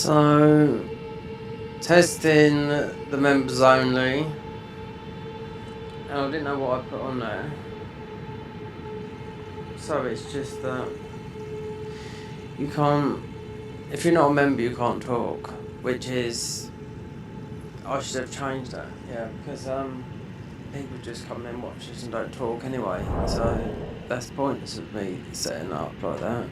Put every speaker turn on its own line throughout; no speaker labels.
So, testing the members only. Oh, I didn't know what I put on there. So it's just that you can't, if you're not a member, you can't talk, which is, I should have changed that, yeah, because people just come in, watch us and don't talk anyway, so that's pointless of me setting it up like that.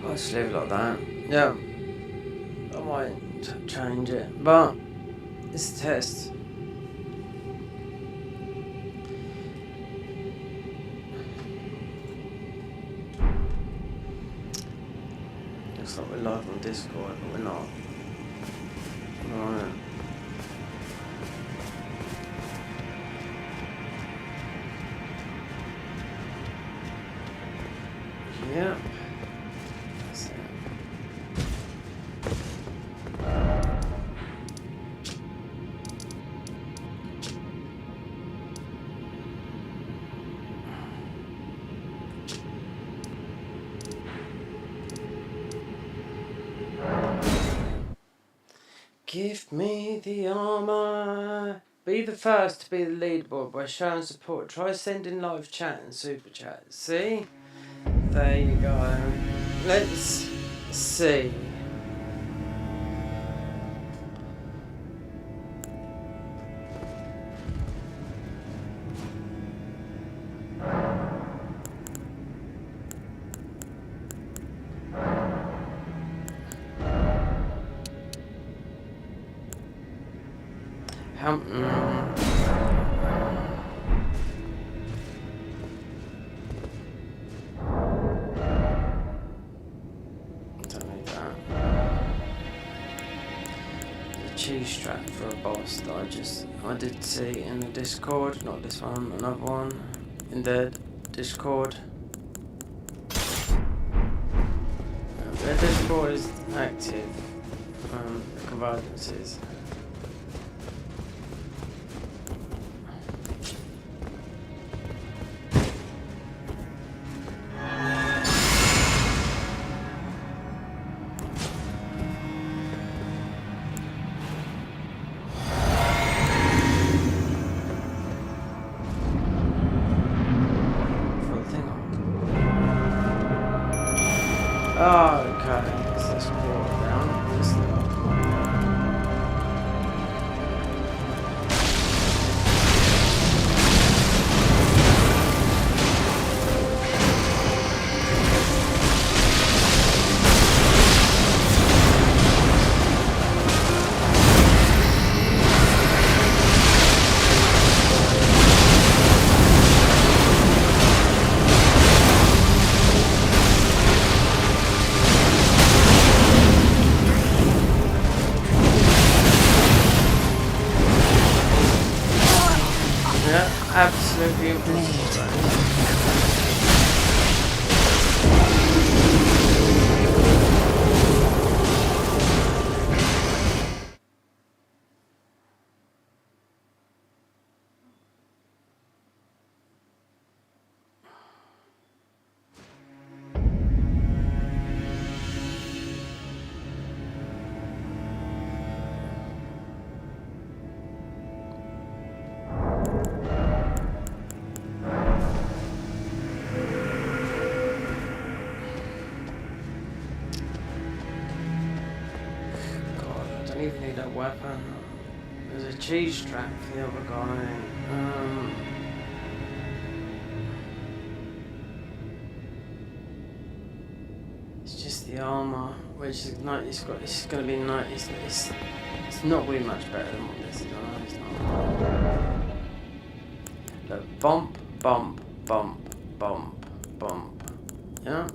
I'll just leave it like that. Yeah, I might change it, but it's a test. Looks like we're live on Discord, but we're not. Alright. Yeah. That's it. Give me the armor. Be the first to be the leaderboard by showing support. Try sending live chat and super chat. See? There you go. Let's see. How? Don't need that. The cheese strap for a boss that I did see in the Discord, not this one, another one in the Discord. The Discord is active. The convergences. Oh, okay. So let's scroll down. Just absolutely impossible. I even need a weapon. There's a cheese strap for the other guy. It's just the armor, which is not. It's going to be nice. It's not really much better than what this is. No, it's not. Look, bump, bump, bump, bump, bump, Yeah.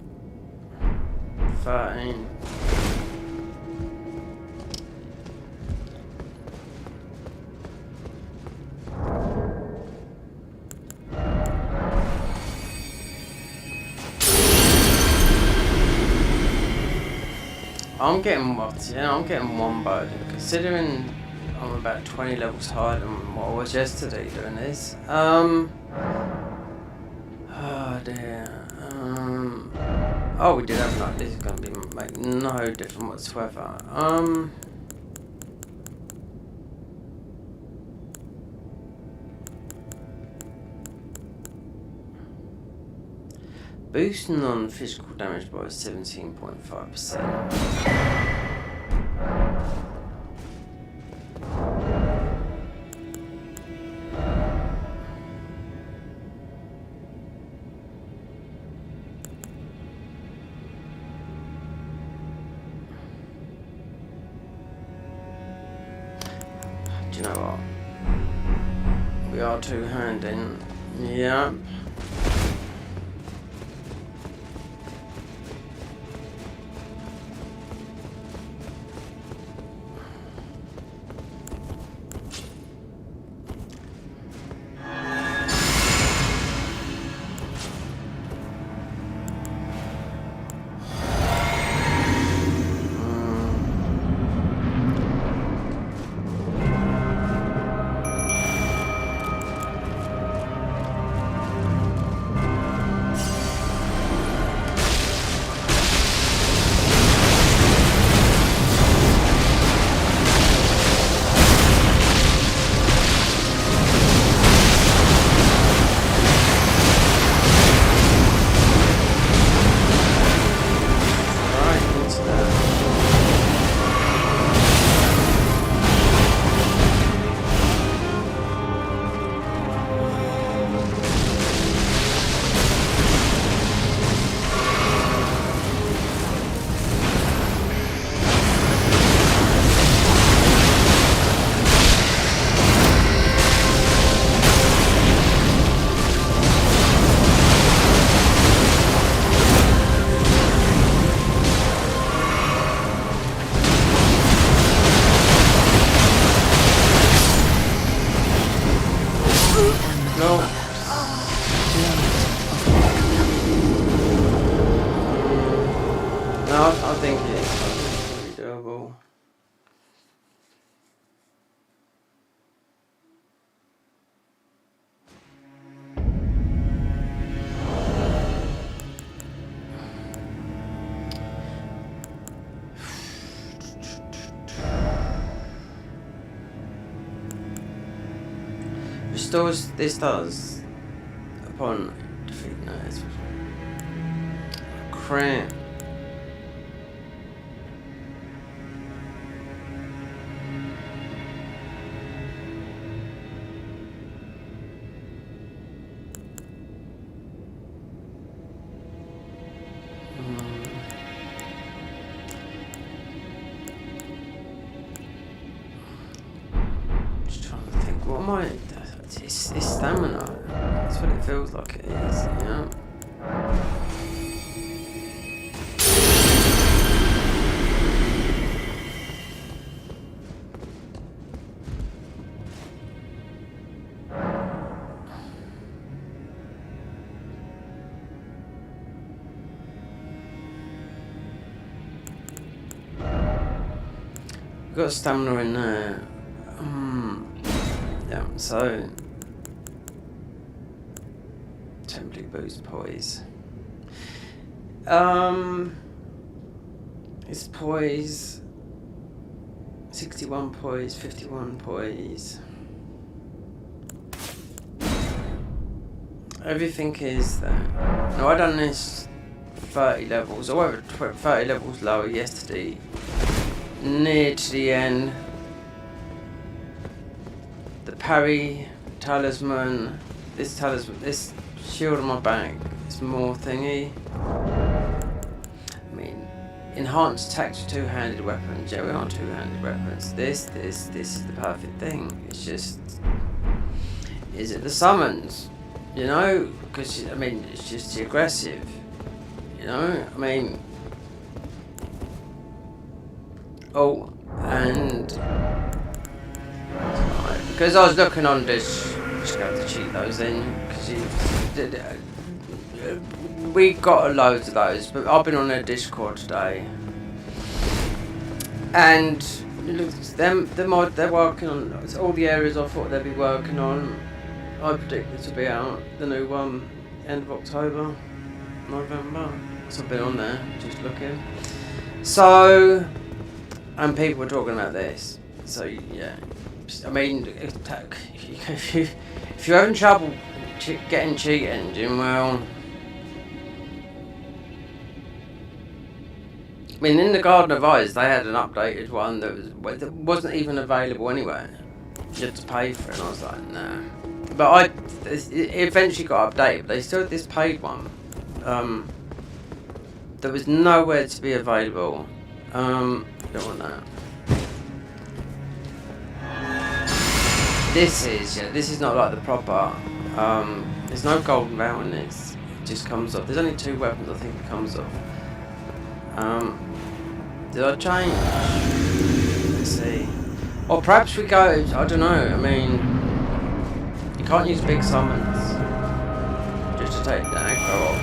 13. I'm getting what? Yeah, I'm getting one boat. Considering I'm about 20 levels higher than what I was yesterday doing this. Oh dear. Oh, we did have enough. This is going to be make no difference whatsoever. Boosting on physical damage by 17.5%. Do you know what? We are two-handing. Yeah. I think it's pretty doable. Restores, this does, upon defeat, no, it's crap. What am I? It's stamina. That's what it feels like it is, yeah. We've got stamina in there. Yeah, so temporary boost poise. It's poise, 61 poise, 51 poise. Everything is there. Now I done this 30 levels, or whatever, 30 levels lower yesterday, near to the end. The parry, talisman, this shield on my back is more thingy. I mean, enhanced attacks with two-handed weapons. Yeah, we aren't two-handed weapons. This is the perfect thing. It's just, is it the summons? You know, because I mean, it's just the aggressive. You You know, I mean, oh, and because I was looking on this, just going to cheat those in because we got loads of those, but I've been on their Discord today, and look, they're working on all the areas I thought they'd be working on. I predict this will be out, the new one, end of October, November. So I've been on there, just looking. So, and people were talking about this. So yeah, I mean, if you're having trouble getting Cheat Engine, well, I mean, in the Garden of Ice, they had an updated one that wasn't even available anywhere. You had to pay for it, and I was like, nah. But it eventually got updated, but they still had this paid one. That was nowhere to be available. Don't want that. This is not like the proper. There's no golden mountain. It just comes up. There's only 2 weapons I think it comes up. Did I change? Let's see. Or perhaps we go. I don't know. I mean, you can't use big summons just to take the aggro off.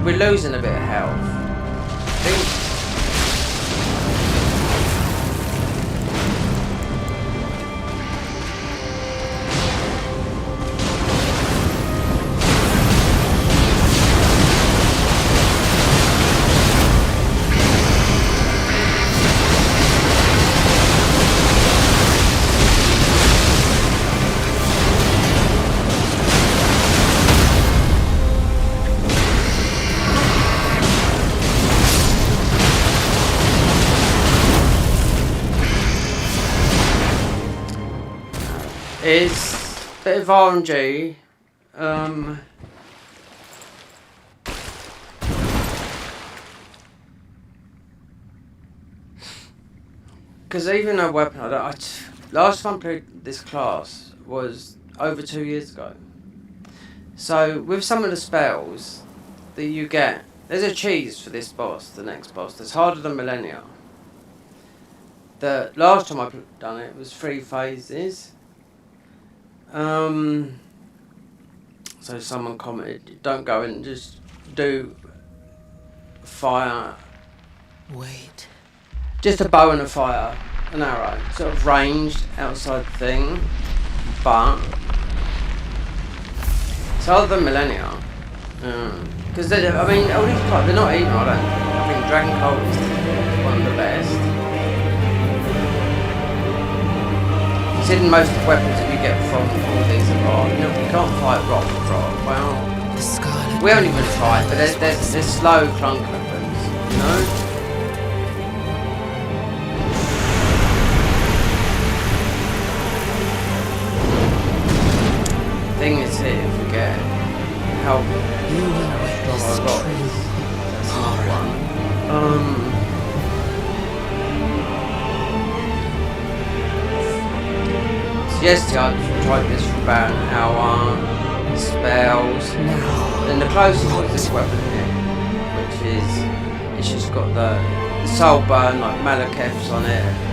We're losing a bit of health. I think. It's a bit of RNG. Because even a weapon, last time I played this class was over 2 years ago. So with some of the spells that you get, there's a cheese for this boss, the next boss, that's harder than Millennia. The last time I done it was 3 phases. So someone commented, don't go and just do fire.
Wait.
Just a bow and a fire, an arrow, sort of ranged outside thing, but it's other than Millennia. Because I mean, all these types, they're not even, I don't think. I think Dragon Colt is one of the best. Considering most of the weapons that you get from all these are, you can't fight rock with rock. Well, we don't even fight, but there's slow clunk weapons, you know? Thing is here, if we get help from our rocks, that's not one. Yesterday I tried this for about an hour, spells, and the closest was this weapon here, which is, it's just got the soul burn, like Malekith's on it.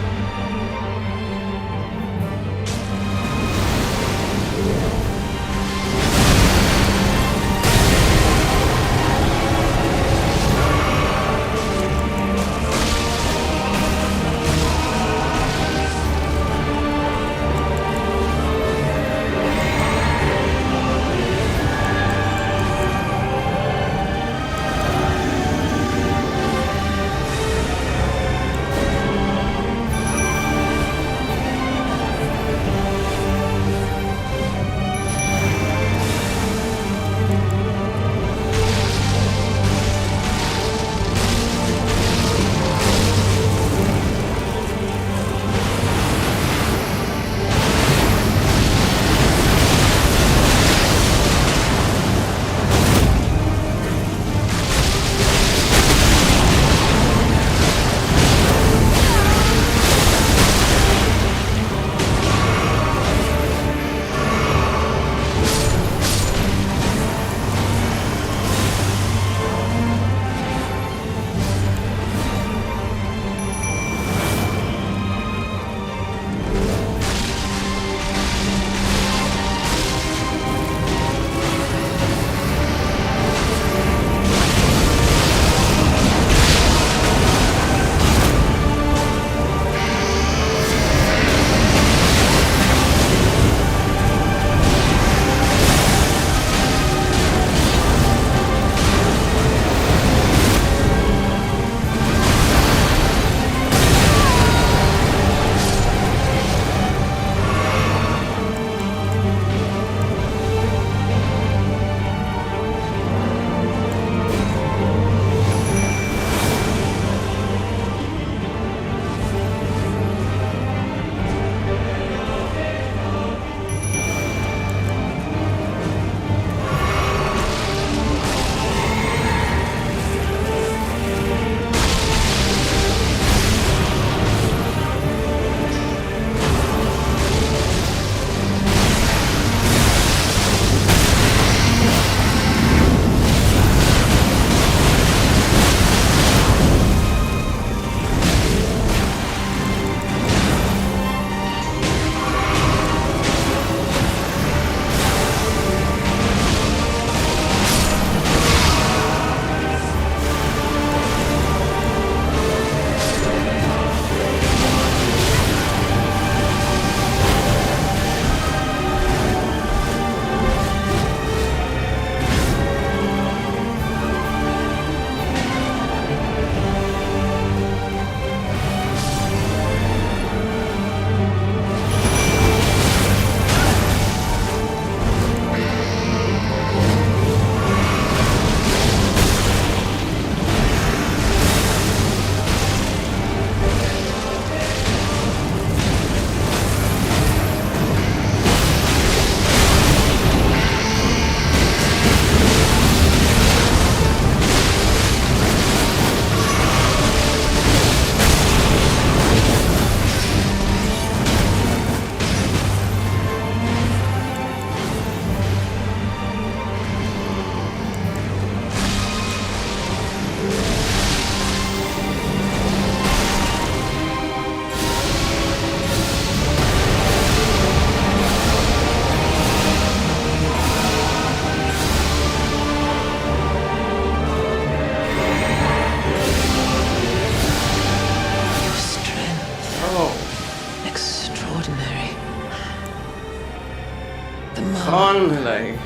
The mark
Finally.
of a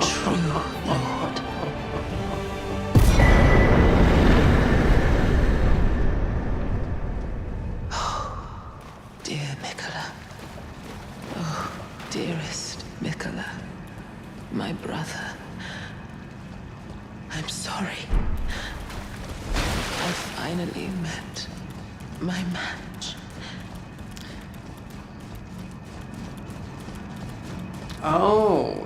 true lord. Oh, dear Mikola. Oh, dearest Mikola. My brother. I'm sorry. I finally met my match.
Oh.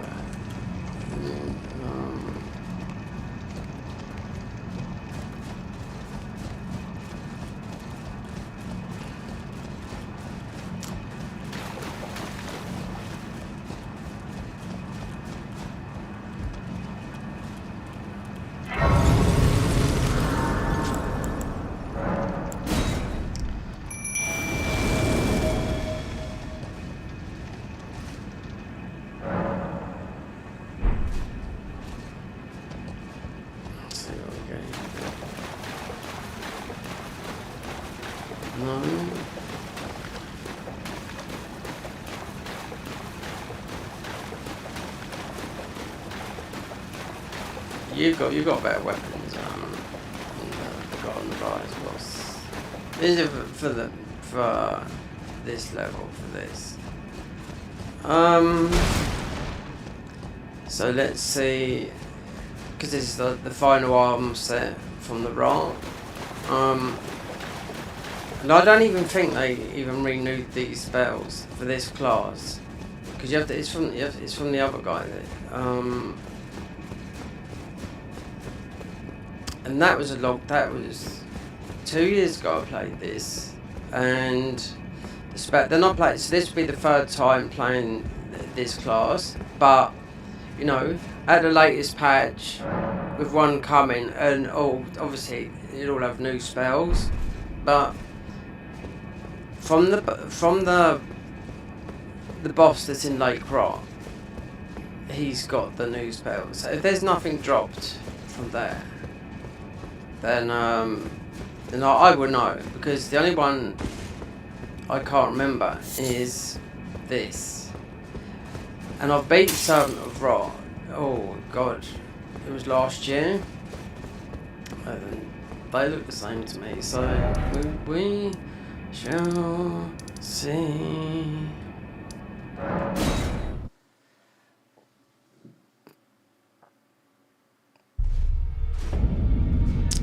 No. You got better weapons. Got on the rise boss. This is for this level for this. So let's see, because this is the final arm set from the Ra. And I don't even think they even renewed these spells for this class, because you have to. It's from the other guy. And that was that was 2 years ago I played this, and they're not playing. So this would be the third time playing this class, but you know, at the latest patch, with one coming, and obviously it'll have new spells, but from the boss that's in Lake Rot, he's got the new spells. So if there's nothing dropped from there, then I would know, because the only one I can't remember is this. And I've beat Servant of Rot. Oh god, it was last year. And they look the same to me, so we shall see.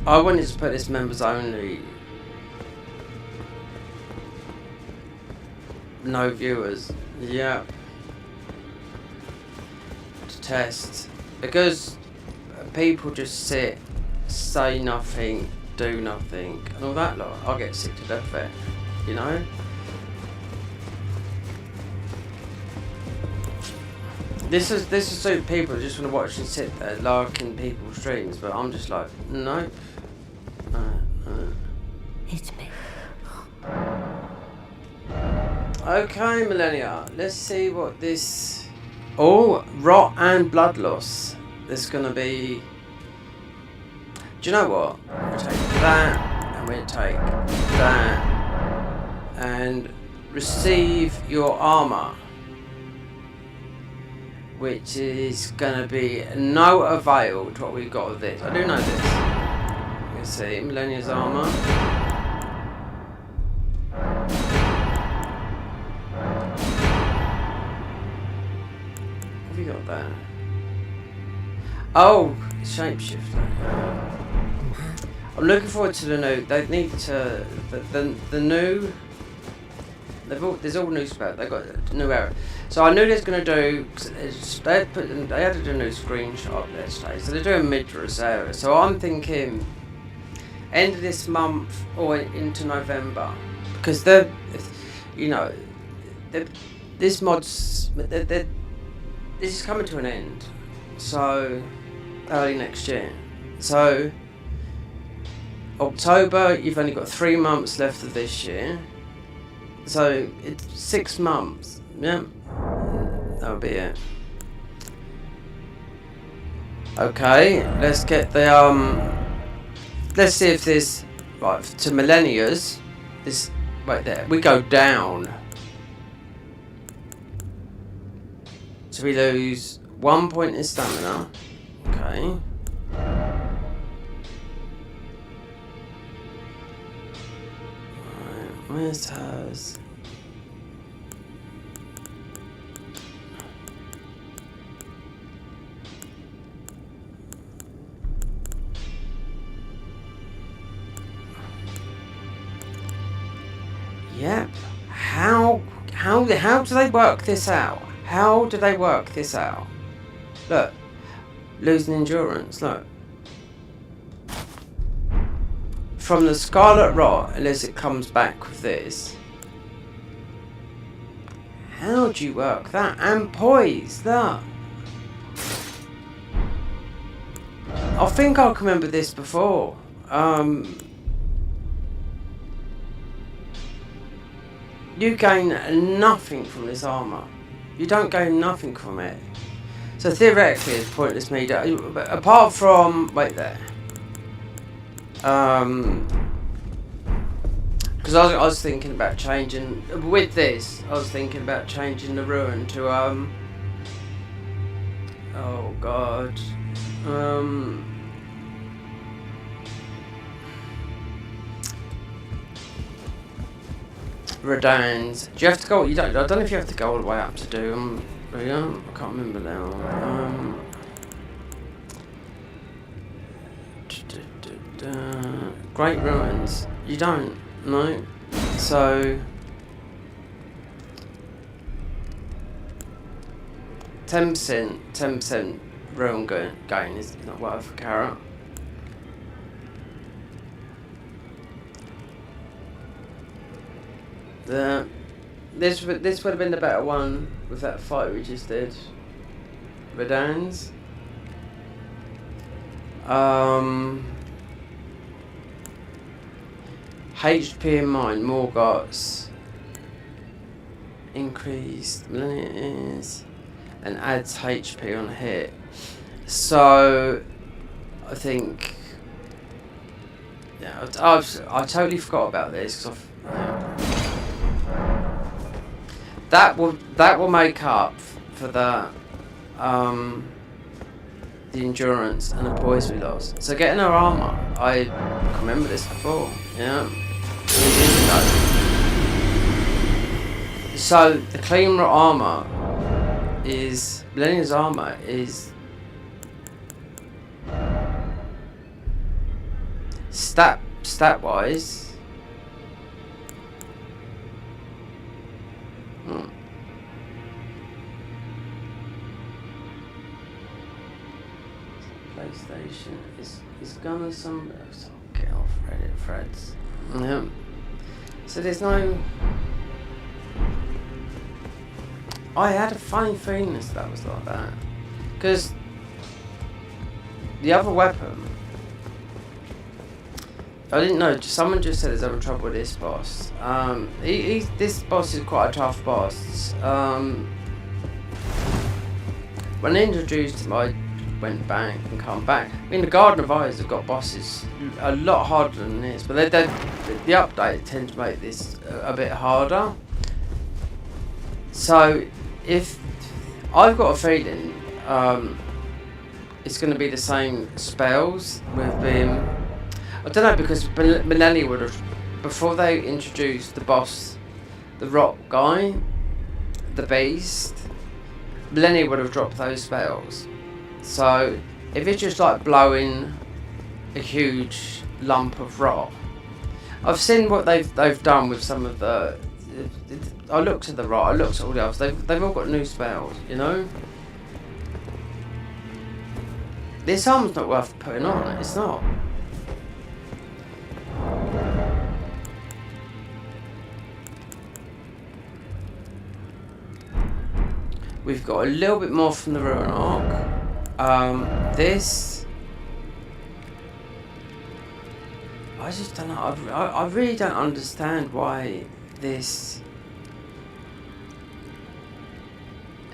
I wanted to put this members only, no viewers, yeah, to test, because people just sit, say nothing, do nothing, and all that lot. I get sick to death of it, you know. This is so people just want to watch and sit there liking people's streams, but I'm just like, nope.
It's me.
Okay, Millennia, let's see what this... Oh, Rot and Blood Loss. There's gonna be... Do you know what? We'll take that, and we'll take that, and receive your armor, which is gonna be no avail to what we've got with this. I do know this. Let's see, Millennia's armor. Have you got that? Oh, shapeshifter. I'm looking forward to the new. They need to the new. There's all new spells. They got a new era. So I knew they was gonna do. They added a new screenshot yesterday. So they're doing Midra's era. So I'm thinking end of this month or into November, because they're, you know, this mod's this is coming to an end. So early next year. So October, you've only got 3 months left of this year. So it's 6 months. Yeah, that'll be it. Okay, let's get the let's see if this right to Millennia's. This right there. We go down So we lose 1 point in stamina. Okay. Right, where's hers? Yep. How do they work this out? How do they work this out? Look. Losing endurance, look. From the Scarlet Rot, unless it comes back with this. How do you work that? And poise, that. I think I can remember this before. You gain nothing from this armour. You don't gain nothing from it. So theoretically it's pointless me, apart from, wait there. Because I was thinking about changing, with this, I was thinking about changing the ruin to, oh god, Redans. Do you have to go? I don't know if you have to go all the way up to do them. I can't remember now. Great ruins. You don't, no. So 10% ruin gain is not worth a carrot. This would have been the better one with that fight we just did. Redans. HP in mind, more guts. Increased millennials and adds HP on hit. So I think, yeah, I totally forgot about this because that will make up for the endurance and the poise we lost. So getting our armor, I remember this before, yeah. So the clean armor is Millennium's armor is stat wise. PlayStation is gonna some. So get off Reddit threads. Yeah. So there's no. I had a funny feeling that was like that, because the other weapon. I didn't know. Someone just said he's having trouble with this boss. This boss is quite a tough boss. When I introduced him, I went back and come back. I mean, the Garden of Eyes have got bosses a lot harder than this, but the update tends to make this a bit harder. So, if I've got a feeling, it's going to be the same spells with him. I don't know, because Millennia would have, before they introduced the boss, the rock guy, the beast, Millennia would have dropped those spells. So if it's just like blowing a huge lump of rock, I've seen what they've done with some of the. I looked at the rock, I looked at all the others. They've all got new spells, you know. This armor's not worth putting on. It's not. We've got a little bit more from the Ruin Arc. This, I just don't know. I really don't understand why this.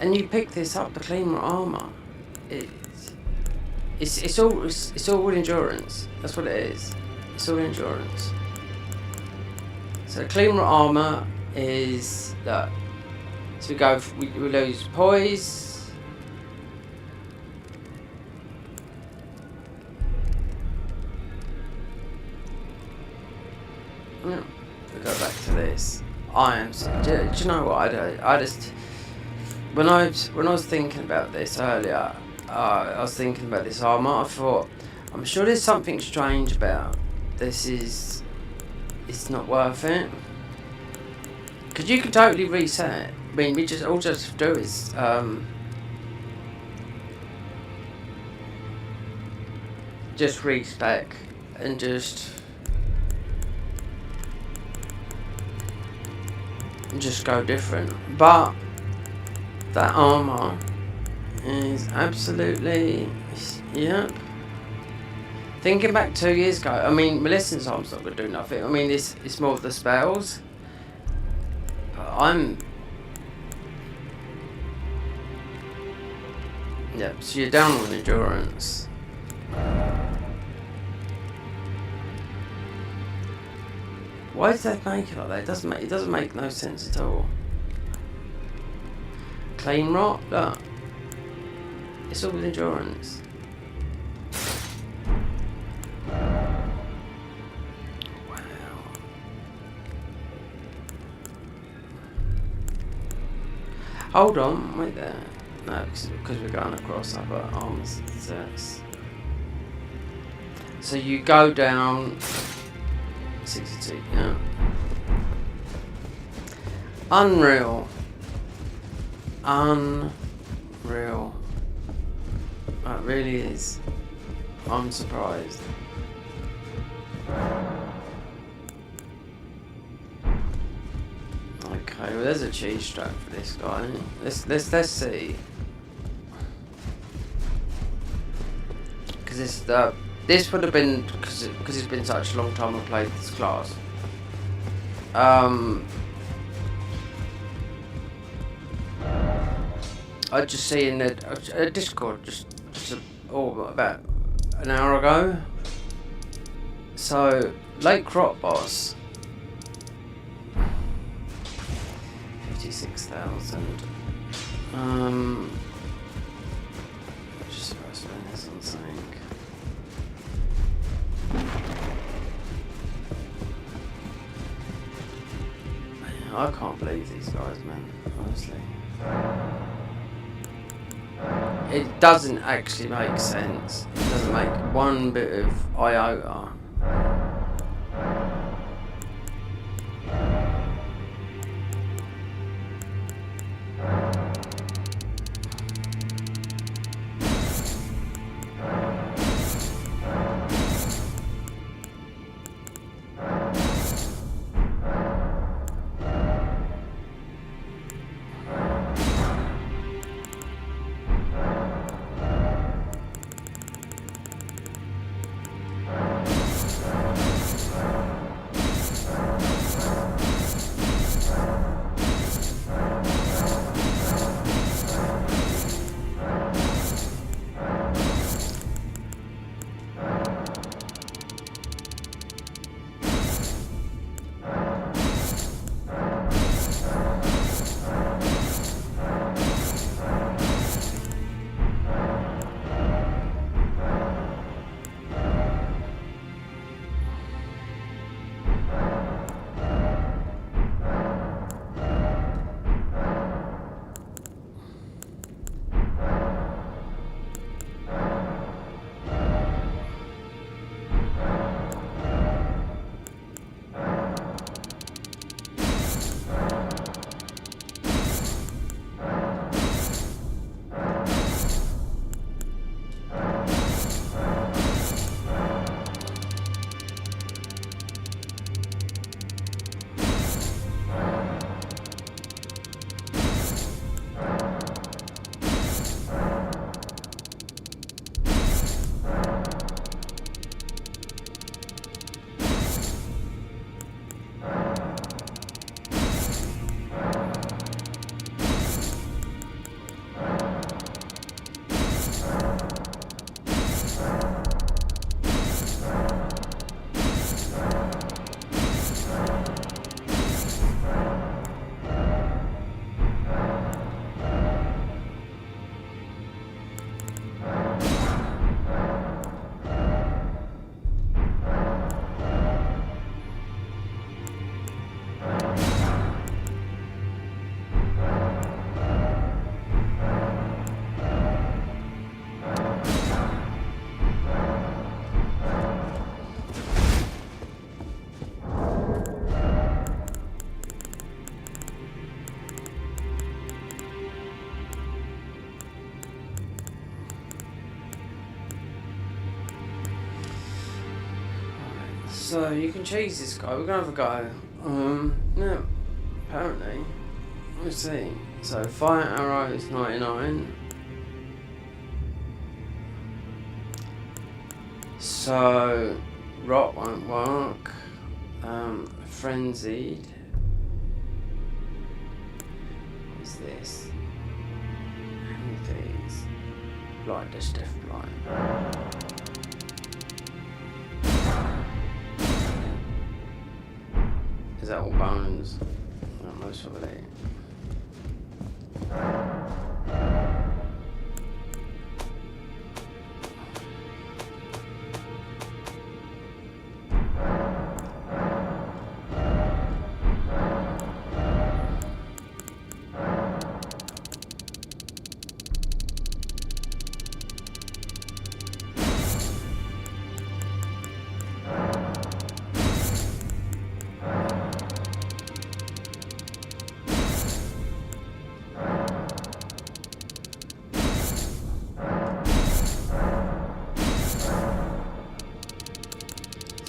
And you pick this up, the Claymore armor. It's all endurance. That's what it is. It's all endurance. So the Claymore armor is that. So we lose poise, I am. Do you know what? I just when I was thinking about this earlier, I was thinking about this. I might have thought, I'm sure there's something strange about this. It's not worth it. Because you can totally reset. I mean, we just all just do is just respec and just go different. But that armor is absolutely, yep. Thinking back 2 years ago, I mean, Melissa's arm's not going to do nothing. I mean, it's more of the spells. Yep, so you're down on endurance. Why does that make it like that? It doesn't make no sense at all. Clean rot, look. It's all with endurance. Wow. Hold on, wait there. No, because we're going across other arms sets. So you go down 62, yeah. Unreal. Unreal. That really is. I'm surprised. Okay, well there's a cheese strap for this guy. Let's see. Because this would have been because it's been such a long time I played this class. I just see in the Discord about an hour ago. So late crop boss. 56,000. Just spend this on something. I can't believe these guys, man. Honestly, it doesn't actually make sense. It doesn't make one bit of iota. So you can cheese this guy. We're gonna have a go. Yeah. Apparently. Let's see. So fire arrows 99. So rot won't work. Frenzied. What's this? How many of these? Blight, dash, death, blight. Is that all bones? No, most probably.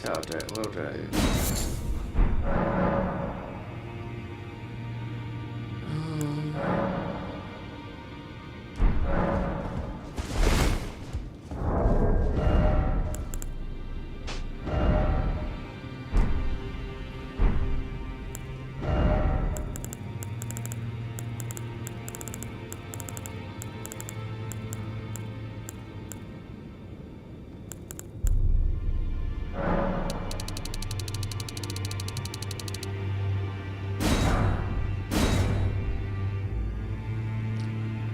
I'll do it, we'll do it.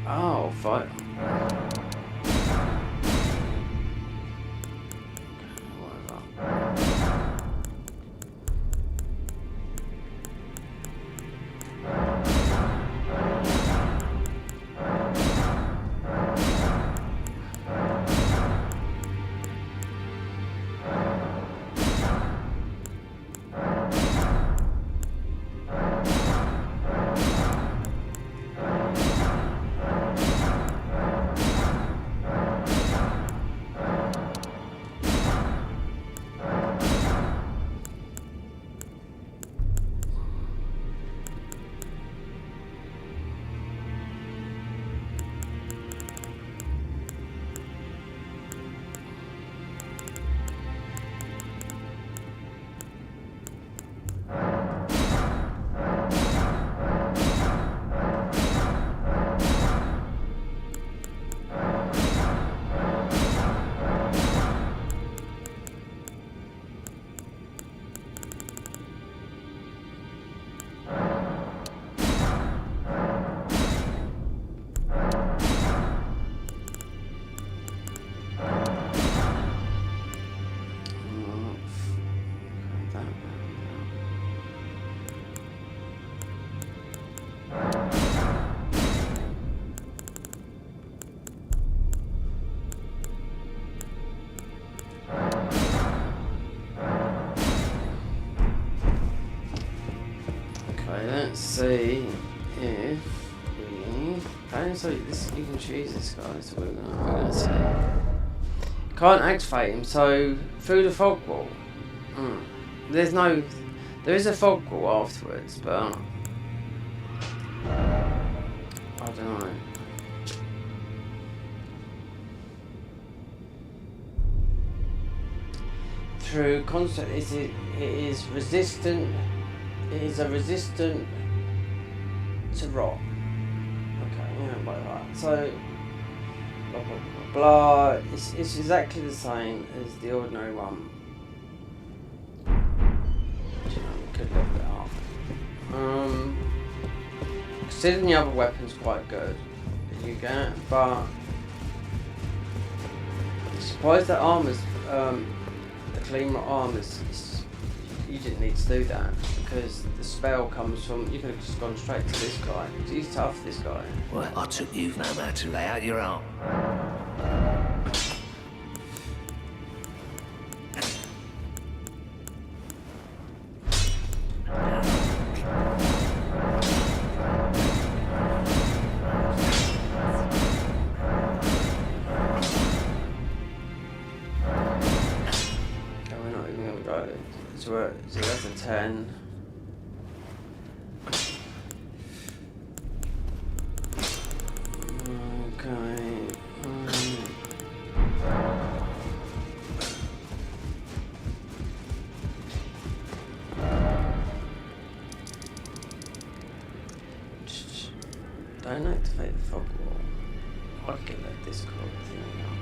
Oh, fuck. Let's see if we... So this, you can choose this guy, so we're gonna see. Can't activate him, so through the fog wall. There is a fog wall afterwards, but I don't know. Through constant, it is resistant. It is a resistant to rot. Okay, yeah, like that. So, blah blah blah blah. It's exactly the same as the ordinary one. We could level it up. Considering the other weapon's quite good that you get, but I'm surprised that armor's the clean armor's. You didn't need to do that because the spell comes from. You could have just gone straight to this guy. He's tough, this guy.
Well, I took you've known how to lay out your arm.
Okay, we're not even gonna go. 10. Okay. Don't activate the fog wall. I can let this cog thing out.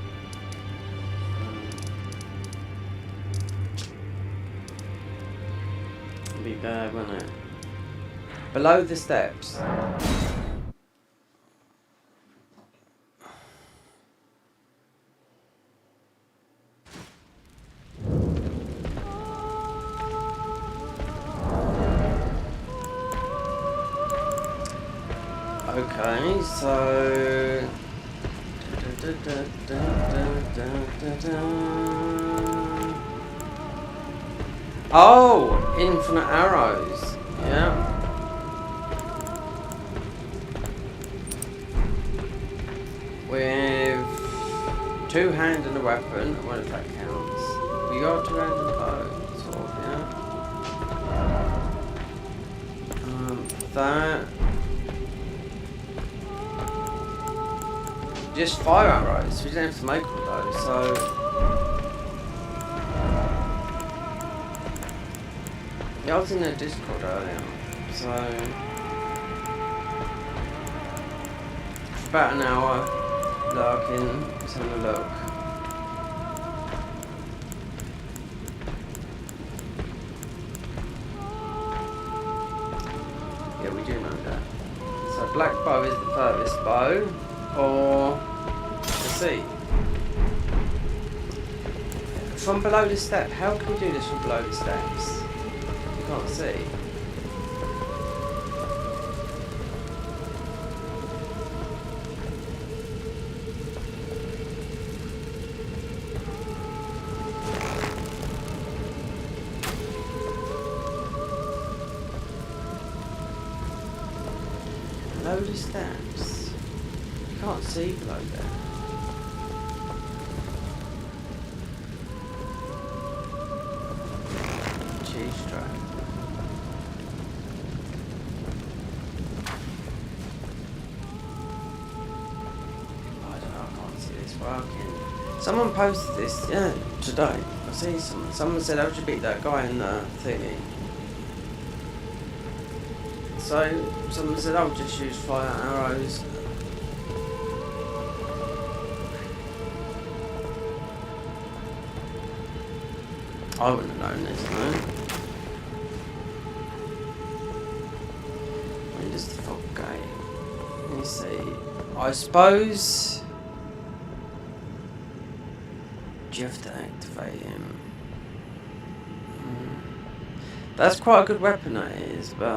Be bad, wouldn't it? Below the steps. Okay, so oh, infinite arrows. Yeah. With two hand and a weapon, I wonder if that counts. We got two hand and a bow, sort of, yeah. That. Just fire arrows, we don't have to make all those, so... Yeah, I was in their Discord earlier, so... For about an hour, lurking, let's have a look. Yeah, we do know that. So black bow is the furthest bow, or... Let's see. From below the step, how can we do this from below the steps? You can't see. Below the steps? You can't see below there. Someone posted this, yeah, today. I see someone said I should beat that guy in the thingy. So someone said I'll just use fire arrows. I wouldn't have known this, no. When does the fog go? Let me see. I suppose. Do you have to activate him? That's quite a good weapon, that is, but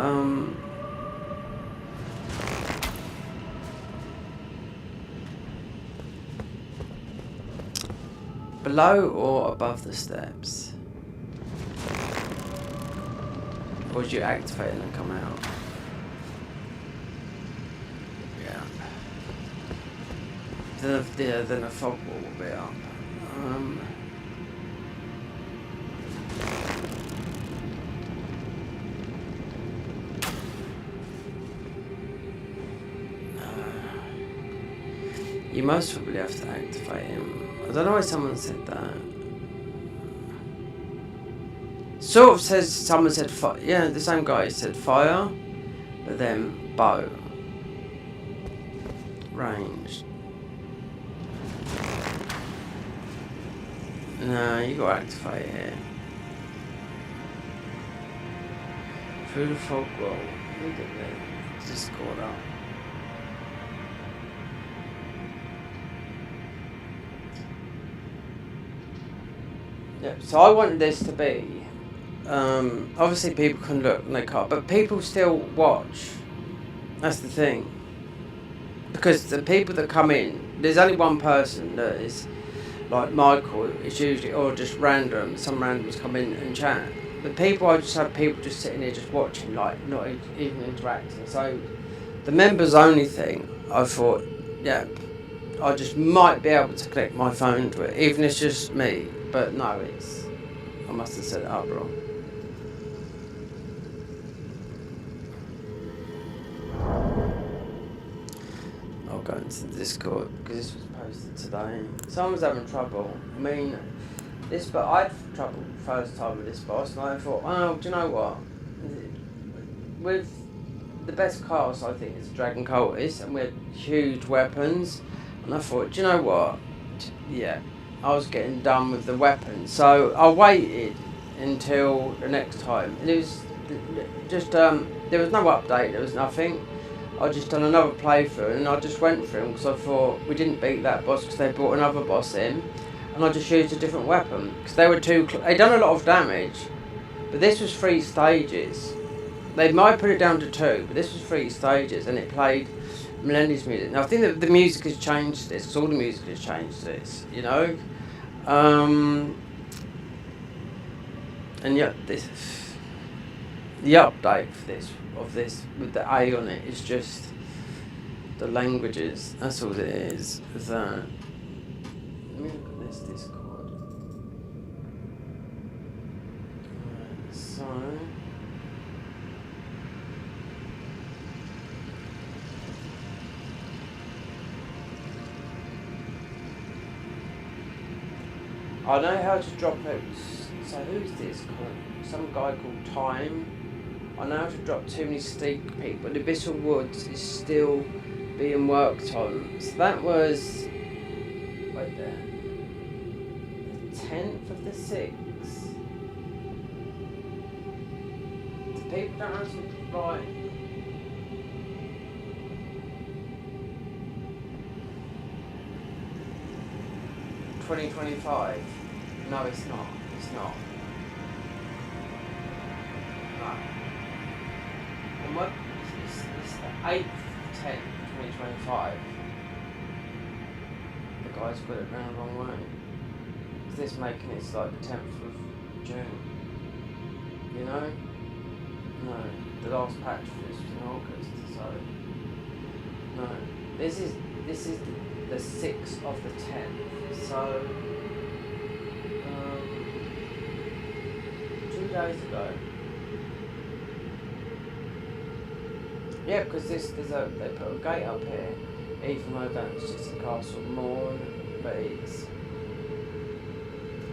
below or above the steps? Or do you activate it and come out? Yeah. Then a fog wall will be up. You most probably have to activate him. I don't know why someone said that. Sort of says someone said fire. Yeah, the same guy said fire, but then bow. Ranged. No, you gotta activate it. Through the fog wall. Look at that. Just caught up. Yep, so I want this to be, obviously people can look and they can't, but people still watch. That's the thing. Because the people that come in, there's only one person that is, like Michael, it's usually, or just random, some randoms come in and chat. The people, I just have people just sitting here just watching, like not even interacting. So the members only thing, I thought, yeah, I just might be able to connect my phone to it, even if it's just me. But no, I must have set it up wrong. go into the Discord because this was posted today. Someone's having trouble. I mean, but I had trouble first time with this boss, and I thought, oh, do you know what? With the best class, I think, is Dragon Cultist, and we had huge weapons, and I thought, do you know what? Yeah, I was getting done with the weapons, so I waited until the next time, and it was just there was no update, there was nothing. I just done another playthrough, and I just went through them because I thought we didn't beat that boss because they brought another boss in, and I just used a different weapon because they were they done a lot of damage, but this was 3 stages. They might put it down to 2, but this was 3 stages, and it played Melendez music. Now I think that the music has changed to this, because all the music has changed to this, you know. And yet the update for this with the A on it is just the languages. That's all it is. Is that? Let me look at this Discord. So. I know how to drop out. So who's this? Some guy called Time. I know how to drop too many steak peak, but the Abyssal Woods is still being worked on. So that was right there. The 10th of the 6th. The people don't answer right. $2025. No, it's not. It's not. No. And what? It's the 8th, 10th, 2025. The guy's got it round the wrong way. Is this making it like the 10th of June? You know? No. The last patch for this was in August, so. No. This is the 6th of the 10th. So. 2 days ago. Yeah, because they put a gate up here, even though that's just a Castle Morn, but it's.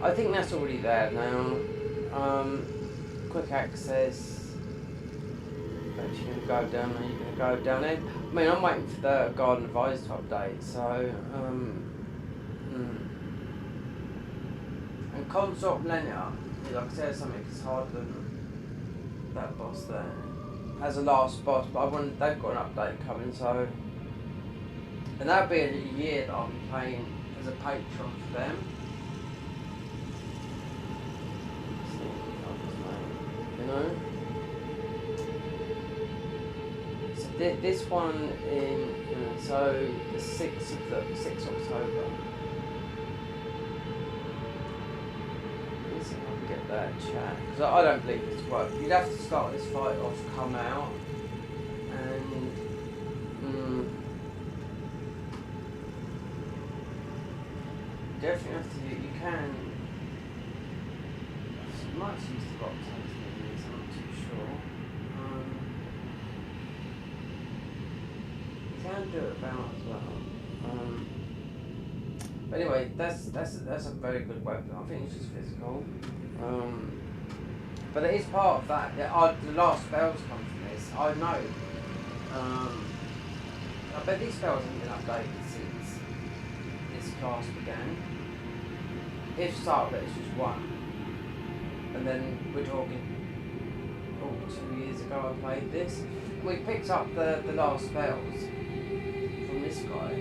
I think that's already there now. Quick access. But you're gonna go down there. You're gonna go down there. I mean, I'm waiting for the Garden of Eyes to update. So. And Consort Millennia, like I said, something is harder than that boss there. As a last boss, but they've got an update coming, so. And that'll be a year that I'll be playing as a patron for them. You know? So this one so the 6th October. Get that chat, because I don't believe it's right. You'd have to start this fight off, come out, and definitely have to. You can. You might use the box. I'm not too sure. You can do it about as well. But anyway, that's a very good weapon. I think it's just physical. But it is part of that. The last spells come from this. I know. I bet these spells haven't been updated since this class began. If so, it's just one. And then we're talking 2 years ago I played this. We picked up the last spells from this guy.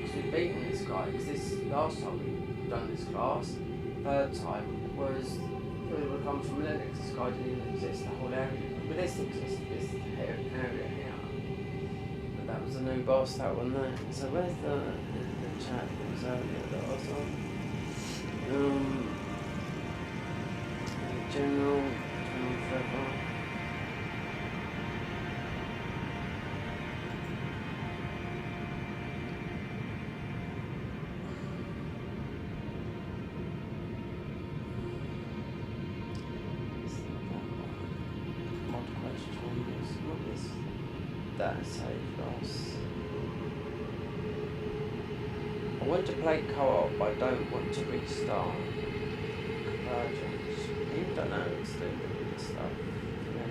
Because we've beaten this guy. Because this last time we've done this class, 3rd time, was it would come from Linux. This guy didn't even exist, the whole area. But this exists, this area here. But that was a new boss, that one there. So where's the chat that was earlier that I was on? General forever. That save loss. want to play co-op, but I don't want to restart. Convergence. You don't know what's doing with this stuff.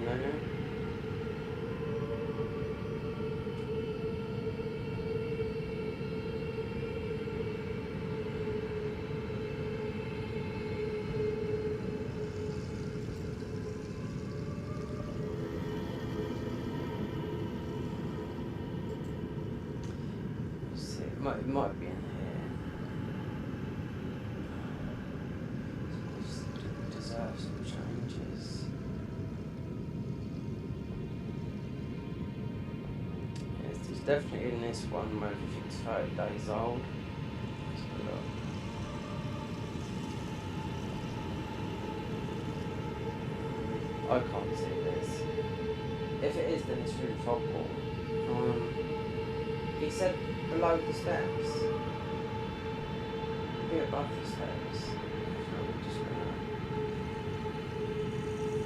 No. It might be in here. It deserves some changes. Yes, there's definitely in this one where everything's 30 days old. Let's have a look. I can't see this. If it is, then it's really foghorn. He said below the steps. Be above the steps. I'm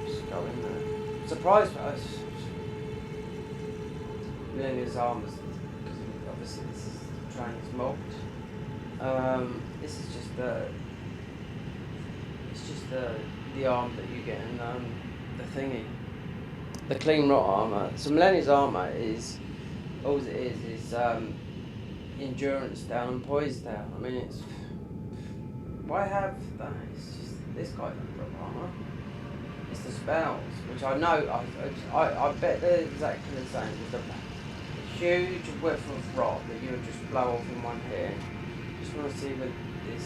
just go in there. Surprised by us. Millennia's armors, because obviously this is trying is mocked. This is just the arm that you get in the thingy. The clean rot armor. So Millennia's armor is all it is endurance down and poise down. I mean, it's why have that? It's just this guy doesn't drop armor. It's the spells, which I know. I bet they're exactly the same. There's a huge whiff of rot that you would just blow off in one hit. Just want to see what this.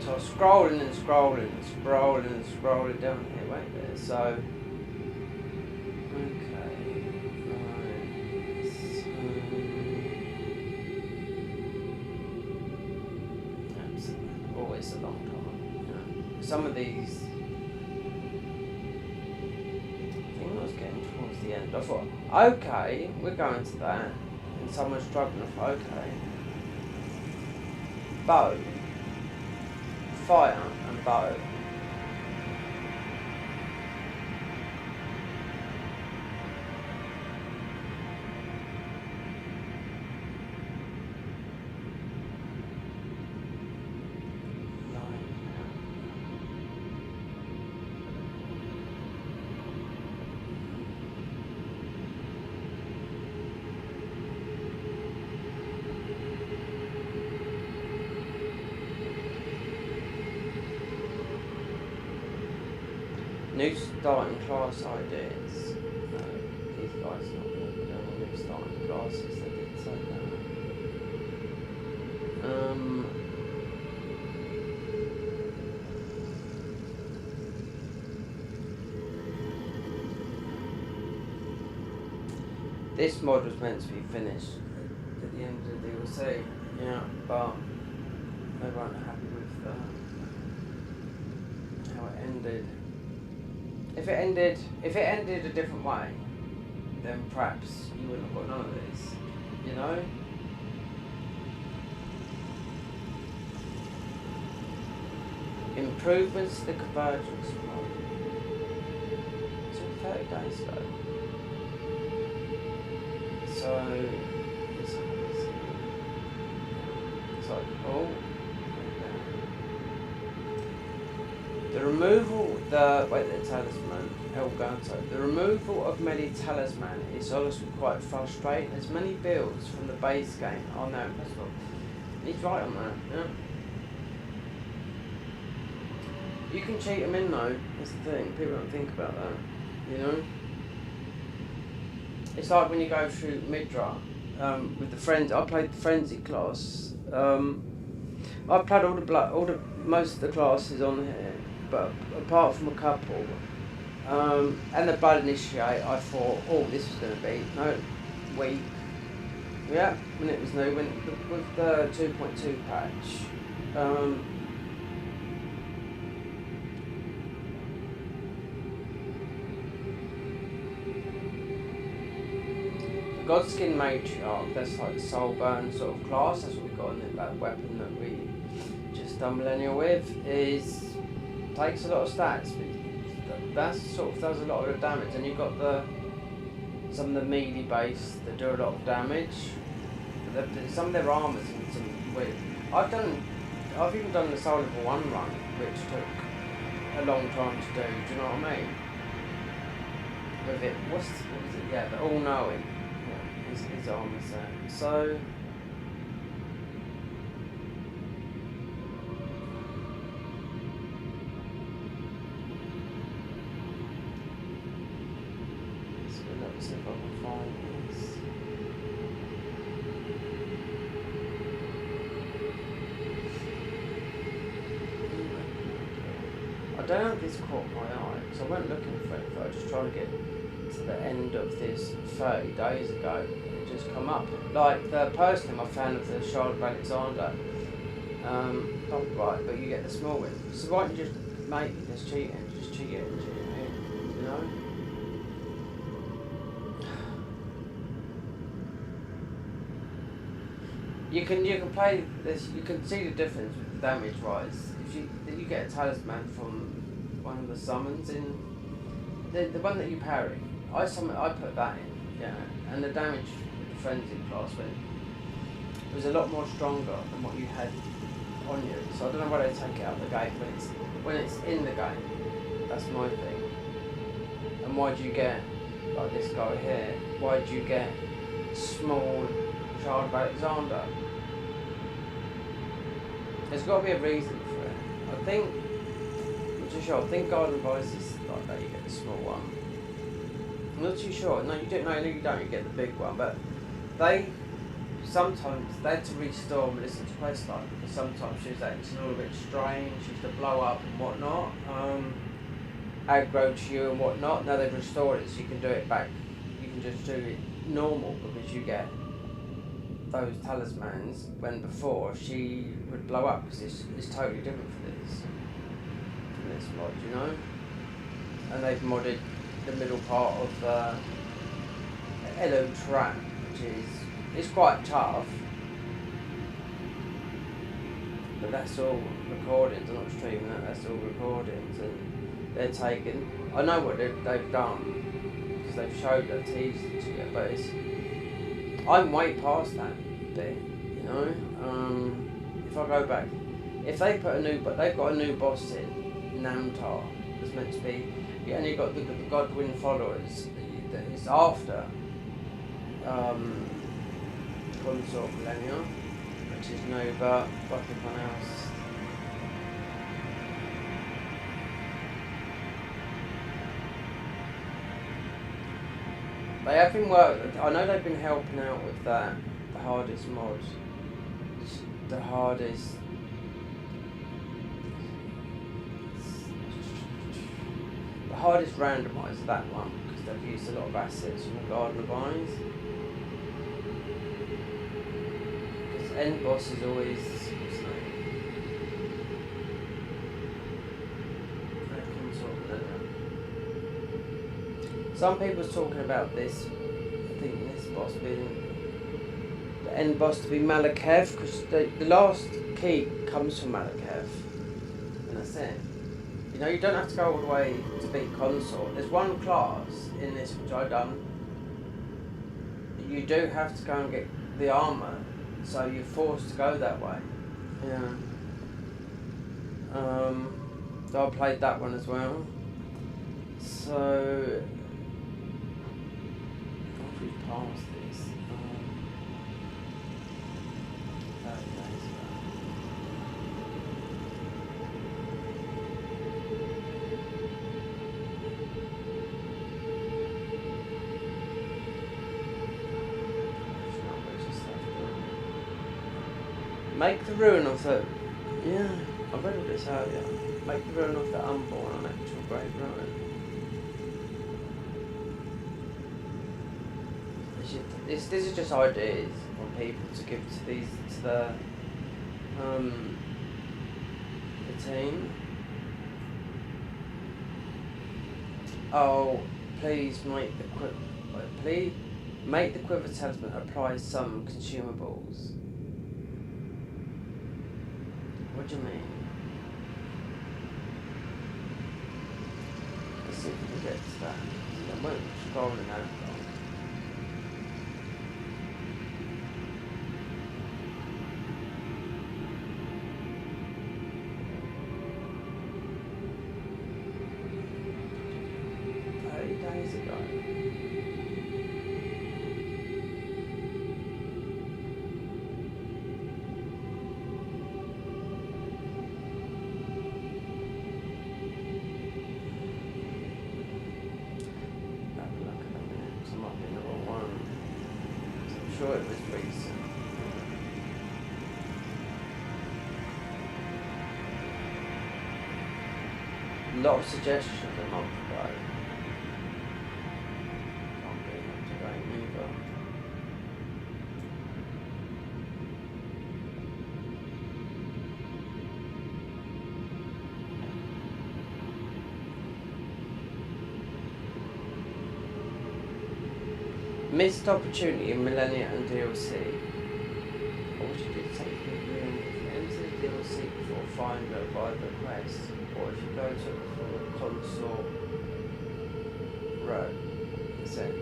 So I'm scrolling down here. Wait there. So. Always a long time. You know. Some of these, I think I was getting towards the end. I thought, okay, we're going to that, and someone's struggling. I thought, okay, bow, fire, and bow. New starting class ideas. No, these guys are not going to be doing new starting classes, they did say that. This mod was meant to be finished at the end of the DLC, yeah, but they weren't happy with how it ended. If it ended a different way, then perhaps you wouldn't have got none of this, you know? Improvements to the convergence mod. It's all 30 days ago. So, it's like, oh. The removal of many talisman is also quite frustrating, as many builds from the base game are now impossible. He's right on that, yeah. You can cheat them in though, that's the thing, people don't think about that, you know? It's like when you go through Midra, with the friends. I played the Frenzy class, I played most of the classes on here, but apart from a couple, and the Blood Initiate, I thought, oh, this was going to be weak. Yeah, when it was new, with the 2.2 patch. Godskin Matriarch, that's like the Soulburn sort of class, that's what we got in it, that weapon that we just done Millennial with, takes a lot of stats, but that sort of does a lot of the damage, and you've got some of the melee base that do a lot of damage. some of their armors in some weird. I've even done the Soul Level 1 run, which took a long time to do. Do you know what I mean? With it, what was it? Yeah, the all knowing. Yeah, his armor's there. So. Let's see if I can find this. I don't know if this caught my eye, because I went looking for it, but I was just trying to get to the end of this 30 days ago, and it just come up. Like the post name I found of the Shard of Alexander, right, but you get the small one. So why don't you just make it, just cheat it, you know? You can play this. You can see the difference with the damage rise. If you get a talisman from one of the summons in the one that you parry, I put that in, yeah, and the damage with the frenzy class was a lot more stronger than what you had on you. So I don't know why they take it out of the game when it's in the game. That's my thing. And why do you get like this guy here? Why do you get small Shard of Alexander? There's got to be a reason for it. I think, I'm not too sure. I think Garden Vice is like that. You get the small one. I'm not too sure. No, you don't. No, you don't. You get the big one. But sometimes they had to restore Melissa's questline because sometimes she was acting a little bit strange. She used to blow up and whatnot, aggro to you and whatnot. Now they've restored it, so you can do it back. You can just do it normal because you get those talismans when before she would blow up because it's totally different from this mod, you know. And they've modded the middle part of the Elo track, which is quite tough, but that's all recordings. I'm not streaming that. That's all recordings, and they're taken. I know what they've done because they've showed a teaser to you, but I'm way past that bit, you know. If I go back, if they put they've got a new boss in Namtar that's meant to be, and you've got the Godwin followers that is after Consort Millennia, which is Nova, fuck everyone else. They have been I know they've been helping out with that, the hardest mod. The hardest randomizer, that one, because they've used a lot of assets from the Garden of Eyes. Because end boss is always, what's his name? Some people's talking about this, I think this boss being the end boss to be Malakev, because the last key comes from Malakev, and that's it. You know, you don't have to go all the way to beat Consort. There's one class in this which I've done. You do have to go and get the armour, so you're forced to go that way. Yeah. So I played that one as well. So once we've passed this, make the ruin of the, yeah, I read all this earlier. Make the ruin of the unborn an actual great ruin. This is just ideas from people to give to the team. Oh, please make the quiver talisman apply some consumables. What do you mean? Let's see if we can get to that. I won't scroll in that long. A lot of suggestions a month ago. Can't be up to date either. Missed opportunity in Millennia and DLC. I wish you did something new. Enter the DLC before Finder by the quest, or if you go to the console row, that's it.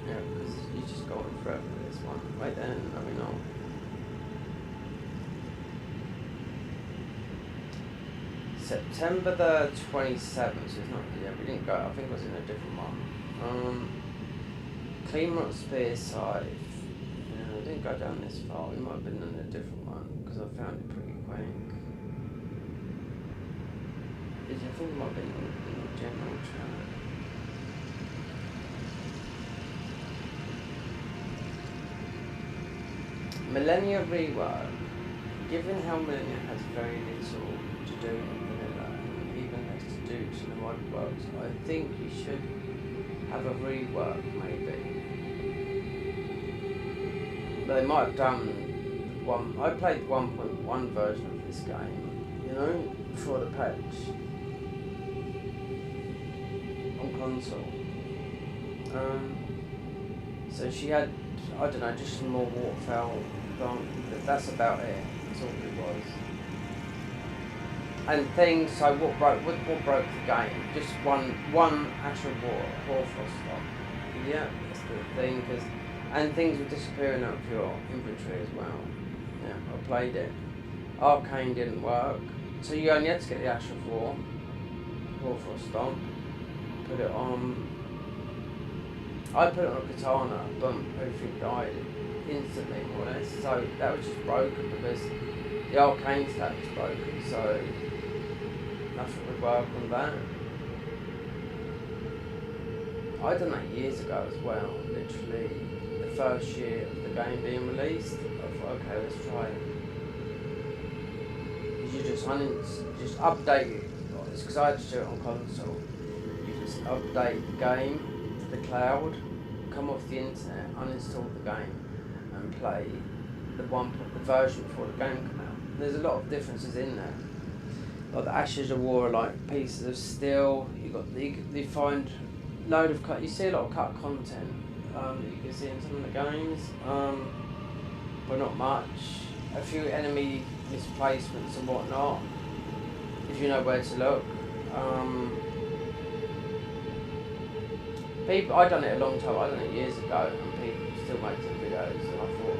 Yeah, because you just go on forever with this one. Right then, let me know. September the 27th, so it's not, yeah, we didn't go, I think it was in a different one. Claymont Spear Scythe. Yeah, I didn't go down this far, we might have been in a different one, because I found it pretty quick. I think it might have been in the general chat. Millennia rework. Given how Millennia has very little to do in vanilla and even less to do to the mod works, I think you should have a rework maybe. But they might have done one. I played 1.1 version of this game, you know, before the patch on console. So she had, I don't know, just some more waterfowl. That's about it. That's all it was. And things. So what broke the game? Just one actual warfrost stop. Yeah, that's the thing. And things were disappearing out of your inventory as well. Yeah, I played it. Arcane didn't work, so you only had to get the actual warfrost stomp. Put it on. I put it on a katana, boom, everything died instantly, more or less. So that was just broken because the arcane stat was broken, so nothing would work on that. I done that years ago as well, literally the first year of the game being released. I thought, okay, let's try it. You just update it, it's because I had to do it on console. You just update the game to the cloud, come off the internet, uninstall the game, and play the version before the game come out. There's a lot of differences in there. Like the Ashes of War are like pieces of steel. You find load of cut. You see a lot of cut content that you can see in some of the games, but not much. A few enemy misplacements and whatnot, if you know where to look. People, I done it a long time. I done it years ago, and people still make some videos, and I thought,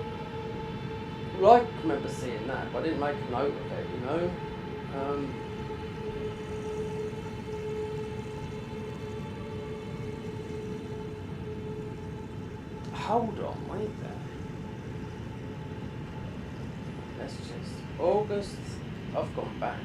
well, I remember seeing that, but I didn't make a note of it, you know. Hold on, wait there. Let's just August. I've gone back.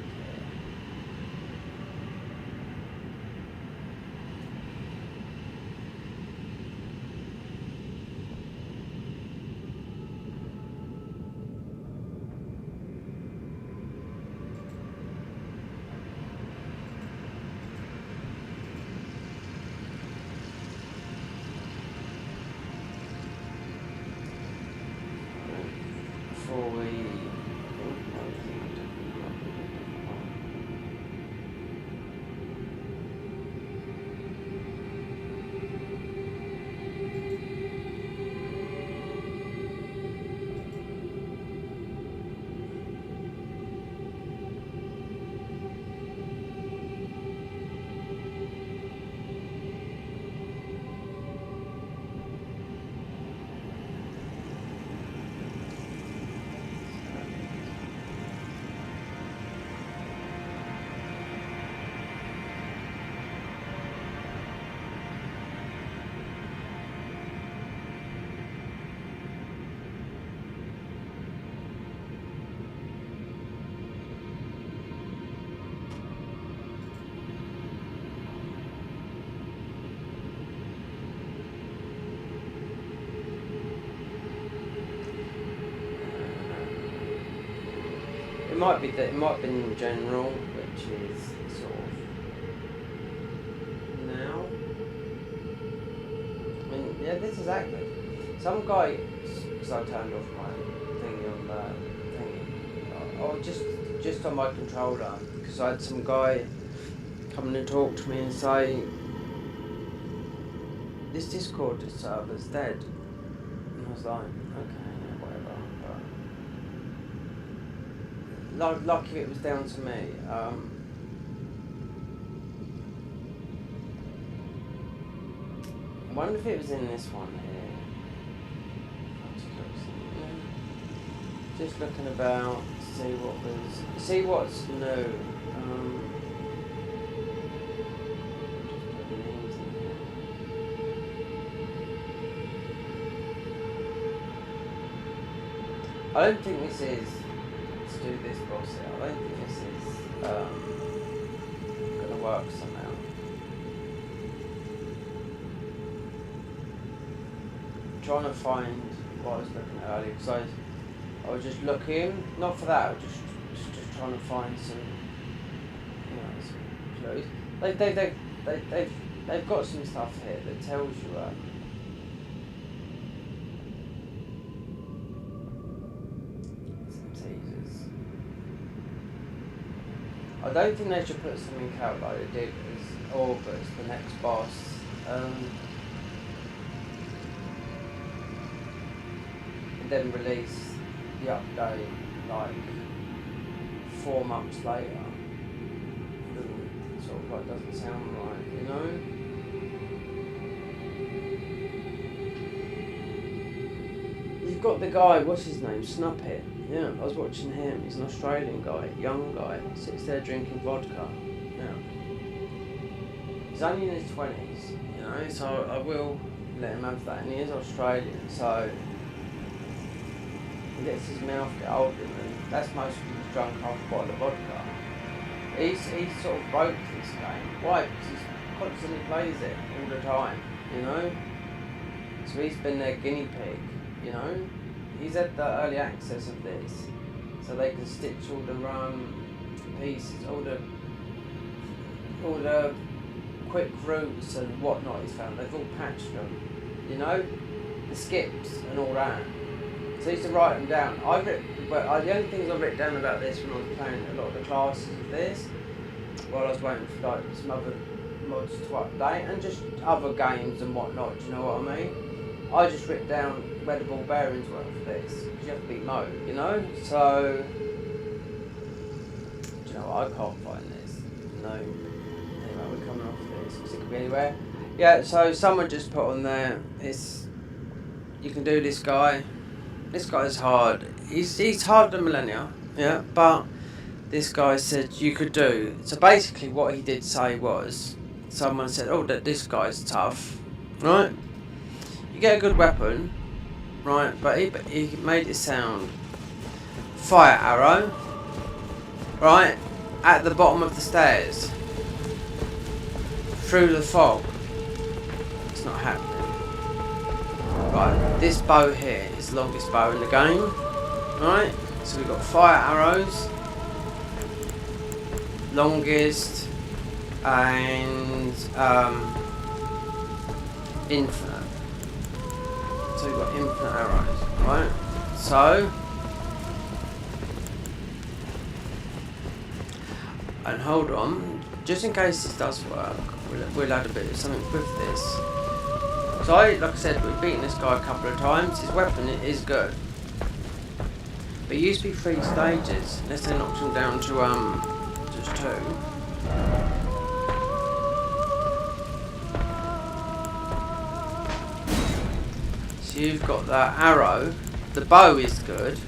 It might be that. It might have been in general, which is sort of now. I mean, yeah, this is active. Some guy, because I turned off my thingy on the thingy, or just on my controller, because I had some guy come in and talk to me and say, this Discord server's dead. And I was like, okay, yeah, whatever. But like if it was down to me. I wonder if it was in this one here. Just looking about, see what's new. I don't think this is to do this boss here. I don't think this is gonna work somehow. I'm trying to find what I was looking at earlier, because I was just looking, not for that, I was just trying to find some, you know, some clues. They've got some stuff here that tells you I don't think they should put something out like they did as August, the next boss. And then release the update like 4 months later. Sort of like doesn't sound right, you know? You've got the guy, what's his name? Snuppet. Yeah, I was watching him. He's an Australian guy, young guy, sits there drinking vodka. Yeah. He's only in his 20s, you know, so I will let him have that. And he is Australian, so he lets his mouth get older, and that's mostly because he's drunk half a bottle of vodka. He's sort of broke this game. Why? Because he constantly plays it all the time, you know? So he's been their guinea pig, you know? He's had the early access of this, so they can stitch all the pieces, all the quick routes and whatnot he's found. They've all patched them, you know, the skips and all that. So I used to write them down. The only things I've written down about this when I was playing a lot of the classes of this, while I was waiting for like some other mods to update, and just other games and whatnot. Do you know what I mean? I just wrote down where the ball bearings were for this, because you have to beat Mo, you know? So, do you know what, I can't find this. No. Anyway, we're coming off this, because it could be anywhere. Yeah, so someone just put on there, you can do this guy. This guy's hard. He's harder than Millennia, yeah, but this guy said you could do. So basically what he did say was, someone said, oh, that this guy's tough, right? Get a good weapon, right? But he made it sound fire arrow, right? At the bottom of the stairs, through the fog. It's not happening. Right, this bow here is the longest bow in the game, right? So we've got fire arrows, longest, and infinite. So we've got infinite arrows, right? So, and hold on, just in case this does work, we'll add a bit of something with this. So like I said, we've beaten this guy a couple of times. His weapon is good, but it used to be 3 stages, unless they knocked him down to just 2. So you've got that arrow. The bow is good.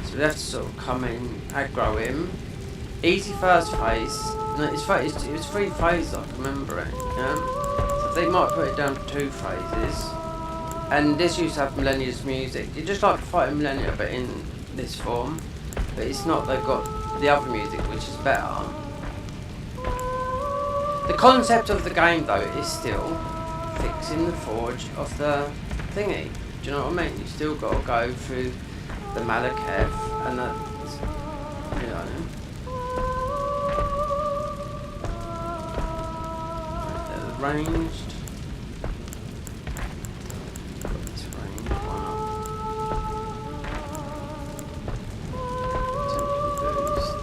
So we have to sort of come in, aggro him. Easy first phase. No, it was 3 phases, I can remember it. Yeah? So they might put it down to 2 phases. And this used to have Millennia's music. You just like fighting Millennia, but in this form. But it's not. They've got the other music, which is better. The concept of the game though is still fixing the forge of the thingy. Do you know what I mean? You still got to go through the Malaketh and that's, you know. Ranged. Got this ranged one up. Temporary boost.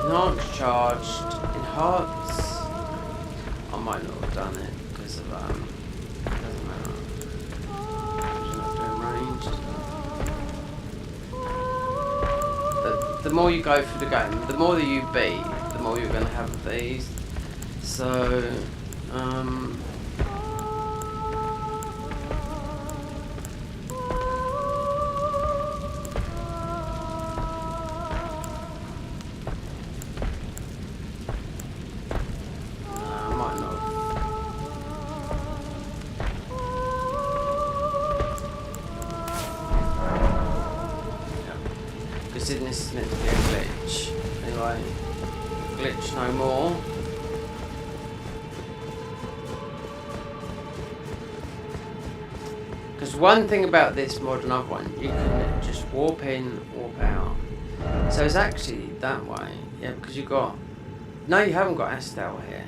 Enhanced charged. Enhance. I might not have done it because of doesn't matter. But the more you go through the game, the more that you beat, the more you're going to have of these. So, I might not. Considering this is meant to be a glitch. Anyway, glitch no more. Because one thing about this mod, another one, you can just warp in, warp out. So it's actually that way. Yeah, because you got... No, you haven't got Astel here.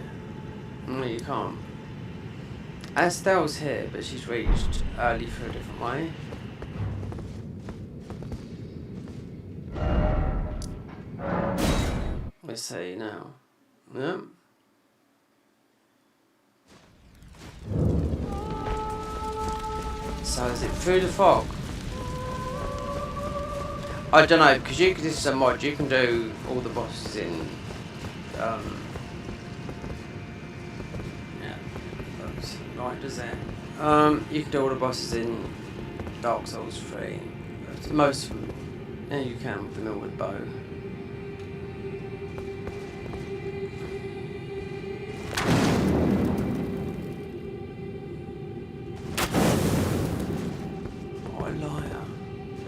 No, you can't. Astel's here, but she's reached early through a different way. Let's see now. Yep. So is it through the fog? I don't know, because this is a mod, you can do all the bosses in yeah, that's right, does it? You can do all the bosses in Dark Souls 3. Most of them, yeah, you can with the Millwood bow.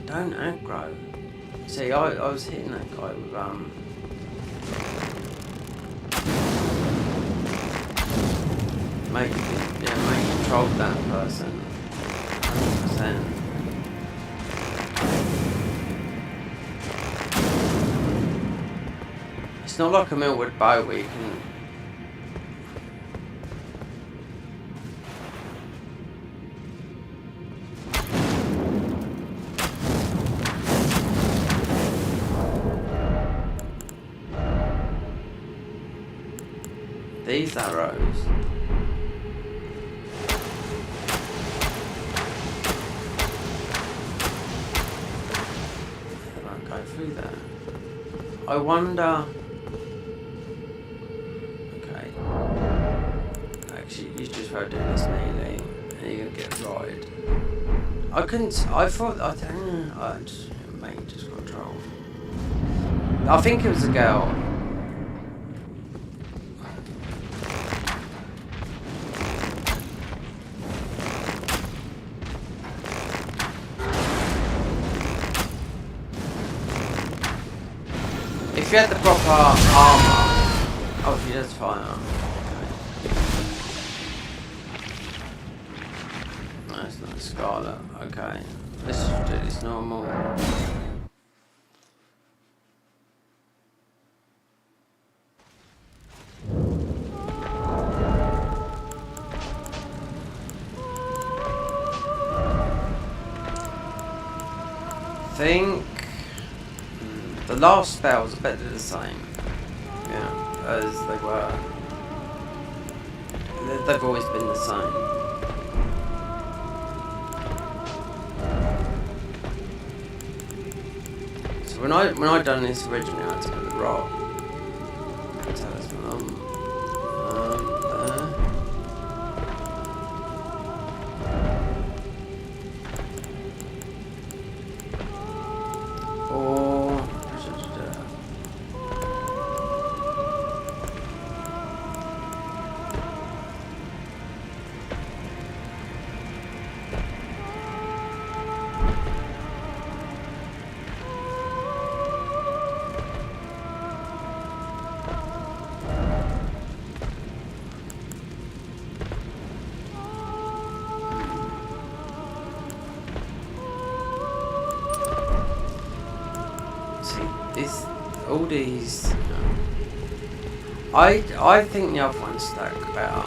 Don't aggro. See, I was hitting that guy with make control that person 100%. It's not like a Millwood bow where you can. These arrows. I won't go through that. I wonder. Okay. Actually, you just try doing this melee, and you're gonna get fried. I couldn't. I thought. I just mate just control. I think it was a girl. If you had the proper armor, oh, she does fire. Okay. No, it's not Scarlet. Okay, let's just do this normal. Think. The last spells are better the same, yeah, as they were. They've always been the same. So when I done this originally, I had to put the rock. Talisman there. This, all these. I think the other ones stack better.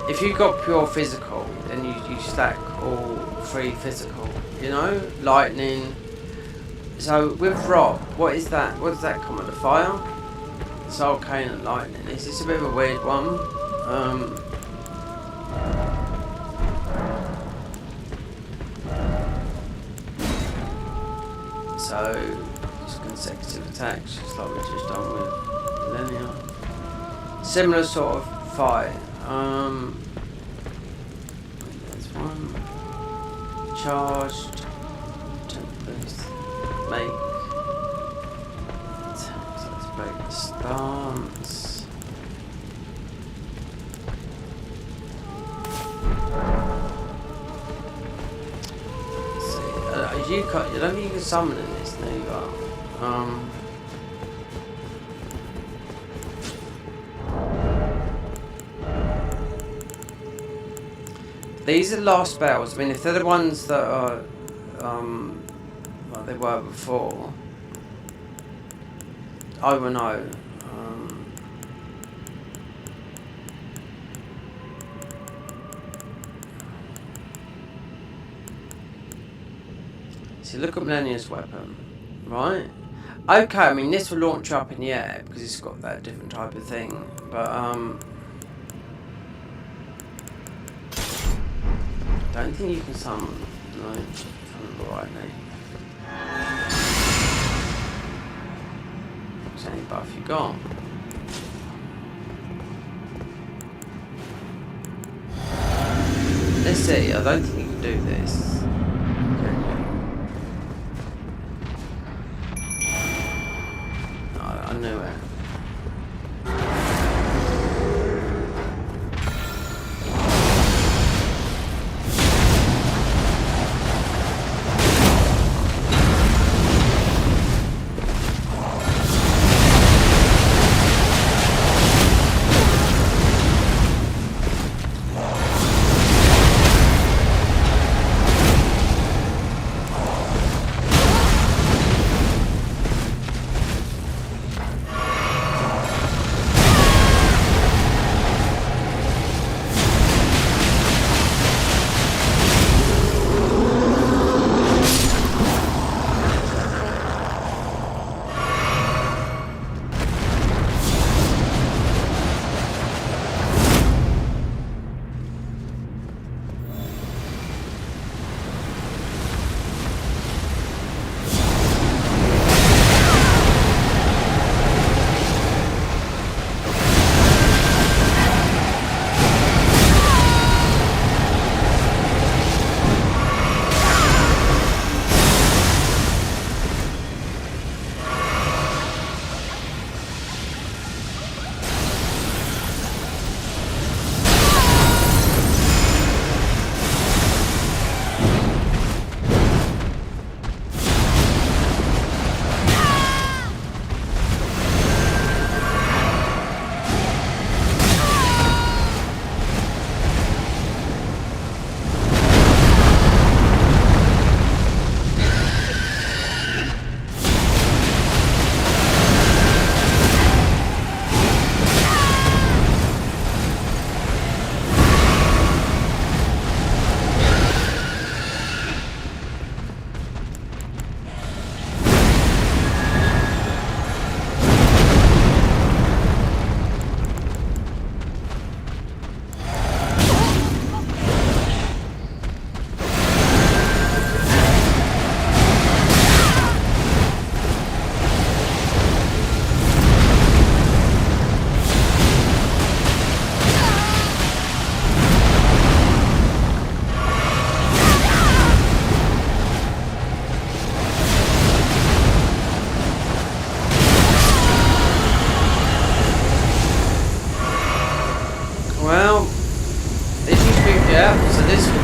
If you got pure physical, then you stack all 3 physical. You know, lightning. So with rock, what is that? What does that come under? Fire? It's arcane and lightning. It's just a bit of a weird one. So just consecutive attacks, just like we just done with Linear. Similar sort of fight. There's one. Charged. Tempest. Make. So let's break the stance. Let's see. You can't. I don't think you can summon in this. There you go. These are the last spells. I mean, if they're the ones that are, like they were before, I will know. See, look at Millennium's weapon, right? Okay, I mean, this will launch up in the air because it's got that different type of thing, but I don't think you can summon, no, if I remember rightly. What's any buff you got? Let's see, I don't think you can do this. I knew it.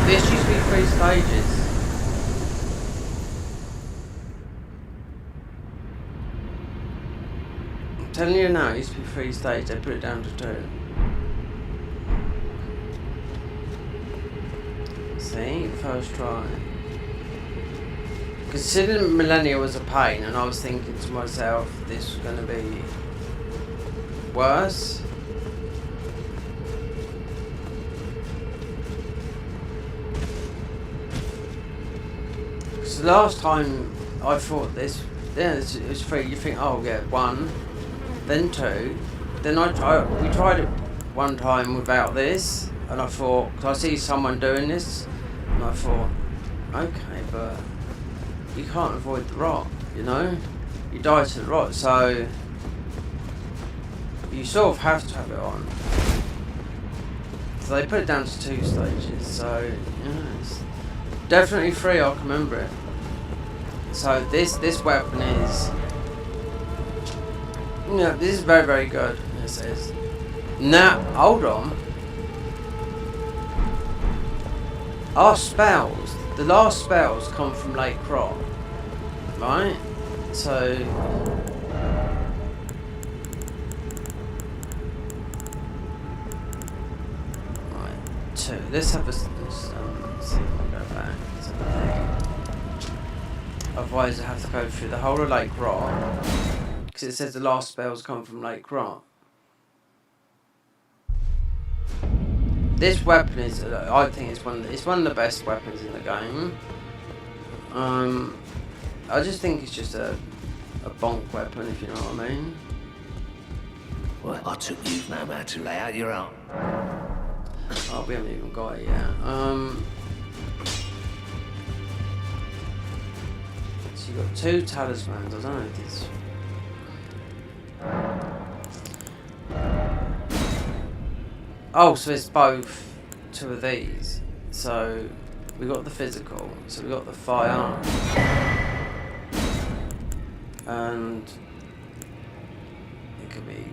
This used to be 3 stages. I'm telling you now, it used to be 3 stages. They put it down to 2. See, first try. Considering Millennia was a pain, and I was thinking to myself, this was going to be worse. Because the last time I thought this, yeah, it was 3. You think, oh yeah, 1, then 2, then we tried it one time without this, and I thought, because I see someone doing this, and I thought, okay, but you can't avoid the rot, you know? You die to the rot, so you sort of have to have it on. So they put it down to 2 stages, so yeah, it's definitely 3, I can remember it. So this weapon is, yeah, this is very, very good, it says. Now, hold on. Our spells, the last spells come from Lake Rot, right? So right, 2. Let's have a see if I go back to the thing. Otherwise I have to go through the whole of Lake Rot, because it says the last spells come from Lake Rot. This weapon is, I think it's one of the best weapons in the game. I just think it's just a bonk weapon, if you know what I mean.
Well, I took you've no man to lay out your own.
Oh, we haven't even got it yet. So you've got 2 talismans. I don't know if this. Oh, so it's both 2 of these. So we got the physical. So we got the fire, and it could be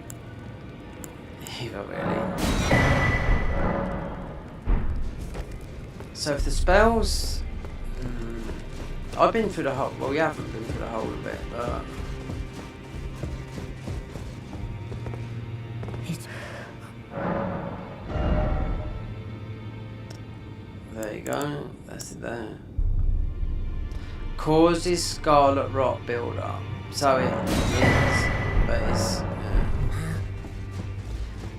either really. So if the spells, I've been through the whole. Well, we haven't been through the whole of it, but. There you go, that's it there. Causes scarlet rot build up. So it is, but it's, yeah.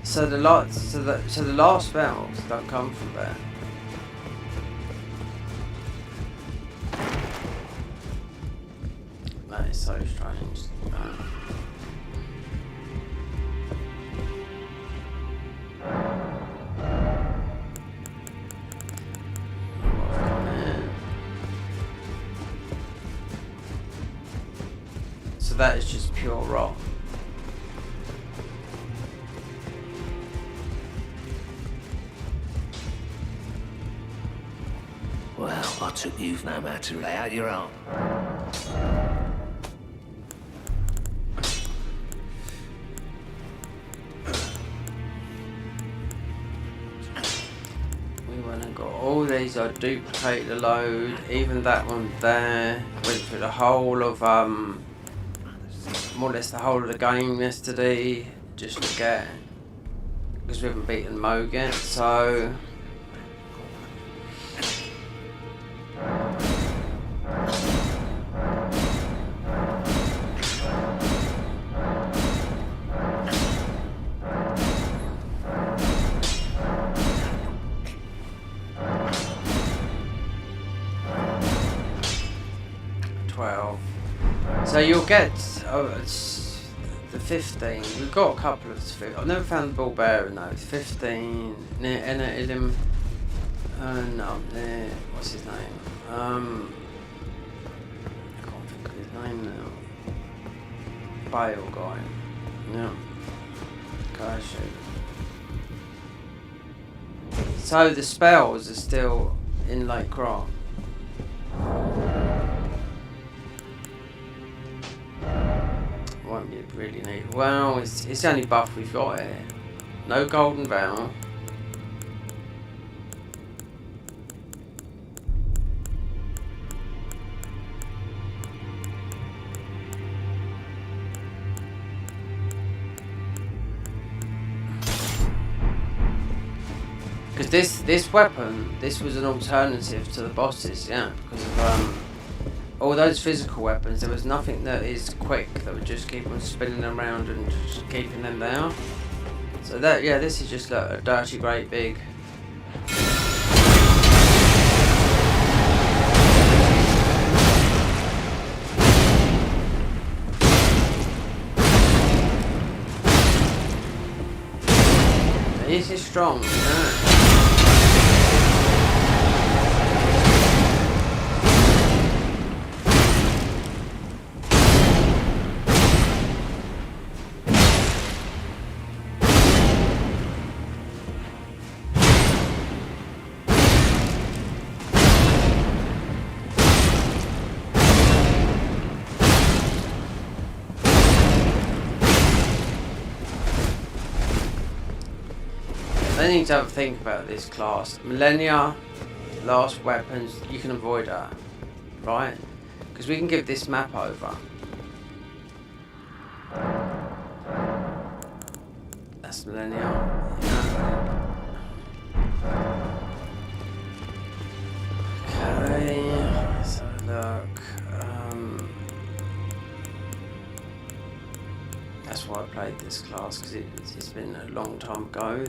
So the last spells don't come from there. That is so strange. So that is just pure rot.
Well, I took you've no man to lay out your own.
We went and got all these. I duplicated a load. Even that one there. Went through the whole of more or less the whole of the game yesterday, just to get, because we haven't beaten Moog yet, so. So you'll get it's the 15. We've got a couple of. I've never found the ball bearing though. 15 near Elden. No, near what's his name? I can't think of his name now. Bale guy. Yeah. Gosh. So the spells are still in Lake Rot. Won't be really neat. Well, it's the only buff we've got here. No golden veil. Because this weapon, this was an alternative to the bosses, yeah, because of all those physical weapons, there was nothing that is quick that would just keep on spinning around and just keeping them there. So that, yeah, this is just a dirty, great big. This is strong, yeah. I need to have a think about this class. Millennia, last weapons, you can avoid that, right? Because we can give this map over. That's Millennia. Yeah. Okay, let's have a look. That's why I played this class, because it's been a long time ago.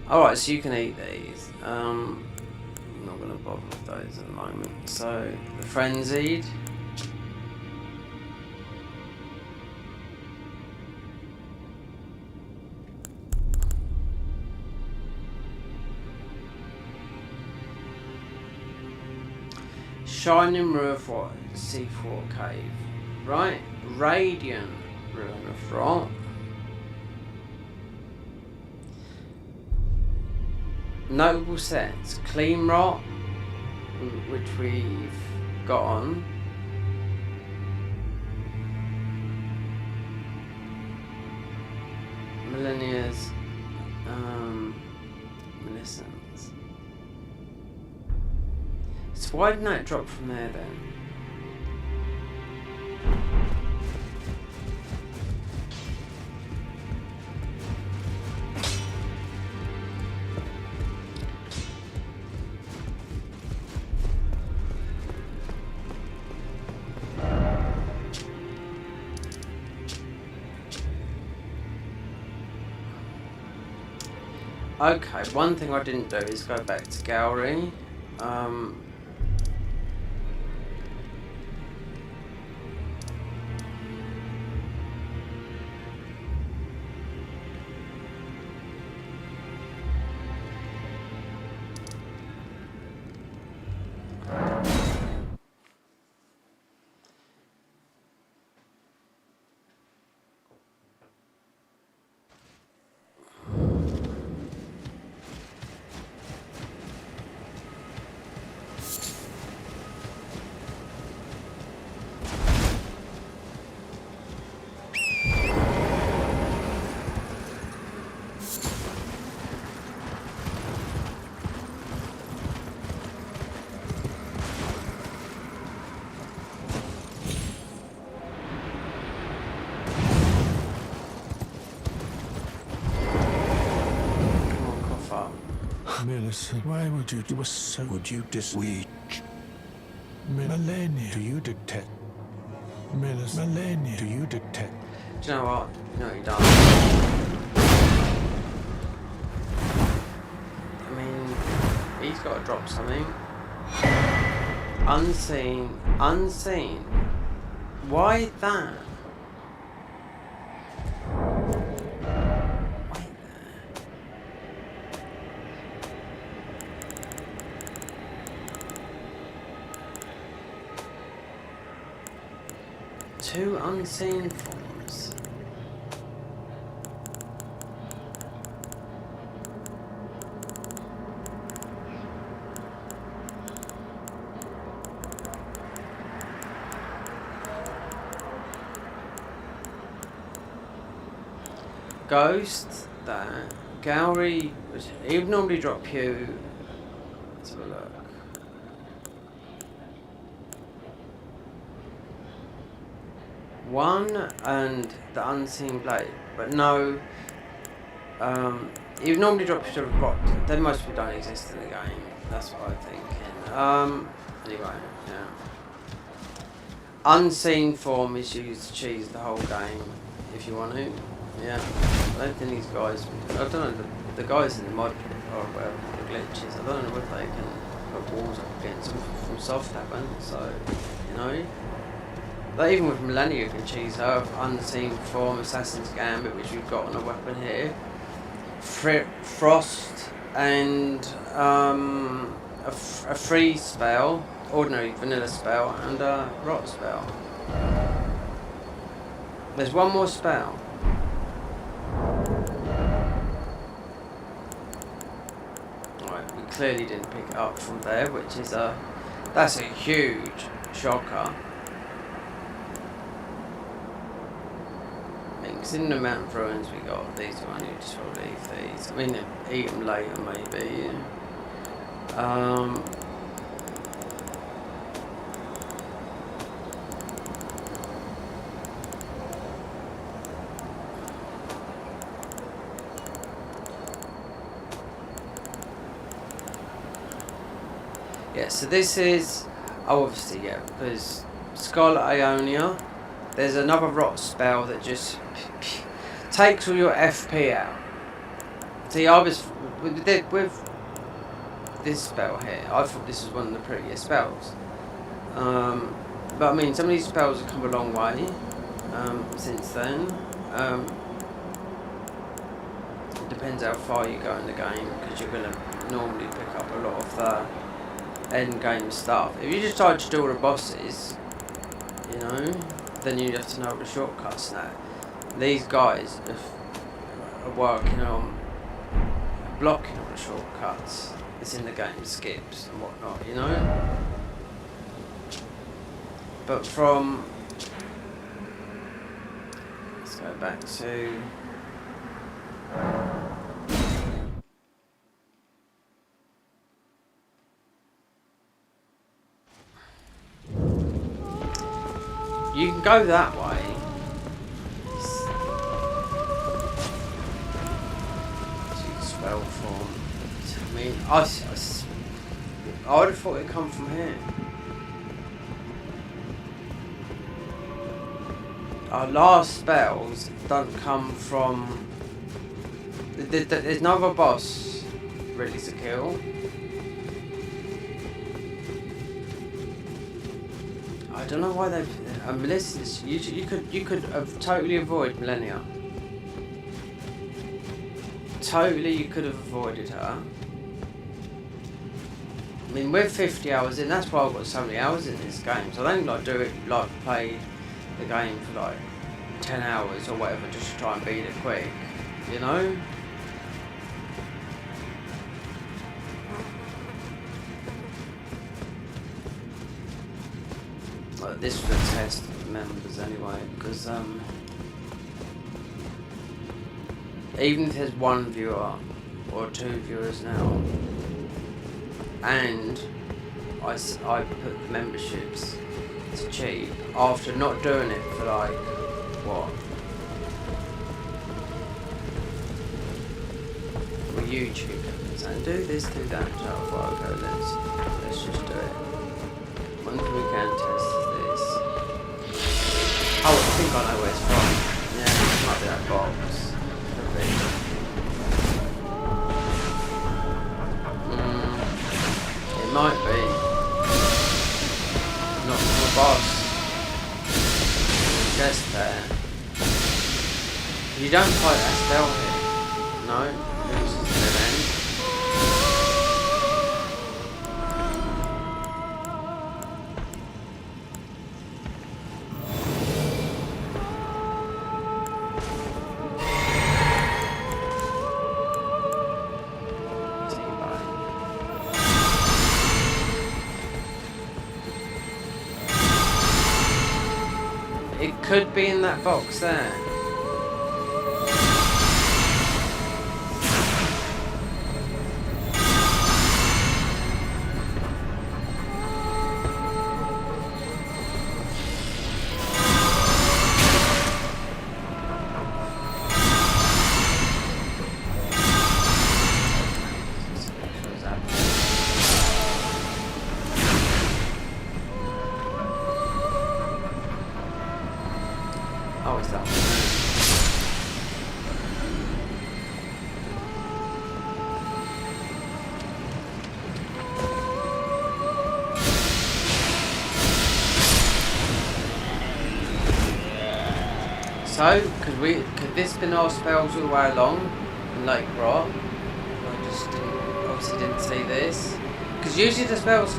Alright, so you can eat these. I'm not going to bother with those at the moment. So, the Frenzied. Shining Roof C4 Cave. Right? Radiant Ruin of Rot. Notable sets, Clean Rot, which we've got on. Millennia's Millicents. So why didn't that drop from there then? Okay, one thing I didn't do is go back to gallery.
Millicent, why would you? You were so. Would you disweed? Millennia, do you detect? Millicent, Millennia, do you detect?
Do you know what? No, you don't. I mean, he's got to drop something. Unseen. Unseen. Why that? Two unseen forms. Ghost, that. Gallery, he would normally drop you. Let's have a look. One and the Unseen Blade, but no, he would normally drop you to a bot. They mostly don't exist in the game. That's what I'm thinking. Anyway, yeah. Unseen form is used to cheese the whole game if you want to. Yeah. I don't think these guys. I don't know. The guys in the mod or whatever the glitches. I don't know if they can put walls up against them from soft happen. So you know. But even with Millennia, you can cheese her unseen form, Assassin's Gambit, which we've got on a weapon here. Frost and a freeze spell, ordinary vanilla spell, and a rot spell. There's one more spell. Right, we clearly didn't pick it up from there, which is that's a huge shocker. Because in the Mountain Ruins we got these ones, you just will leave these. I mean, eat them later maybe. Yeah, so this is, obviously, yeah, because Scarlet Ionia, there's another rot spell that just takes all your FP out. See, I was, with this spell here, I thought this was one of the prettiest spells. But I mean, some of these spells have come a long way since then. It depends how far you go in the game, because you're going to normally pick up a lot of the end game stuff. If you just try to do all the bosses, you know, then you have to know the shortcuts now. These guys are working on blocking all the shortcuts. It's in the game skips and whatnot, you know. But from, let's go back to. You can go that way. Spell form. I mean, I would have thought it'd come from here. Our last spells don't come from. There's no other boss ready to kill. I don't know why they've. Melissa, you could have totally avoided Millennia. Totally, you could have avoided her. I mean, we're 50 hours in. That's why I've got so many hours in this game. So I don't play the game for like 10 hours or whatever, just to try and beat it quick. You know. This was a test for members anyway, because even if there's one viewer or two viewers now, and I put the memberships to cheap after not doing it for like what? Well, YouTube saying do this, do that, so I thought, okay, let's just do it. One thing we can test is this. Oh, I think I know where it's from. Yeah, it might be that box. Could be. It might be. Not from the boss. Just there. You don't fight that spell here. No? It was just an event. It could be in that box there. so? Could this been our spells all the way along in Lake Rot? I just obviously didn't see this. Because usually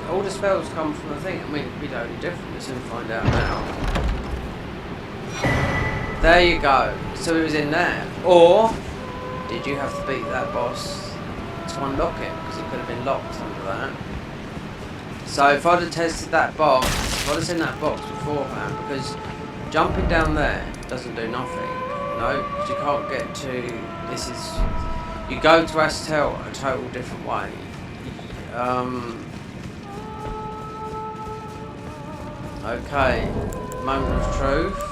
all the spells come from the thing. I mean, it'd be totally different. We'll soon find out now. There you go. So it was in there. Or did you have to beat that boss to unlock it? Because it could have been locked under that. So if I'd have tested that box, if I'd have seen that box beforehand, because jumping down there doesn't do nothing. No, because you can't get to. This is. You go to Astel a total different way. Okay. Moment of truth.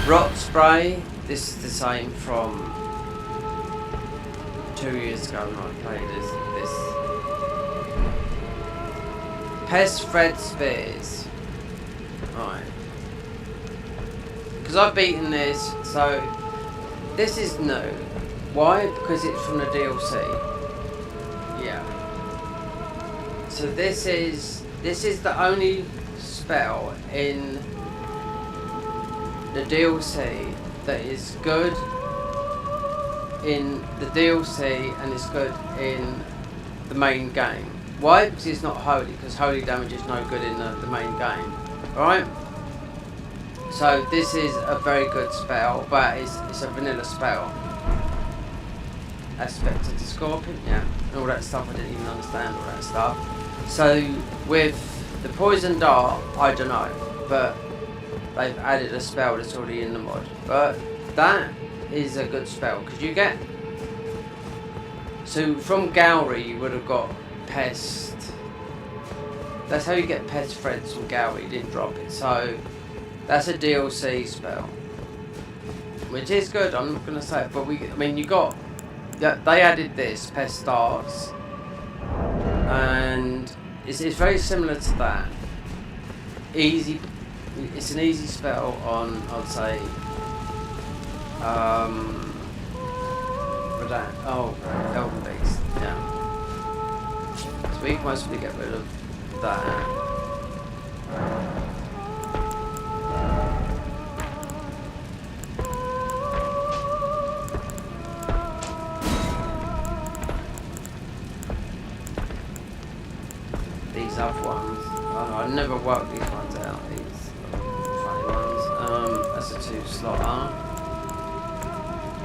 Rot spray. This is the same from 2 years ago when I played this. Pest Fred Spears. Right. Because I've beaten this, so this is new. Why? Because it's from the DLC. Yeah. So this is the only spell in the DLC that is good in the DLC and it's good in the main game. Why? Because it's not holy, because holy damage is no good in the main game. Alright? So this is a very good spell, but it's a vanilla spell. Aspect of the Scorpion, yeah. And all that stuff, I didn't even understand all that stuff. So with the Poison Dart, I don't know, but they've added a spell that's already in the mod. But that is a good spell, because you get... So from Gowry you would have got Pest. That's how you get Pest Threads from Gowry, you didn't drop it. So that's a DLC spell, which is good, I'm not going to say it, but I mean you got... They added this, Pest Darts, and it's very similar to that. Easy, it's an easy spell on, I'd say, with that, Elden Beast, yeah. So we can mostly get rid of that. These other ones, I never worked these ones out, these funny ones. That's a 2-slotter.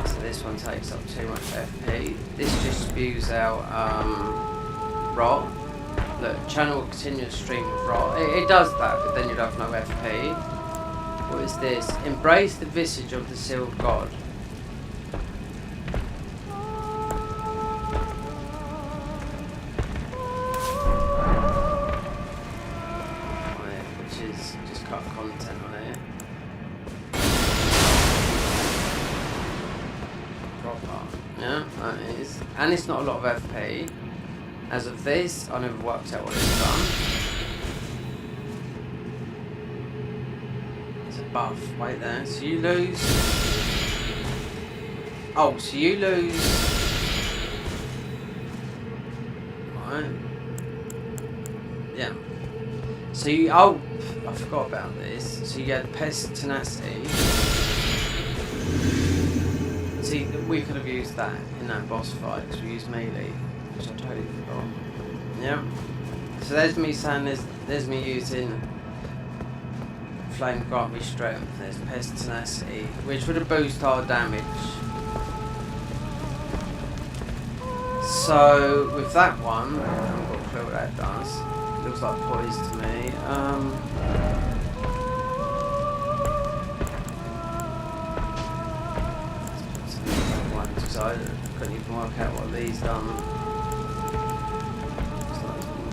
So this one takes up too much FP. This just spews out rot. Look, channel a continuous stream of rot. It does that, but then you'd have no FP. What is this? Embrace the visage of the sealed god. Which is just cut content on it. Proper. Yeah, that is. And it's not a lot of FP. As of this, I never worked out what it's done. It's a buff, wait there. So you lose... Oh, so you lose... Right. Yeah. So you... Oh, I forgot about this. So you get Pest Tenacity. See, we could have used that in that boss fight, because we used melee. Which I totally forgot. Yeah. So there's me saying there's me using Flame Grant Me Strength, there's Pest Tenacity, which would have boosted our damage. So with that one, I haven't got a clue what that does. It looks like poise to me. Because I couldn't even work out what these done.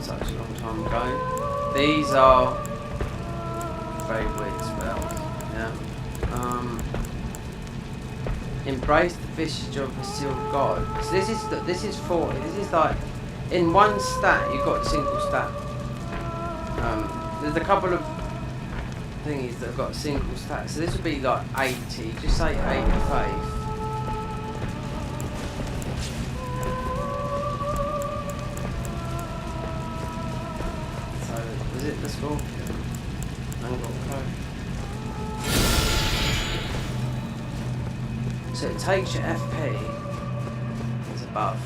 Such a long time ago. These are very weird spells. Yeah. Embrace the visage of a sealed god. So this is 40. This is like in one stat you've got a single stat. There's a couple of thingies that have got a single stat. So this would be like 80. Just say 80 faith. The Scorpion. angle code. So it takes your FP as a buff.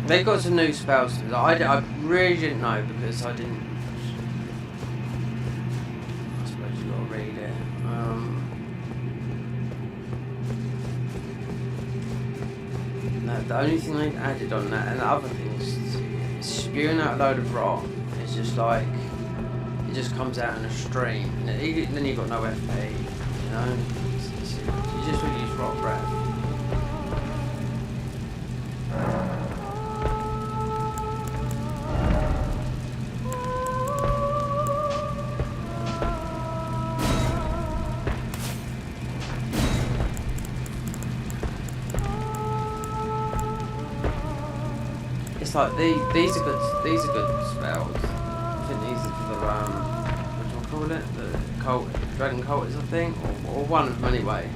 They got some new spells. I really didn't know because I didn't. I suppose you gotta read it. No, the only thing they added on that and the other things is spewing out a load of rot. It's just like it just comes out in a stream, and then you've got no FP. You know, you just really use rot breath. It's like these are good spells. I think these are for the what do I call it? The dragon cultists, I think, or one of them anyway.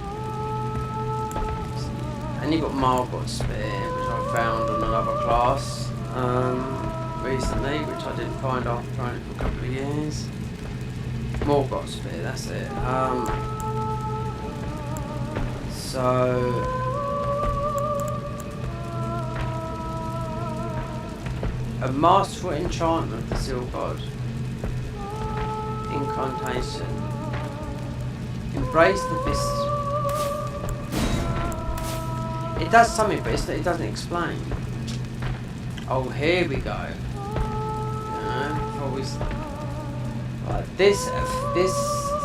And you've got Margot's spear, which I found on another class recently, which I didn't find after trying it for a couple of years. Morgoth's spear, that's it. So. A masterful enchantment for Seal God. Incantation. Embrace the beast. It does something, but it doesn't explain. Oh, here we go.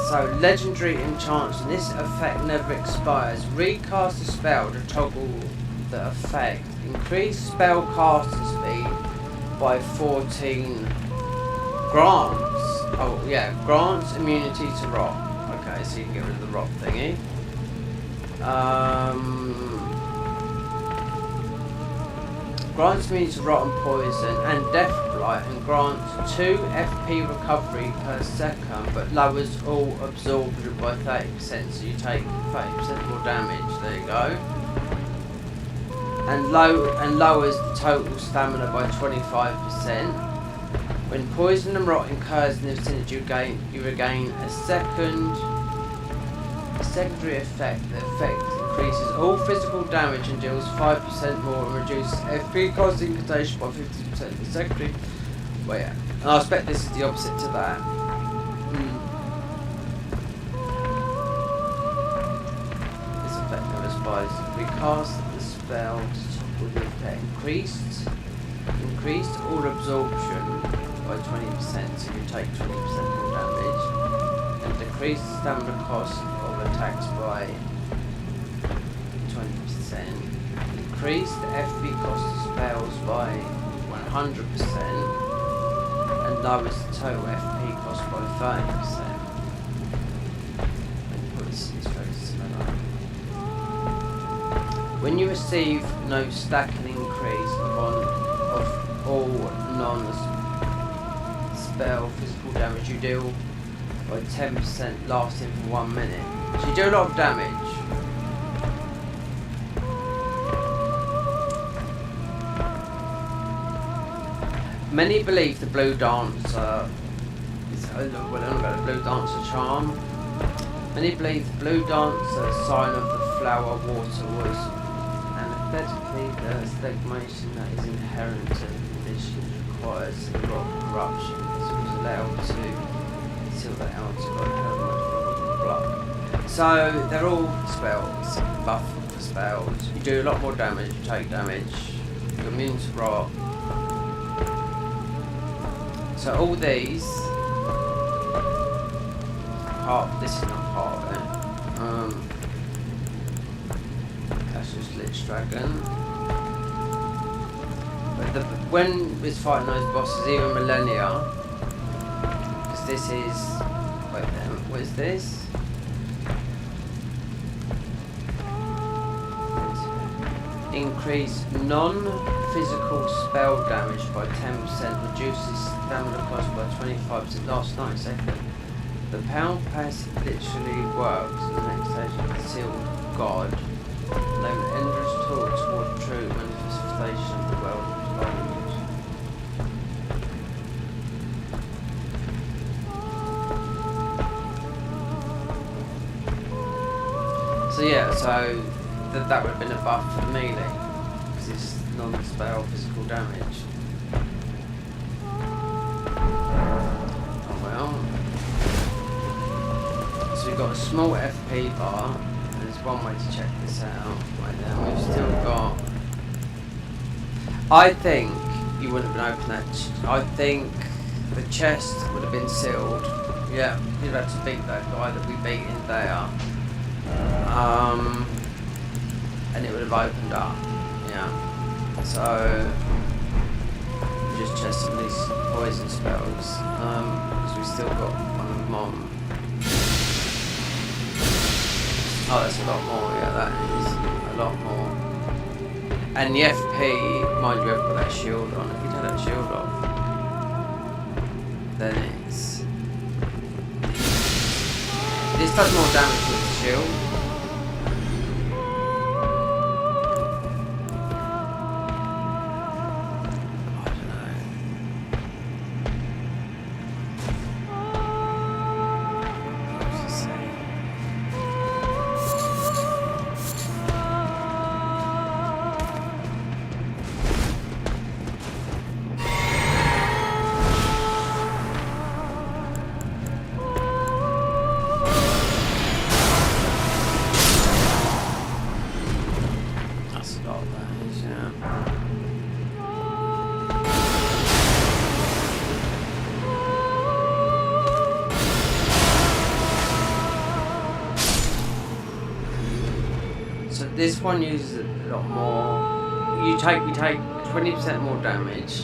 So legendary enchantment. This effect never expires. Recast a spell to toggle the effect. Increase spell casting speed by 14. Grants. Oh yeah, grants immunity to rot. Okay, so you can get rid of the rot thingy. Grants immunity to rot and poison and death blight, and grants 2 FP recovery per second, but lowers all absorption by 30%. So you take 30% more damage. There you go. And lowers the total stamina by 25%. When poison and rot incurs in the vicinity, you regain a secondary effect. The effect increases all physical damage and deals 5% more and reduces FP cost incantation by 50%. The secondary. Well, yeah. And I expect this is the opposite to that. This effect never expires. Recast the spell with the effect increased all absorption by 20%, so you take 20% more damage, and decrease the stamina cost of attacks by 20%. Increase the FP cost of spells by 100%, and lowers the total FP cost by 30%. When you receive no stacking increase of all non-spell physical damage, you deal by 10% lasting for 1 minute. So you do a lot of damage. Many believe the Blue Dancer is about the Blue Dancer charm. Many believe the Blue Dancer sign of the flower water was anesthetically the stigmation that is inherent to the condition requires a lot of corruption. This was allowed to seal the outer blood. So they're all spells, buff for spells. You do a lot more damage, you take damage, you're immune to rot. So all these this is not part of it. That's just Lich Dragon. But when it's fighting those bosses, even Millennia, because this is what is this? Increase non-physical spell damage by 10%, reduces stamina cost by 25%, lasts 90 seconds. The pound pass literally works in the next stage of the Sealed God. They an endless tool toward true manifestation of the world of So yeah, so that would have been a buff for the melee, because it's non-spell physical damage. Oh well. So we've got a small FP bar, and there's one way to check this out. Right now, we've still got... I think you wouldn't have been opening that... I think the chest would have been sealed. Yeah, you'd have had to beat that guy that we beat in there. And it would have opened up. Yeah. So... just chesting these poison spells. Because we still got one of them on. Oh, that's a lot more. Yeah, that is a lot more. And the FP, mind you, I've got that shield on. If we take that shield off, then it's... This does more damage with the shield. I don't know. What's it say? That's a lot of damage, yeah. So this one uses a lot more. We take 20% more damage.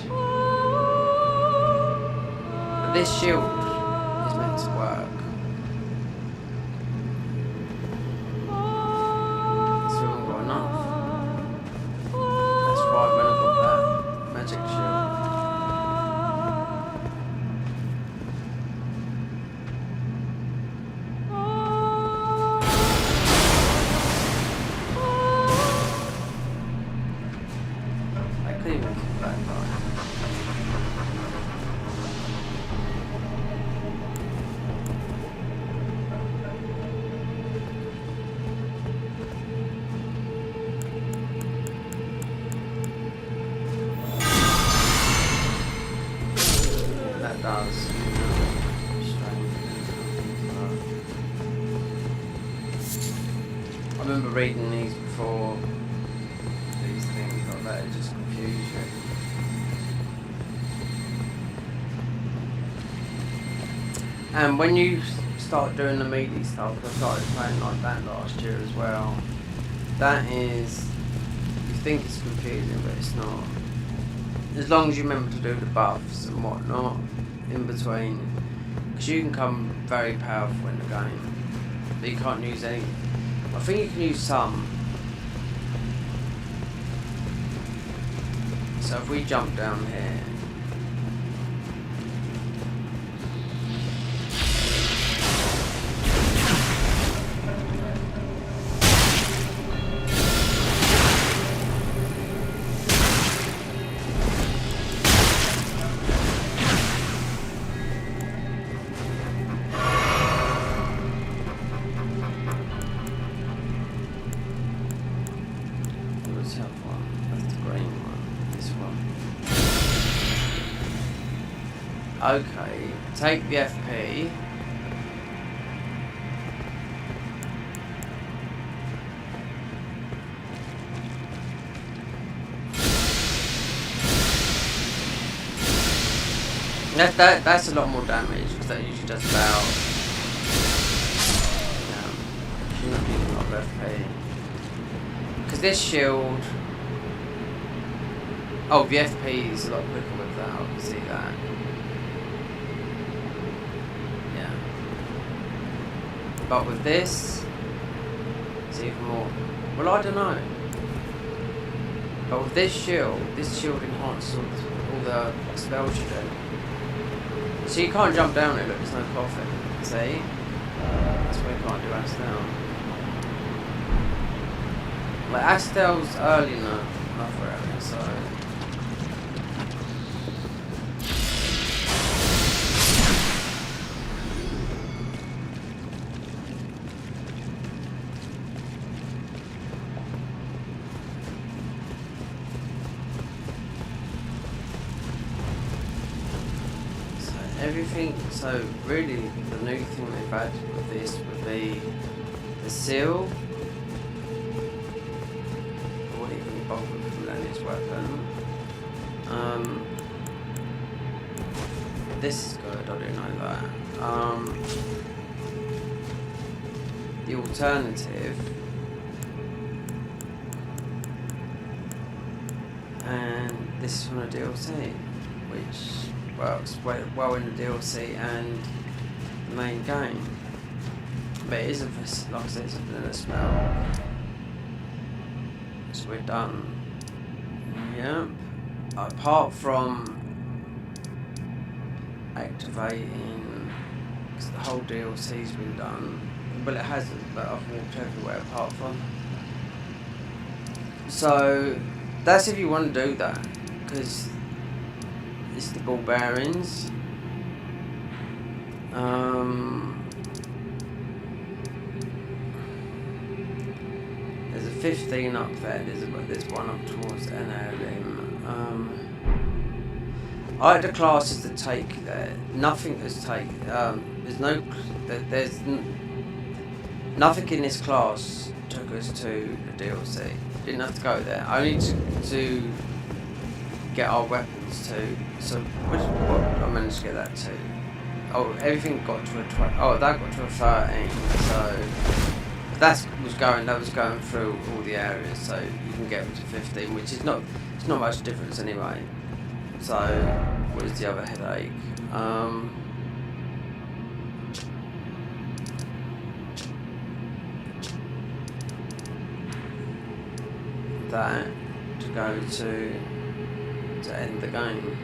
But this shield is meant to work. So we haven't got enough. That's why when I got that magic shield. I couldn't even kick that guy. That does. I remember reading these before. These things like that, it just confuse you. And when you start doing the melee stuff, I started playing like that last year as well. That is, you think it's confusing, but it's not. As long as you remember to do the buffs and whatnot in between, because you can come very powerful in the game, but you can't use any. I think you can use some. So if we jump down here, let's have one. That's the green one. This one. Okay, take the FP. That's a lot more damage, because that usually does about... You're not using a lot of FP. Because this shield... Oh, the FP is a lot quicker with that, I can see that. Yeah. But with this, it's even more. Well, I don't know. But with this shield enhances all the spells you do. So you can't jump down it, look, there's no coffin. See? That's why you can't do Astel. Like, Astel's early enough for it, so... everything. So really, the new thing they've added with this would be the seal. I wouldn't even bother with Lenny's weapon. This is good. I do know that. The alternative, and this is from the DLC, which works well in the DLC and the main game. But it isn't, like I said, it's a vanilla smell. So we're done. Yep. Apart from activating, because the whole DLC's been done. Well, it hasn't, but I've walked everywhere apart from. So that's if you want to do that, because it's the ball bearings. There's a 15 up there. There's one up towards an Elden. I like the classes that take you there. Nothing has taken. There's nothing in this class took us to the DLC. Didn't have to go there. Only to get our weapons to. So what I managed to get that to. Oh, everything got to a 20. Oh, that got to a 13. So that was going through all the areas. So you can get to 15, which is not. It's not much difference anyway. So what is the other headache? That to go to end the game.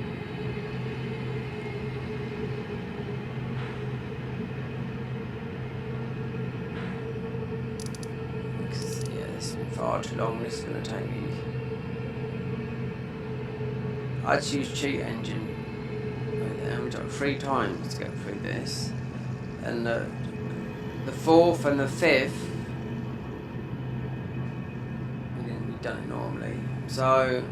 Yeah, this has been far too long. This is going to take me. I had to use cheat engine. We took 3 times to get through this, and the 4th and the 5th. We've done it normally, so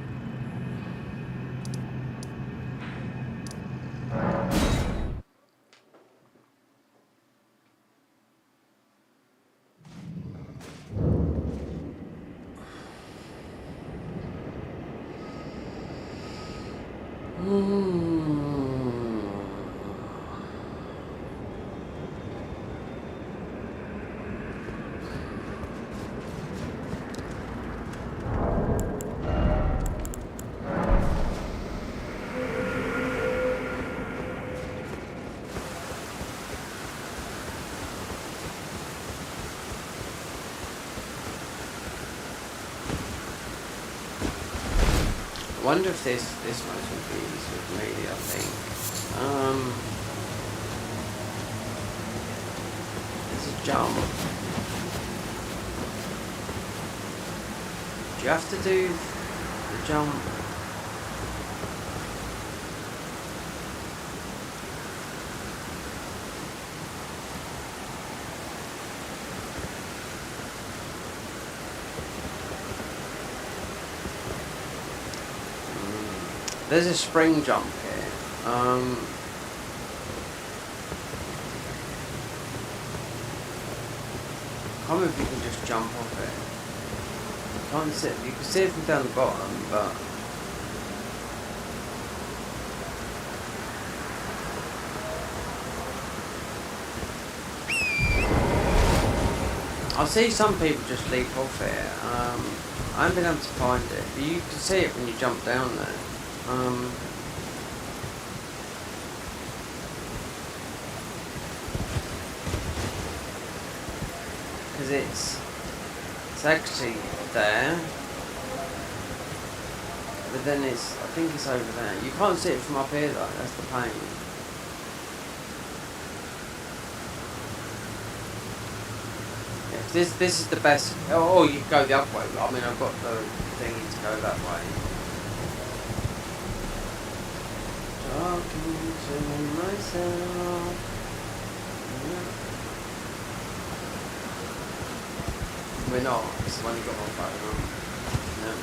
I wonder if this one's going to be sort of melee, I think. There's a jump. Do you have to do the jump? There's a spring jump here. I can't remember if you can just jump off it. You can't see it. You can see it from down the bottom, but I see some people just leap off it. I haven't been able to find it, but you can see it when you jump down there. Because it's actually there, but then I think it's over there. You can't see it from up here though, that's the pain. Yeah, this is the best. Oh, you can go the other way. I mean, I've got the thingy to go that way. Talking to myself. We're not, because I've only got one phone on. No.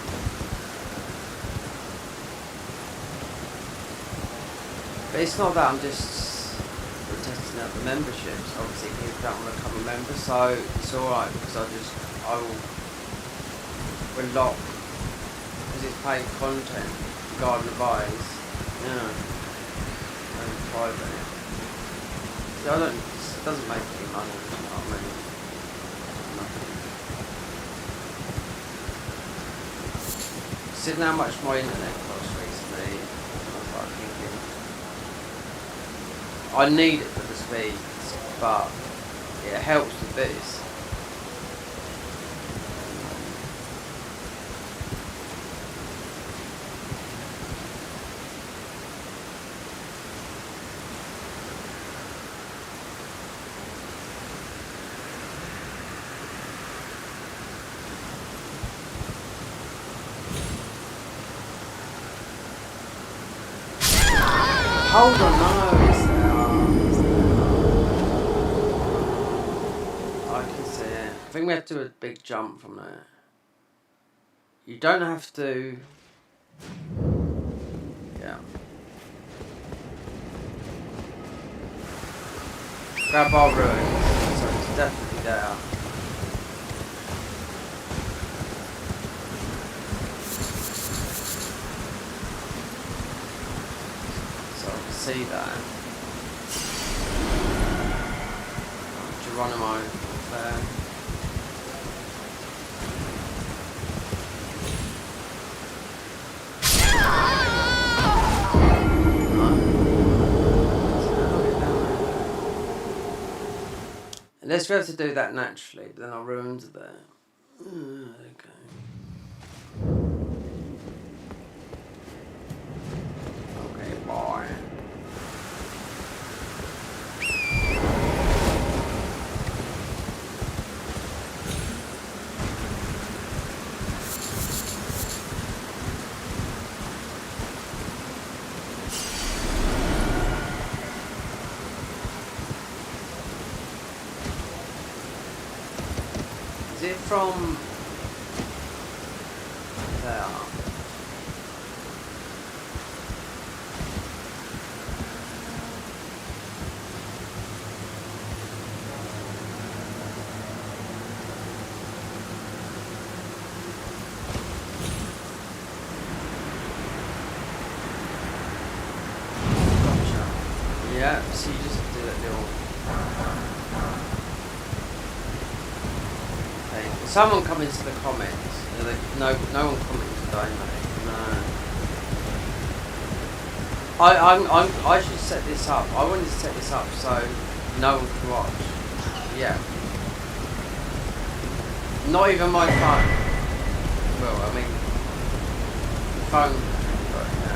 But it's not that, I'm just using up the memberships. Obviously, people don't want to become a member, so it's alright because I will lock because it's paid content, Garden of Eyes, yeah, and private. So it doesn't make any money, you know what I mean? Nothing. Considering how much my internet costs recently, I was like thinking, I need it for the speeds, but it helps with this. Hold on, no, it's there. I can see it. I think we have to do a big jump from there. You don't have to. Yeah. Grab our ruins, so it's definitely there. See that. Geronimo there. Unless we have to do that naturally, but then our ruins are there. Okay. Okay, bye. Is it from there? Gotcha. Yeah, so you just do that little. Someone come into the comments. No one commented today, mate. No. I should set this up. I wanted to set this up so no one can watch. Yeah. Not even my phone. Well, I mean, the phone. But, yeah.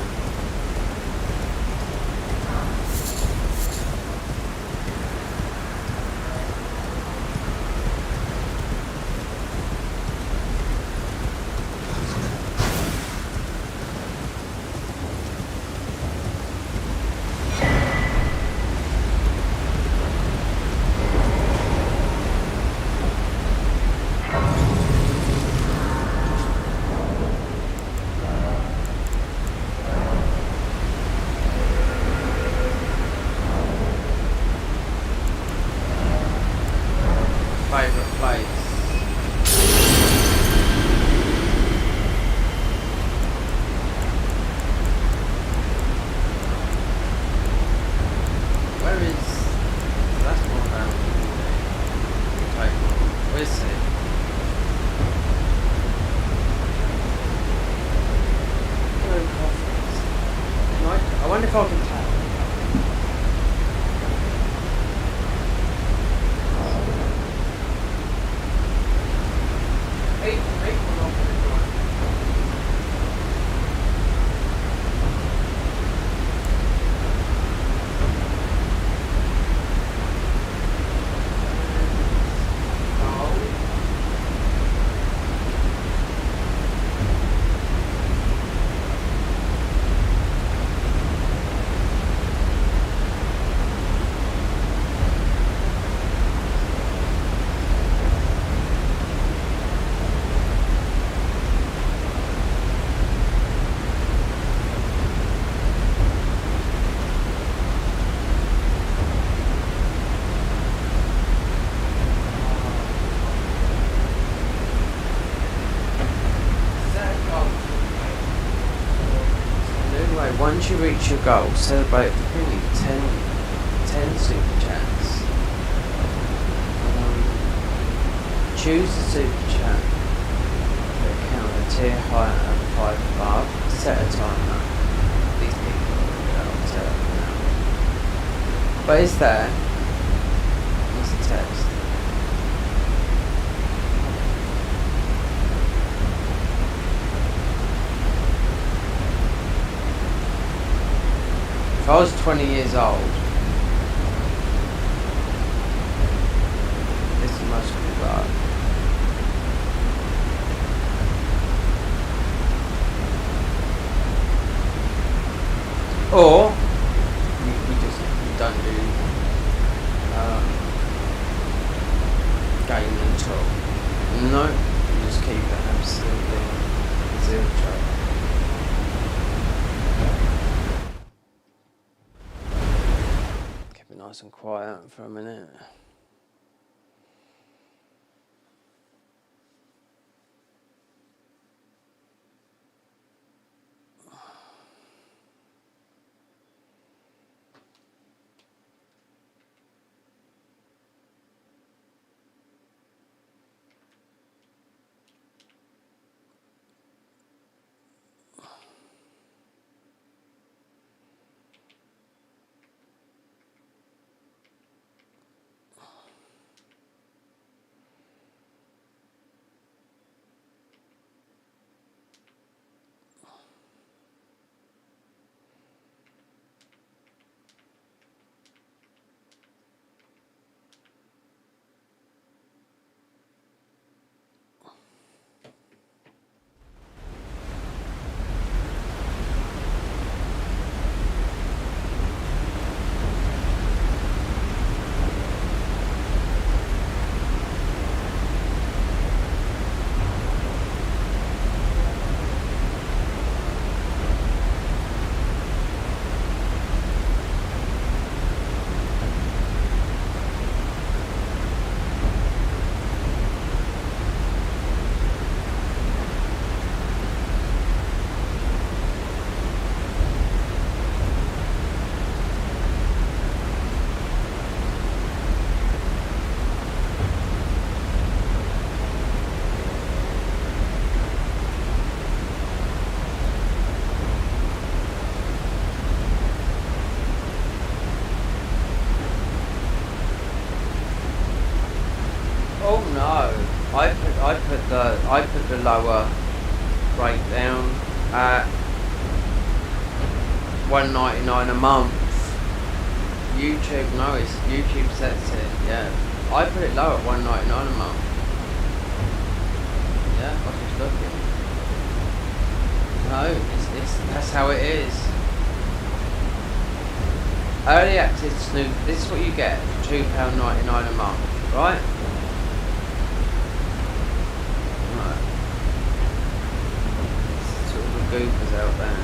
Favourite place. Where is? That's more down. Okay, where's it? No coffees. I wonder if I can tell. you reach your goal, celebrate for bringing 10 super chats. Choose a super chat to account a tier higher and 5 above. Set a timer. These people don't set up now. But it's there. It's a text. If I was 20 years old, this must be right. Or you don't do gaming at all. No, you just keep it absolutely zero trouble. Keep it nice and quiet for a minute. Oh no! I put the lower breakdown at $1.99 a month. YouTube sets it. Yeah, I put it low at $1.99 a month. Yeah, I was just looking. No, that's how it is. Early access to this is what you get for £2.99 a month, right? Sort of the goofers out there.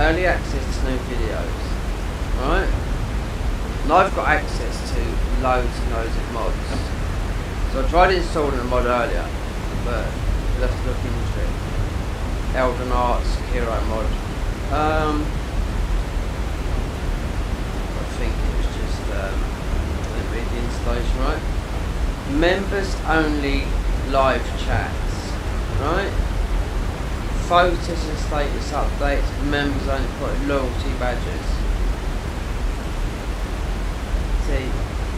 Early access to new videos, right? And I've got access to loads and loads of mods. So I tried installing a mod earlier, but we'll have to look into it. Elden hero mod. I think it was just I didn't read the installation right. Members only live chats, right? Photos and status updates, members only put loyalty badges. See,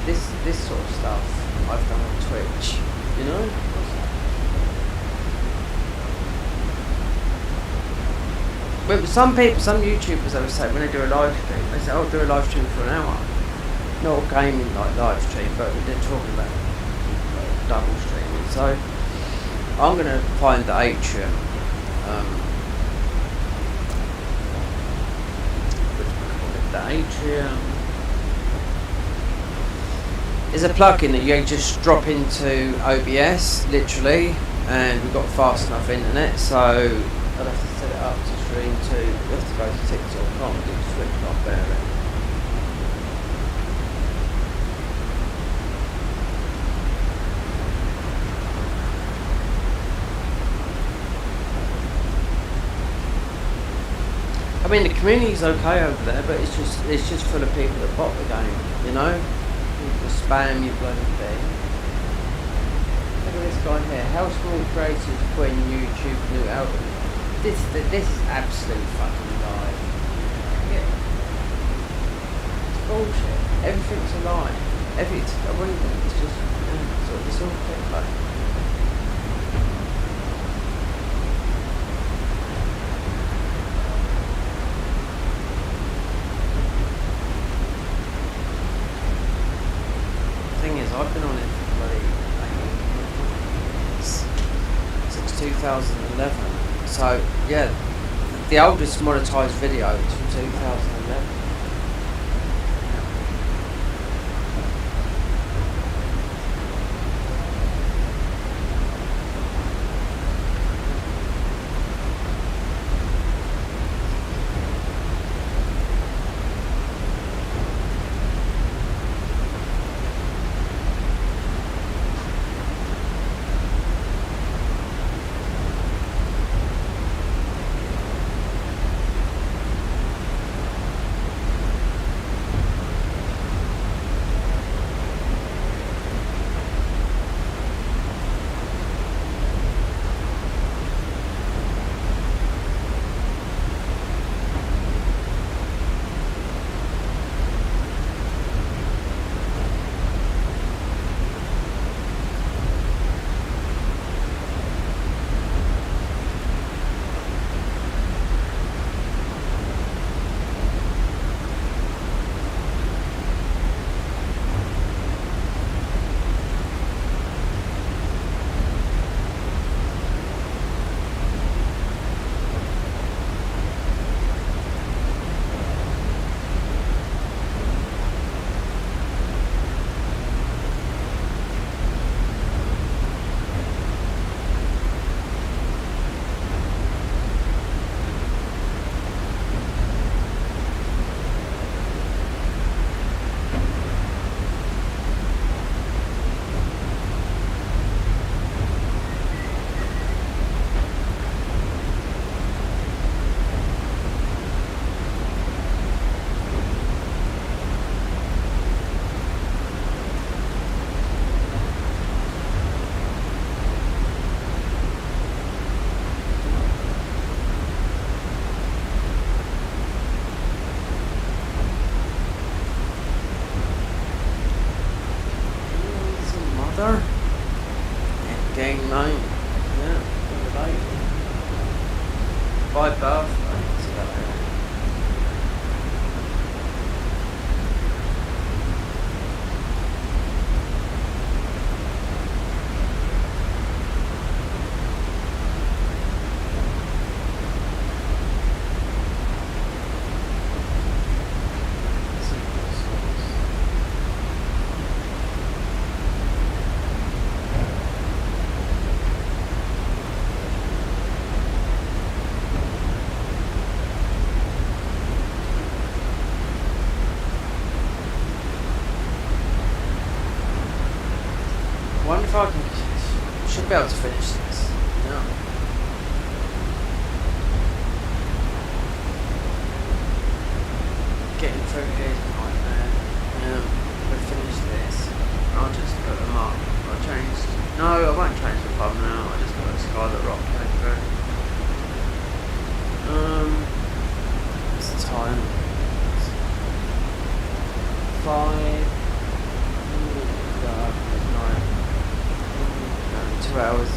this sort of stuff I've done on Twitch, you know? But some YouTubers, they would say when they do a live stream, they say, "Oh, do a live stream for an hour." Not a gaming like live stream, but they're talking about double streaming. So I'm gonna find the Atrium. The Atrium is a plugin that you just drop into OBS, literally, and we've got fast enough internet, so I'll have to set it up to stream to. You have to go to TikTok, can't do Switch, can't bear it. I mean, the community's okay over there, but it's just full of people that bot the game, you know? People spam your bloody thing. Look at this guy here. How small creators when YouTube new album? This is absolute fucking lie. Yeah. It's bullshit. Everything's a lie. Everything's just it's all clickbait. Thing is, I've been on it for bloody since 2011. So yeah, the oldest monetized video is from 2011. Gang 9. Yeah, right. By birthday. I wonder if I should be able to finish this. No. Getting through here is a nightmare. We'll finish this. I'll just put them up. I'll change. No, I won't change the pub now. I just got a Scarlet Rock playthrough. What's the time? 5. God, it's 9. 2 hours.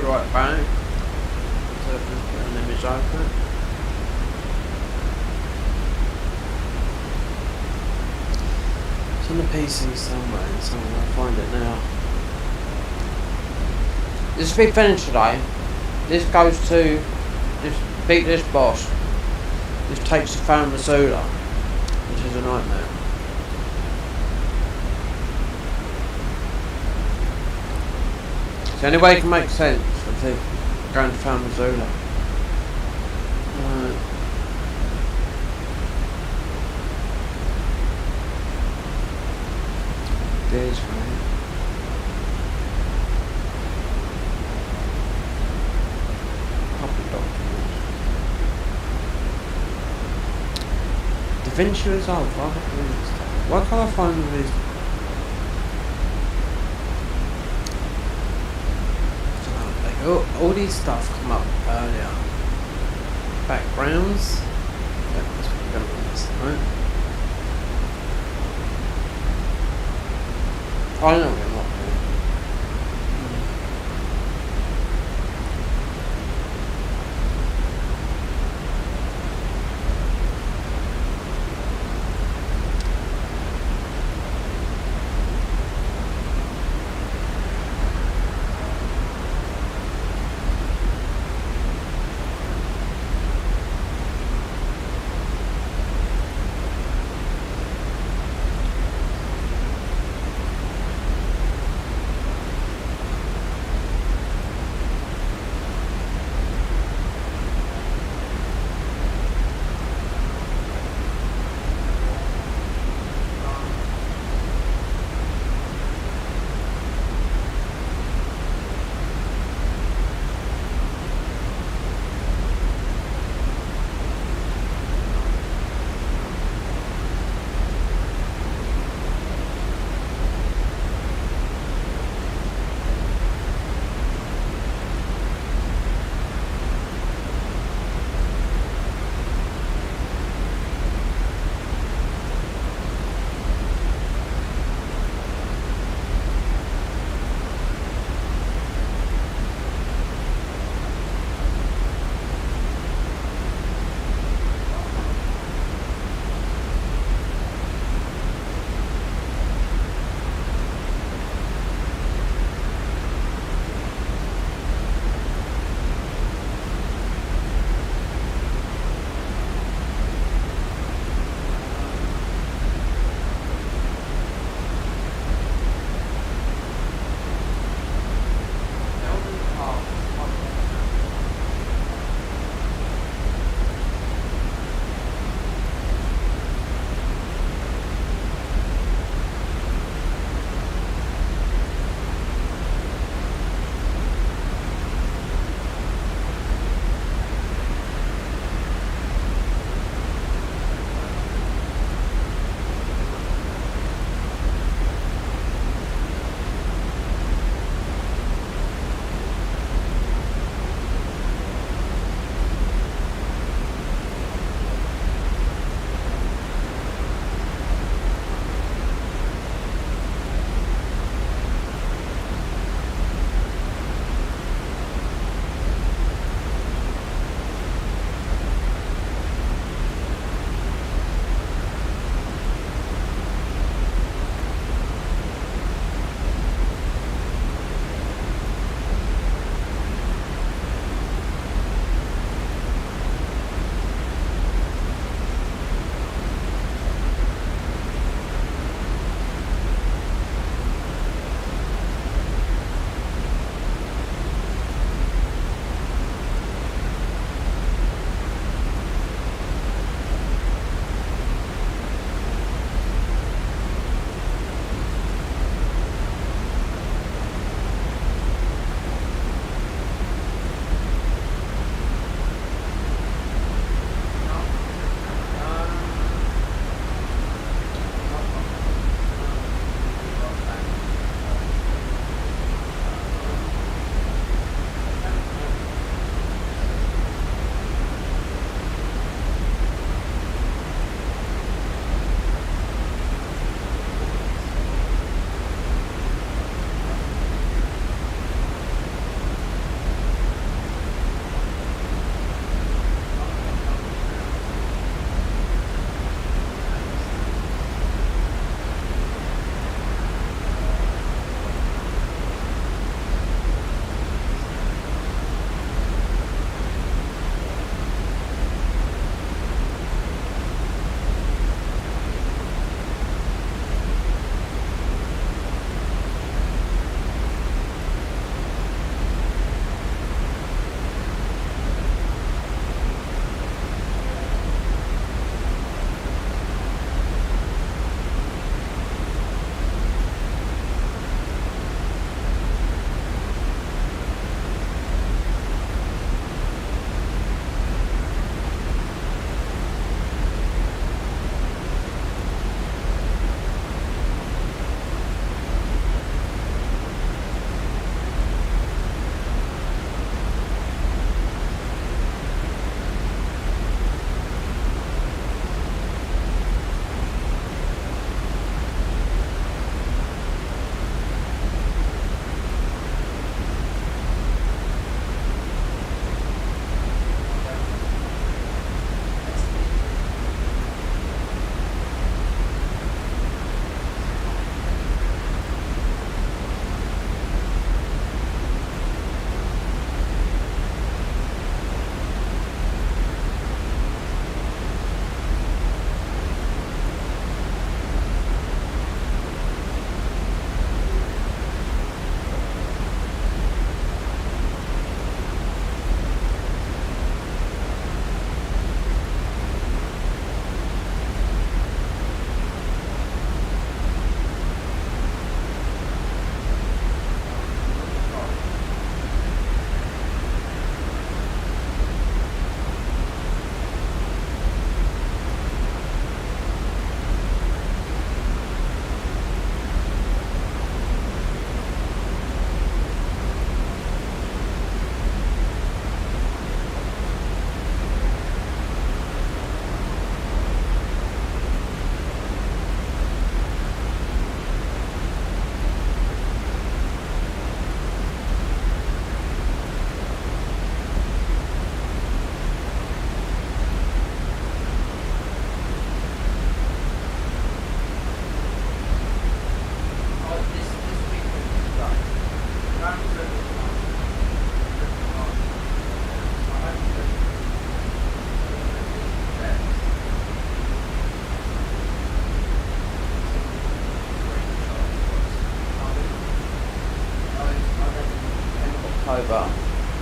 be right back. So just put an image open. It's on the PC somewhere, so I'll find it now. This will be finished today. This goes to beat this boss. This takes the Fan Masula, which is a nightmare. It's the only way it can make sense of it going to Fan Masula. There's right. Public documents. DaVinci Resolve. Why can't I find these? Like all these stuff come up earlier. Backgrounds. Yeah, that's what we're gonna miss, right? I don't know what I'm not doing.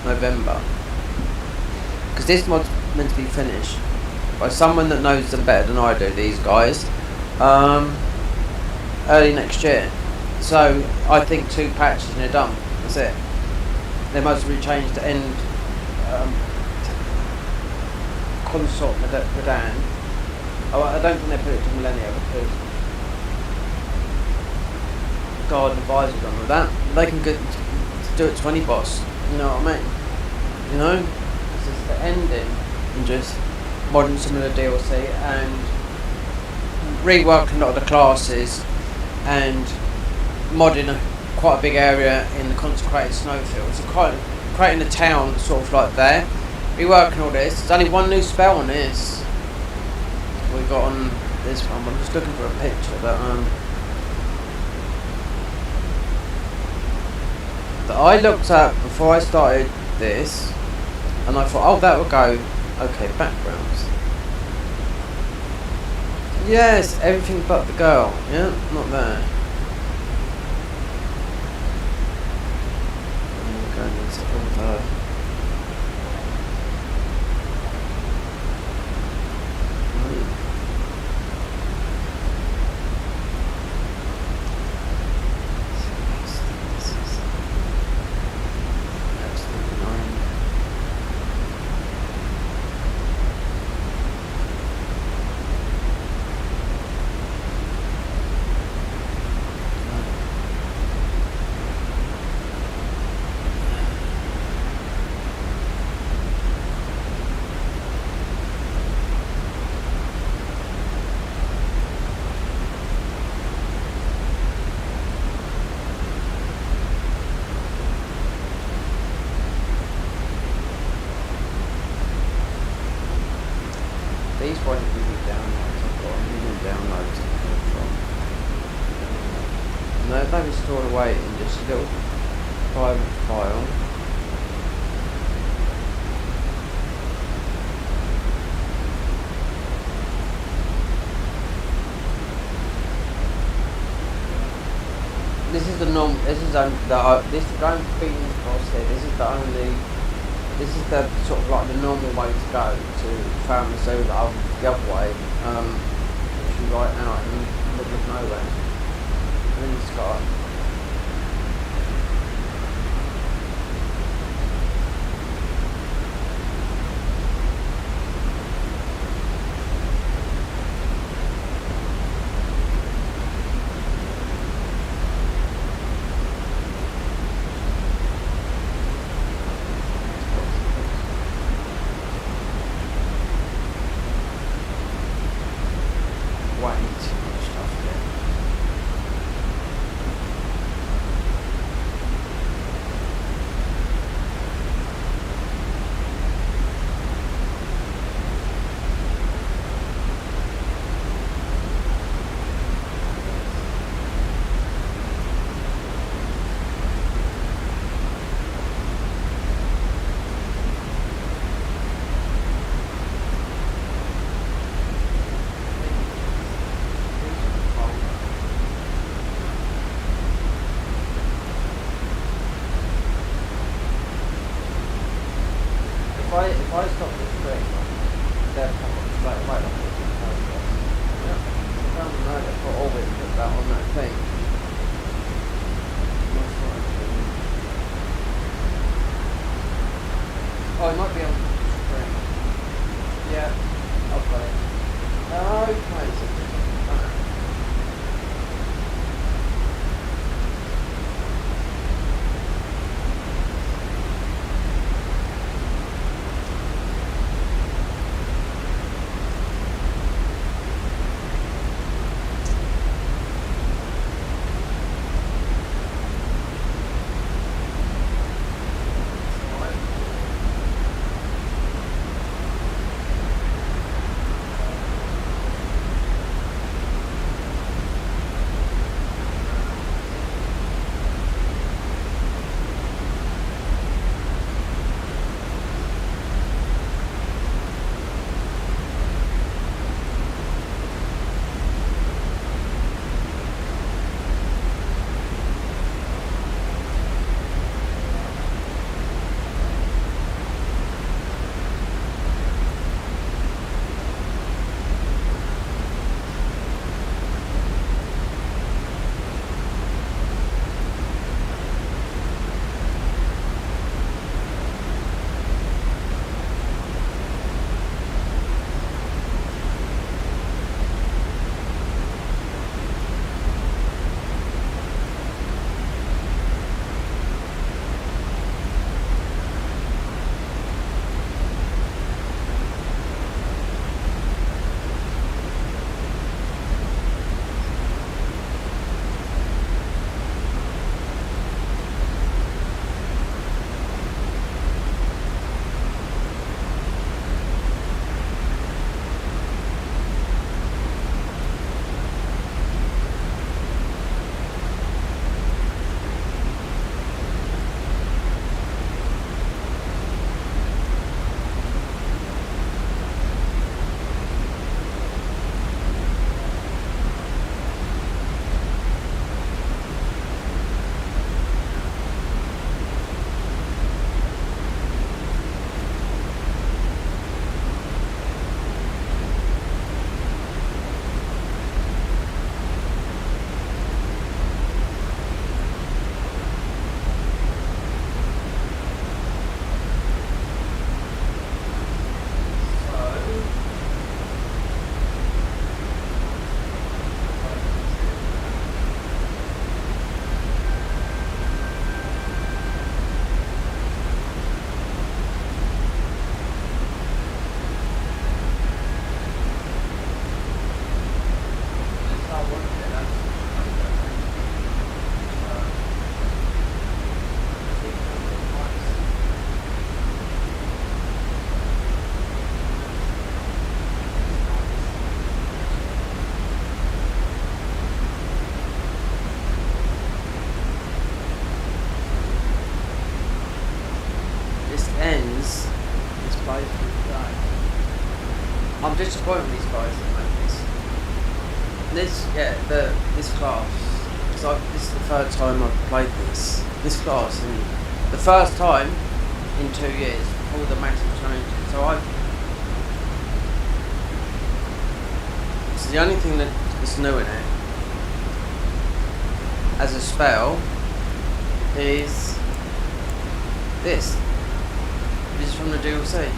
November. Because this mod's meant to be finished by someone that knows them better than I do, these guys, early next year. So I think 2 patches and they're done. That's it. They mostly changed the end consort Redan. Oh, I don't think they put it to Millennia because God advisor done with that. They can do it 20 boss. You know what I mean? You know, this is the ending and just modding some of the DLC and reworking a lot of the classes and modding quite a big area in the consecrated snowfield. So creating a town sort of like there. Reworking all this. There's only one new spell on this. We got on this one. I'm just looking for a picture that I looked at before I started this, and I thought, oh, that will go. Okay, backgrounds. Yes, everything but the girl. Yeah, not there. I'm going into all the. These won't give you downloads. I've got a million downloads to come from. No, they be stored away in just a little private file. This is the norm. This is this going to be across here. This is the sort of like the normal way to go to family, so the other way. If you right out in the middle of nowhere, in the sky. If I stop the stream, they'll come up straight away like it's in progress. Yeah. I don't know, they've got all it and put that on that thing. Oh, it might be on the stream. Yeah, I'll play it. Okay, so ends this playthrough today. I'm disappointed with these guys that make this. This class. This is the third time I've played this class, and the first time in 2 years, all the massive changes. So the only thing that's new in it, as a spell, is this. This is from the DLC.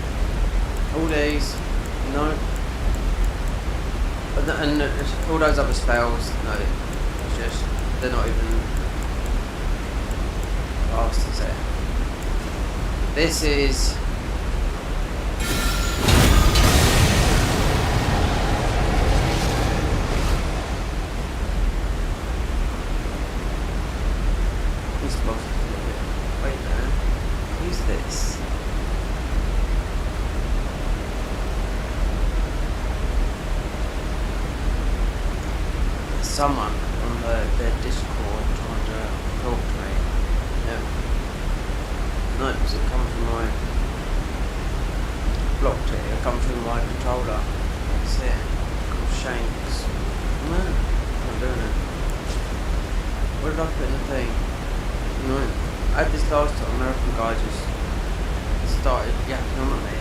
All these, no. And all those other spells, no. It's just, they're not even asked as it. This is this box. Wait there. Who's this? There's someone on their Discord trying to talk to me. Yeah. No, does it come from my blocked it? It come through my controller. It's here. Called Shanks. No, I'm not doing it. What did I put in the thing? No. I had this last time. American guy just started yapping on at me.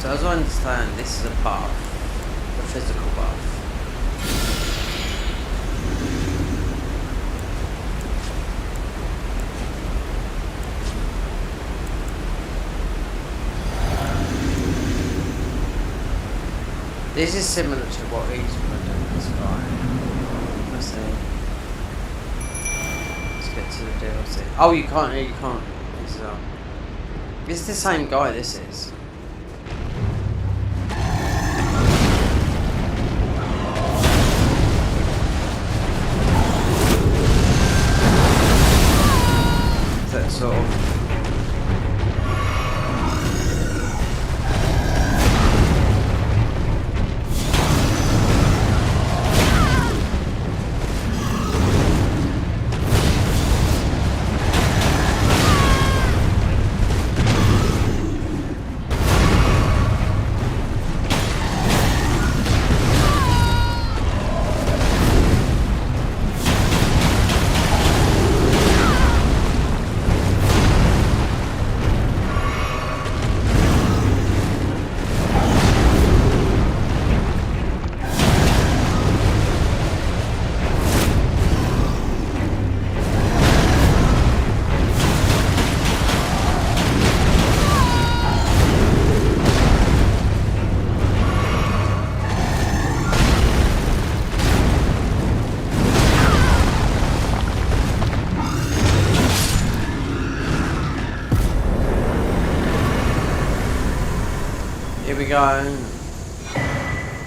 So as I understand, this is a buff, a physical buff. This is similar to what he's going to do, this guy. Let's see. Let's get to the DLC. Oh, you can't. It's the same guy. This is. That sort of. Here we go.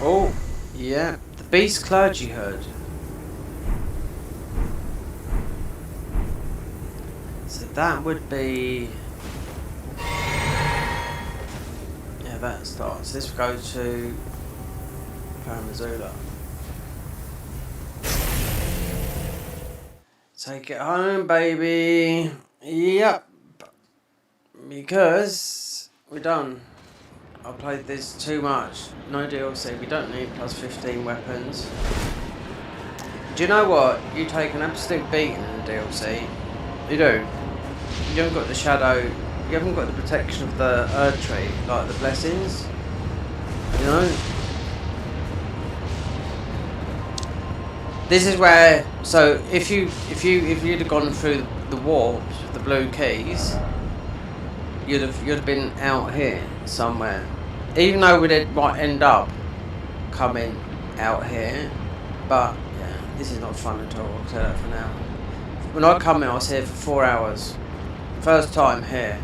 Oh, yeah. The Beast Clergy Hood. So that would be... Yeah, that starts. This will go to Paramazula. Take it home, baby. Yep. Because we're done. I played this too much. No DLC. We don't need plus 15 weapons. Do you know what? You take an absolute beating in the DLC. You do. You haven't got the shadow. You haven't got the protection of the Erd tree, like the blessings. You know. This is where. So if you'd have gone through the warps with the blue keys, you'd have been out here somewhere. Even though we might end up coming out here, but yeah, this is not fun at all. I'll tell that for now. When I come in, I was here for 4 hours. First time here.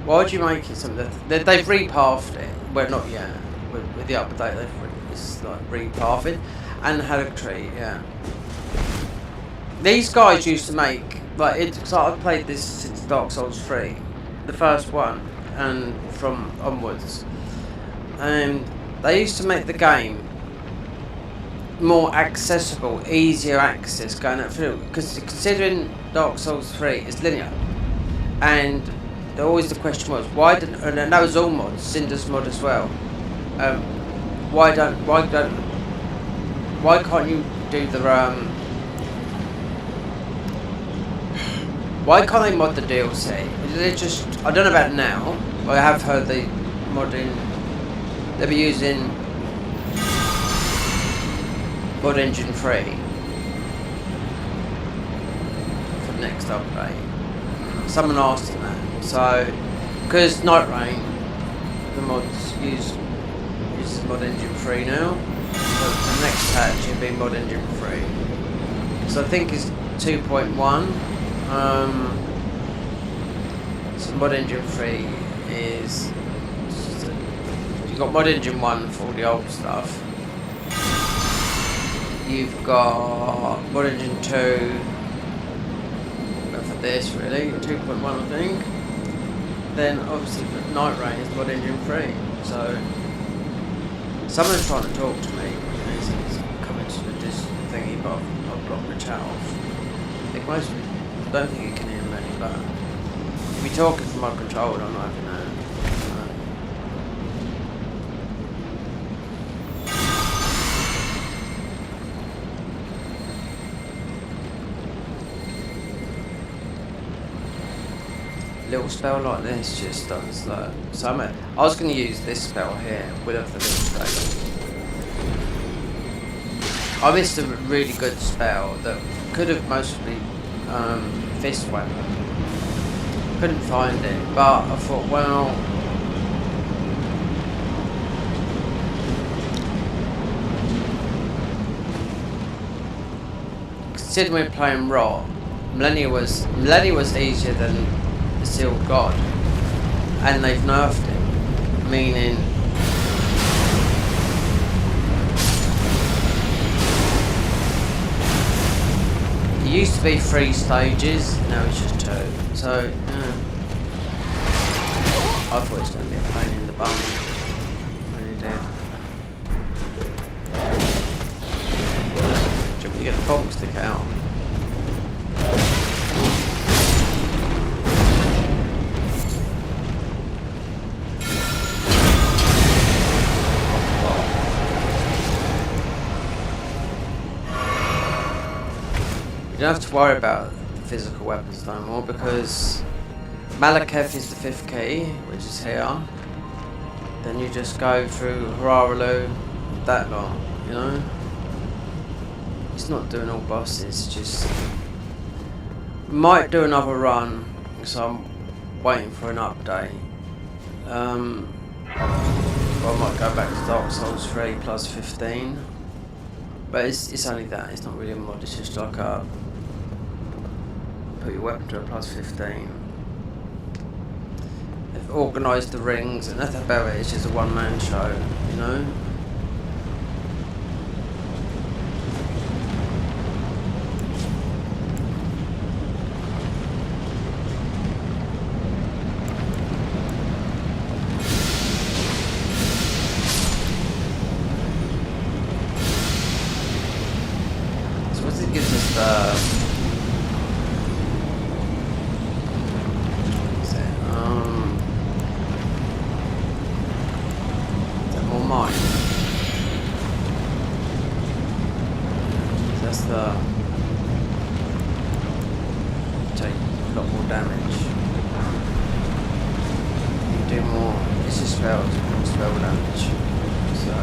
Why would you make it something? They've repathed it. Well, not yet. With the update, it's like repathing and had a tree. Yeah. These guys used to make like it. So I've played this since Dark Souls 3, the first one. and from onwards. And they used to make the game more accessible, easier access going up through, because considering Dark Souls 3 is linear, and always the question was why didn't, and that was all mods, Cinder's mod as well. Why can't you do the why can't they mod the DLC? They just, I don't know about now, but I have heard they modding, they'll be using Mod Engine 3 for the next update. Someone asked them that. So, because Night Rain, the mods uses Mod Engine 3 now. So the next patch will be Mod Engine 3. So I think it's 2.1. So Mod Engine 3 is, you've got Mod Engine 1 for all the old stuff. You've got Mod Engine 2 for this really, 2.1 I think. Then obviously for Night Rain is Mod Engine 3. So someone's trying to talk to me. He's coming to this thingy, but I've blocked the chat off. I think most people, I don't think you can hear many, but if you're talking from my controller, I'm not having that. Little spell like this just does that. So I was going to use this spell here without the little straight. I missed a really good spell that could have mostly fist weapon. Couldn't find it, but I thought, well, considering we're playing raw, Millennia was easier than the Sealed God, and they've nerfed it, meaning it used to be 3 stages, now it's just 2. So yeah. I thought it was going to be a pain in the bum. I really did. You get the bomb stick out. You don't have to worry about the physical weapons no more, because Malekith is the 5th key, which is here. Then you just go through Hararalu, that long, you know? It's not doing all bosses, just might do another run, so I'm waiting for an update. Or I might go back to Dark Souls 3 plus 15. But it's only that, it's not really a mod, it's just like a put your weapon to a plus 15. They've organised the rings, and nothing about it, it's just a one-man show, you know? So what it gives us the mine. That's the take a lot more damage. You do more. This is spells, more spell damage. So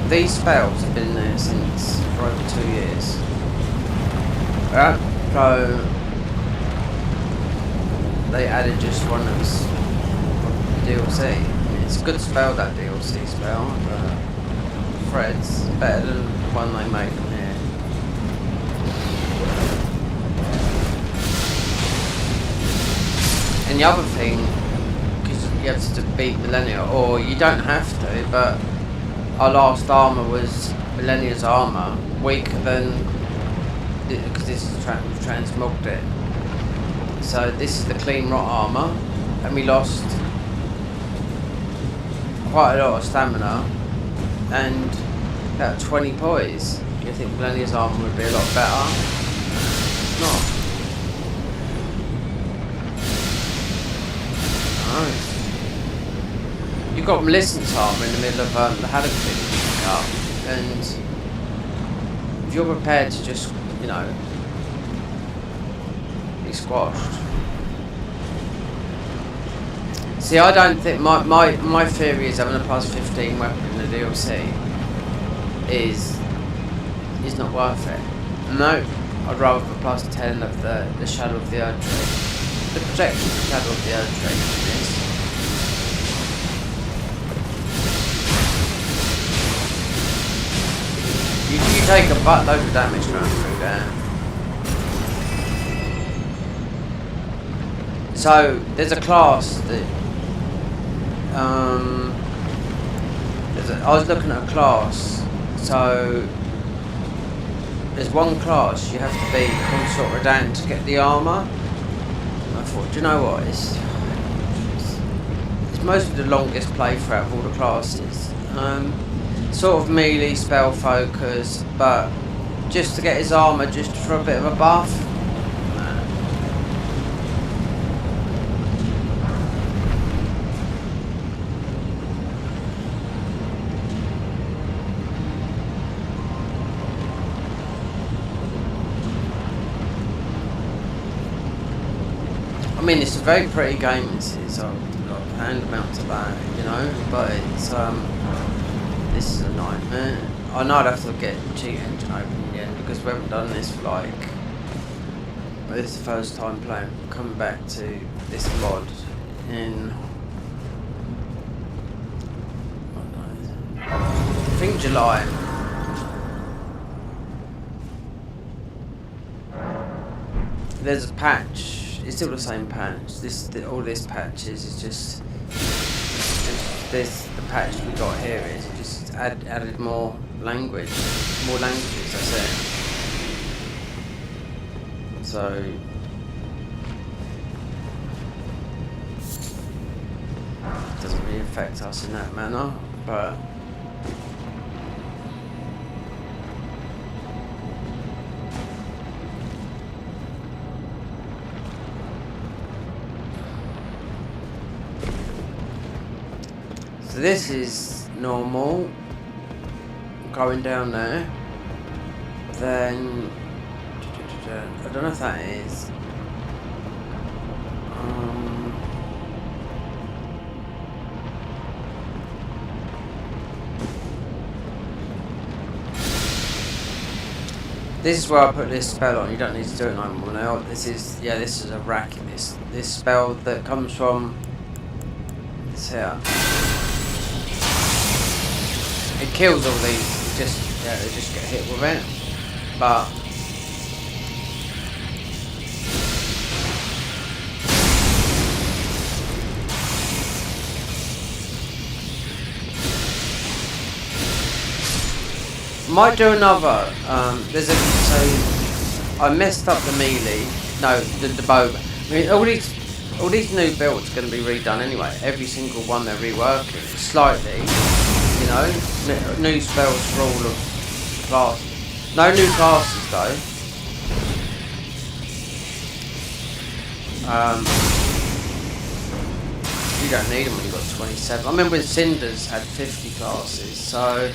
these spells have been there since for over 2 years. Alright, so they added just one that's DLC. I mean, it's a good spell, that DLC spell, but Fred's better than the one they made from here. And the other thing, because you have to beat Millennia, or you don't have to, but our last armour was Millennia's armour, weaker than because this is we've transmogged it. So this is the clean rot armor, and we lost quite a lot of stamina and about 20 poise. You think Millennia's armor would be a lot better? It's not. Nice. You've got Millicent's armor in the middle of the Haddock thing to pick up, and if you're prepared to just, you know, be squashed. See, I don't think my theory is having a plus 15 weapon in the DLC is not worth it. No, I'd rather have a plus 10 of the Shadow of the Earth Tree. The protection of the Shadow of the Earth Tree in this. You take a buttload of damage going through there. So there's a class that I was looking at a class. So there's one class you have to be consort Radant to get the armor. And I thought, do you know what? It's mostly the longest playthrough out of all the classes. Sort of melee spell focus, but just to get his armor, just for a bit of a buff. I mean, it's a very pretty game. It's got hand amounts of that, you know, but it's this is a nightmare. I know I'd have to get cheat engine open again because we haven't done this for like. This is the first time coming back to this mod in. I think July. There's a patch. It's still the same patch. All this patches is just the patch we got here is just added more languages. That's it. So it doesn't really affect us in that manner, but. So this is normal, going down there, then, I don't know if that is, this is where I put this spell on. You don't need to do it no more now. This is a racking, this spell that comes from this here. It kills all these, they just get hit with it. But might do another. So I messed up the melee. No, the bow. I mean, all these new builds are going to be redone anyway. Every single one they're reworking slightly. You know, new spells for all of class. No new classes though. You don't need them when you've got 27. I remember when Cinders had 50 classes, so.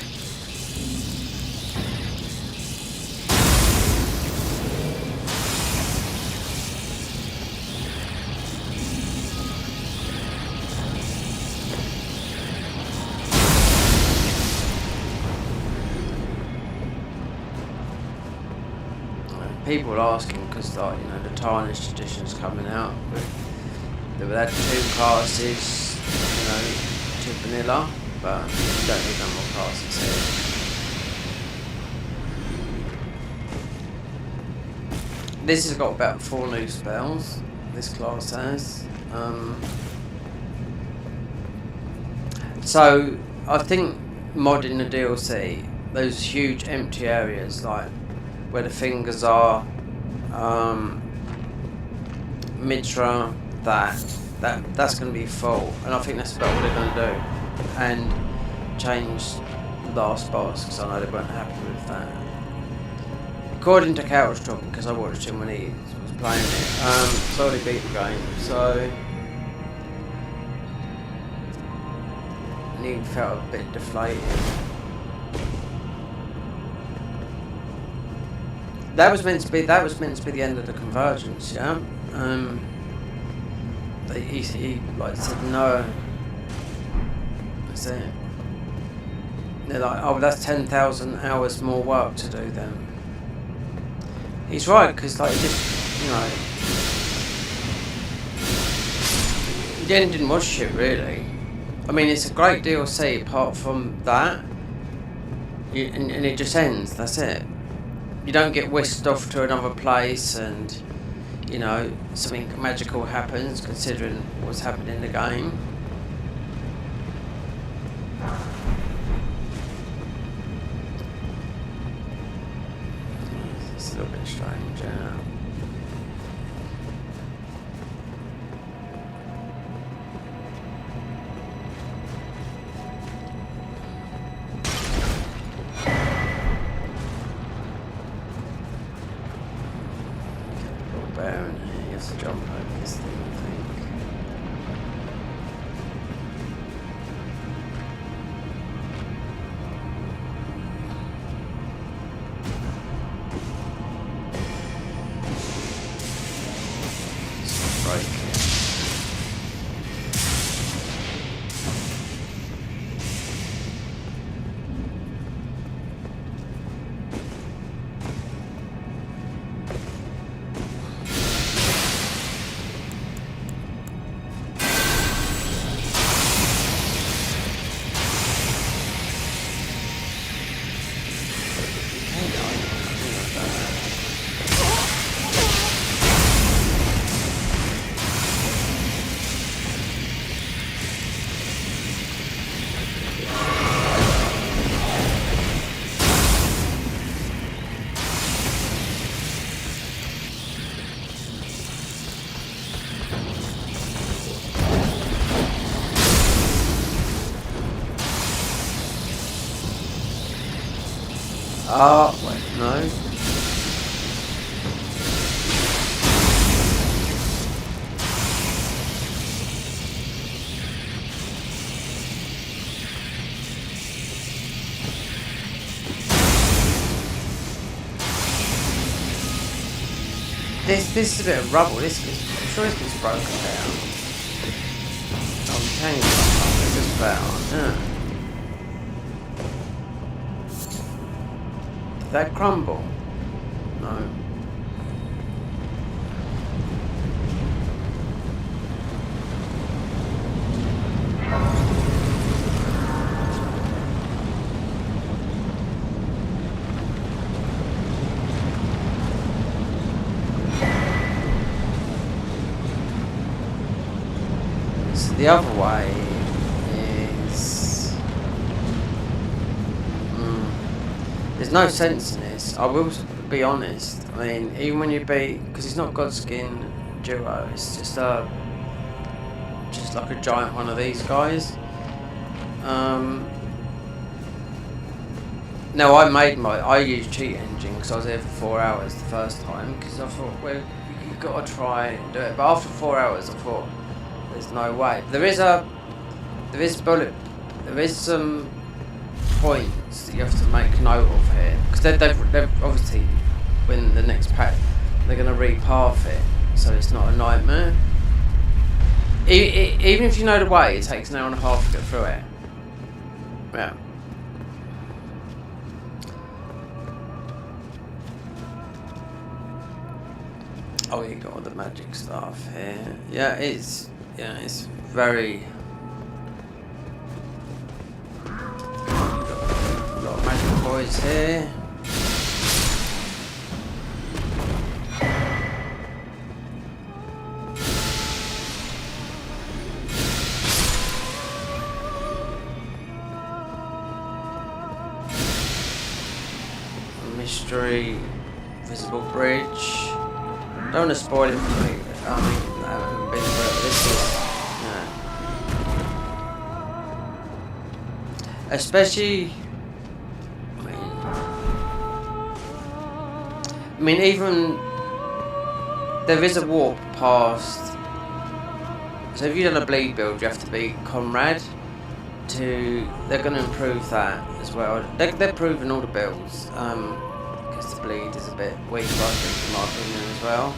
People are asking because, like, you know, the Tarnished edition's coming out. They would add 2 classes, you know, to vanilla, but you don't need no more classes here. This has got about 4 new spells. This class has. So I think modding the DLC, those huge empty areas like where the fingers are, Mitra, that's going to be full, and I think that's about what they're going to do, and change the last boss, because I know they weren't happy with that. According to Couchtrop, because I watched him when he was playing it, slowly beat the game, so and he felt a bit deflated. That was meant to be the end of the convergence, yeah. He like said no. That's it. They're like, oh, that's 10,000 hours more work to do then. He's right, because like just, you know, the ending was shit really. I mean, it's a great DLC apart from that, and it just ends. That's it. You don't get whisked off to another place, and you know something magical happens considering what's happened in the game. It's a little bit strange, yeah. He has to jump over this thing, I think. Let's break it. Oh, wait, no. This is a bit of rubble. I'm sure this gets broken down. I'm telling you, it's just about, yeah. Did that crumble? No. So the other way is... there's no sense in this. I will be honest. I mean, even when you beat, because it's not Godskin duo, it's just like a giant one of these guys. No, I used cheat engine because I was there for 4 hours the first time because I thought, well, you've got to try and do it. But after 4 hours, I thought, there's no way. There is some points that you have to make note of here because they've obviously when the next pack they're going to repath it so it's not a nightmare. Even if you know the way, it takes an hour and a half to get through it. Yeah. Oh, you got all the magic stuff here. Yeah, it's very. A lot of magic boys here. Mystery Visible bridge. Don't want to spoil it for me. I haven't been through it. This is, especially. I mean, even there is a warp past. So if you've done a bleed build, you have to be Comrade. They're going to improve that as well. They're improving all the builds. Because the bleed is a bit weak, I think, in my opinion as well.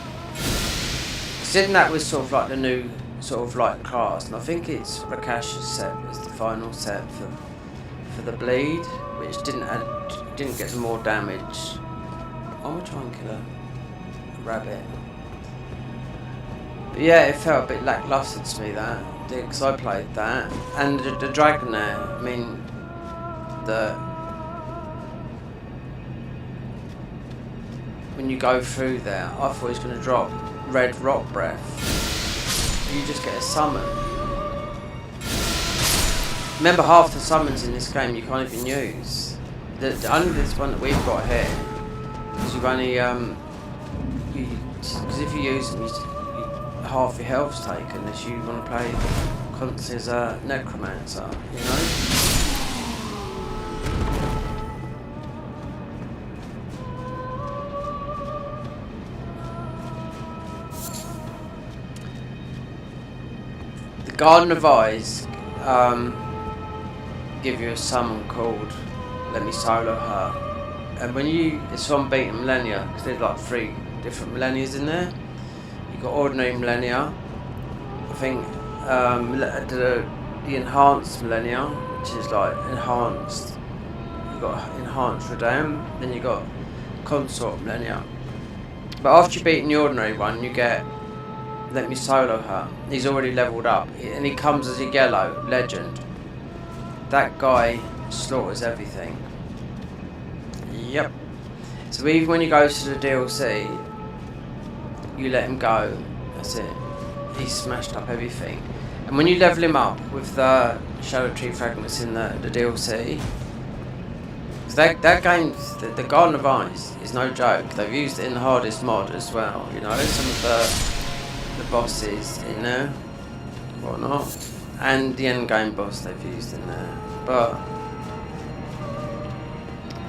Considering that was sort of like the new sort of like class, and I think it's Rakash's set was the final set for the bleed, which didn't get more damage. I'm gonna try and kill a rabbit. But yeah, it felt a bit lackluster to me, that, because I played that. And the dragon there, I mean, when you go through there, I thought he was going to drop red rock breath. You just get a summon. Remember, half the summons in this game you can't even use. Only this one that we've got here, because you've only, because if you use them, half your health's taken unless you want to play constantly as a necromancer, you know? The Garden of Eyes give you a summon called Let Me Solo Her, and when it's on beating millennia, because there's like 3 different millennias in there. You've got ordinary millennia, I think the enhanced millennia, which is like enhanced. You've got enhanced Redam, then you've got consort millennia. But after you've beaten the ordinary one, you get Let Me Solo Her. He's already leveled up, and he comes as a yellow legend. That guy slaughters everything. Yep. So even when he goes to the DLC, you let him go. That's it. He's smashed up everything. And when you level him up with the Shadow Tree fragments in the DLC, that game, the Garden of Ice, is no joke. They've used it in the hardest mod as well. You know, some of the bosses in there, whatnot, and the end game boss they've used in there. But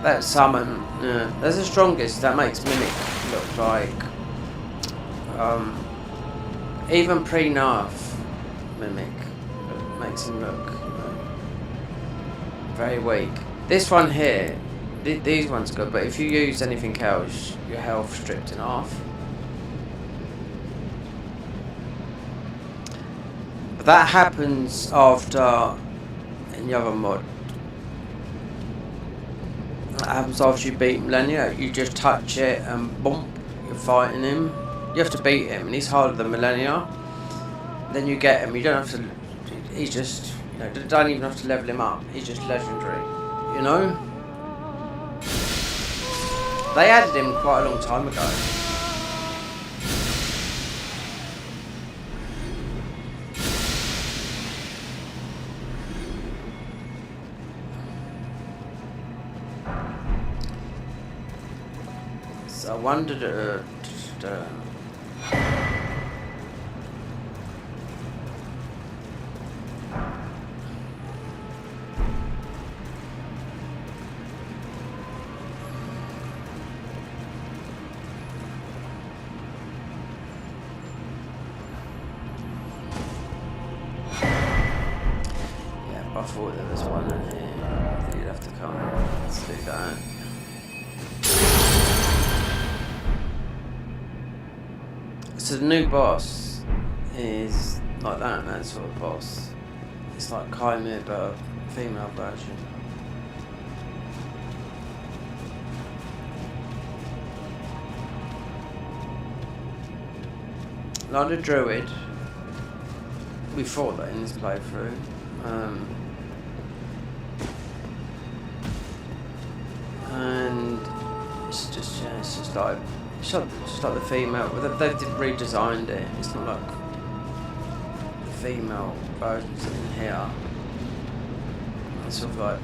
that summon, that's the strongest. That makes Mimic look like, even pre-nerf Mimic makes him look, very weak. This one here, these ones are good, but if you use anything else, your health stripped in half. But that happens after, in the other mod, that happens after you beat Millennia. You just touch it and boom, you're fighting him. You have to beat him, and he's harder than Millennia. Then you get him, you don't have to, he's just, you know, don't even have to level him up. He's just legendary, you know? They added him quite a long time ago. So I wondered, I thought there was one in here. You'd have to come. Let's do that. So the new boss is like that sort of boss. It's like Chimera, but a female version. Like the druid, we fought that in this playthrough. And it's just like the female. They've redesigned it. It's not like the female versions in here. It's sort of like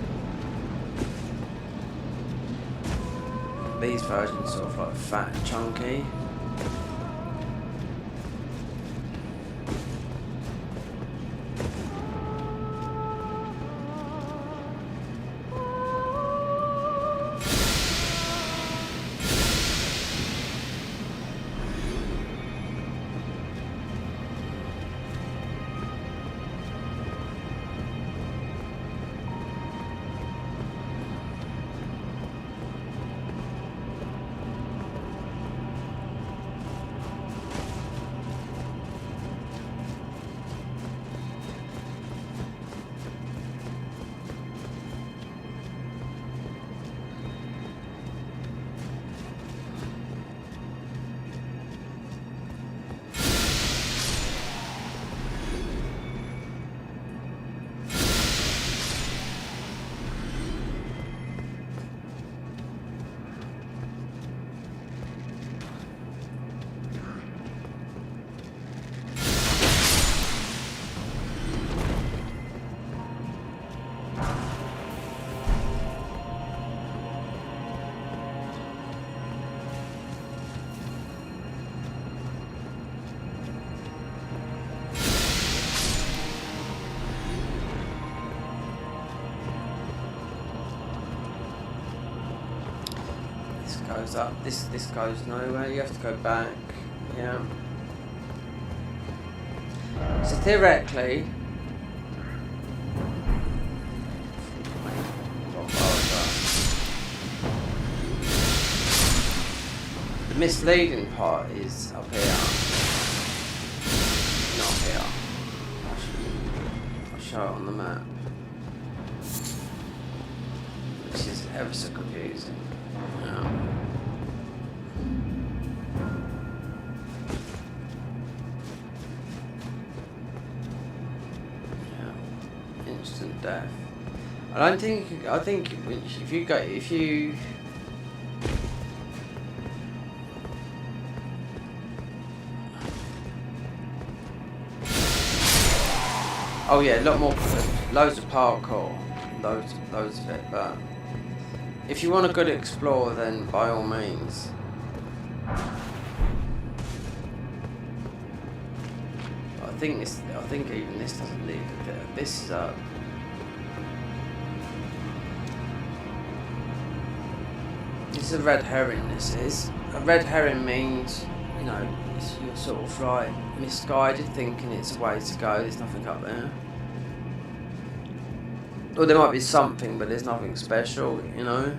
these versions sort of like fat and chunky. Goes up. This goes nowhere. You have to go back. Yeah. So theoretically, the misleading part is up here. Not here. I'll show it on the map, which is ever so confusing. Yeah. Instant death. I think if you oh yeah, a lot more, loads of parkour, loads of it, but if you want a good explorer, then by all means. I think even this doesn't lead a bit. This is a red herring. This is a red herring means, you know, you're sort of like misguided, thinking it's a way to go. There's nothing up there. Or there might be something, but there's nothing special, you know.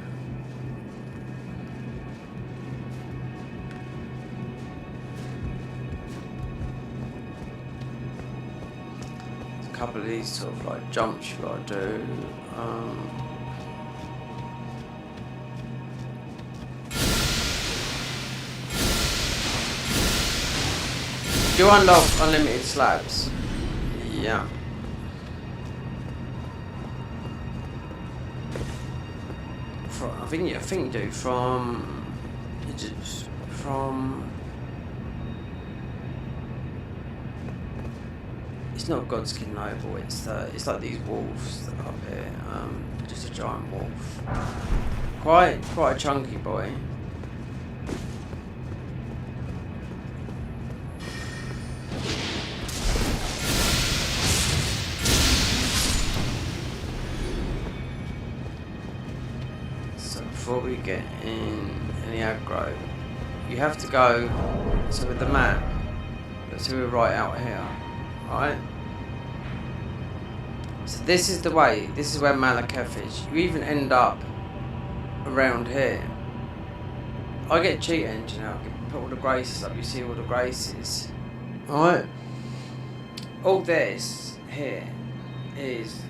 A couple of these sort of like jumps you gotta do. Do unlock unlimited slabs. Yeah. I think you do from it's not Godskin Noble, it's like these wolves that are up here. Just a giant wolf. Quite a chunky boy. So before we get in any aggro, you have to go. So with the map, so we're right out here. Right. So this is the way. This is where Malekith is. You even end up around here. I get cheat engine out. Put all the graces up. You see all the graces. Alright. All this here is.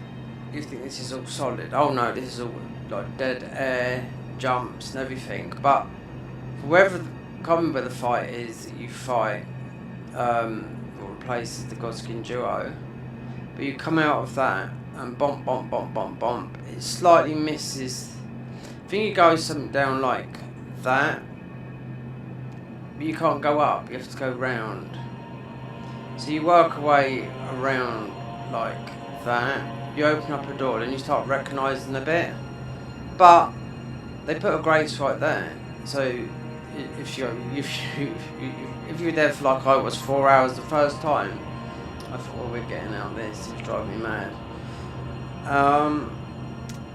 You think this is all solid? Oh no, this is all like dead air, jumps, and everything. But wherever, can't remember where the fight is that you fight. Replaces the Godskin duo, but you come out of that and bump, it slightly misses. I think you go something down like that, but you can't go up, you have to go round. So you work away around like that, you open up a door, then you start recognising a bit, but they put a grace right there, So if you were there for like I was 4 hours the first time, I thought, well, we're getting out of this. It was driving me mad.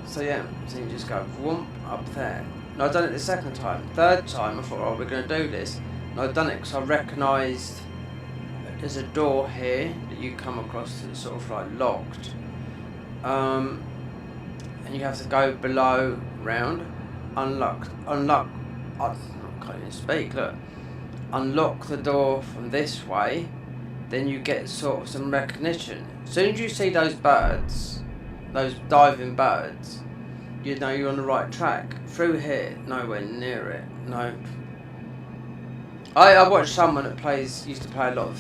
So yeah, so you just go whoomp up there. And I'd done it the second time. Third time, I thought, oh, we're going to do this. And I'd done it because I recognised there's a door here that you come across that's sort of like locked. And you have to go below, round, unlock. I can't even speak. Look, unlock the door from this way. Then you get sort of some recognition. As soon as you see those birds, those diving birds, you know you're on the right track. Through here, nowhere near it. Nope. I watched someone that used to play a lot of.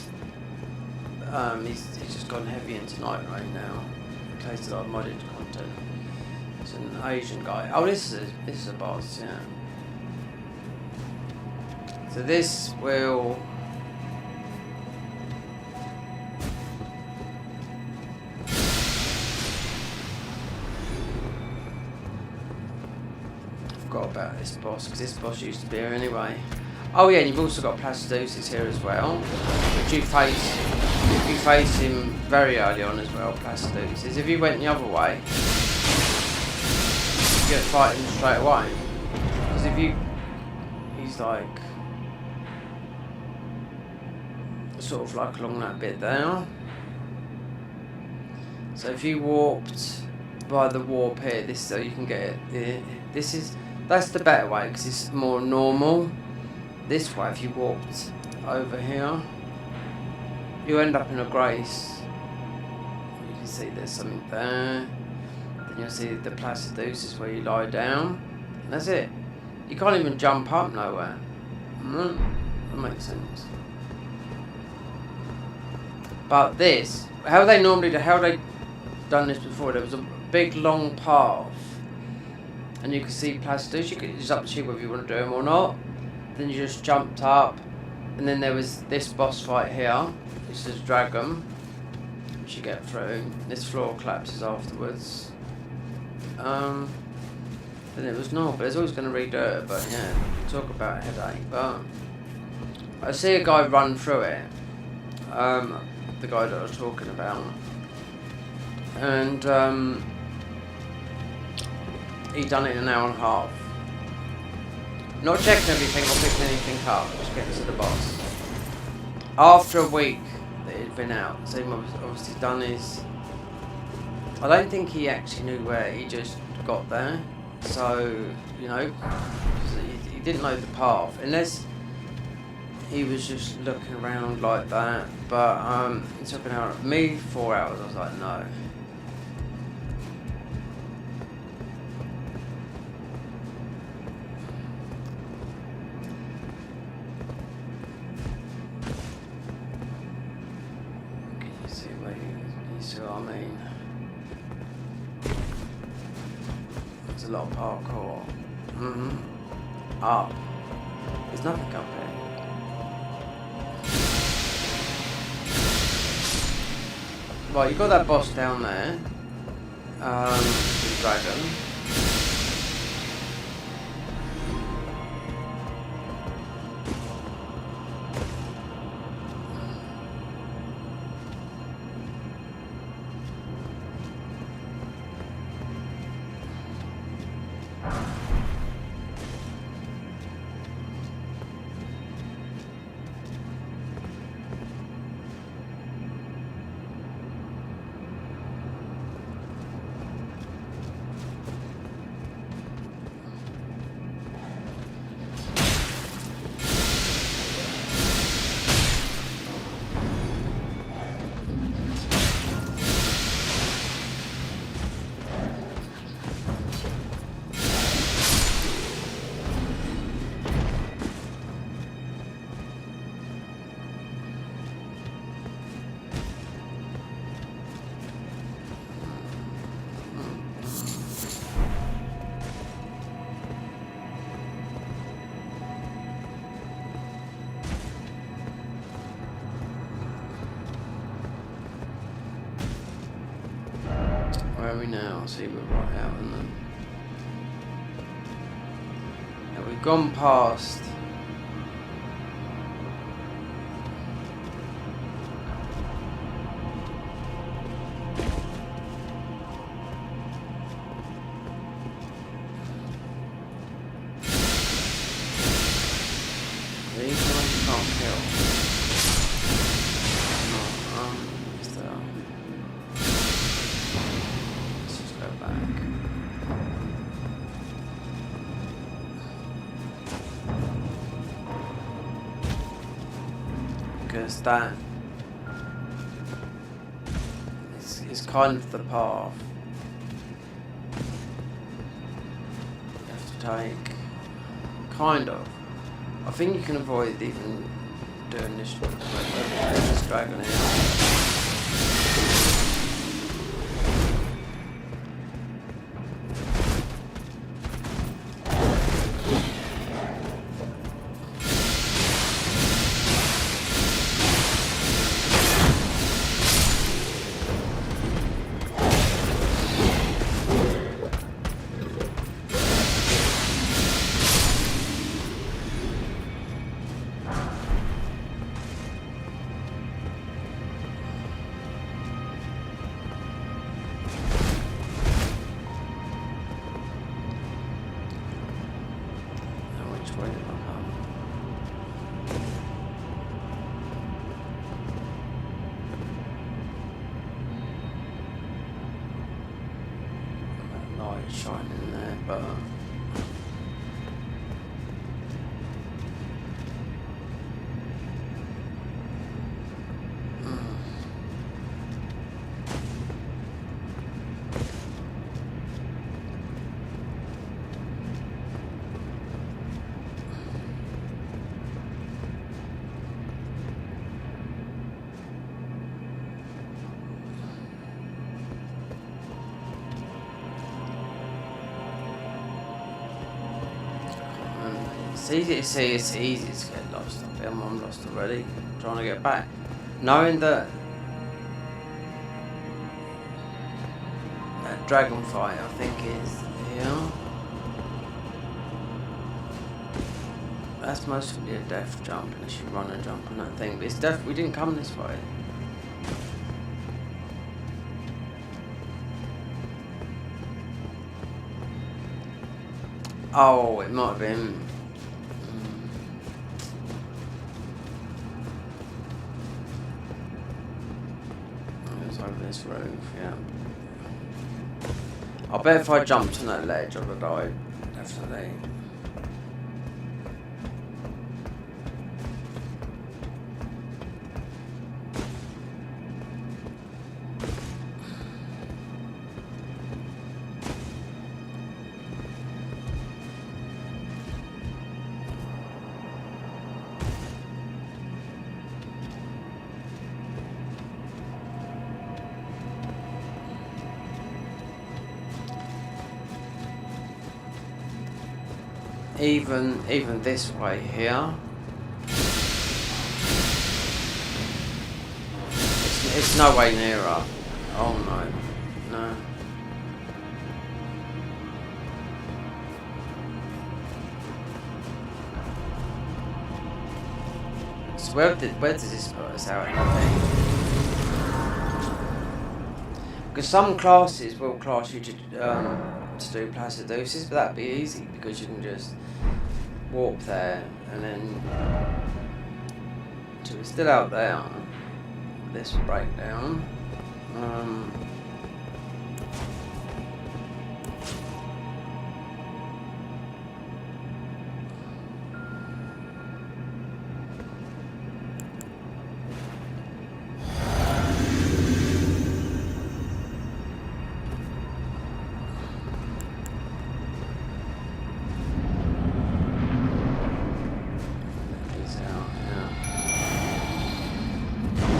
He's just gone heavy into Night Rain now. He plays a lot of modded content. It's an Asian guy. Oh, this is a boss, yeah. So this will. Forgot about this boss because this boss used to be here anyway. Oh yeah, and you've also got Placidus here as well, which you face him very early on as well. Placidus. If you went the other way, you get fighting straight away. Because he's like sort of like along that bit there. So if you warped by the warp here, this so you can get it. That's the better way because it's more normal. This way, if you walked over here, you end up in a grace. You can see there's something there. Then you'll see the Placidus is where you lie down. And that's it. You can't even jump up nowhere. That makes sense. But this, how they done this before? There was a big long path, and you can see Placidus. It's up to you whether you want to do them or not. Then you just jumped up, and then there was this boss fight here, which is dragon, which you get through. This floor collapses afterwards. Then it was normal, but it's always going to redo it. But yeah, talk about a headache. But I see a guy run through it. The guy that I was talking about, and he done it in an hour and a half. Not checking everything or picking anything up, just getting to the boss. After a week that he'd been out, so he obviously done his. I don't think he actually knew where, he just got there. So, you know, he didn't know the path, unless he was just looking around like that. But it took an hour. Me, 4 hours, I was like, no. A lot of parkour. Up. There's nothing up here. Right, you got that boss down there. The dragon. Where are we now? See, we're right out in the. we've gone past. These ones you can't kill. No, is there? Let's just go back. Because that is kind of the path you have to take. Kind of. I think you can avoid even doing this dragon here. Light shining there, but it's easy to see, it's easy to get lost. I'm lost already, trying to get back. Knowing that that dragon fight, I think, is here. That's mostly a death jump unless you run and jump on that thing. But it's we didn't come this way. Oh, it might have been. It was over this roof, yeah. I bet if I jumped on that ledge, I would have died. Definitely. Even this way here, it's no way nearer. Oh no. So where does this put us out? Because some classes will class you to do placidoses, but that'd be easy because you can just warp there and then so we're still out there. This breakdown.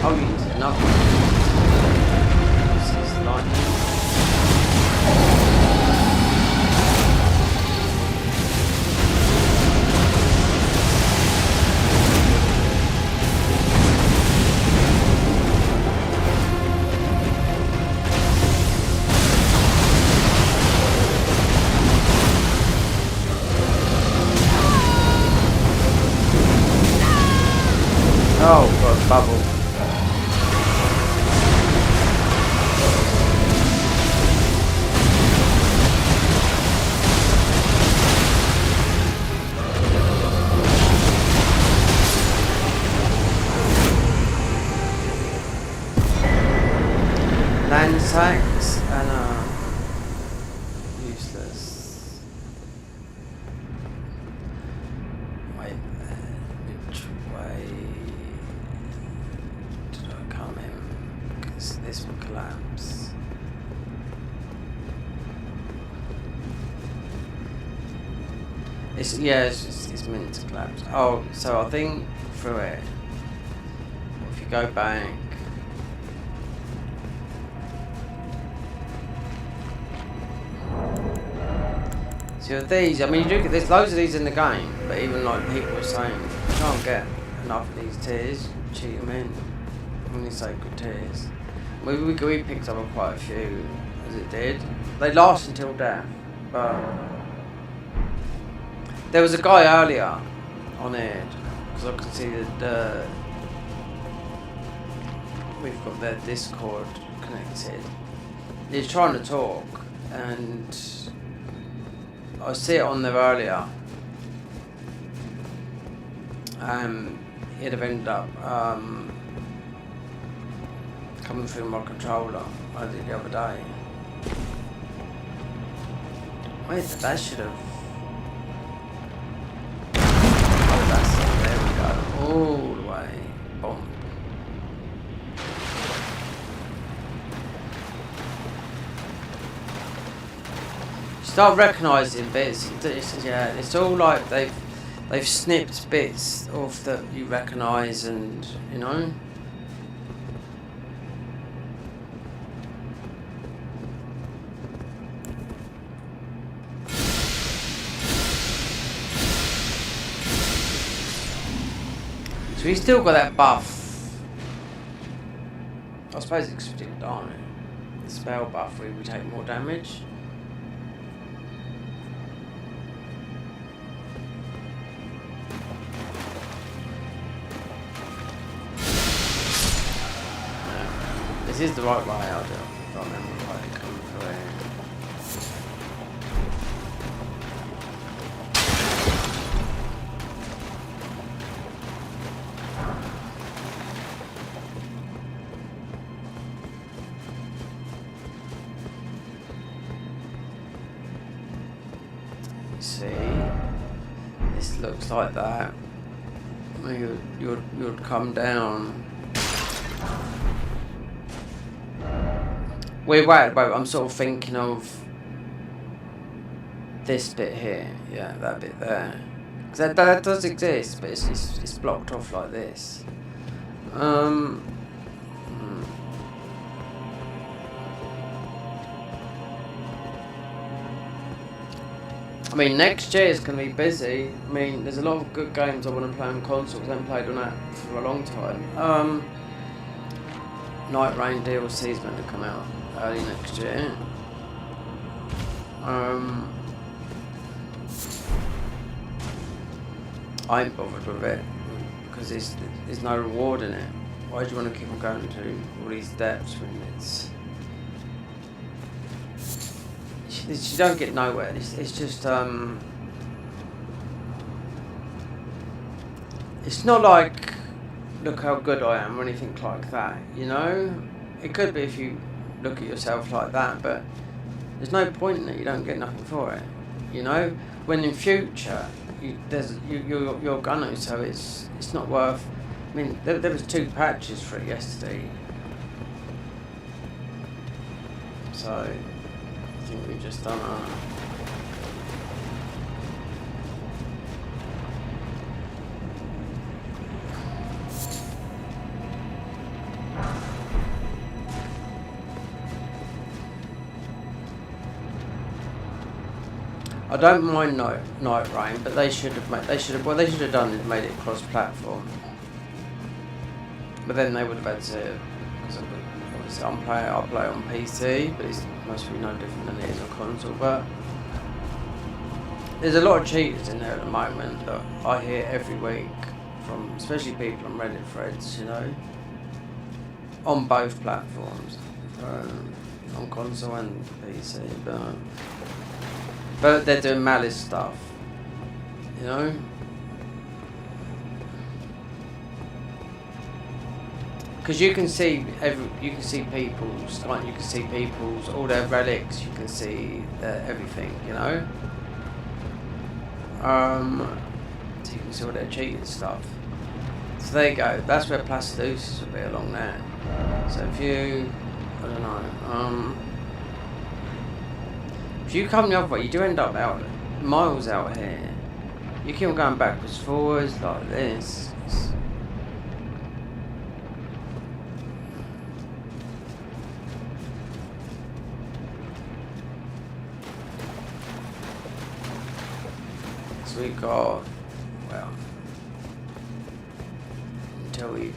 Oh, you need another one. This is lightning. land tax and useless. Wait there, which way did I come in? Because this will collapse. It's meant to collapse. Oh, so I think through it. If you go back. So with these, I mean, you do get, there's loads of these in the game, but even like people are saying, you can't get enough of these tears, cheat them in. Only sacred tears. We picked up quite a few, as it did. They last until death, but there was a guy earlier on it, because I can see that we've got their Discord connected. He's trying to talk, and I see it on there earlier. He'd have ended up coming through my controller. I did the other day. Wait, that should have. Oh, that's it. There we go. All the way. Boom. Start recognising bits. It's all like they've snipped bits off that you recognise, and you know. So he's still got that buff. I suppose it's still on it. The spell buff where we take more damage. This is the right way, I'll do it. If I remember right, coming through here. See, this looks like that. You'd come down. Wait, I'm sort of thinking of this bit here, yeah, that bit there. Because that does exist, but it's blocked off like this. I mean, next year is going to be busy. I mean, there's a lot of good games I want to play on console, because I haven't played on that for a long time. Night Rain DLC is meant to come out early next year. I ain't bothered with it because there's no reward in it. Why do you want to keep on going to all these depths when you don't get nowhere? It's just it's not like look how good I am or anything like that, you know? It could be if you look at yourself like that, but there's no point in it. You don't get nothing for it, you know. When in future you're gonna, so it's not worth. I mean, there was 2 patches for it yesterday, so I think we've just done our. I don't mind Night Rain, but they should have done is made it cross-platform. But then they would have had to, because obviously I play on PC, but it's mostly no different than it is on console. But there's a lot of cheaters in there at the moment that I hear every week from, especially people on Reddit threads, you know, on both platforms, on console and PC, but they're doing malice stuff, you know? because you can see people's, like you can see people's, all their relics, you can see everything, you know. So you can see all their cheating stuff. So there you go. That's where Placiduceus will be along there. So if you, I don't know, if you come the other way, you do end up out miles out here. You keep on going backwards, forwards like this. So we got, well, until we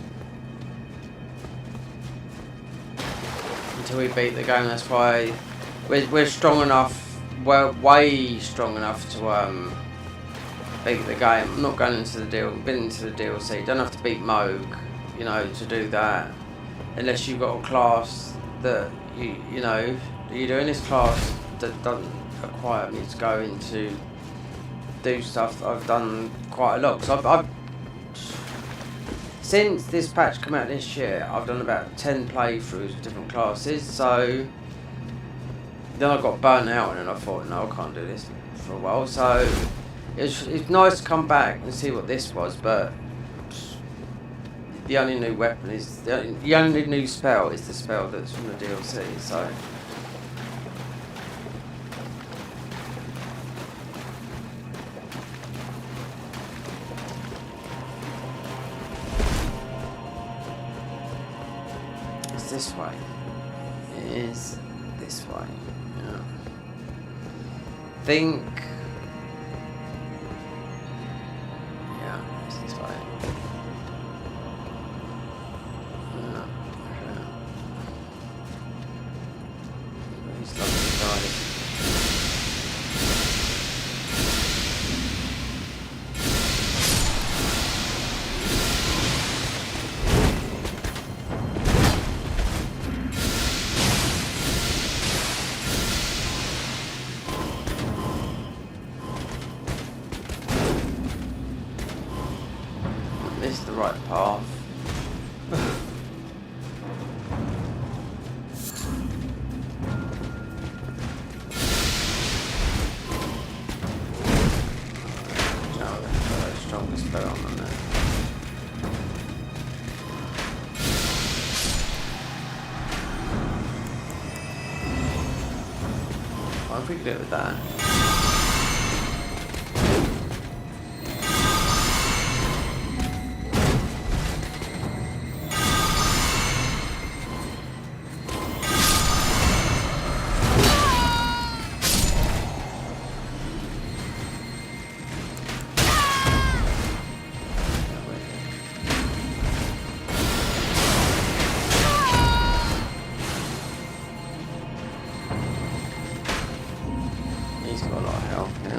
beat the game. That's why we're strong enough. We're way strong enough to beat the game. I'm not going into the deal. Been into the DLC. Don't have to beat Moog, you know, to do that. Unless you've got a class that you know you're doing this class that doesn't require me to go into do stuff that I've done quite a lot. So I've since this patch came out this year, I've done about 10 playthroughs with different classes. So then I got burnt out and I thought, no, I can't do this for a while. So it's nice to come back and see what this was, but the only new weapon is the only new spell is the spell that's from the DLC. So it's this way. It is this way. Yeah. Think. This is the right path. Strongest spell on there. What if we could do it with that? He's got a lot of health now.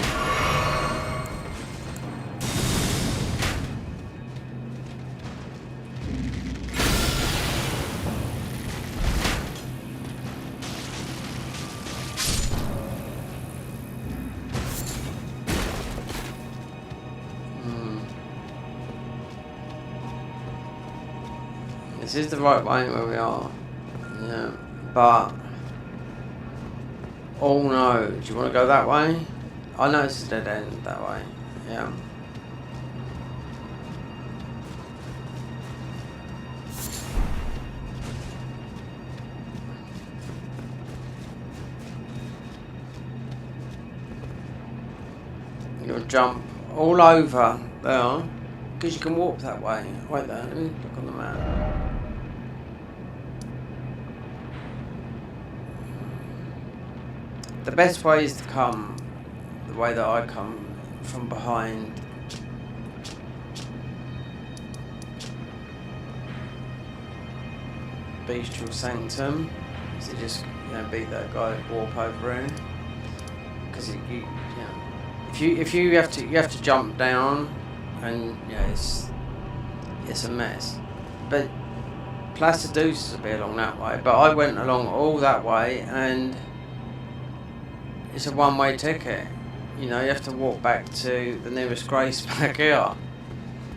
This is the right way where we are. Yeah, but oh no, do you want to go that way? I know it's a dead end that way. Yeah. You'll jump all over there because you can walk that way. Wait there, let me look on the map. The best way is to come the way that I come, from behind. Bestial Sanctum. So just beat that guy, warp over in. Because if you have to jump down, and it's a mess. But Placiduceus will be along that way. But I went along all that way and it's a one-way ticket. You have to walk back to the nearest grace back here.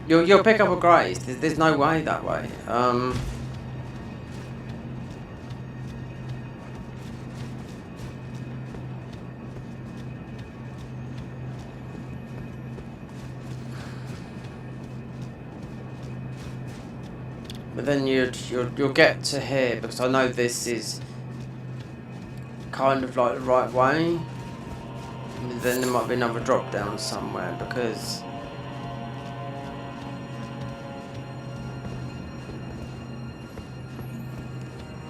You'll pick up a grace. There's no way that way. But then you'll get to here, because I know this is kind of like the right way. Then there might be another drop down somewhere, because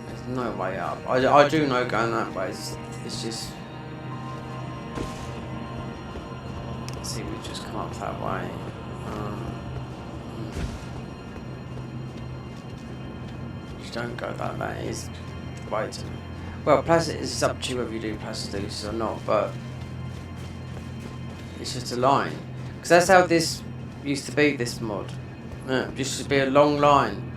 there's no way up. I do know going that way. It's just. Let's see, we just come up that way. You don't go that way. It's way too. Well, it's up to you whether you do placidus or not, but it's just a line. Because that's how this used to be, this mod. Yeah, it used to be a long line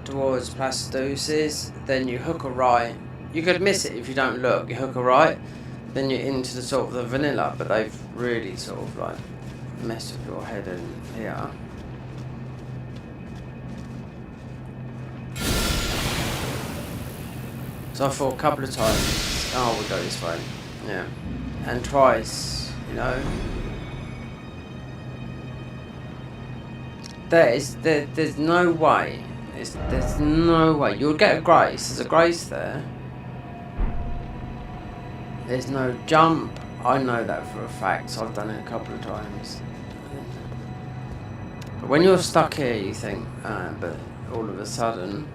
towards placidus, then you hook a right. You could miss it if you don't look. You hook a right, then you're into the sort of the vanilla, but they've really sort of like messed with your head in here. So I thought a couple of times, oh, we'll go this way, yeah, and twice, you know. There's no way. There's no way. You'll get a grace. There's a grace there. There's no jump. I know that for a fact, so I've done it a couple of times. But when you're stuck here, you think, but all of a sudden.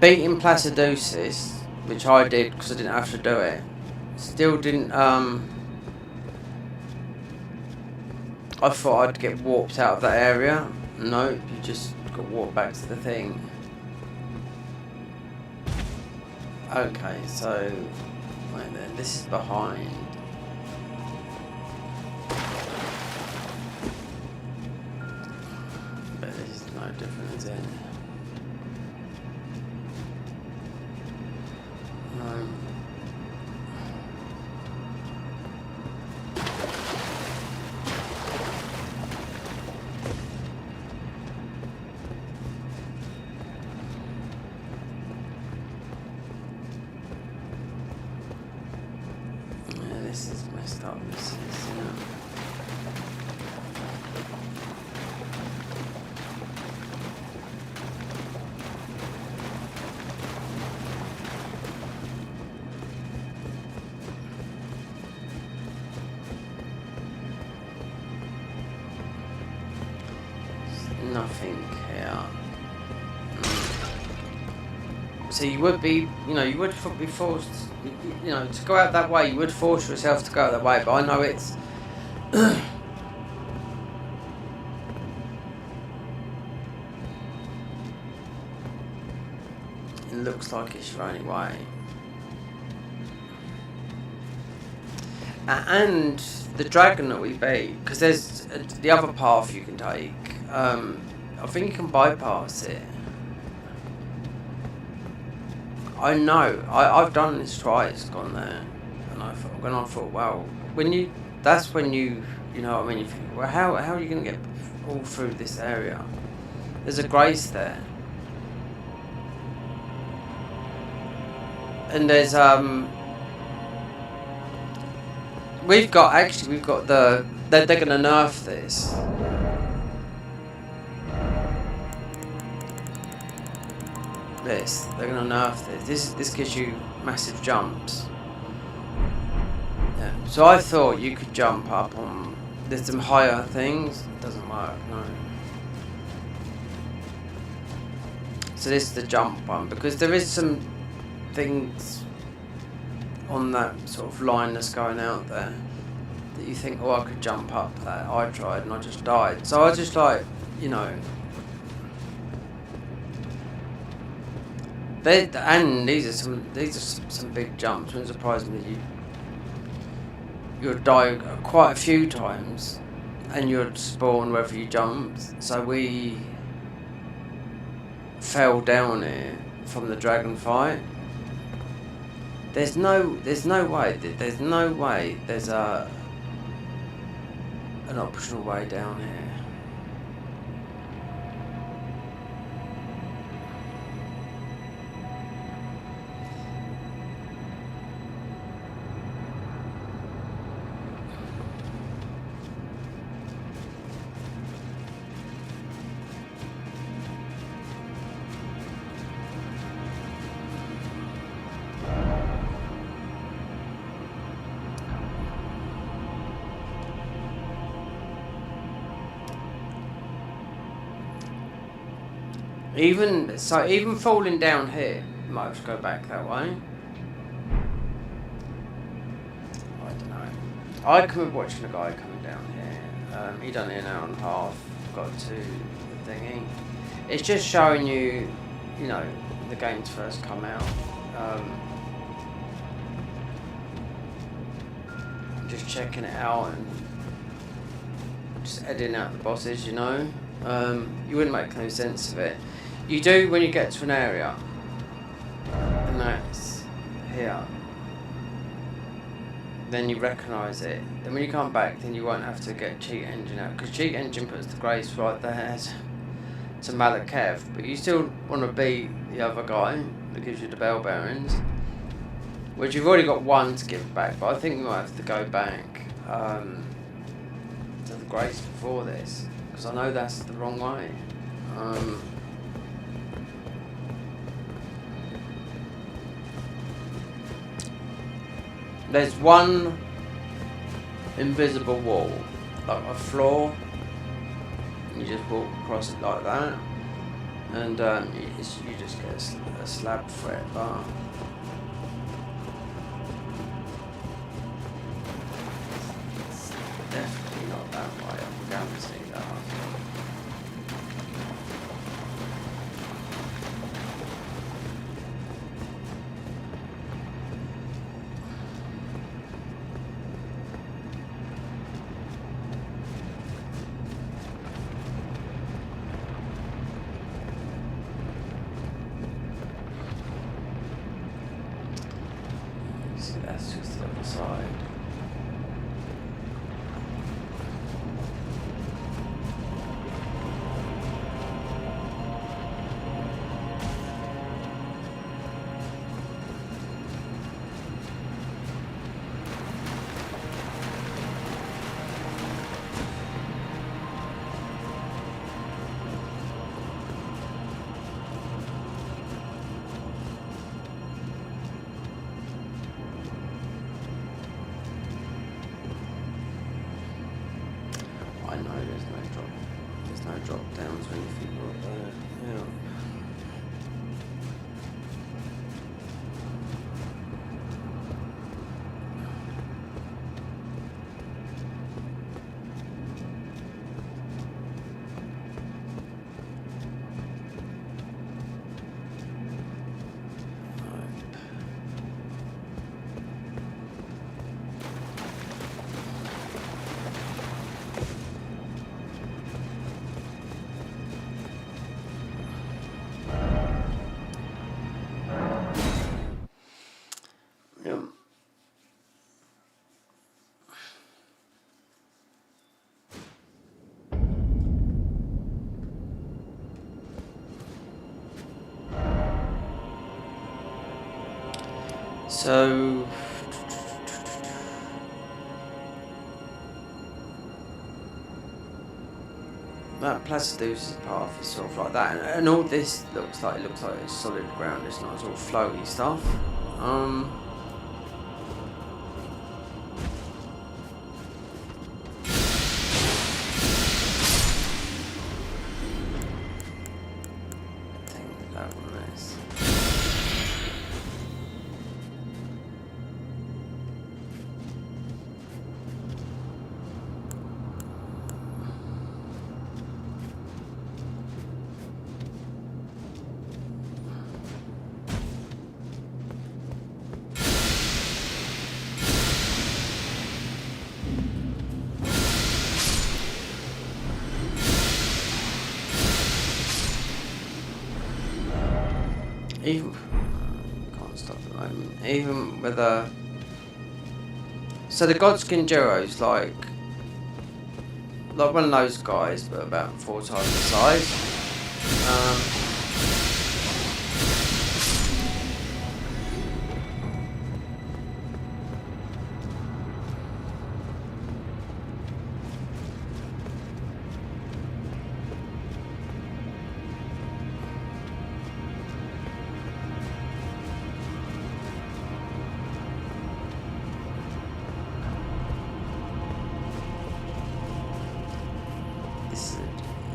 Beating placidus, which I did because I didn't have to do it, still didn't. I thought I'd get warped out of that area. No, you just got warped back to the thing. Okay, so wait there. This is behind. But this is no different, is it? This is messed up. This is, nothing here. So you would be, you would be forced, to go out that way. You would force yourself to go out that way, but I know it's. It looks like it's your only way. And the dragon that we beat, because there's the other path you can take. I think you can bypass it. I know. I've done this twice, gone there, and I thought, well, that's when you know what I mean. You think, well, how are you going to get all through this area? There's a grace there, and there's we've got the they're going to nerf this. They're gonna nerf this. This gives you massive jumps. Yeah. So I thought you could jump up on. There's some higher things. It doesn't work. No. So this is the jump one, because there is some things on that sort of line that's going out there that you think, oh, I could jump up that. I tried and I just died. So I just like, and these are some big jumps. It wouldn't surprise me that you'd die quite a few times, and you'd spawn wherever you jumped. So we fell down here from the dragon fight. There's no way. There's no way. There's an optional way down here. Even so, even falling down here, you might have to go back that way. I don't know. I can remember watching a guy coming down here. He done it in an hour and a half. Got to the thingy. It's just showing you, you know, the game's first come out. Just checking it out and just editing out the bosses, you know. You wouldn't make no sense of it. You do when you get to an area, and that's here. Then you recognise it. Then when you come back, then you won't have to get cheat engine out, because cheat engine puts the grace right there to Malakav, but you still want to be the other guy that gives you the bell bearings, which you've already got one to give back, but I think we might have to go back to the grace before this, because I know that's the wrong way. There's one invisible wall, like a floor, and you just walk across it like that, and you just get a slab for it, but it's definitely not that way, I can guarantee that. That's just the other side. I know there's no drop downs or anything like that. Yeah. Yeah. So that Placiduce's path is sort of like that, and all this looks like it's solid ground. It's not all floaty stuff. I think that one is. Even can't stop at the moment. Even with so the Godskin Jiro's like one of those guys, but about 4 times the size.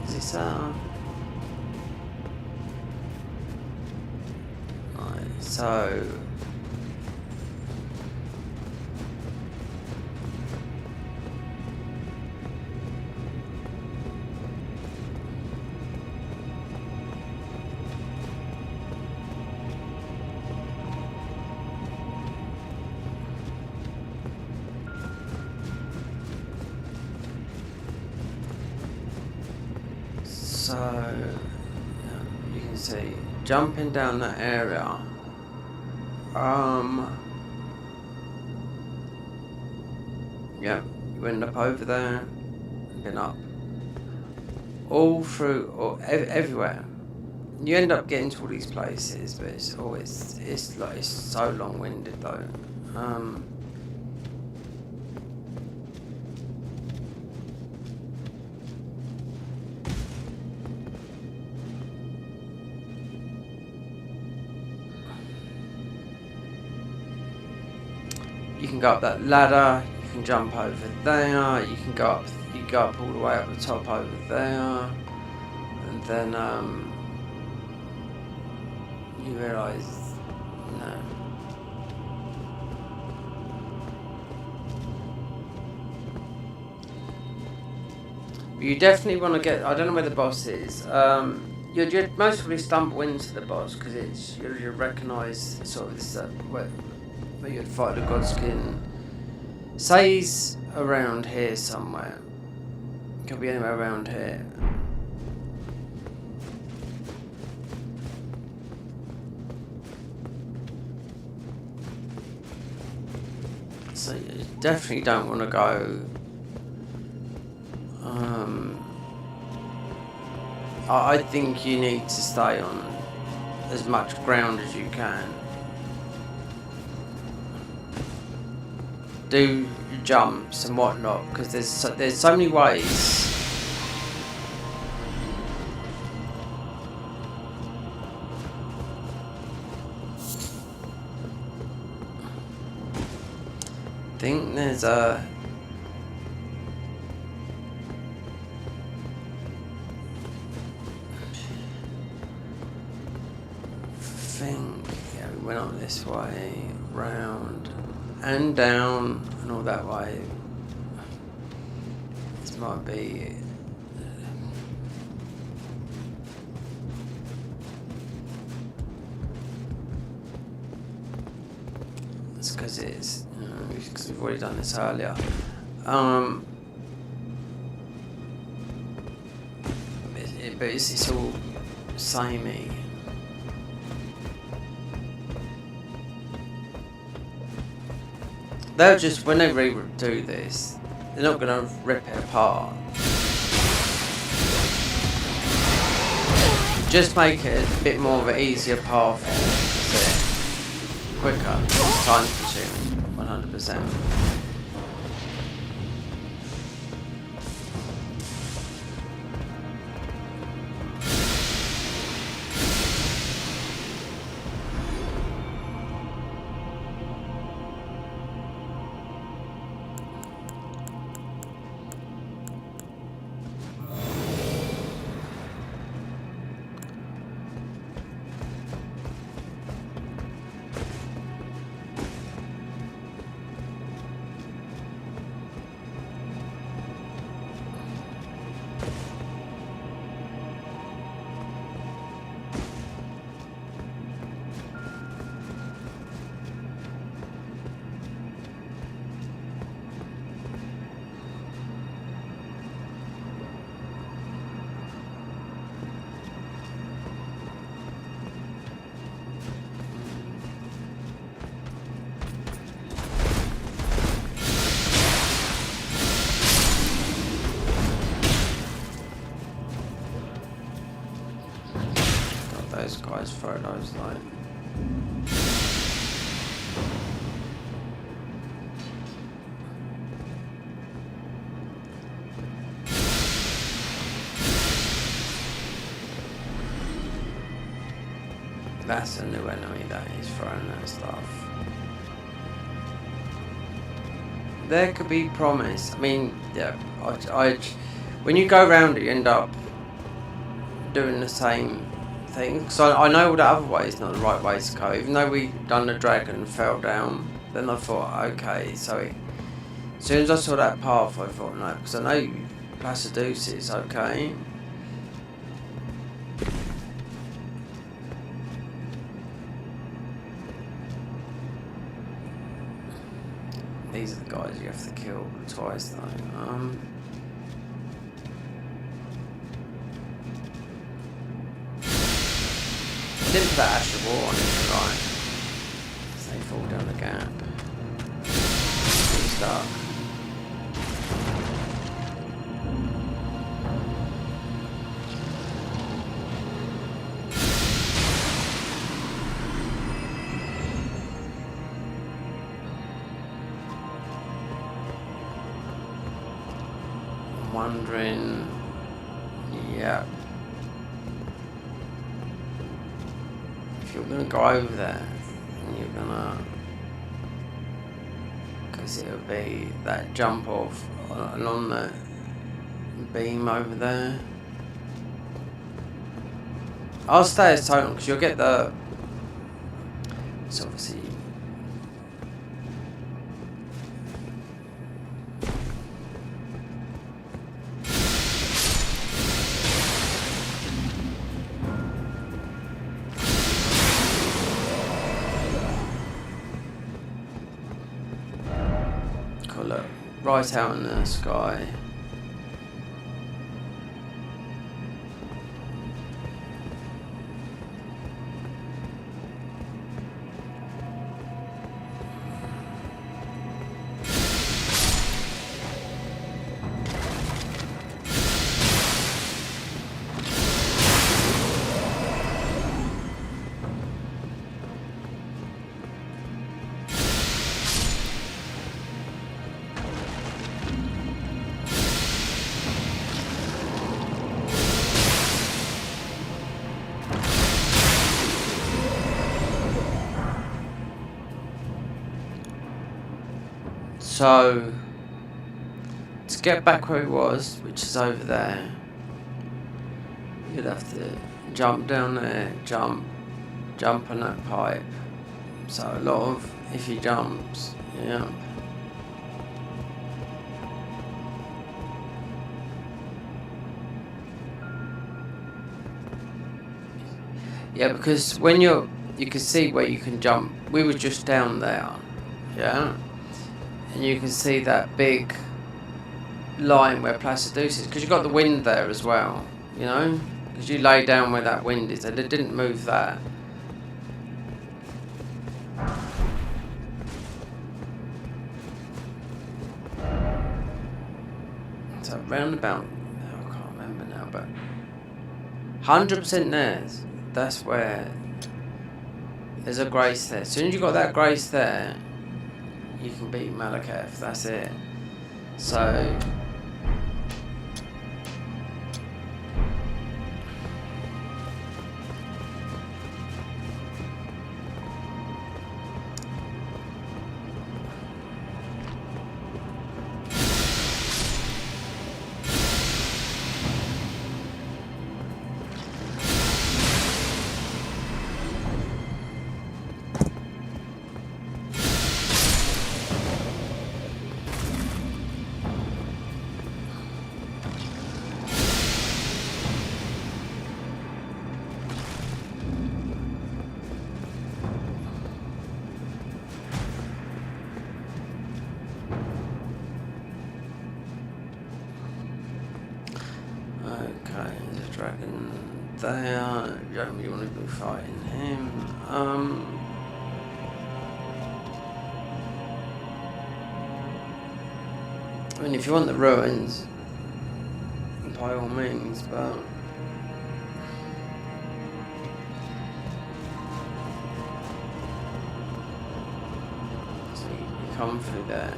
Is this So you can see jumping down that area. Yeah, you end up over there, been up, all through, or everywhere. You end up getting to all these places, but it's always, it's like, it's so long-winded though. You can go up that ladder, you can jump over there, you go up all the way up the top over there, and then you realise, no. But you definitely want to get, I don't know where the boss is, you'd most probably stumble into the boss, because it's, you'll recognise sort of this, where you'd fight the Godskin. Say he's around here somewhere. Could be anywhere around here. So you definitely don't want to go. I think you need to stay on as much ground as you can. Do jumps and whatnot, because there's so many ways. I think there's a thing. Yeah, we went on this way, round and down and all that way. This might be it's because it's because we've already done this earlier. But it's all samey. They'll just, when they redo this, they're not going to rip it apart. Just make it a bit more of an easier path, quicker, time consuming, 100%. Those guys throw those like that's a new enemy that he's throwing that stuff. There could be promise. I mean, yeah, I when you go around it, you end up doing the same thing. So I know all the other ways not the right way to go. Even though we done the dragon and fell down, then I thought, okay, so as soon as I saw that path, I thought, no, because I know Placidus is okay. These are the guys you have to kill twice, though. Didn't put that astral wall on it, right? So they fall down the gap. Too stuck. I'm wondering. Yeah. You're gonna go over there and you're gonna, because it'll be that jump off along the beam over there. I'll stay as total because you'll get the, it's obviously look right out in the sky. So, to get back where he was, which is over there, you'd have to jump down there, jump on that pipe. So a lot of iffy jumps, yeah. Yeah, because when you can see where you can jump. We were just down there, yeah. And you can see that big line where Placidus is, because you've got the wind there as well, you know? Because you lay down where that wind is, and it didn't move that. So roundabout, I can't remember now, but 100% that's where there's a grace there. As soon as you've got that grace there, you can beat Malakath, that's it. So dragon there. You don't really want to be fighting him. I mean, if you want the ruins, by all means, but so you come through there.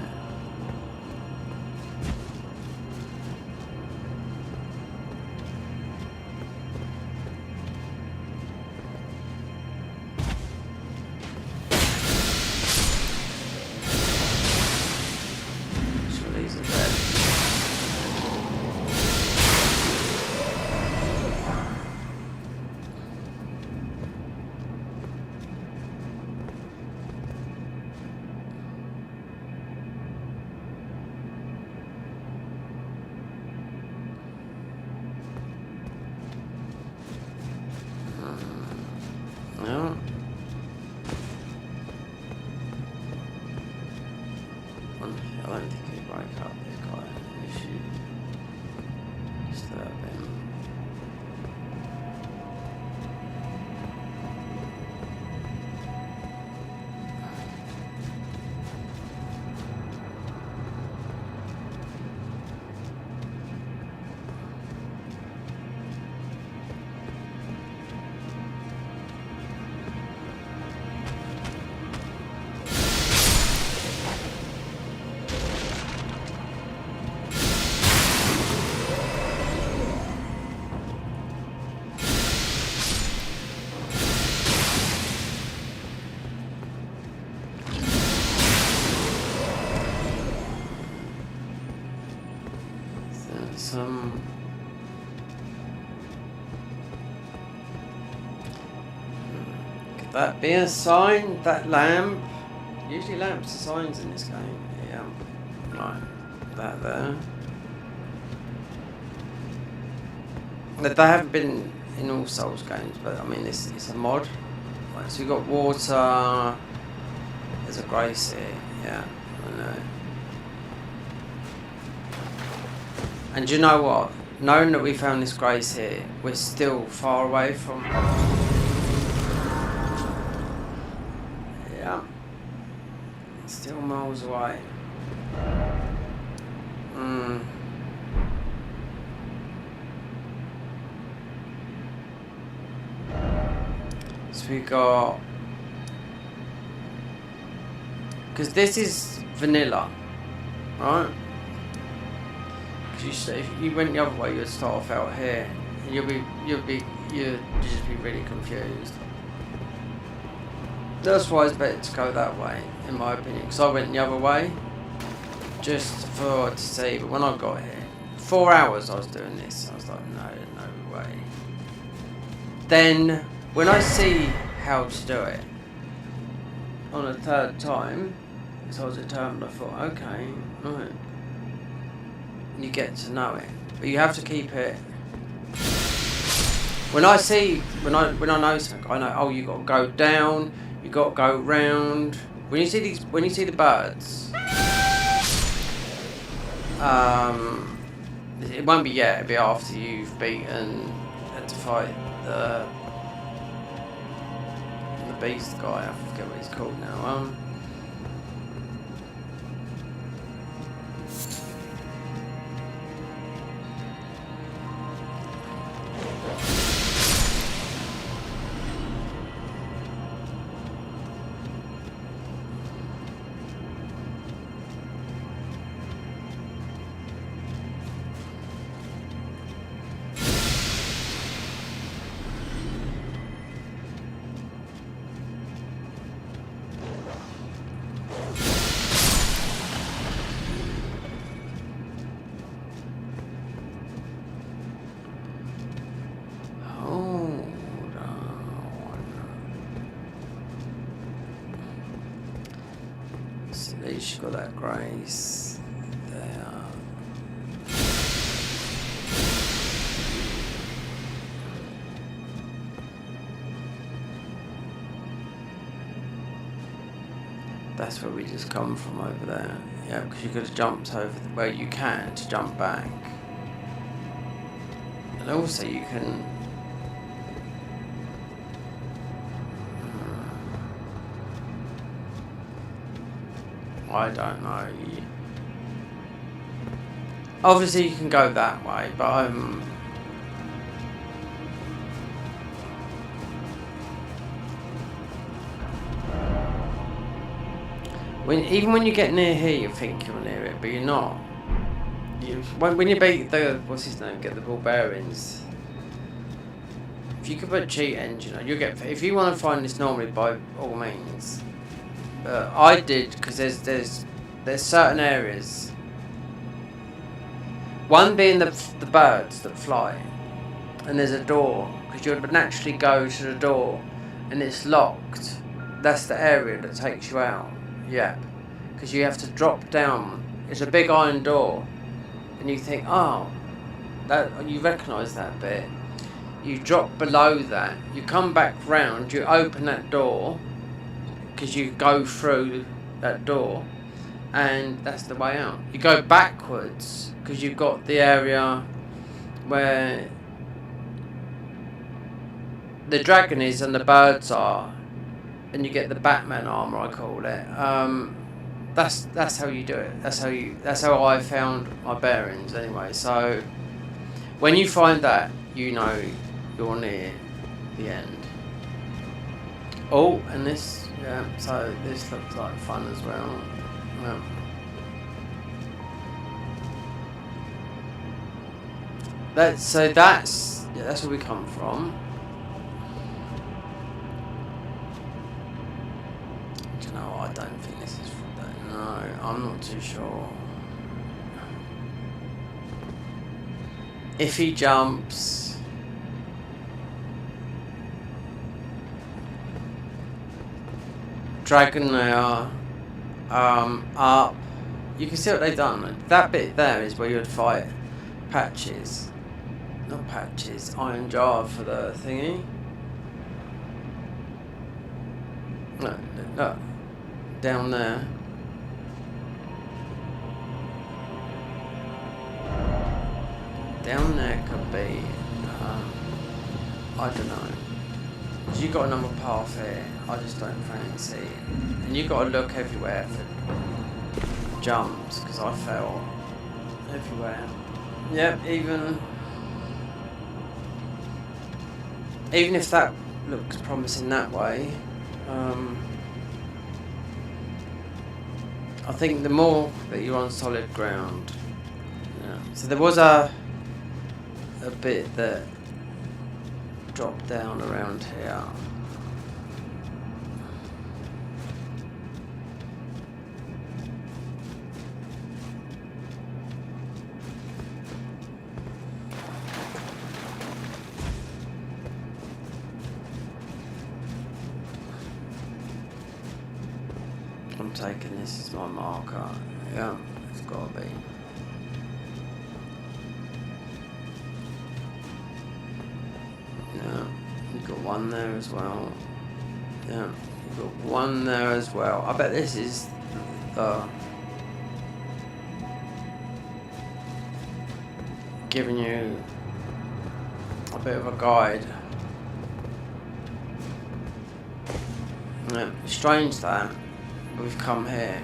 I don't think he'd break up this guy if you disturb him. Could that be a sign? That lamp? Usually lamps are signs in this game. Yeah. Right. That there. They haven't been in all Souls games, but I mean it's a mod. Right, so we've got water. There's a grace here. Yeah, I know. And do you know what? Knowing that we found this grace here, we're still far away from... Yeah. Still miles away. So we got... Because this is vanilla, right? If you went the other way, you'd start off out here, and you'd just be really confused. That's why it's better to go that way, in my opinion. Because I went the other way, just to see. But when I got here, 4 hours I was doing this. I was like, no way. Then when I see how to do it on a third time, so I was determined. I thought, okay, right. You get to know it, but you have to keep it. When I know something, I know. Oh, you got to go down. You got to go round. When you see the birds, it won't be yet. It'll be after you've had to fight the beast guy. I forget what he's called now. At least you got that grace there. That's where we just come from over there. Yeah, because you could have jumped over where you can to jump back. And also you can... I don't know. Obviously you can go that way, but even when you get near here, you think you're near it, but you're not. When you beat the get the ball bearings. If you could put cheat engine on, you'll get. If you want to find this normally, by all means. I did because there's certain areas. One being the birds that fly, and there's a door because you would naturally go to the door, and it's locked. That's the area that takes you out. Yeah, because you have to drop down. It's a big iron door, and you think, oh, that you recognise that bit. You drop below that. You come back round. You open that door. Because you go through that door, and that's the way out. You go backwards because you've got the area where the dragon is and the birds are, and you get the Batman armor, I call it. That's how you do it. That's how I found my bearings anyway. So when you find that, you know you're near the end. Oh, and this, yeah. So this looks like fun as well. Yeah. That's where we come from. Do you know what? I don't think this is from that. No, I'm not too sure. If he jumps, dragon there, up. You can see what they've done. That bit there is where you would fight Patches. Not Patches, Iron Jar for the thingy. No, down there. Down there could be, I don't know. Cause you got another path here. I just don't fancy it. And you got to look everywhere for jumps, because I fell everywhere. Yep, even if that looks promising that way, I think the more that you're on solid ground. Yeah. So there was a bit that dropped down around here. I'm taking this as my marker. Yeah, it's gotta be. Yeah, you've got one there as well. Yeah, you've got one there as well. I bet this is giving you a bit of a guide. Yeah, strange that we've come here.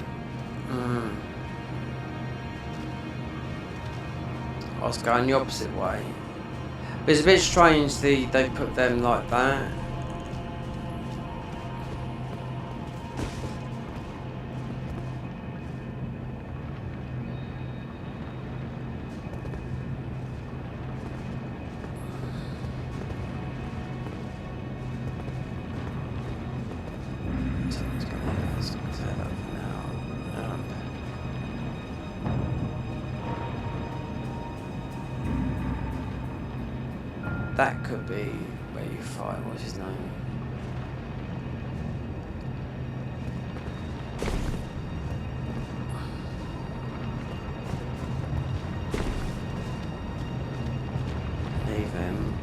I was going the opposite way. But it's a bit strange they put them like that. That could be where you fight. What's his name? Leave him.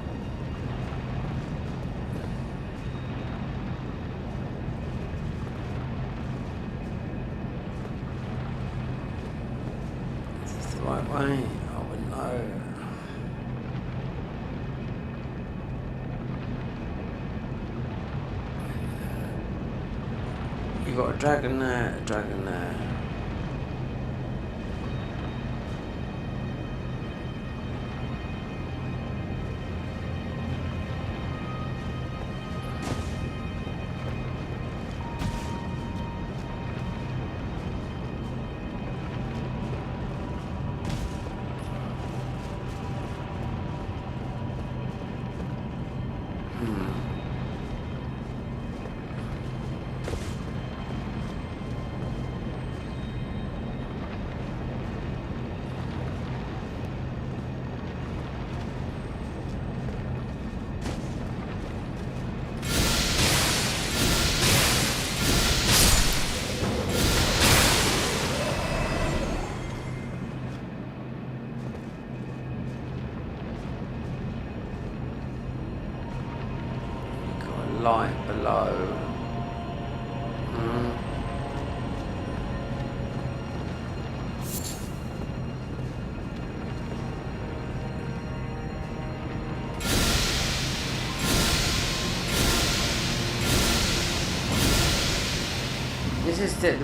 Is this the right way? I wouldn't know. You've got a dragon there, a dragon there.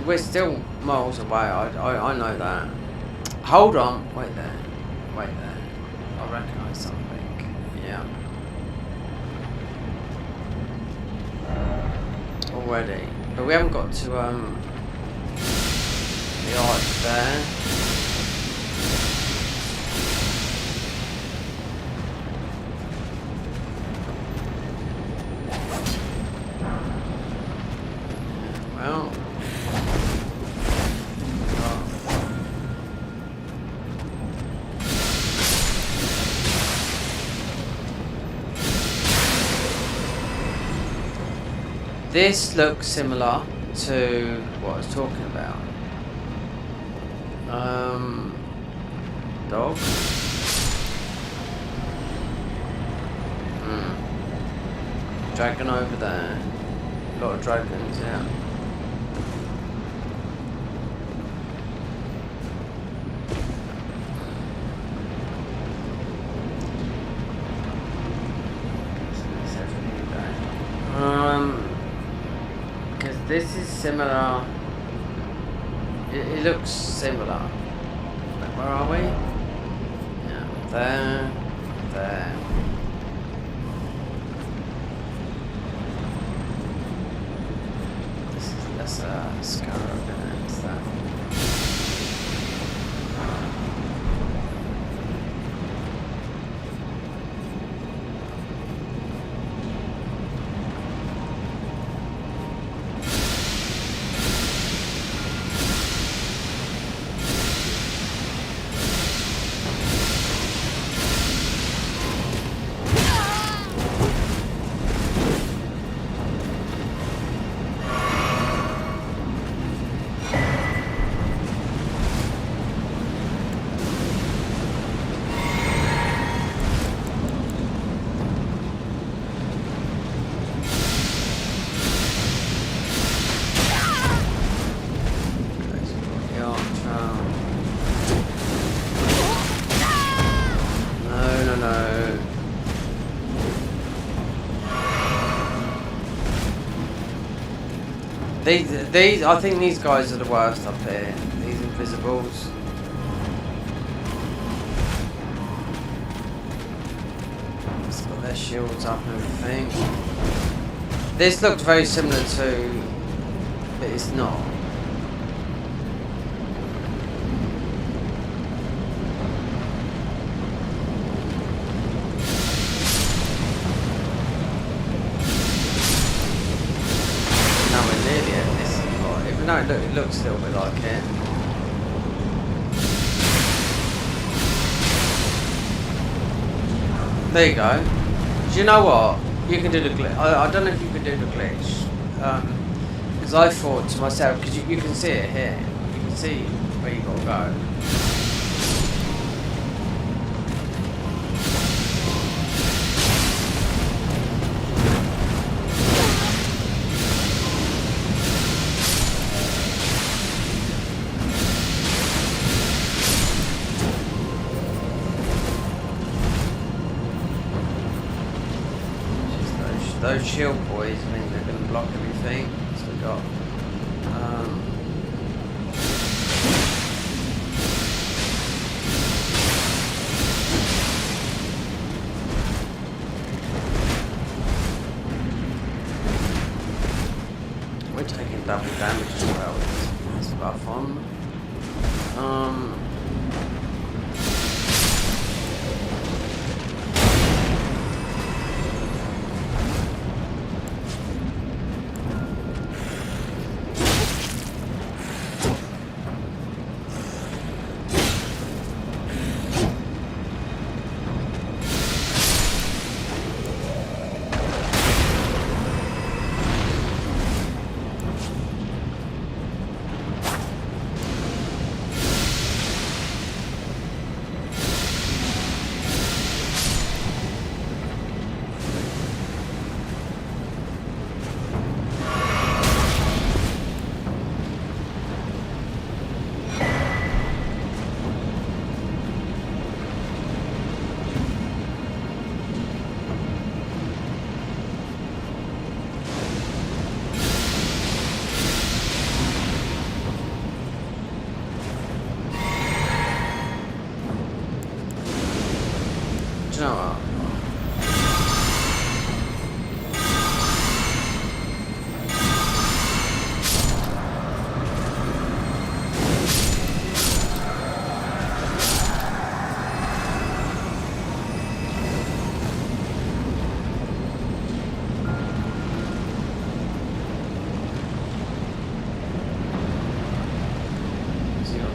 we're still miles away. I know that. Hold on. Wait there. Wait there. I recognise something. Yeah. Already. But we haven't got to the arch there. Well. This looks similar to what I was talking about. Dog. Dragon over there. A lot of dragons, yeah. Because this is similar. It looks similar. Like, where are we? Yeah, there, there. That's a scarab, and it's that. These, I think these guys are the worst up here. These invisibles. It's got their shields up and everything. This looks very similar to, but it's not. No, look, it looks a little bit like it. There you go. Do you know what? You can do the glitch. I don't know if you can do the glitch. Because I thought to myself, because you can see it here. You can see where you got to go. Those shield boys mean they're going to block everything. So we got we're taking double damage as well. That's about fun.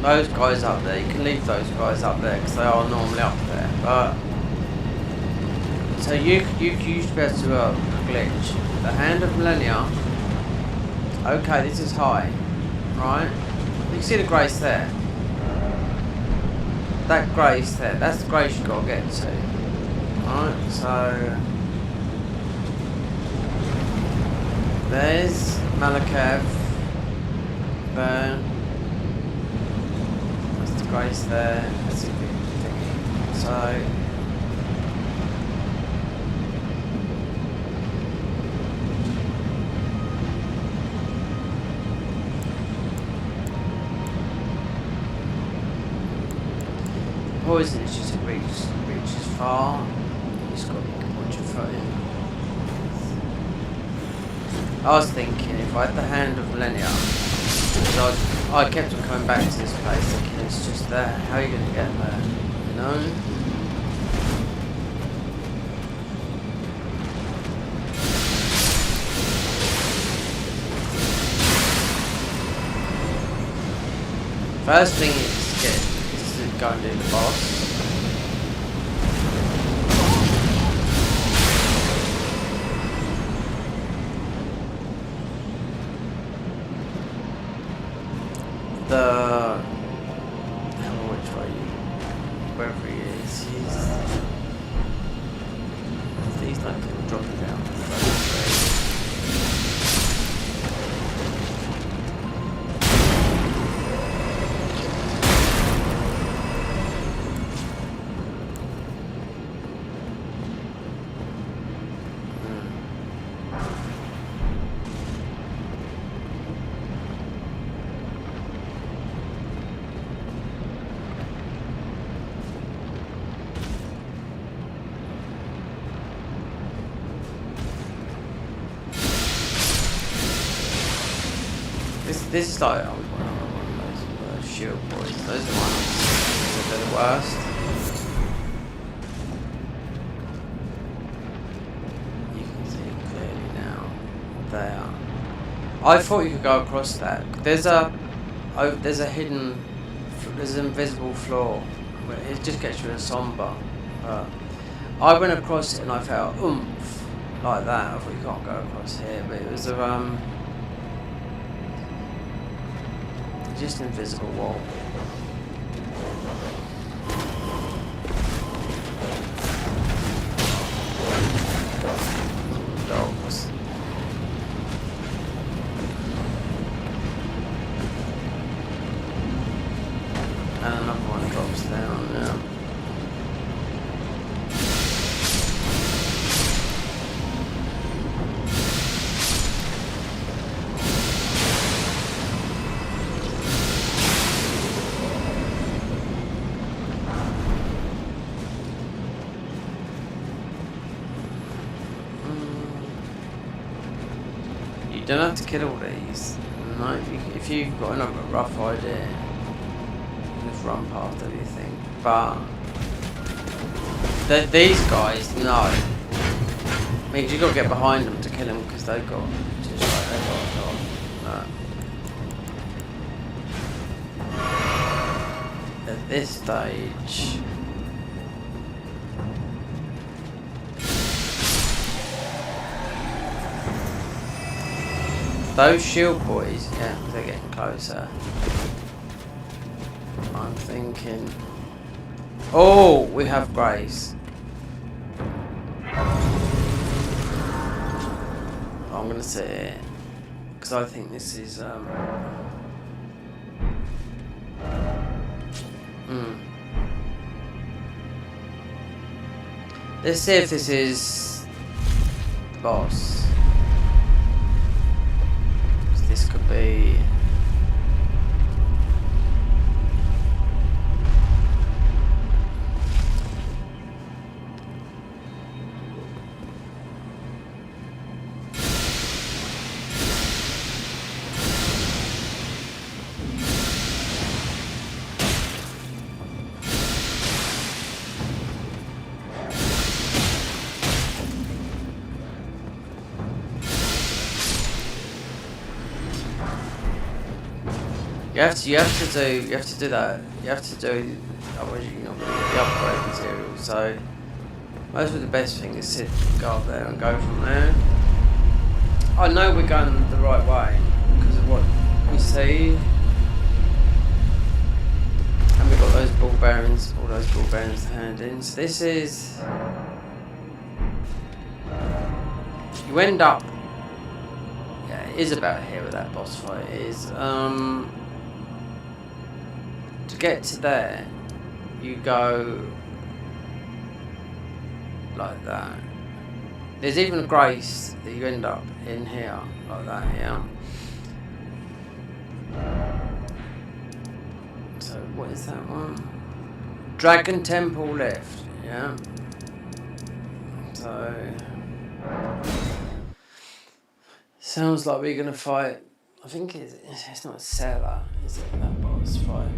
those guys up there, you can leave those guys up there because they are normally up there. But so you used to be able to do a glitch. The Hand of Millennia. Okay, this is high, right? You can see the grace there. That grace there, that's the grace you gotta get to. Right, so there's Malakav. There. That's the grace there. That's a good thing. So poison is just reaches far. You just got to watch your foot in. I was thinking if I had the Hand of Millennia, because I kept on coming back to this place thinking it's just there. How are you going to get there? You know? First thing is to go and do the boss. I don't know which way wherever he is, he's like dropping down. This is like one of those shield boys. Those are the ones that are the worst. You can see clearly now. There. I thought you could go across that. There's an invisible floor. It just gets you in a somber. I went across it and I felt oomph like that. I thought you can't go across here, but it was a just an invisible wall. Dogs. And another one drops down now. You don't have to kill all these. No, if you've got a rough idea, you just run past everything. But these guys, no. I mean, you got to get behind them to kill them because they've got just like they got a dog. No. At this stage. Those shield boys, yeah, they're getting closer. I'm thinking... Oh, we have Grace. I'm gonna sit here. Because I think this is... Let's see if this is... the boss. This could be... You have to do that. You have to do, otherwise you're not going to get the upgrade material. So most of the best thing is to go up there and go from there. I know we're going the right way because of what we see. And we've got those ball bearings, all those ball bearings to hand in. So this is, you end up, yeah, it is about here where that boss fight is. To get to there, you go like that. There's even a grace that you end up in here, like that, yeah. So what is that one? Dragon Temple left, yeah. So sounds like we're gonna fight. I think it's not a seller, is it? That boss fight. I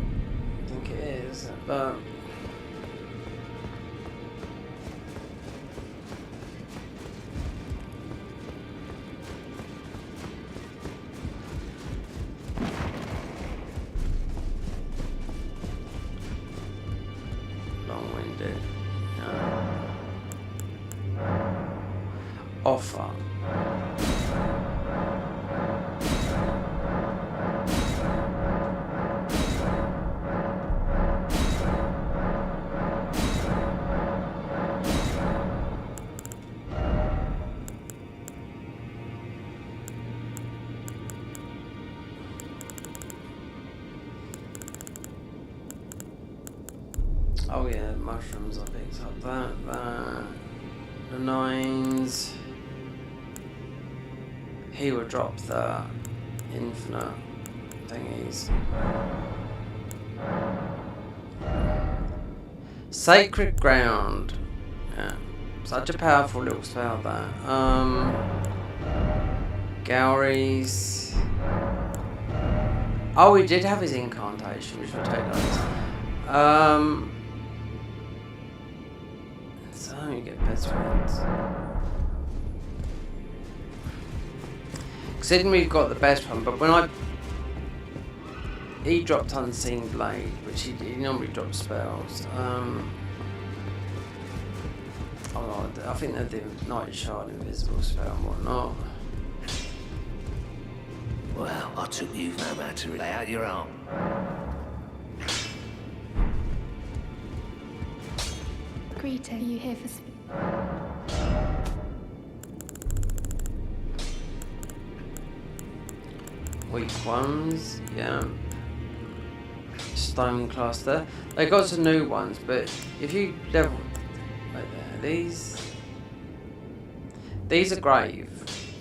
think it is, but. Long-winded. Offer. Oh yeah, mushrooms, I picked up that. The 9s. He would drop the infinite thingies. Sacred Ground. Yeah. Such a powerful little spell that. Gowries. Oh, he did have his incantation, which will take those. So you get best friends. Considering we've got the best one, but when he dropped Unseen Blade, which he normally drops spells. I think they do Night Shard, Invisible Spell and whatnot.
Well, I took you no matter. Lay out your arm.
Greeting, are you here for
Weak ones, yeah. Stone Cluster. They got some new ones, but if you level right there, these are grave.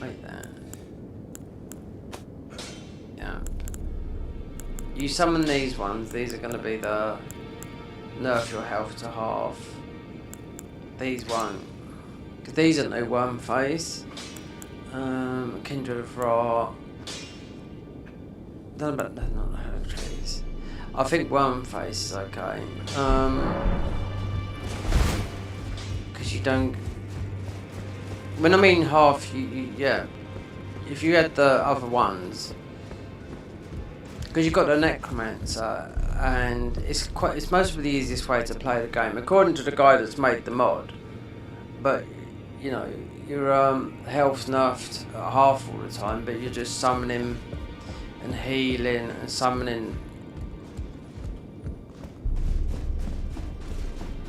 Right there. Yeah. You summon these ones, these are gonna be the nerf your health to half. These won't. Because these are no worm face. Kindred of Rot. Don't know about not the herb trees. I think worm face is okay. Because you don't. When I mean half, yeah. If you had the other ones, because you've got the Necromancer, and it's mostly the easiest way to play the game, according to the guy that's made the mod. But you know, your health's nerfed at half all the time, but you're just summoning and healing and summoning.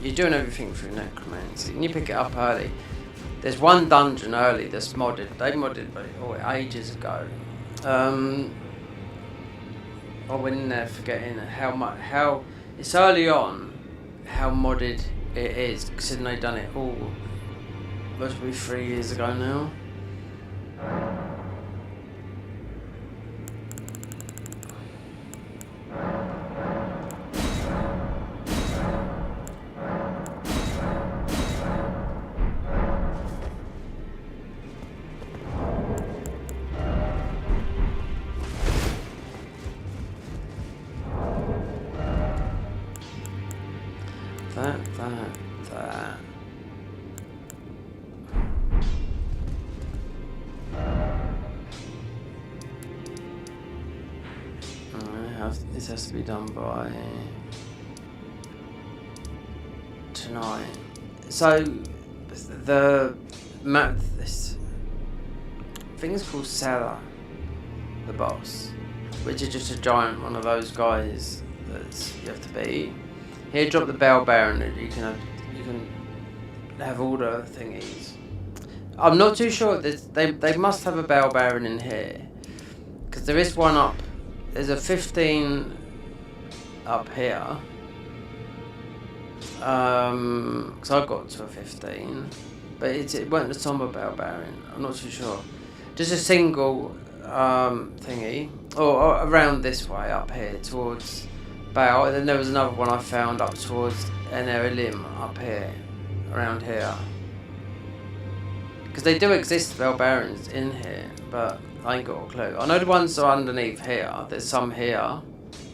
You're doing everything through Necromancy, and you pick it up early. There's one dungeon early that's modded. They modded it ages ago. I went in there forgetting how it's early on how modded it is, considering they've done it all must be 3 years ago now. That. This has to be done by tonight. So the map, this thing is called Seller, the boss, which is just a giant one of those guys that you have to beat. Here, drop the bell bearer, and you can have all the thingies. I'm not too sure. They must have a bell bearing in here, because there is one up. There's a 15 up here. Because I got to a 15, but it weren't the somber bell bearing. I'm not too sure. Just a single thingy, or around this way up here towards Bale. And then there was another one I found up towards earliy up here, around here. Because they do exist, bell bearings in here, but I ain't got a clue. I know the ones are underneath here. There's some here.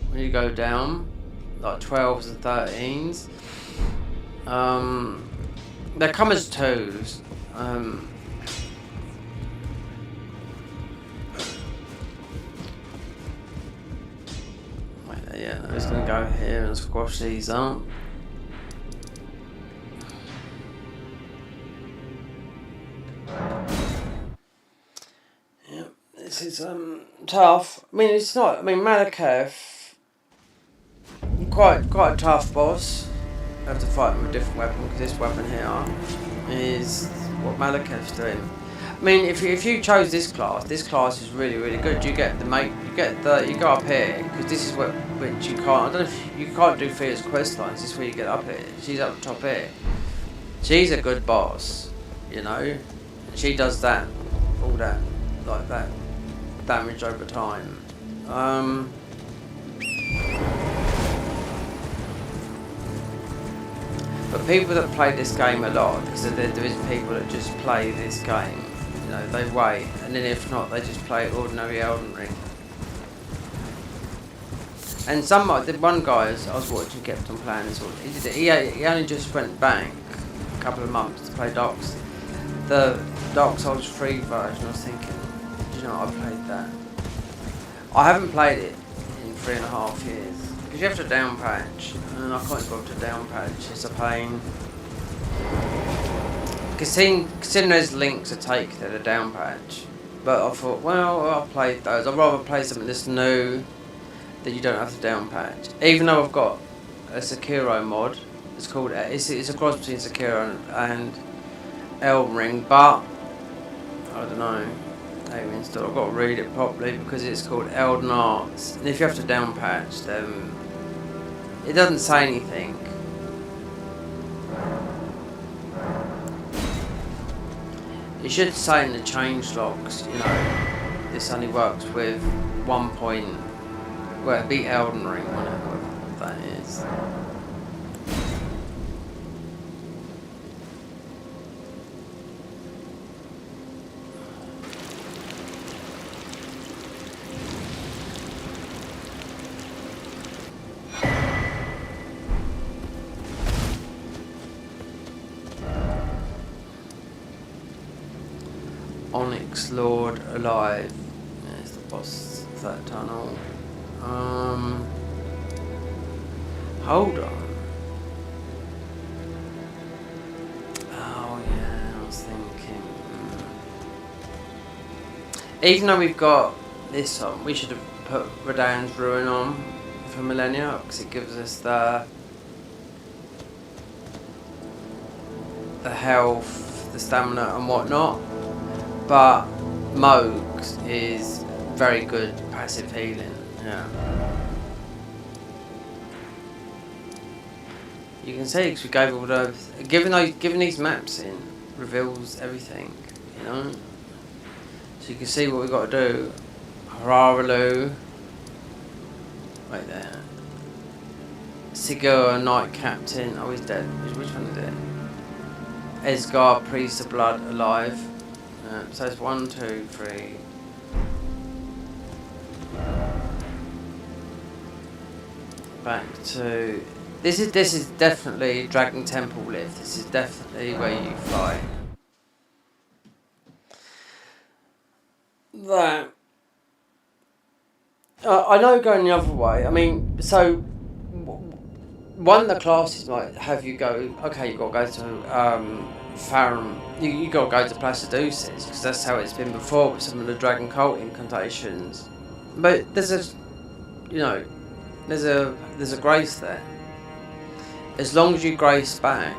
When you go down, like 12s and 13s. They come as 2s. Yeah, I'm just gonna go here and squash these up. Yeah, this is tough. I mean, it's not. I mean, Malakath, quite a tough boss. I have to fight him with a different weapon because this weapon here is what Malakath's doing. I mean, if you chose this class is really good. You get you go up here because this is which you can't. I don't know if you can't do Thea's quest lines. This is where you get up here. She's up top here. She's a good boss, you know. She does that, all that, like that damage over time. But people that play this game a lot, because there is people that just play this game, you know, they wait, and then if not, they just play ordinary Elden Ring. And the one guy I was watching kept on playing this one. He only just went back a couple of months to play the Dark Souls 3 version. I was thinking, do you know what, I played that. I haven't played it in 3.5 years. Because you have to down patch, and I can't go up to down patch, it's a pain. Considering there's links to take to the down patch, but I thought, well, I'll play those. I'd rather play something that's new, that you don't have to down patch. Even though I've got a Sekiro mod, it's called, it's a cross between Sekiro and Elden Ring, but, I don't know. I've got to read it properly because it's called Elden Arts, and if you have to down patch, then it doesn't say anything. It should say in the change logs, you know, this only works with 1 point, well, it'd be Elden Ring, whatever that is. Onyx Lord alive. There's the boss of that tunnel. Hold on. Oh yeah, I was thinking. Even though we've got this on, we should have put Radahn's Ruin on for Millennia because it gives us the health, the stamina and whatnot. But Moog's is very good passive healing, yeah. You can see because we gave all the giving these maps in reveals everything, you know. So you can see what we got to do. Hararaloo, right there. Sigurd, Knight Captain. Oh, he's dead. Which one is it? Esgar, Priest of Blood, alive. So it's 1, 2, 3. Back to this is definitely Dragon Temple lift. This is definitely where you fight. That I know going the other way. I mean, so one of the classes might have you go. Okay, you got to go to Farum. You got to go to Placiduce's because that's how it's been before with some of the dragon cult incantations. But there's a, there's a grace there. As long as you grace back,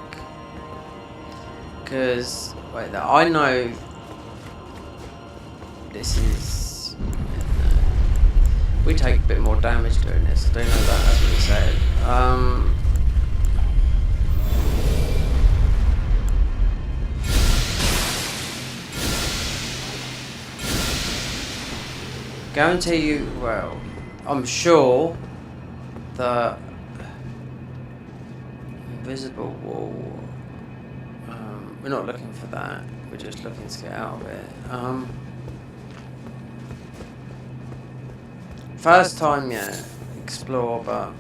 because wait, I know this is. We take a bit more damage doing this. I don't know that, as we said. Guarantee you, well, I'm sure the invisible wall, we're not looking for that, we're just looking to get out of it. First time, yeah, explore, but an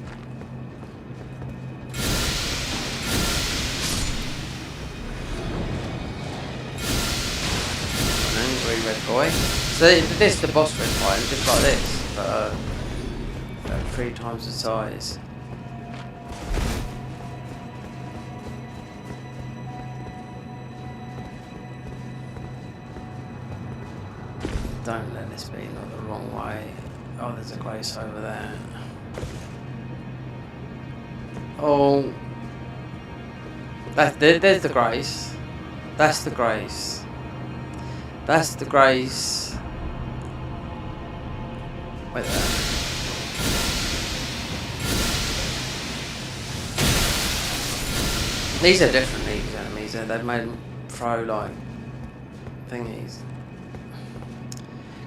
angry red boy. So this is the boss red fight, just like this, but 3 times the size. Don't let this be not the wrong way. Oh, there's a grace over there. Oh, there's the grace. That's the grace. That's the grace. Wait there. These are different, these enemies. They've made them throw like thingies.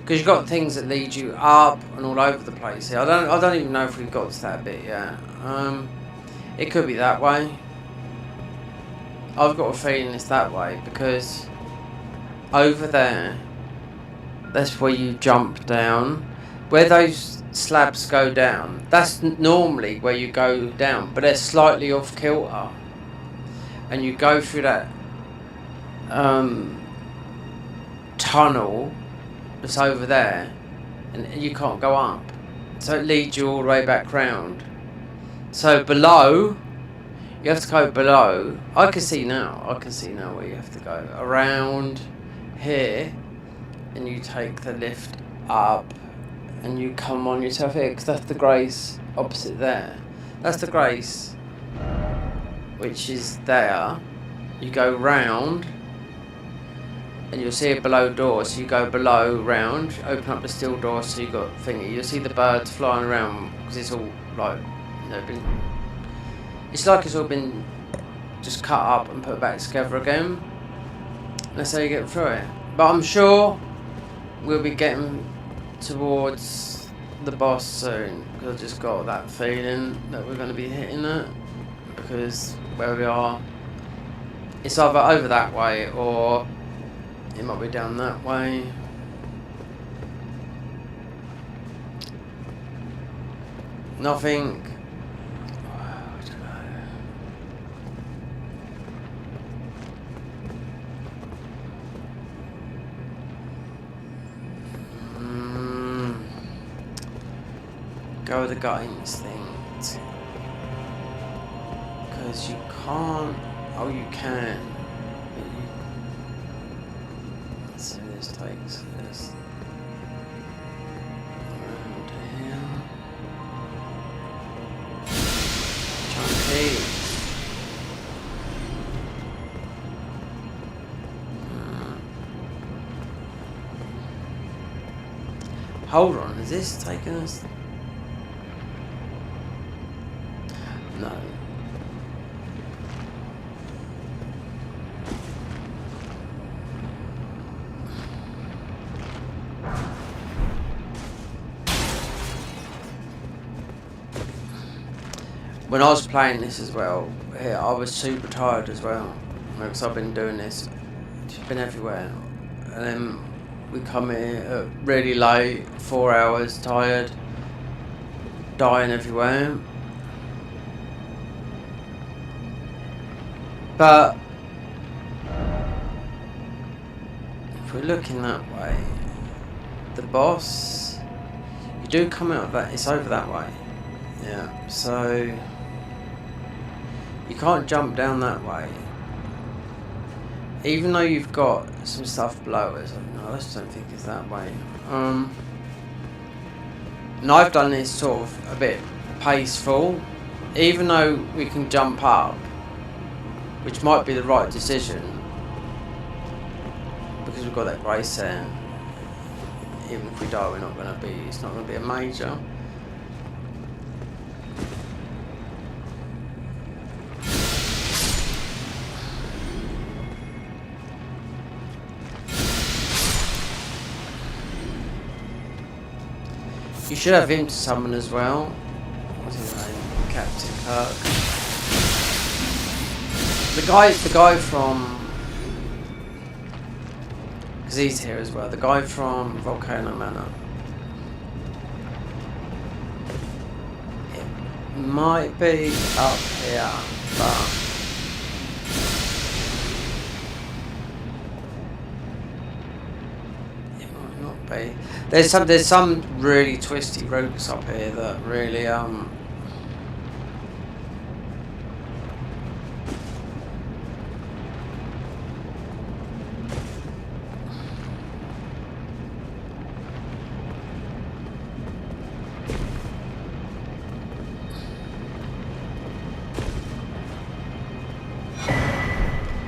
Because you've got things that lead you up and all over the place here. I don't even know if we've got to that bit yet. It could be that way. I've got a feeling it's that way because over there, that's where you jump down. Where those slabs go down, that's normally where you go down, but they're slightly off kilter. And you go through that tunnel that's over there, and you can't go up. So it leads you all the way back round. So below, you have to go below. I can see now where you have to go. Around here, and you take the lift up, and you come on yourself here, because that's the grace opposite there. That's the grace, which is there. You go round, and you'll see a below door, so you go below, round, open up the steel door, so you got thingy. You'll see the birds flying around, because it's all like, it's like it's all been just cut up and put back together again. That's how you get through it. But I'm sure we'll be getting towards the boss soon, because I just got that feeling that we're going to be hitting it, because where we are, it's either over that way or it might be down that way. Nothing. I don't know. Go with the gut instinct. Because you can't. Oh, you can. But you, let's see what this takes us. Around here. Chunky. Hold on, is this taking us? No. When I was playing this as well, here I was super tired as well, because I've been doing this, been everywhere, and then we come here really late, 4 hours, tired, dying everywhere. But if we're looking that way, the boss, you do come out of that, it's over that way. Yeah, so you can't jump down that way. Even though you've got some stuff below us. No, I just don't think it's that way. And I've done this sort of a bit paceful. Even though we can jump up, which might be the right decision, because we've got that grace there. Even if we die, we're not going to be. It's not going to be a major. You should have him to summon as well. What's his name? Captain Kirk. The guy from. Because he's here as well. The guy from Volcano Manor. It might be up here, but. There's some really twisty routes up here that really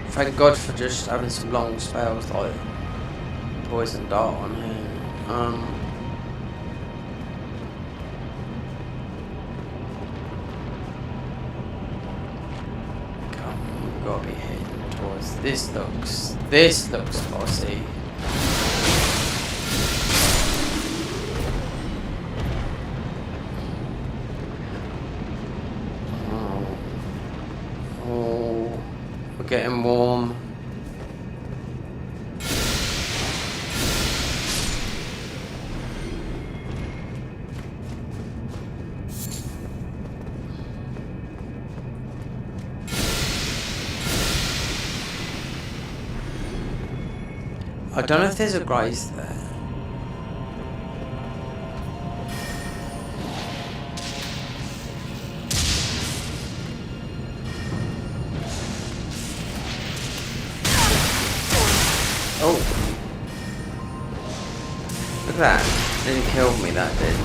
thank God for just having some long spells like Poison Dart on here. Come on, we've got to be heading towards this looks bossy. Oh, we're getting warm. I don't know if there's a grace there. Oh. Look at that. Didn't kill me, that did.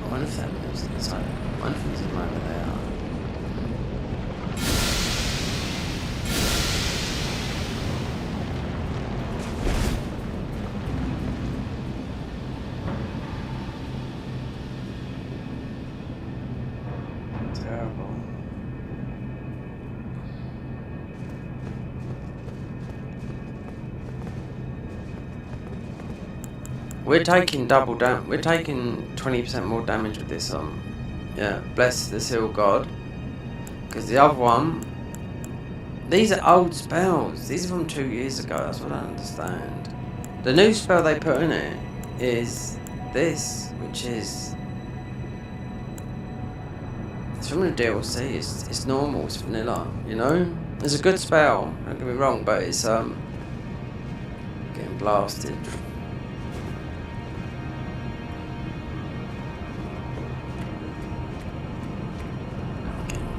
I wonder if that moves inside. I wonder if he's over there. Terrible. We're taking double damage. We're taking 20% more damage with this on. Yeah, bless the Seal God. Because the other one, these are old spells. These are from 2 years ago. That's what I don't understand. The new spell they put in it is this, which is. It's from the DLC. It's normal. It's vanilla. You know, it's a good spell. Don't get me wrong, but it's getting blasted.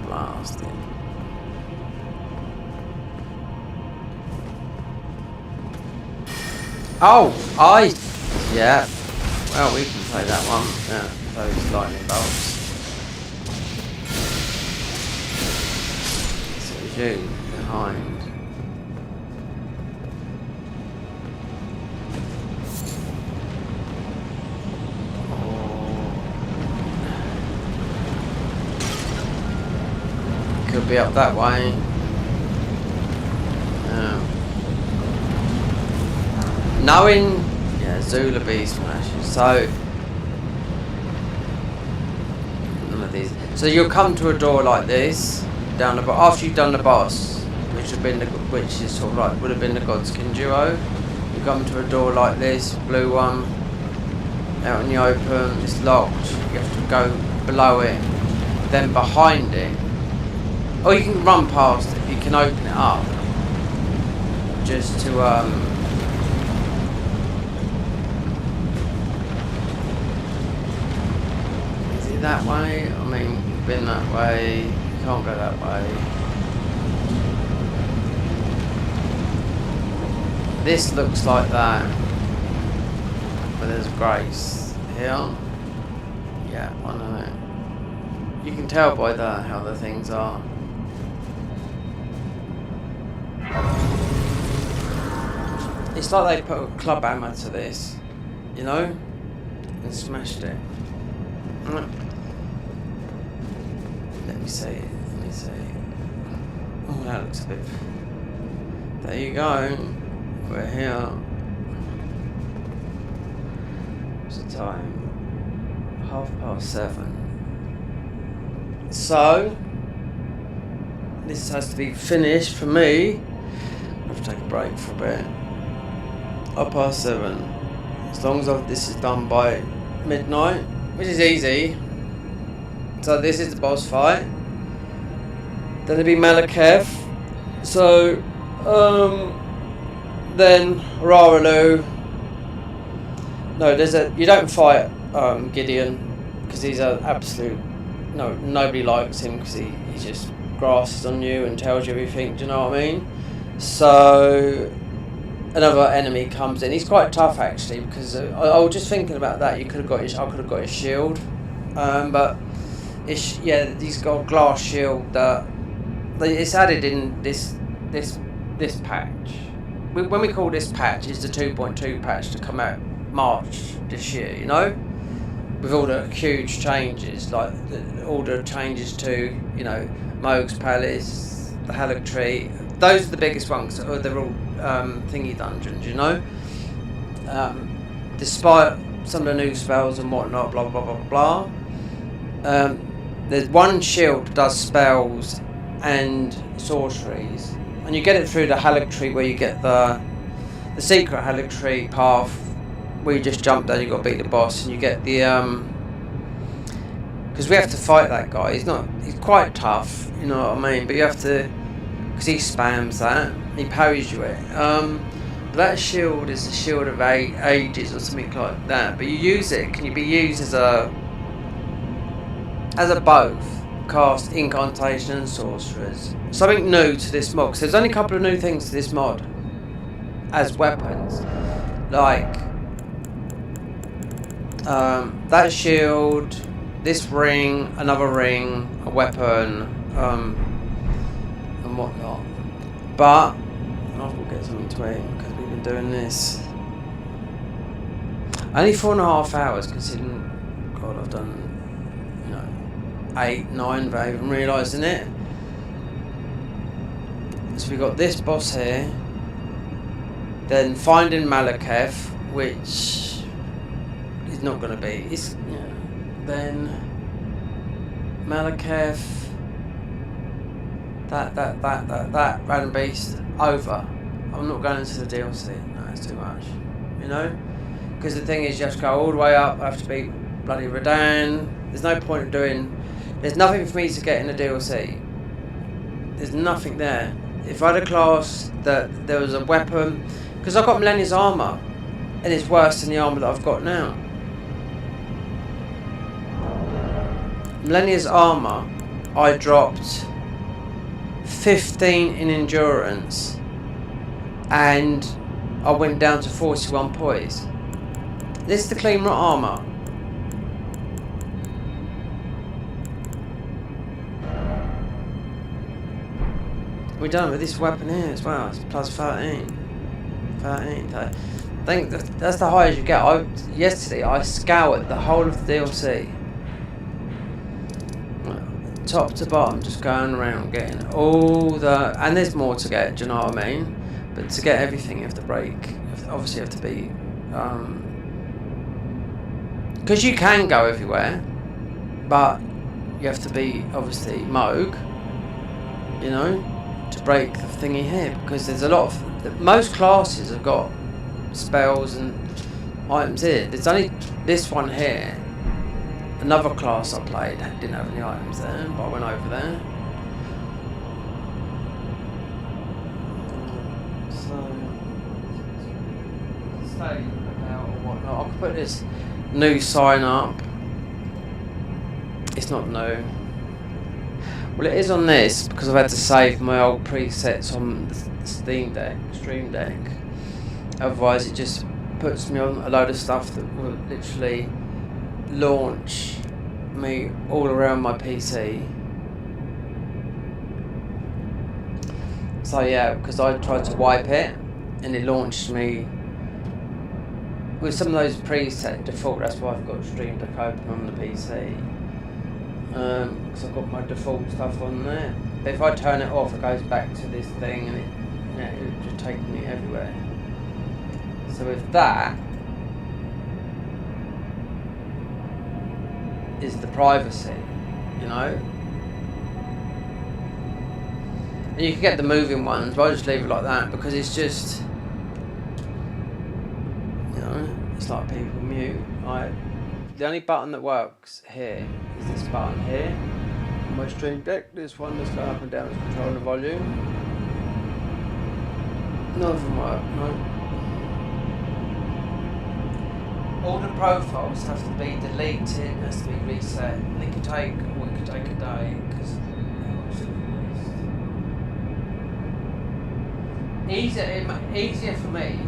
Blasted. Oh, yeah. Well, we can play that one. Yeah, those lightning bolts. So it's you behind. Could be up that way. Knowing, yeah, Zula Beast Smashes. So none of these. So you'll come to a door like this down the after you've done the boss, which is sort of like would have been the Godskin duo. You come to a door like this, blue one. out in the open, it's locked, you have to go below it, then behind it, or you can run past it, you can open it up, just to, is it that way? I mean, you've been that way, you can't go that way. This looks like that, but there's grace here. Yeah, I know. You can tell by that how the things are. It's like they put a club hammer to this, you know, and smashed it. Let me see it. Let me see. Oh, that looks a bit. There you go. We're here. What's the time? 7:30. So this has to be finished for me. I have to take a break for a bit. 7:30. As long as this is done by midnight, which is easy. So this is the boss fight. Then it'll be Malakath. So then Raralu. No, you don't fight Gideon because he's an absolute. No, nobody likes him because he just grasses on you and tells you everything. Do you know what I mean? So another enemy comes in. He's quite tough actually because I was just thinking about that. I could have got his shield, but he's got a glass shield that it's added in this patch. When we call this patch, it's the 2.2 patch to come out March this year. You know. With all the huge changes, like all the changes to, you know, Moog's Palace, the Halleck Tree, those are the biggest ones. They're all thingy dungeons, you know. Despite some of the new spells and whatnot, blah blah blah blah blah. There's one shield that does spells and sorceries, and you get it through the Halleck Tree, where you get the secret Halleck Tree path. Where you just jump down, you got to beat the boss, and you get the because we have to fight that guy. He's quite tough, you know what I mean. But you have to, because he spams that, he parries you it. That shield is a shield of ages or something like that. But you use it. Can you be used as a both cast incantation and sorcerers? Something new to this mod. Because there's only a couple of new things to this mod as weapons, like. That shield, this ring, another ring, a weapon, and whatnot. But I've got to get something to eat because we've been doing this. Only 4.5 hours, considering God, I've done 8, 9 without even realising it. So we got this boss here, then finding Malakath, which. Not going to be. Then Malakath. That random beast over. I'm not going into the DLC. No, it's too much. You know, because the thing is, you have to go all the way up. I have to beat bloody Radan. There's no point in doing. There's nothing for me to get in the DLC. There's nothing there. If I had a class that there was a weapon, because I've got Millennia's armor, and it's worse than the armor that I've got now. Millennia's armor, I dropped 15 in endurance, and I went down to 41 poise. This is the clean armor. We're done with this weapon here as well. It's plus 13. I think that's the highest you get. Yesterday I scoured the whole of the DLC. Top to bottom, just going around getting all the... And there's more to get, do you know what I mean? But to get everything you have to break. Obviously you have to be... Because you can go everywhere. But you have to be, obviously, Moog. You know? To break the thingy here. Because there's a lot of... Most classes have got spells and items here. There's only this one here. Another class I played didn't have any items there, but I went over there. So, stay out or whatnot. I could put this new sign up. It's not new. Well, it is on this because I've had to save my old presets on the Steam Deck, Stream Deck. Otherwise, it just puts me on a load of stuff that will literally launch me all around my PC. So yeah, because I tried to wipe it and it launched me with some of those preset default. That's why I've got Stream Deck open on the PC. Because I've got my default stuff on there. But if I turn it off, it goes back to this thing and it just takes me everywhere. So with that is the privacy, you know. And you can get the moving ones, but I just leave it like that because it's just, you know, it's like people mute. The only button that works here is this button here on my Stream Deck. This one that's going up and down is controlling the volume. None of them work, no. All the profiles have to be deleted, has to be reset, and it could take a day because easier for me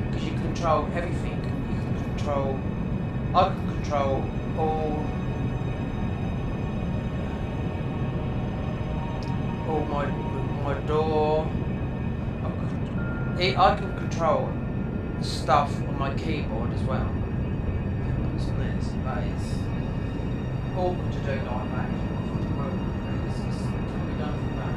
because you control everything. You can control. I can control all my door. I can control stuff on my keyboard as well. What's on this? That is awkward to do like that. It's can be done from that.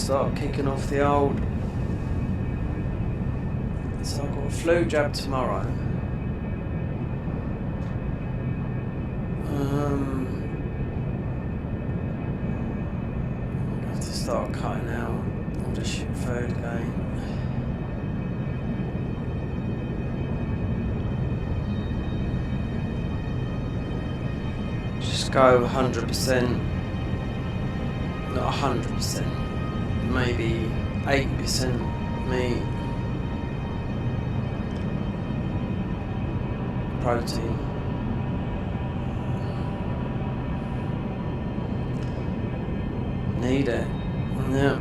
start kicking off the old. So I've got a flu jab tomorrow. I have to start cutting out all the shit food again. Just go 100%, not 100%, maybe 80% meat, protein. Need it, yeah,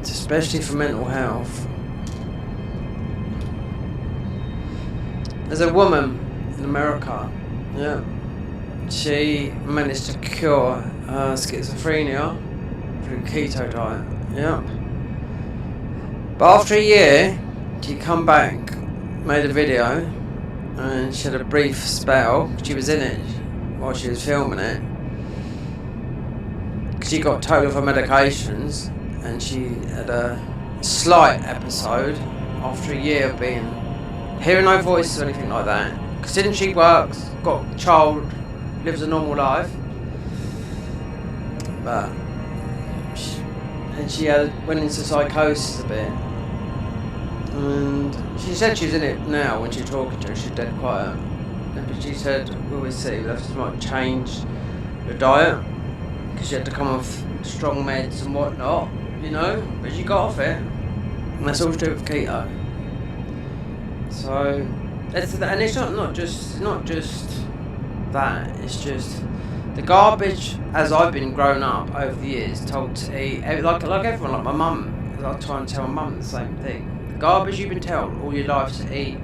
especially for mental health. There's a woman in America, yeah, she managed to cure schizophrenia through keto diet, yeah. But after a year, she come back, made a video, and she had a brief spell. She was in it while she was filming it. She got told of her medications, and she had a slight episode after a year of being hearing no voices or anything like that. Considering she works, got a child, lives a normal life, but she went into psychosis a bit. And she said she's in it now. When she's talking to her, she's dead quiet. But she said, we'll see, we'll have to change the diet, because she had to come off strong meds and whatnot, you know, but she got off it, and that's all to do with keto. So, and it's not just that, it's just the garbage, as I've been grown up over the years, told to eat, like everyone, like my mum, I try and tell my mum the same thing. The garbage you've been told all your life to eat,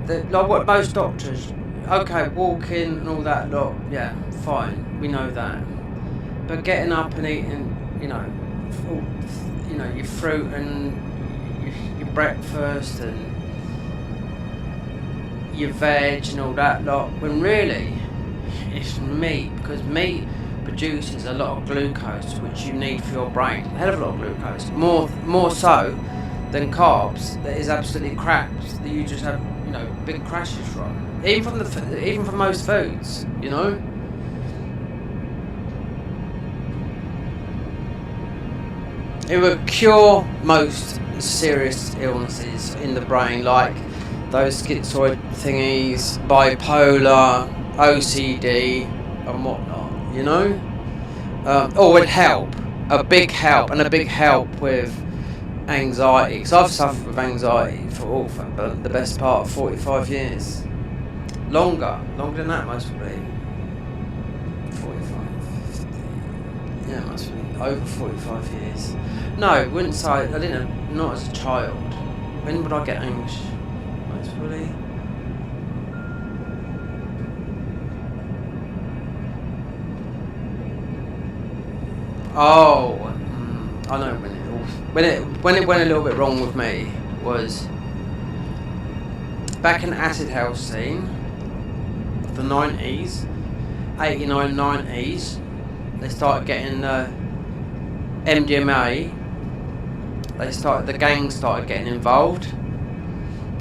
like what most doctors, okay, walking and all that lot, yeah, fine, we know that. But getting up and eating, you know, your fruit and your breakfast and your veg and all that lot, when really it's meat, because meat produces a lot of glucose, which you need for your brain. A hell of a lot of glucose, more so than carbs. That is absolutely crap. That you just have, you know, big crashes from. Even from most foods, you know. It would cure most serious illnesses in the brain, like those schizoid thingies, bipolar, OCD, and whatnot, you know? Or it would help, a big help with anxiety, because I've suffered with anxiety for the best part of 45 years. Longer than that, most probably. 45, 50, yeah, most probably over 45 years. No, I wouldn't say, I didn't, not as a child. When would I get anxious? Most probably. Oh, I know when it went a little bit wrong with me was back in the acid house scene of the 90s, 89, 90s. They started getting MDMA. The gang started getting involved,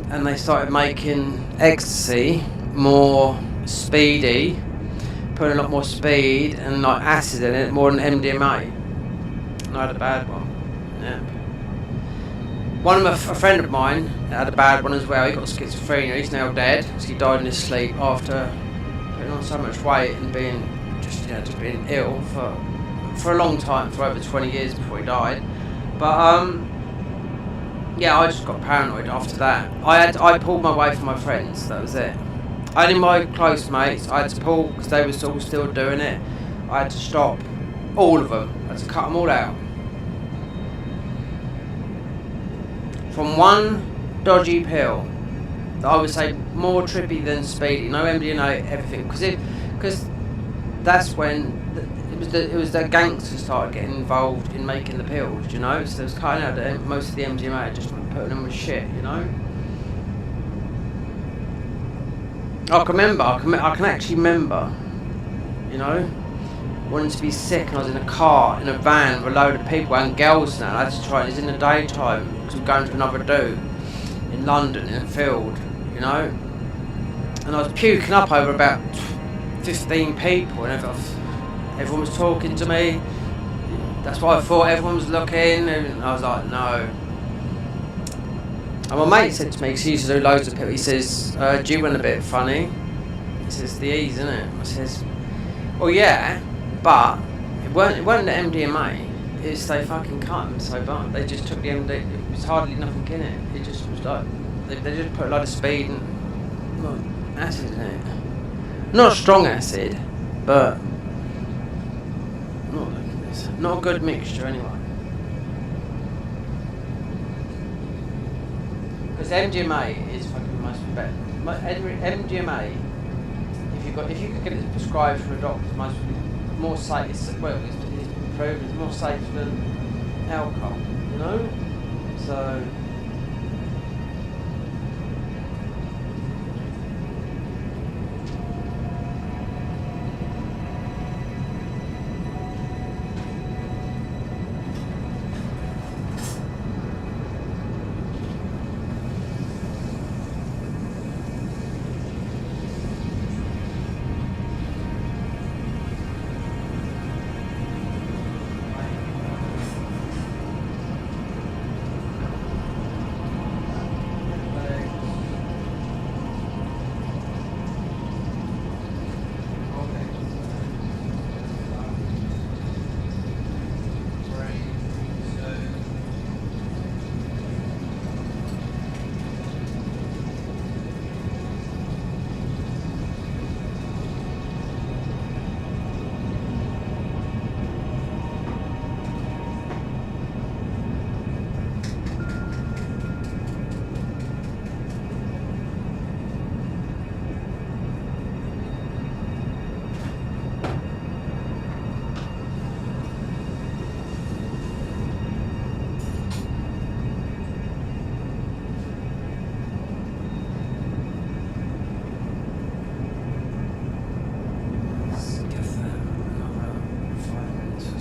and they started making ecstasy more speedy, putting a lot more speed and like acid in it more than MDMA. And I had a bad one. Yeah. A friend of mine had a bad one as well. He got schizophrenia. He's now dead because he died in his sleep after putting on so much weight and being just being ill for a long time, for over 20 years before he died. But yeah, I just got paranoid after that. I pulled my way from my friends. That was it. Only my close mates I had to pull because they were all still doing it. I had to stop all of them. I had to cut them all out. From one dodgy pill that I would say more trippy than speedy, no MDMA, everything, because that's when it was the gangsters started getting involved in making the pills, you know. So they was cutting out most of the MDMA, just putting them with shit, you know. I can actually remember, you know, wanted to be sick, and I was in a car, in a van with a load of people and girls now. I had to try it. It was in the daytime because we're going to another do in London, in a field, you know. And I was puking up over about 15 people, and everyone was talking to me. That's what I thought, everyone was looking, and I was like, no. And my mate said to me, because he used to do loads of people, he says, do you went a bit funny? He says, the E's, isn't it? I says, well, yeah, but it weren't the MDMA, it's they fucking cut them so bad. They just took the MD, it was hardly nothing in it. It just was like, they just put a lot of speed and like, acid in it. Not a strong acid, but not a good mixture anyway. Because MDMA is fucking most better. MDMA, if you could get it prescribed from a doctor, it's more safe. It's proven it's more safe than alcohol. You know, so.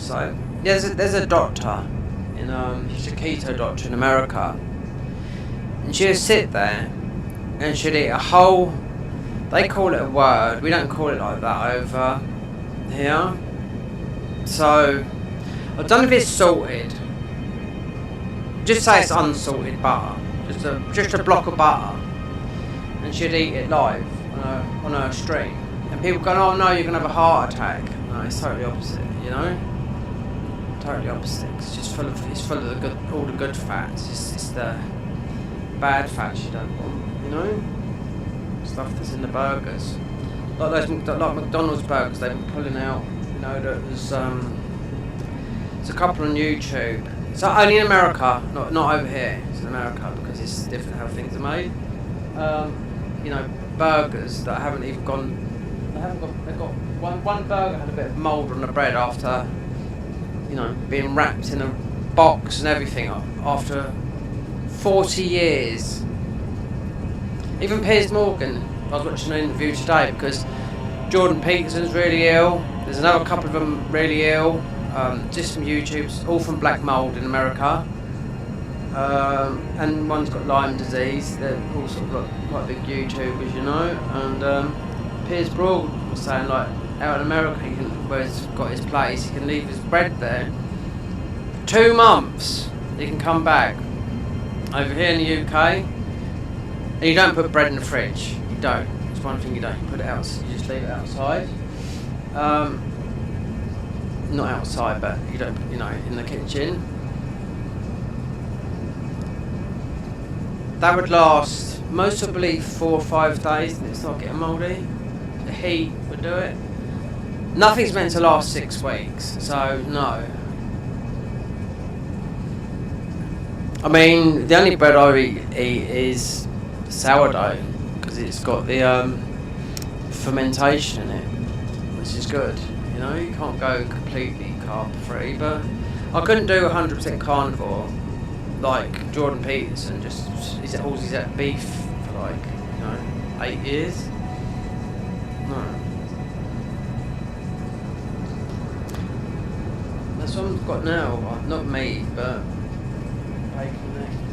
So there's a doctor, she's a keto doctor in America, and she'll sit there and she'll eat a whole, they call it a word, we don't call it like that over here. So I don't know if it's salted, just say it's unsalted butter, just a block of butter, and she'd eat it live on her stream, and people go, oh no, you're gonna have a heart attack. No, it's totally opposite, you know. Totally opposite. It's just full of the good, all the good fats. It's the bad fats you don't want, you know. Stuff that's in the burgers, like McDonald's burgers. They've been pulling out. You know, there's a couple on YouTube. It's only in America, not over here. It's in America because it's different how things are made. You know, burgers that haven't even gone. They've got one burger had a bit of mould on the bread after. You know, being wrapped in a box and everything after 40 years. Even Piers Morgan, I was watching an interview today because Jordan Peterson's really ill. There's another couple of them really ill. Just from YouTube, all from black mould in America. And one's got Lyme disease. They're all sort of quite big YouTubers, you know. And Piers Broad was saying like, out in America, where he's got his place, he can leave his bread there. 2 months, he can come back. Over here in the UK, and you don't put bread in the fridge. You don't. It's one thing you don't. You put it out. You just leave it outside. Not outside, but you don't. You know, in the kitchen. That would last most probably 4 or 5 days, and it's not getting mouldy. The heat would do it. Nothing's meant to last 6 weeks, so no. I mean, the only bread I eat is sourdough, because it's got the fermentation in it, which is good. You know, you can't go completely carb free, but I couldn't do 100% carnivore like Jordan Peterson. He's at beef for like, you know, 8 years. No. Someone's got now, well, not me, but bacon next.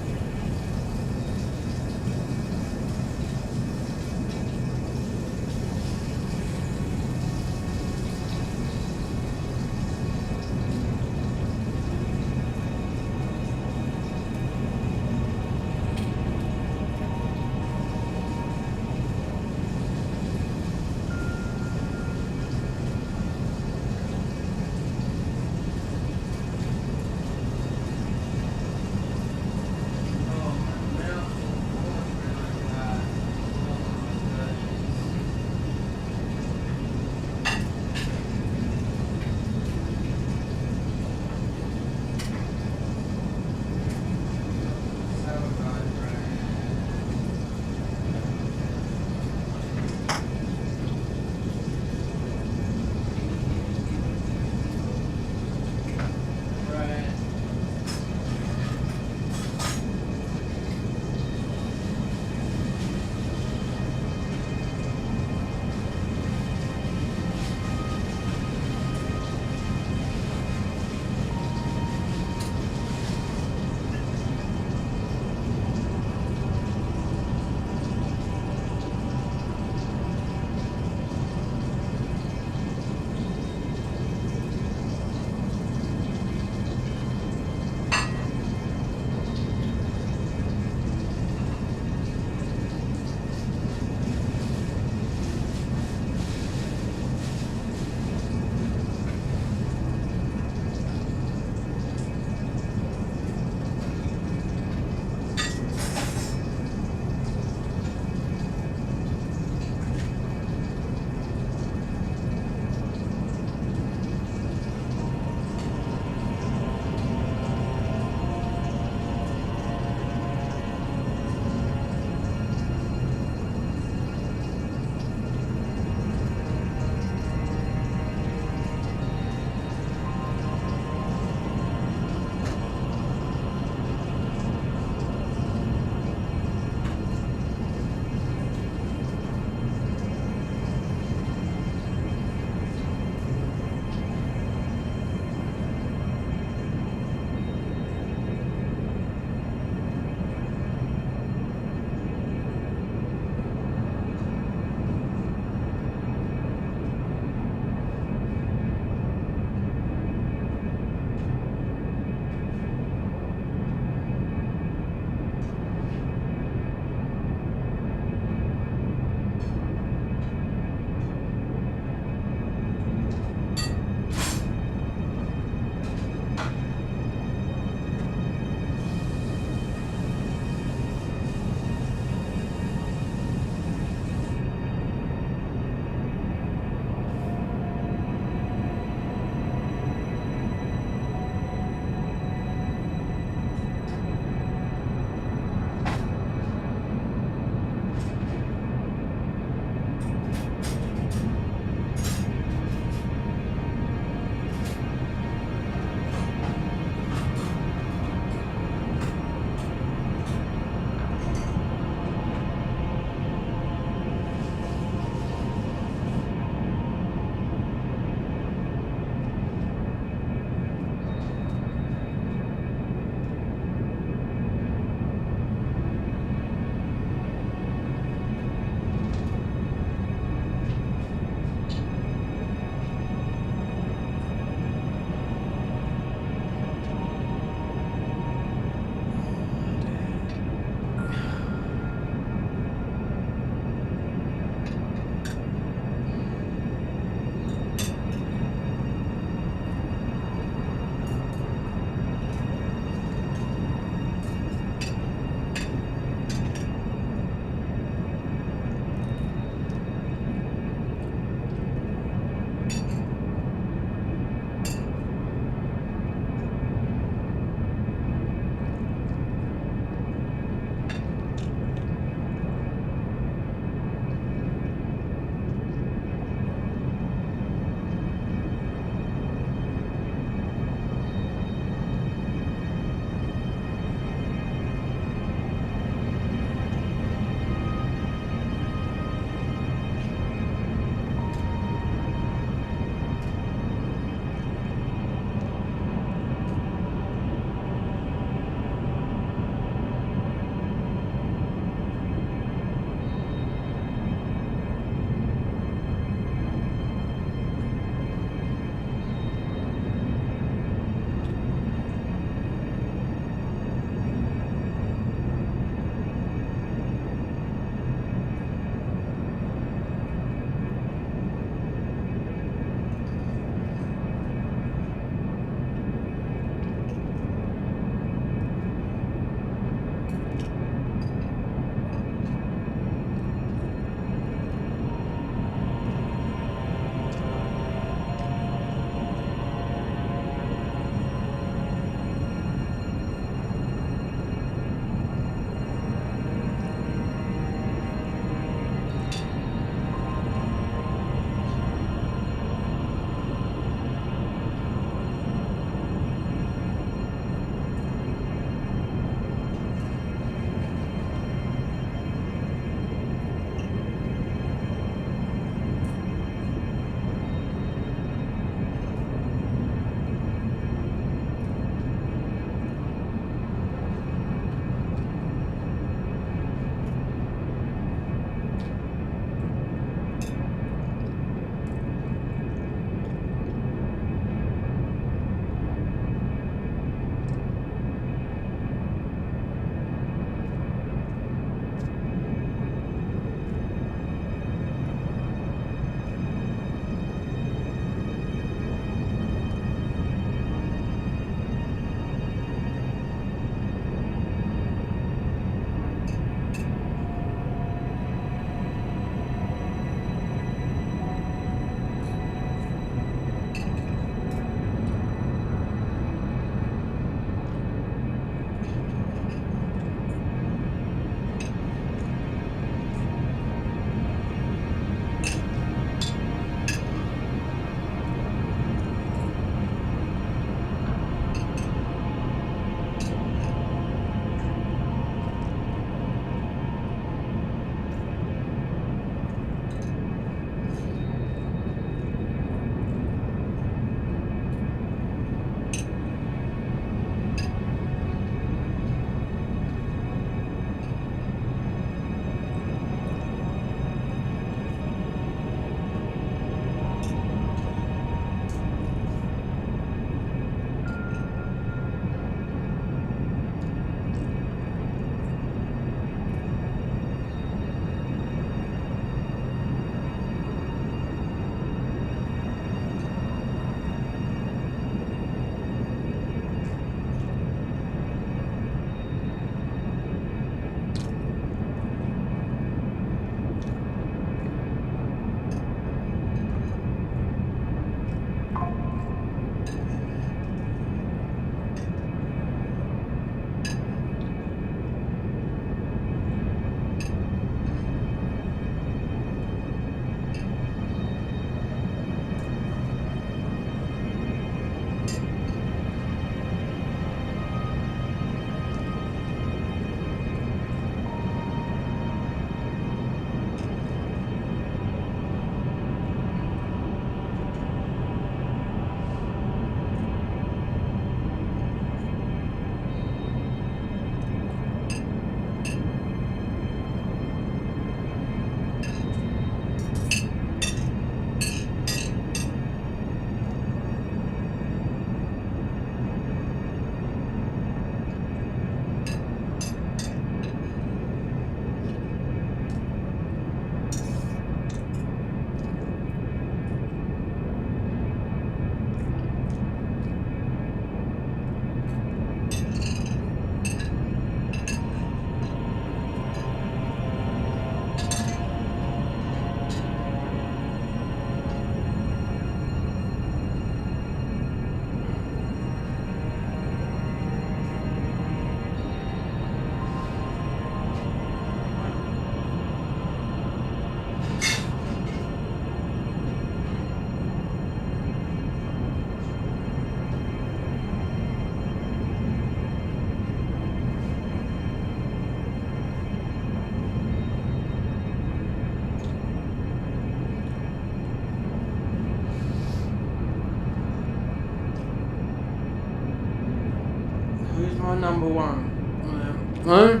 number one. No?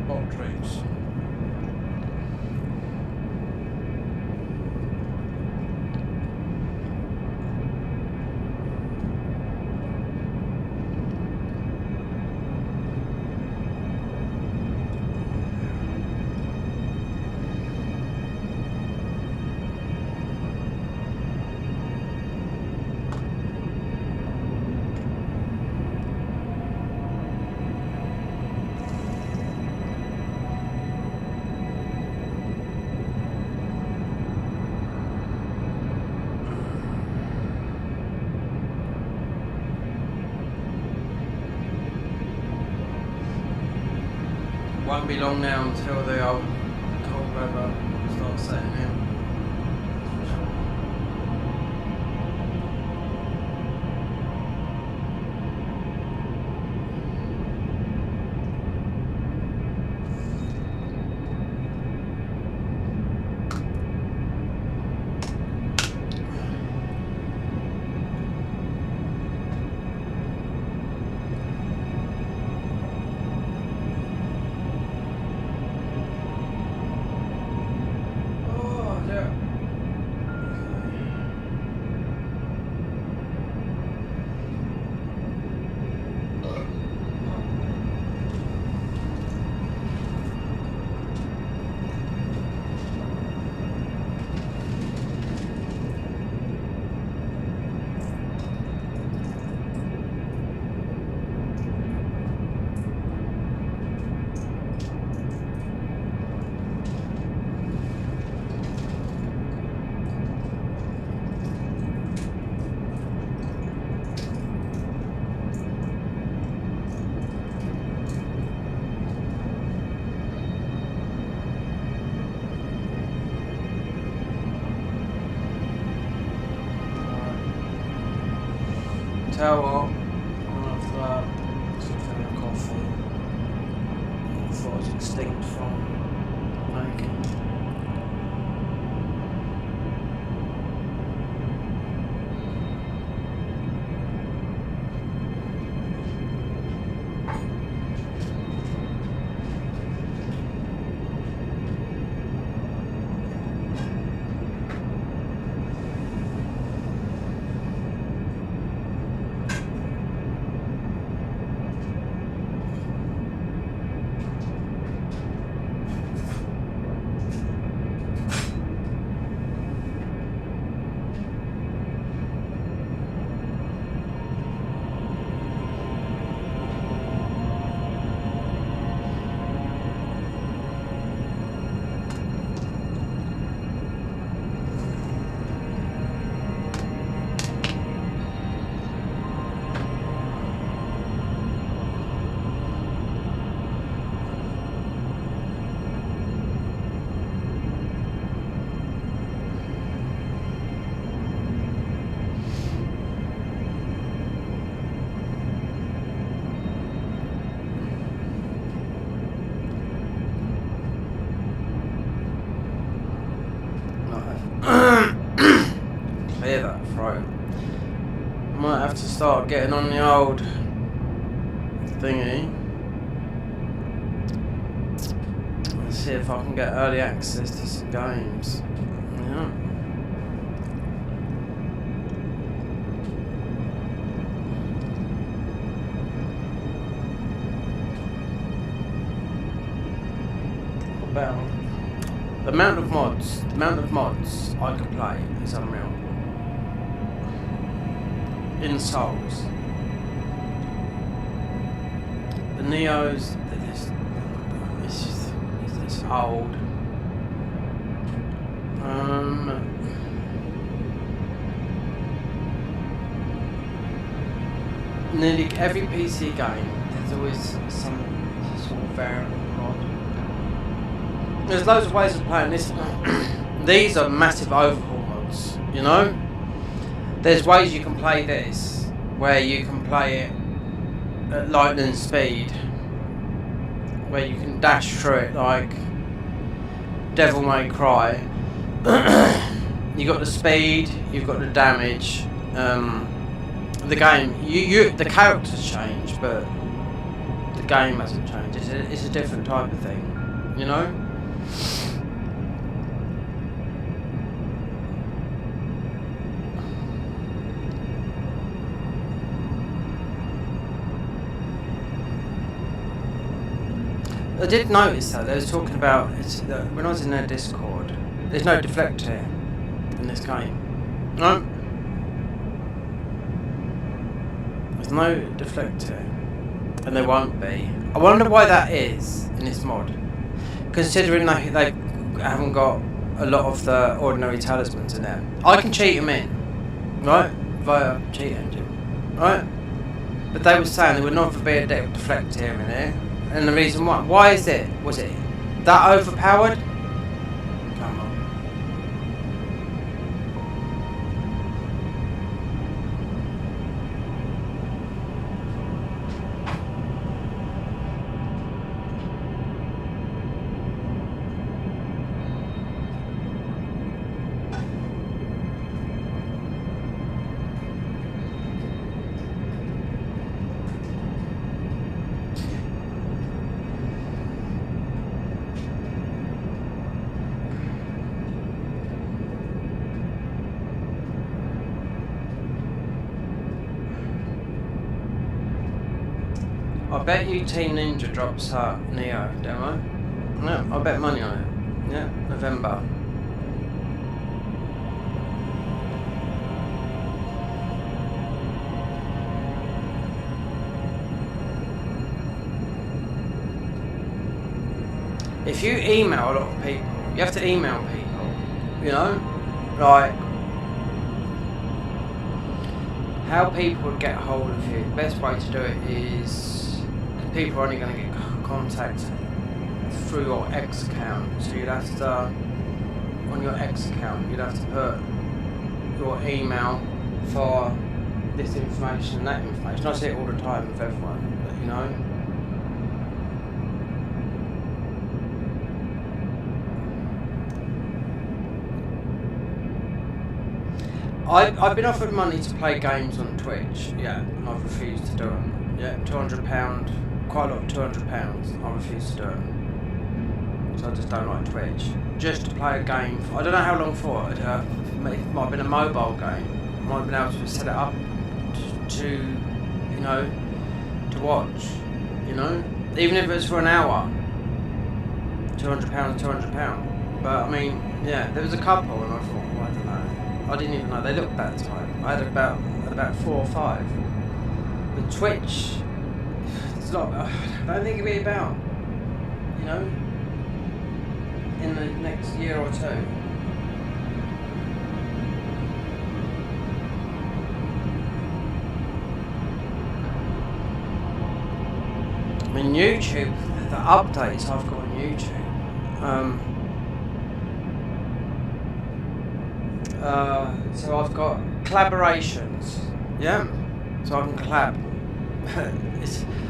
Hot drinks.
Won't be long now until the old cold weather starts setting in. Tell what, one of that, something like coffee, I thought was extinct from making. Clear that throat. Might have to start getting on the old thingy. Let's see if I can get early access to some games. Yeah. What about the amount of mods I could play is unreal. In Souls. The Neos, it's just old. Nearly every PC game, there's always some sort of variant mod. There's loads of ways of playing this. These are massive overhaul mods, you know? There's ways you can play this, where you can play it at lightning speed, where you can dash through it like Devil May Cry. You got the speed, you've got the damage. The game, the characters change, but the the game hasn't changed. It's a different type of thing, you know? I did notice that they was talking about when I was in their Discord. There's no deflector in this game. No. There's no deflector, and there won't be. I wonder why that is in this mod, considering they haven't got a lot of the ordinary talismans in there. I can cheat them in, right, via cheat engine, right? But they were saying there would never be a deflector in here. And the reason why is it? Was it that overpowered? Come on. I bet you Team Ninja drops Neo demo. No, I bet money on it. Yeah, November. If you email a lot of people, you have to email people, you know? Like, how people would get hold of you, the best way to do it is, people are only going to get contact through your X account, so you'd have to, on your X account, you'd have to put your email for this information and that information. I see it all the time with everyone, but you know. I've been offered money to play games on Twitch, yeah, and I've refused to do them. Yeah, £200. Quite a lot of £200, I refuse to do it. So I just don't like Twitch. Just to play a game, I don't know how long for, it might have been a mobile game. I might have been able to set it up to you know, to watch, you know? Even if it was for an hour. £200. But I mean, yeah, there was a couple and I thought, well, I don't know. I didn't even know they looked that time. I had about 4 or 5. But Twitch, I don't think it'll be about, you know, in the next year or two. I mean, YouTube, the updates I've got on YouTube, so I've got collaborations, yeah, so I can collab.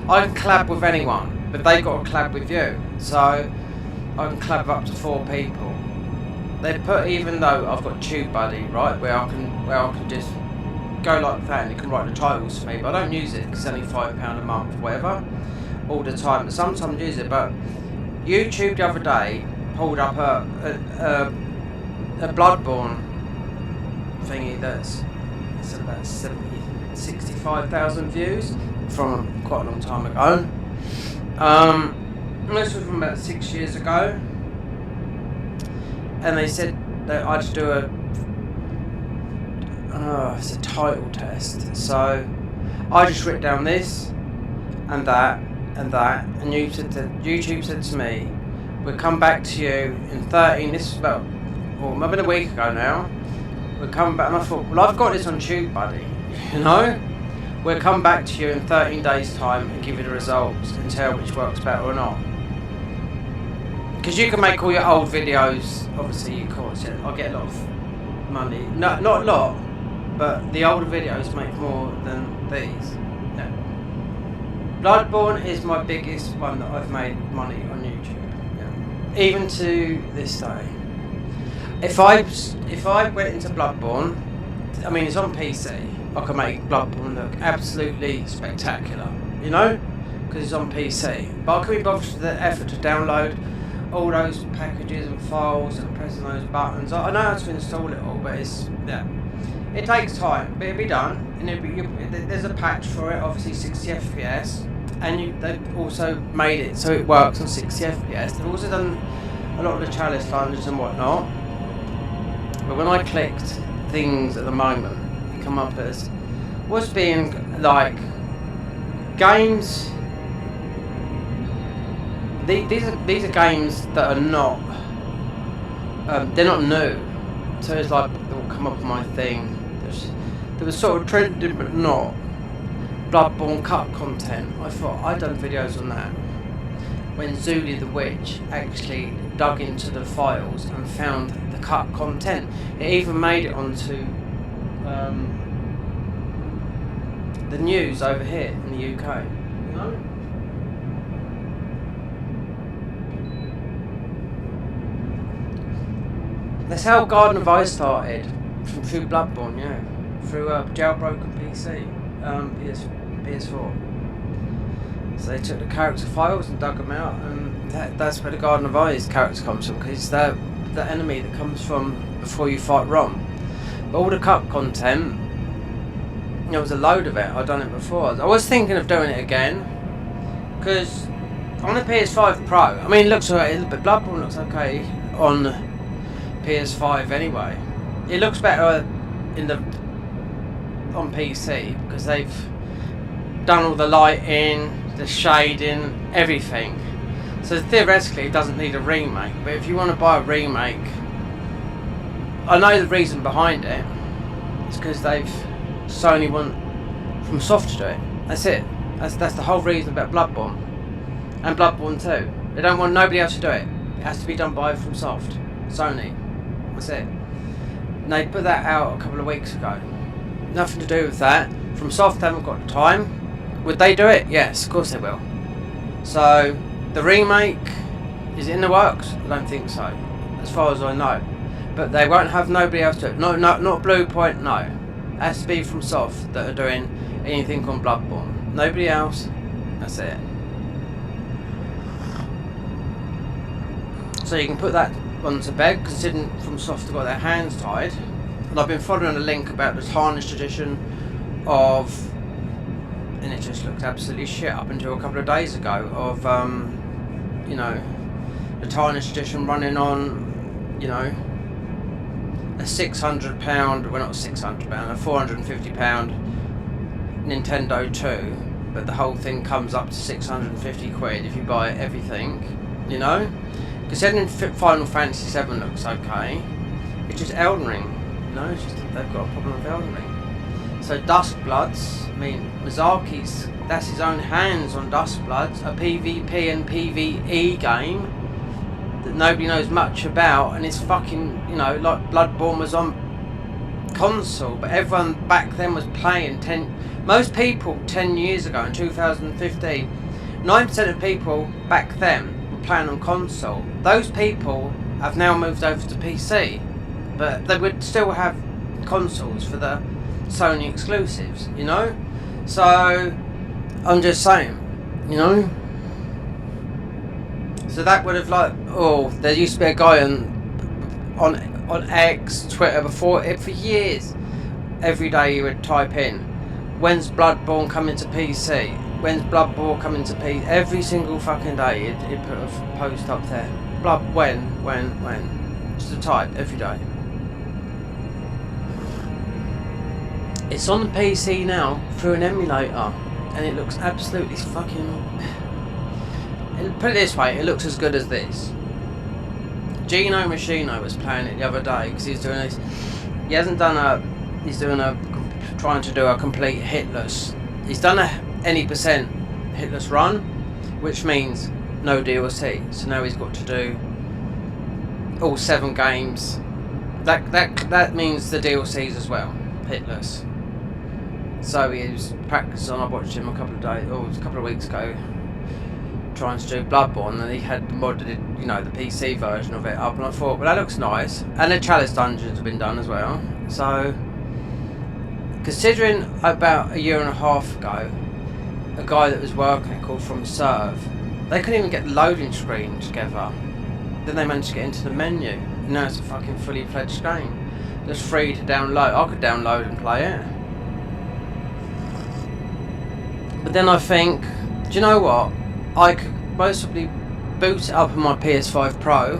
I can collab with anyone, but they've got to collab with you. So I can collab up to 4 people. They put, even though I've got TubeBuddy, right, where I can just go like that and you can write the titles for me, but I don't use it because it's only £5 a month, whatever, all the time. But sometimes I use it. But YouTube the other day pulled up a Bloodborne thingy that's about 65,000 views from quite a long time ago. This was from about 6 years ago, and they said that I'd do it's a title test. So I just wrote down this and that and that, and YouTube said to me, we'll come back to you in 13. This is about, well, maybe a week ago now. We'll come back, and I thought, well, I've got this on TubeBuddy, you know. We'll come back to you in 13 days' time and give you the results and tell which works better or not. Because you can make all your old videos, obviously, of course, yeah, I'll get a lot of money. No, not a lot, but the older videos make more than these. Yeah. Bloodborne is my biggest one that I've made money on YouTube. Yeah. Even to this day. If I went into Bloodborne, I mean, it's on PC. I can make Bloodborne look absolutely spectacular, you know? because it's on PC. But I couldn't be bothered with the effort to download all those packages and files and pressing those buttons. I know how to install it all, but it's, yeah, it takes time, but it'll be done. And there's a patch for it, obviously 60 FPS, and they've also made it so it works on 60 FPS. They've also done a lot of the chalice dungeons and whatnot. But when I clicked things at the moment, it come up as what's being like games. These are games that are not. They're not new, so it's like it will come up on my thing. There was sort of trending, but not Bloodborne cut content. I thought I'd done videos on that. When Zuli the Witch actually dug into the files and found the cut content, it even made it onto the news over here in the UK. You know? That's how Garden of Ice started, through Bloodborne, yeah, through jailbroken PC, PS4. So they took the character files and dug them out, and that's where the Garden of Ice character comes from, because it's the enemy that comes from before you fight Rom. But all the cut content, there was a load of it. I'd done it before. I was thinking of doing it again, because on the PS5 Pro, I mean, it looks alright, but Bloodborne looks okay on PS5 anyway. It looks better on PC because they've done all the lighting, the shading, everything. So theoretically, it doesn't need a remake. But if you want to buy a remake, I know the reason behind it. It's because Sony want from Soft to do it. That's it. That's the whole reason about Bloodborne and Bloodborne 2. They don't want nobody else to do it. It has to be done by From Soft, Sony. That's it. And they put that out a couple of weeks ago. Nothing to do with that. From Soft haven't got the time. Would they do it? Yes, of course they will. So the remake is in the works. I don't think so, as far as I know. But they won't have nobody else do it. No, not Blue Point. No, it has to be From Soft that are doing anything on Bloodborne. Nobody else. That's it. So you can put that one to bed, considering From Soft have got their hands tied. And I've been following a link about the tarnished edition of, and it just looks absolutely shit up until a couple of days ago, of you know, the tarnished edition running on, you know, a £600, well not £600, a £450 Nintendo 2, but the whole thing comes up to 650 quid if you buy everything, you know? Considering Final Fantasy VII looks okay, it's just Elden Ring, you know, it's just they've got a problem with Elden Ring. So Duskbloods, I mean, Miyazaki's, that's his own hands on Duskbloods, a PvP and PvE game that nobody knows much about, and it's fucking, you know, like Bloodborne was on console, but everyone back then was playing most people 10 years ago in 2015, 9% of people back then were playing on console. Those people have now moved over to PC, but they would still have consoles for the Sony exclusives, you know? So I'm just saying, you know? So that would have, like, oh, there used to be a guy on X, Twitter before it for years. Every day he would type in, when's Bloodborne coming to PC? When's Bloodborne coming to PC? Every single fucking day he'd put a post up there. When? Just a type every day. It's on the PC now through an emulator, and it looks absolutely fucking. Put it this way, it looks as good as this. Gino Machino was playing it the other day because he's doing this. He hasn't done a. He's doing trying to do a complete hitless. He's done a any percent hitless run, which means no DLC. So now he's got to do all 7 games. That means the DLCs as well, hitless. So he was practicing. I watched him a couple of weeks ago, trying to do Bloodborne, and he had modded, you know, the PC version of it up, and I thought, well, that looks nice. And the Chalice dungeons have been done as well. So, considering about a year and a half ago, a guy that was working it called From Serve. They couldn't even get the loading screen together. Then they managed to get into the menu. And now it's a fucking fully fledged game. It's free to download. I could download and play it. But then I think, do you know what? I could possibly boot it up on my PS5 Pro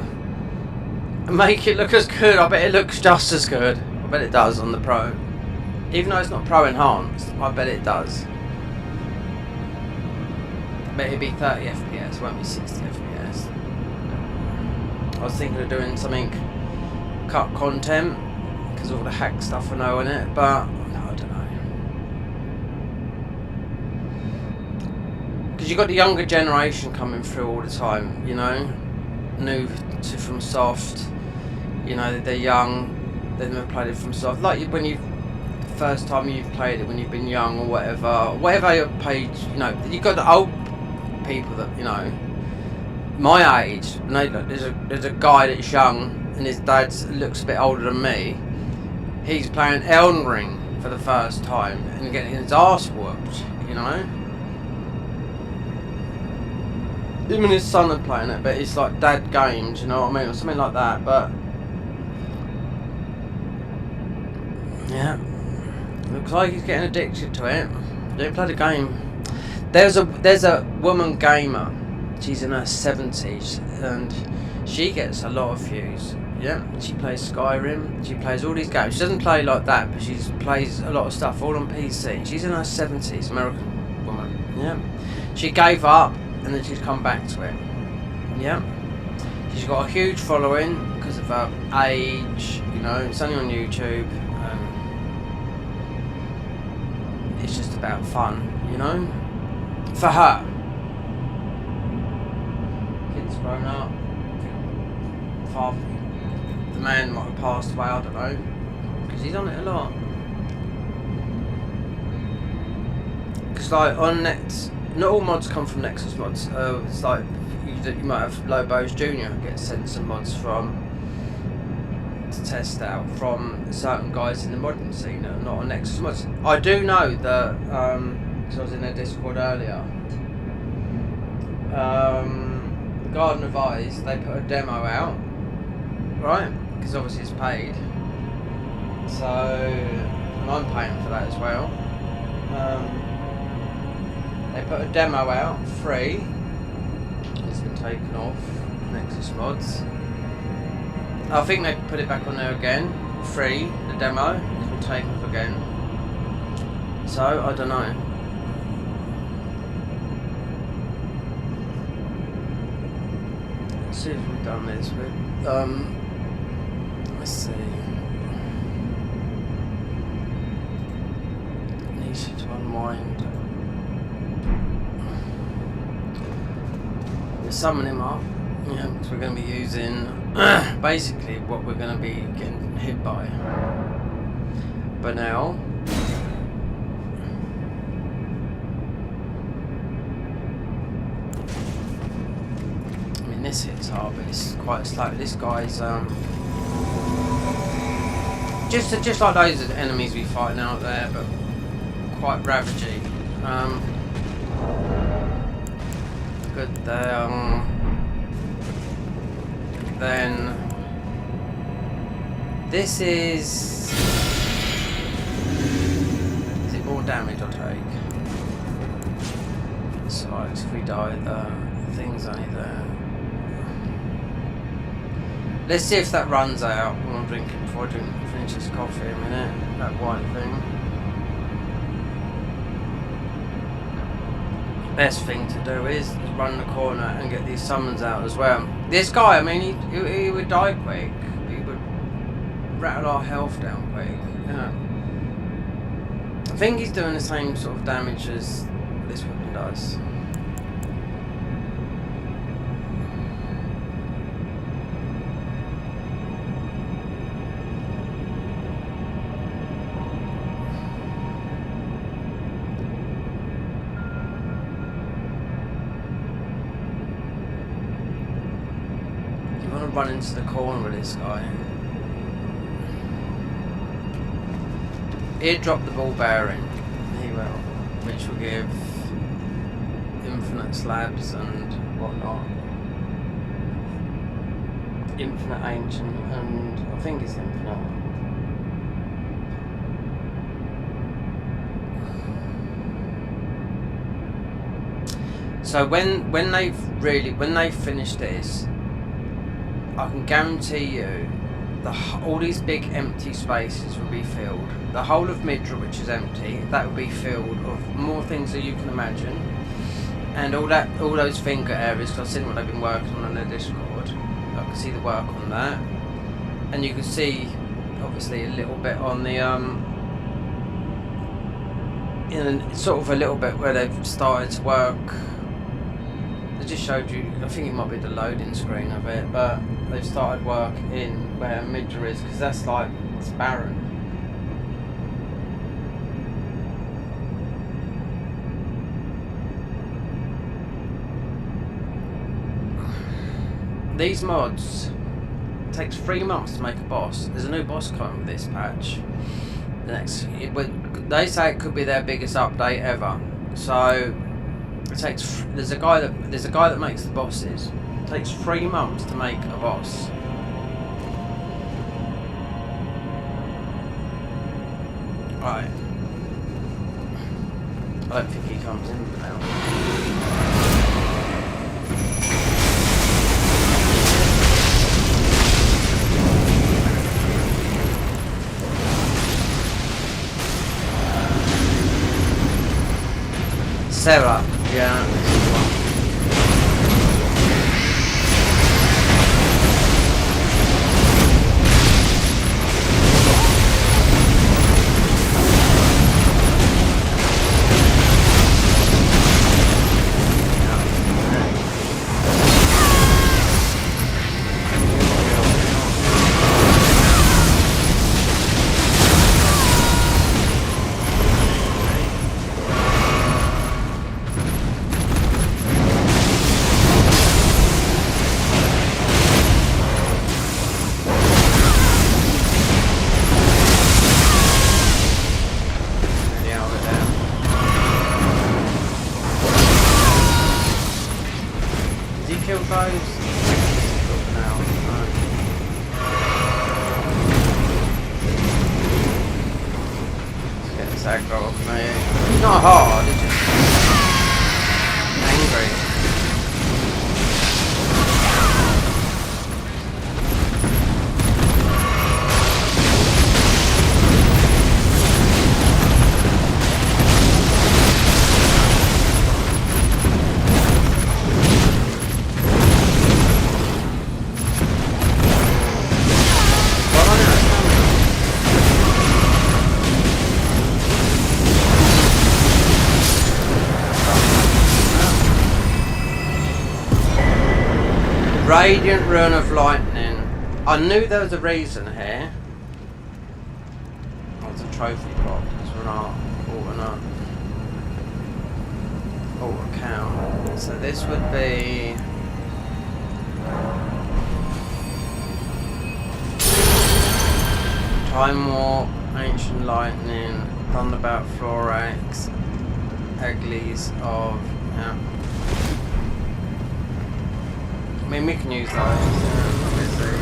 and make it look as good. I bet it looks just as good. I bet it does on the Pro. Even though it's not Pro enhanced, I bet it does. I bet it'd be 30 FPS, it won't be 60 FPS. I was thinking of doing something cut content because of all the hack stuff I know in it, but no, I don't know. Because you've got the younger generation coming through all the time, you know, new to From Soft, you know, they're young, they've never played it From Soft. Like when you first time you've played it when you've been young or whatever your page, you know, you've got the old people that, you know, my age, you know, there's a guy that's young and his dad looks a bit older than me. He's playing Elden Ring for the first time and getting his ass whooped, you know. Him and his son are playing it, but it's like dad games, you know what I mean, or something like that. But yeah, looks like he's getting addicted to it. Don't play the game. There's a woman gamer. She's in her 70s and she gets a lot of views. Yeah, she plays Skyrim. She plays all these games. She doesn't play like that, but she plays a lot of stuff all on PC. She's in her 70s, American woman. Yeah, she gave up and then she's come back to it. Yeah, she's got a huge following because of her age. You know, it's only on YouTube. It's just about fun, you know, for her. Kids grown up. Father, the man might have passed away. I don't know, because he's on it a lot. Because like on Nex, not all mods come from Nexus mods. It's like you might have Lobos Jr. get sent some mods from to test out from certain guys in the modding scene that are not on Nexus mods. I do know that because I was in their Discord earlier. Garden of Eyes, they put a demo out, right? Because obviously it's paid. So, and I'm paying for that as well. They put a demo out, free. It's been taken off Nexus mods. I think they put it back on there again, free, the demo. It's been taken off again. So, I don't know. Let's see if we've done this with, let's see. Needs you to unwind. We'll summon him up, yeah, because we're going to be using basically what we're going to be getting hit by. But now, this hits hard, but it's quite slow. This guy's just like those enemies we fighting out there, but quite ravagey. Good there. Then this is it more damage I'll take? So if we die, the thing's only there. Let's see if that runs out when I'm drinking before I finish this coffee in a minute. That white thing. Best thing to do is run the corner and get these summons out as well. This guy, I mean, he would die quick. He would rattle our health down quick. Yeah. I think he's doing the same sort of damage as this weapon does. Run into the corner with this guy. He'll drop the ball bearing. He will, which will give infinite slabs and whatnot. Infinite ancient, and I think it's infinite. So when they finish this, I can guarantee you all these big empty spaces will be filled. The whole of Midra, which is empty, that will be filled with more things than you can imagine, and all those finger areas. Because I've seen what they've been working on their Discord. I can see the work on that, and you can see obviously a little bit on the in sort of a little bit where they've started to work. They just showed you, I think it might be the loading screen of it, but they've started work in where Midra is, because that's like, it's barren. These mods, it takes 3 months to make a boss. There's a new boss coming with this patch. They say it could be their biggest update ever. So it takes. There's a guy that makes the bosses. It takes 3 months to make a boss. Right. I don't think he comes in now. Sarah, yeah. It's not hard, it's just angry. Radiant Rune of Lightning. I knew there was a reason here. Oh, it's a trophy block, because we're not auto account. So this would be Time Warp, Ancient Lightning, Thunderbolt Florax, Egglies of I mean, we can use those, obviously.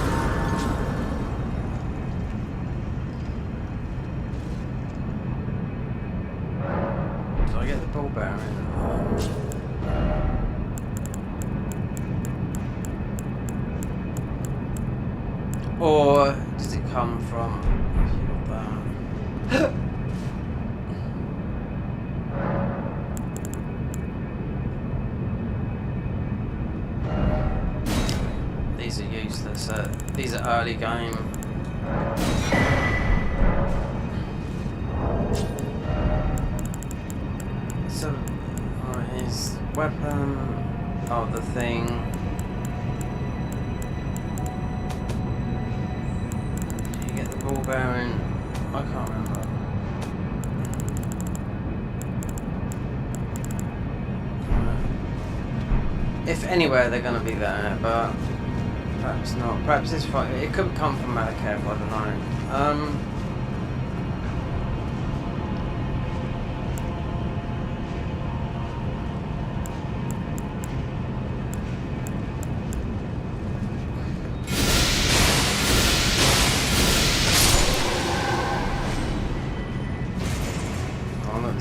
So I get the ball bearing. Or does it come from that? These are useless. These are early game. So, his weapon. Oh, the thing. Do you get the ball bearing? I can't remember. If anywhere, they're going to be there, but. Perhaps not. Perhaps it's fine. It could come from Malakath, I don't know.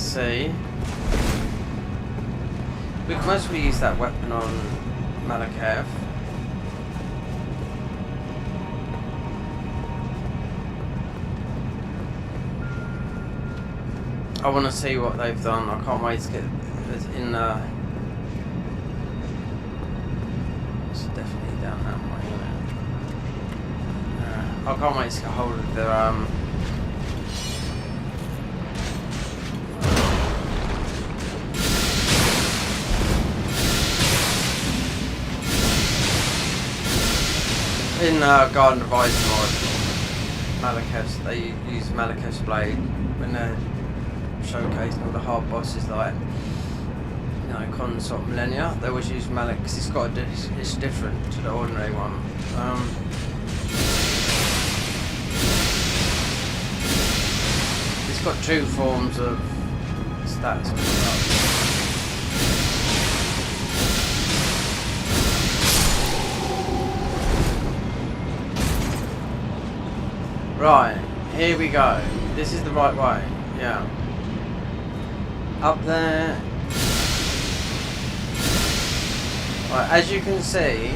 see. We can mostly use that weapon on Malakav. I want to see what they've done. I can't wait to get in the... It's definitely down that way, isn't it? I can't wait to get hold of their in Garden of Itemod, Malakav's, they use Malakav's blade when they're showcasing all the hard bosses like, you know, Consort Millennia. They always use Malak because it's different to the ordinary one. It's got two forms of stats. Right, here we go. This is the right way. Yeah. Up there. Right, as you can see,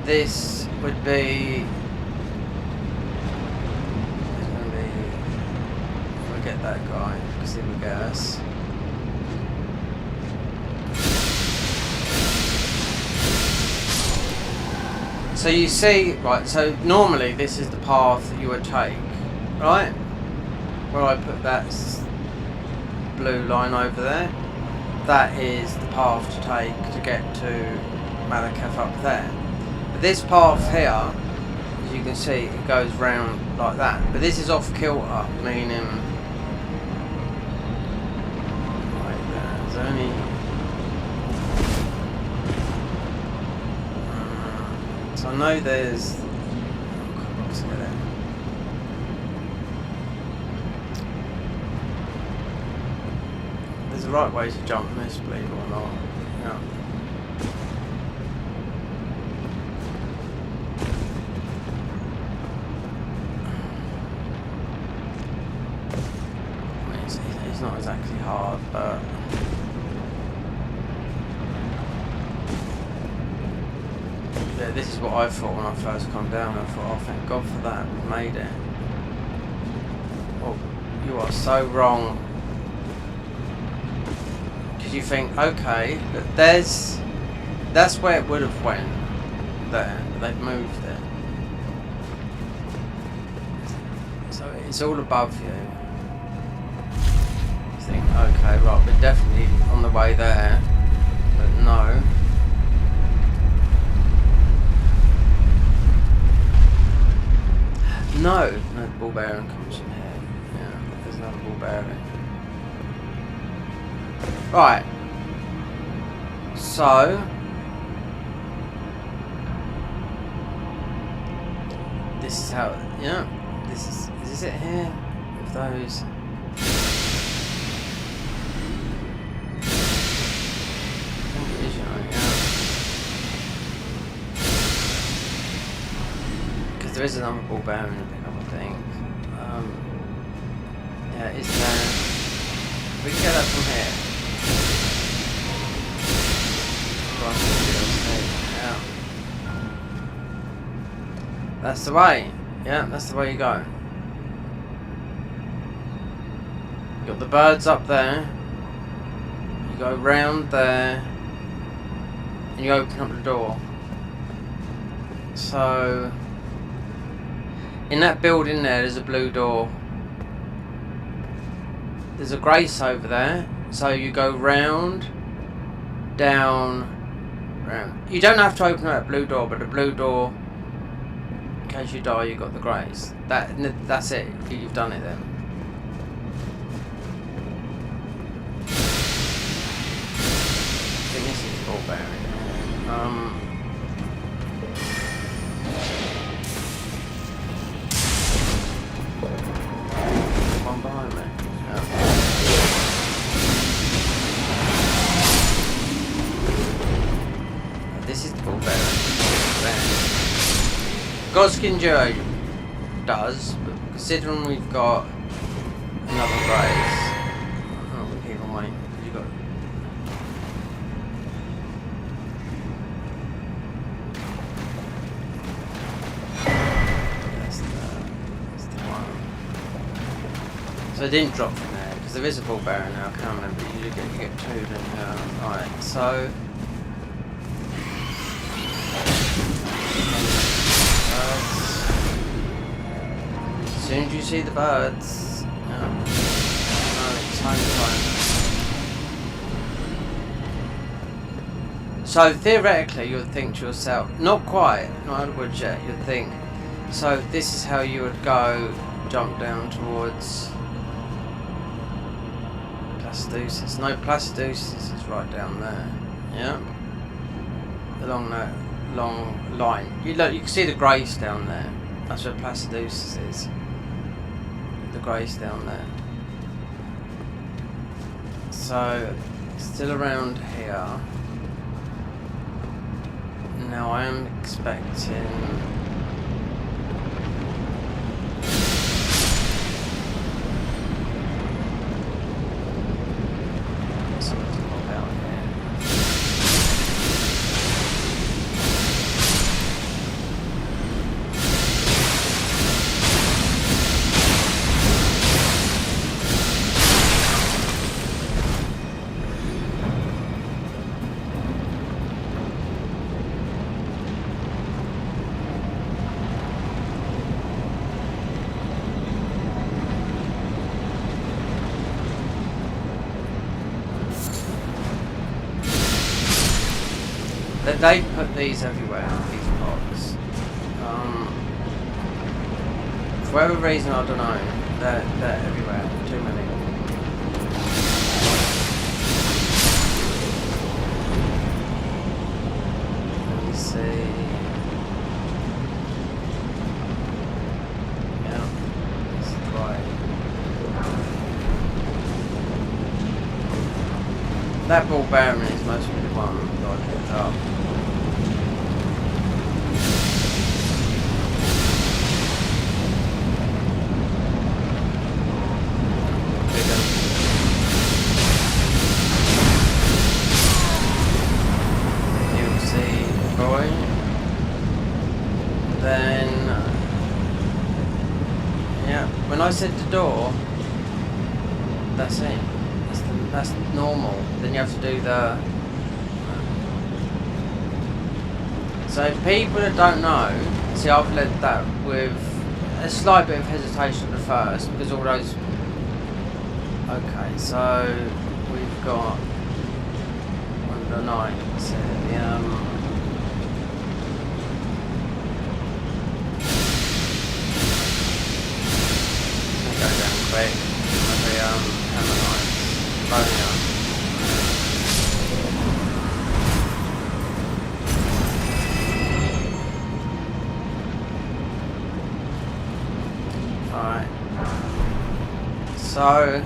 this would be... It's going to be... Forget that guy, because he will get us. So you see, right, so normally this is the path that you would take, right? Where I put that blue line over there, that is the path to take to get to Malakav up there. But this path here, as you can see, it goes round like that. But this is off kilter, meaning... Right, there's only... So I know there's... Let's get it. There's a right way to jump this, believe it or not. Yeah. I mean, it's not exactly hard, but... Yeah, this is what I thought when I first come down. I thought, oh, thank God for that, we've made it. Oh, you are so wrong. Because you think, okay, but that's where it would have went there, but they've moved it. So it's all above you. You think, okay, right, we're definitely on the way there, but no. No, the ball bearing comes from here. Yeah, there's another ball bearing. Right. So this is how. Yeah. This is it here with those. There is another ball bearing to pick up, I think. Yeah, it's there. We can get that from here. Yeah. That's the way. Yeah, that's the way you go. You got the birds up there. You go round there, and you open up the door. So. In that building there's a blue door. There's a grace over there. So you go round, down, round. You don't have to open that blue door, but the blue door, in case you die, you've got the grace. That's it. You've done it then. I think this is ball bearing. Behind me. Yeah. This is the ball bearing. Godskin Joe does, but considering we've got another graze. Oh, we keep on waiting. You got. That's the one. So it didn't drop from there because there is a ball bearer now. I can't remember. You get two. Then right. So. As soon as you see the birds, it's home time. So theoretically, you'd think to yourself, not quite, not out of woods yet. You'd think, so this is how you would go, jump down towards Placideusis. No, Placideusis is right down there. Yeah, along that long line. You look, you can see the grace down there. That's where Placideusis is. The grace down there. So, still around here. Now I am expecting something to pop out here. They put these everywhere, these pots. For whatever reason, I don't know. They're everywhere. Too many. Let me see. Yeah, let's try. That ball bearing is mostly the one that I picked up. Then, yeah, when I said the door, that's it. That's normal. Then you have to do the. So people that don't know, see, I've led that with a slight bit of hesitation at first because all those. Okay, so we've got one of the knights here. Go down quick. The hammer knights. Loading up. Alright. So,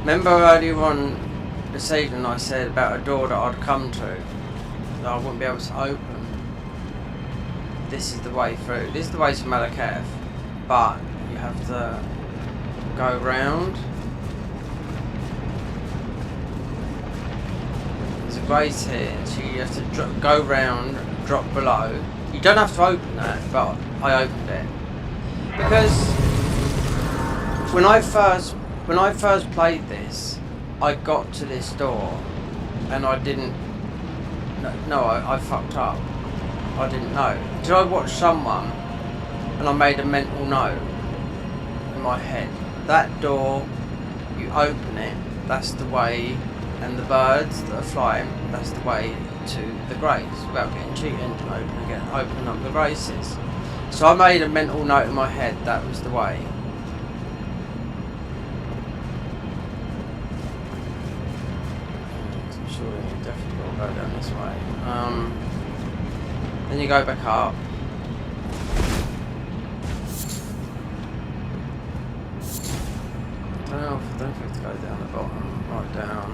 remember earlier on this evening I said about a door that I'd come to that I wouldn't be able to open? This is the way through. This is the way to Malakath, but you have to go round. There's a grace here, so you have to go round, drop below. You don't have to open that, but I opened it because when I first played this, I got to this door and I didn't. No, I fucked up. I didn't know until I watched someone, and I made a mental note in my head. That door, you open it, that's the way, and the birds that are flying, that's the way to the grace, without getting cheated and open up the graces. So I made a mental note in my head, that was the way. I'm sure you definitely will go down this way. Then you go back up. I don't think we have to go down the bottom, right down.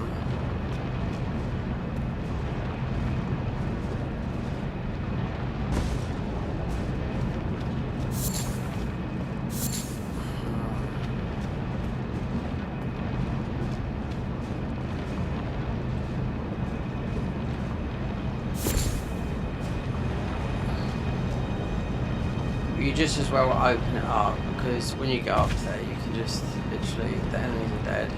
just as well open it up, because when you get up there you can just literally, the enemies are dead.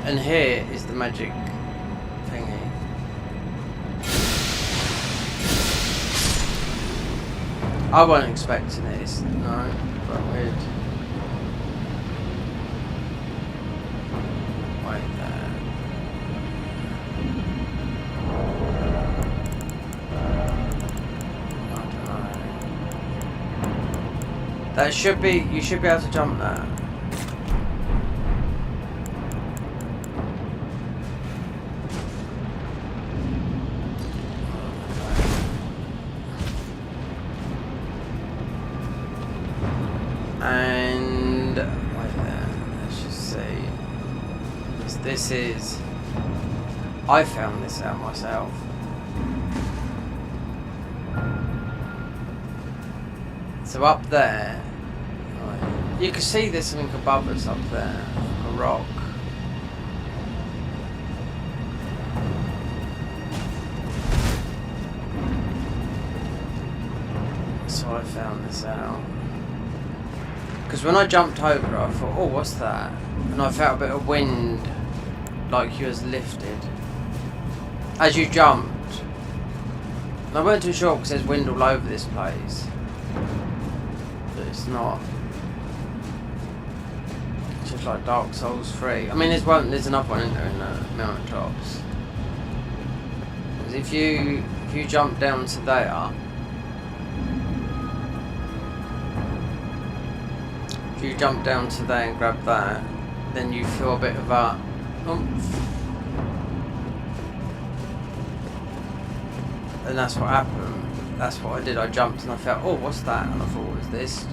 And here is the magic thingy. I wasn't expecting this, no, but weird. Wait there. I don't know. That should be, you should be able to jump there. And wait there, let's just see. This is, I found this out myself. So up there, right, you can see there's something above us up there, a rock. So I found this out. Because when I jumped over, I thought, oh, what's that? And I felt a bit of wind, like you was lifted. As you jumped. And I weren't too sure because there's wind all over this place. But it's not. It's just like Dark Souls 3. I mean, there's another one in there in the mountain tops. Because if you jump down to there, if you jump down to there and grab that, then you feel a bit of a oomph. And that's what happened. That's what I did. I jumped and I felt, oh, what's that? And I thought, what is this?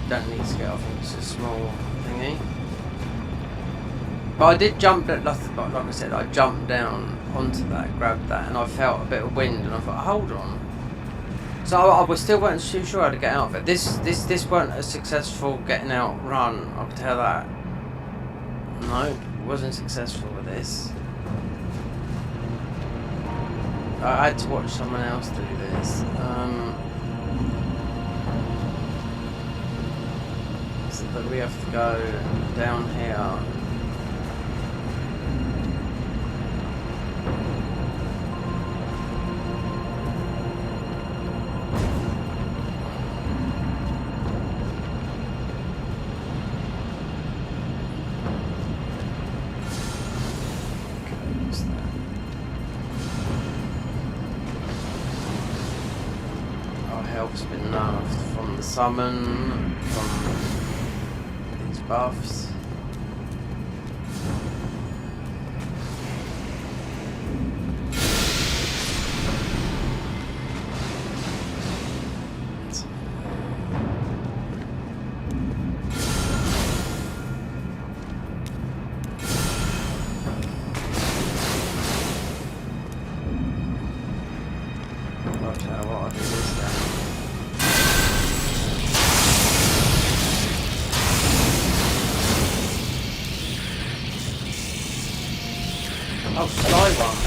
Don't need to get off, it's a small thingy. But I did jump, like I said, I jumped down onto that, grabbed that, and I felt a bit of wind, and I thought, hold on. So I was still weren't too sure how to get out of it. This weren't a successful getting out run, I can tell that. No, it wasn't successful with this. I had to watch someone else do this. So that we have to go down here. Help's been nerfed from the summon, from these buffs. I'll tell you what, I'll do this then. Oh, sly one.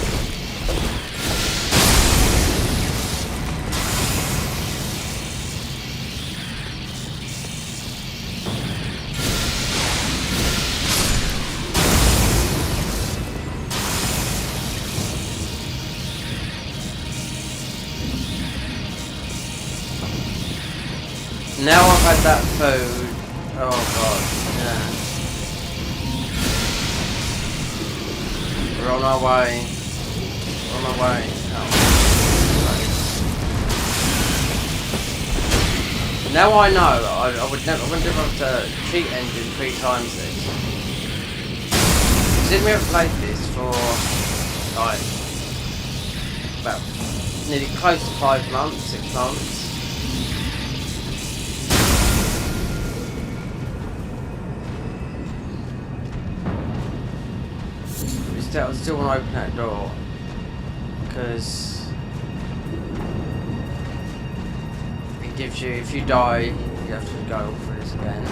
Now I've had that food. Oh god, yeah. We're on our way. We're on our way. Oh. Now I know. I wouldn't have to cheat engine 3 times this. Didn't we have played this for like about nearly close to 5 months, 6 months? I still want to open that door because it gives you, if you die, you have to go through this again.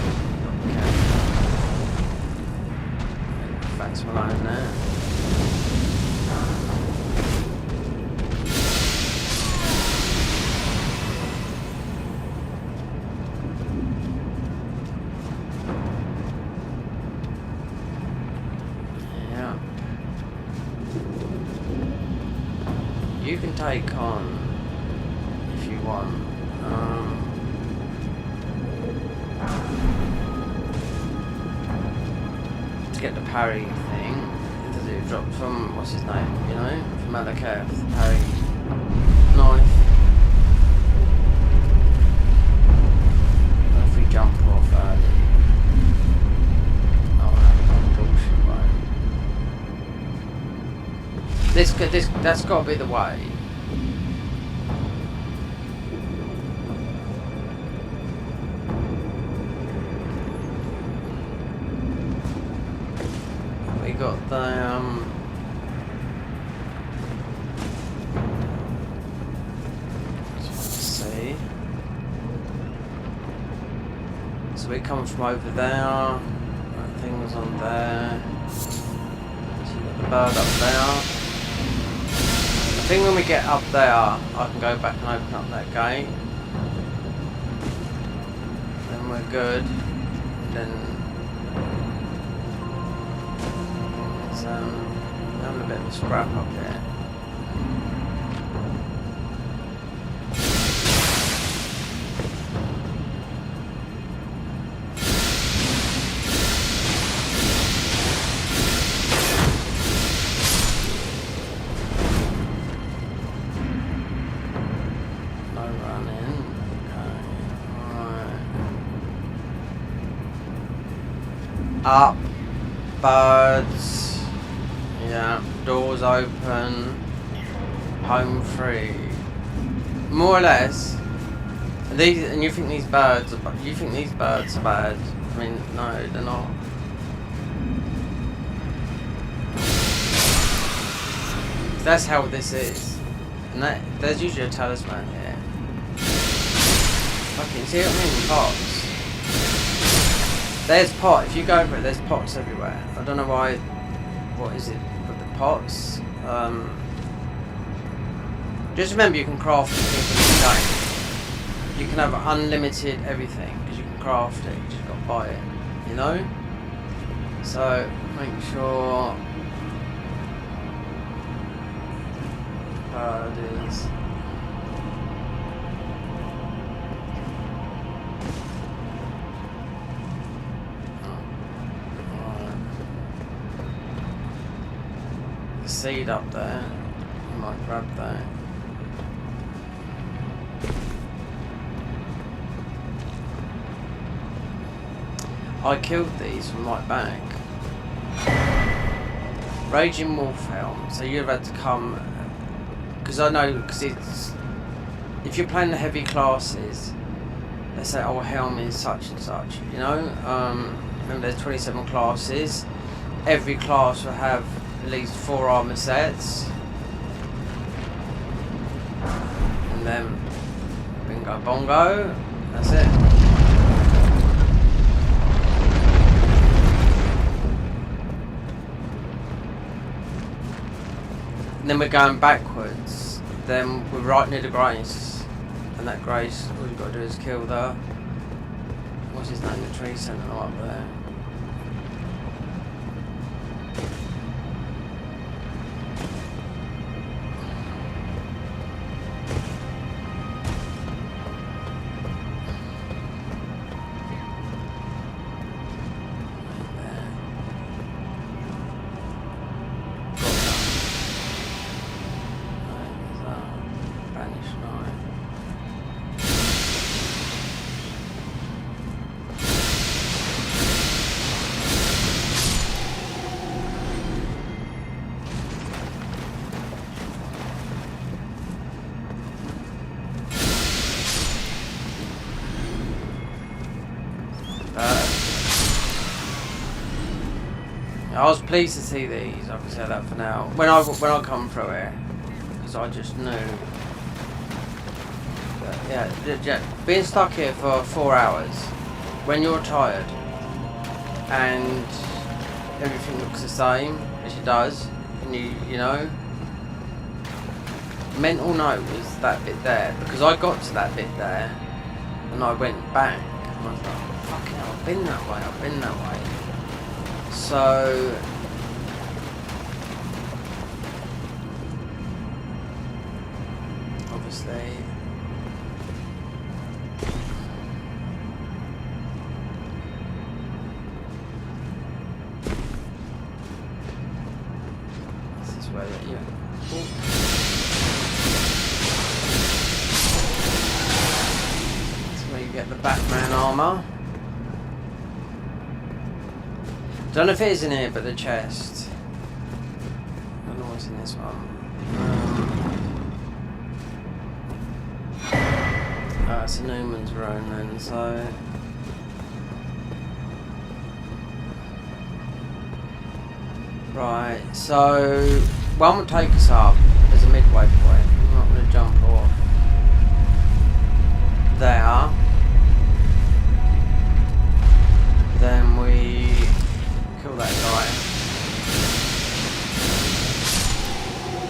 Okay. Max Malone there. Yeah. You can take on if you want. To get the parry thing, it drops from what's his name, you know, from Malakath, the parry knife. If we jump off early, oh, bullshit, right? That's got to be the way. Got the let's see. So we come from over there. That thing was on there. So you got the bird up there. I think when we get up there, I can go back and open up that gate. Then we're good. Then. Having a bit of a scrap up here. No running. Okay. Alright. Up. Birds. Yeah, doors open, home free, more or less. And you think these birds are bad? I mean, no, they're not. That's how this is, and there's usually a talisman here. Fucking see what I mean? Pots. There's pot. If you go over it, there's pots everywhere. I don't know why. What is it? Pots. Just remember you can craft things in the game. You can have unlimited everything because you can craft it. You just got to buy it, you know. So make sure it is. Seed up there, you might grab that. I killed these from right back. Raging Wolf Helm, so you've had to come, because I know, because it's, if you're playing the heavy classes, they say, oh, Helm is such and such, you know, remember there's 27 classes, every class will have at least 4 armor sets, and then bingo bongo, that's it. And then we're going backwards, then we're right near the Grace, and that Grace, all you've got to do is kill the, what's his name, the tree sentinel up there. I was pleased to see these. I can say that for now. When I come through it, because I just knew. But yeah, being stuck here for 4 hours when you're tired, and everything looks the same, which it does, and you know. Mental note was that bit there, because I got to that bit there, and I went back, and I was like, fucking hell, I've been that way. So, obviously, this is where you. Get the Batman armor. Don't know if it is in here, but the chest. I don't know what's in this one. It's a Newman's Rune then, so. Right, so one will take us up as a midway point. I'm not going to jump off there. Then we kill that guy.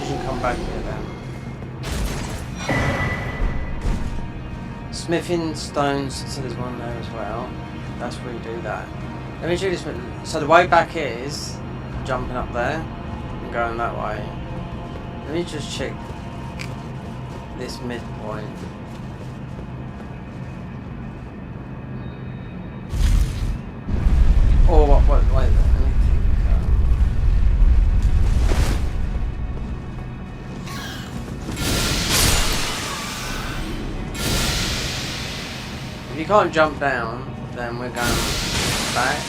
You can come back here then. Smithing stones, so there's one there as well. That's where you do that. Let me show you this. So the way back is jumping up there and going that way. Let me just check this midpoint. Or wait, let me think. If you can't jump down, then we're going back.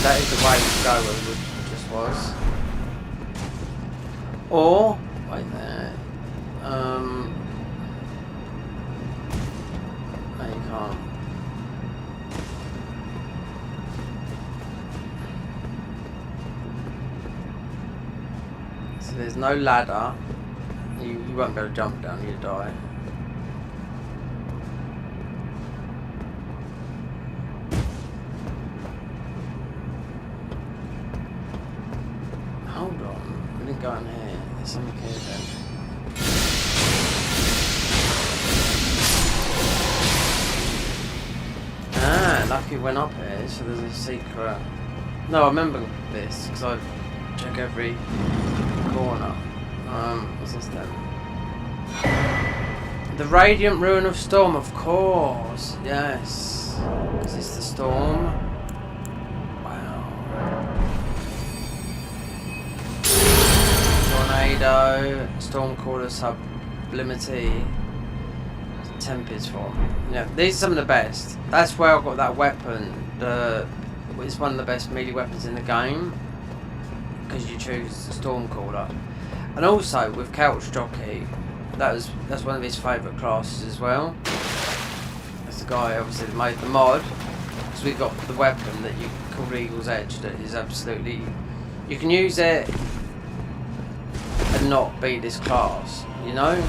That is the way to go where we just was. Or, wait there. No, you can't. So there's no ladder. You won't be able to jump down, you die. Hold on, we didn't go in here. There's something here then. Ah, lucky went up here, so there's a secret. No, I remember this, because I check every corner. What's this then? The Radiant Ruin of Storm, of course. Yes. Is this the storm? Wow. Tornado, Stormcaller, Sublimity, Tempest form. Yeah, these are some of the best. That's where I got that weapon. It's one of the best melee weapons in the game, because you choose the Stormcaller. And also with Couch Jockey, that's one of his favourite classes as well. That's the guy obviously that made the mod, because we've got the weapon that you call Eagle's Edge that is absolutely, you can use it and not beat this class, you know.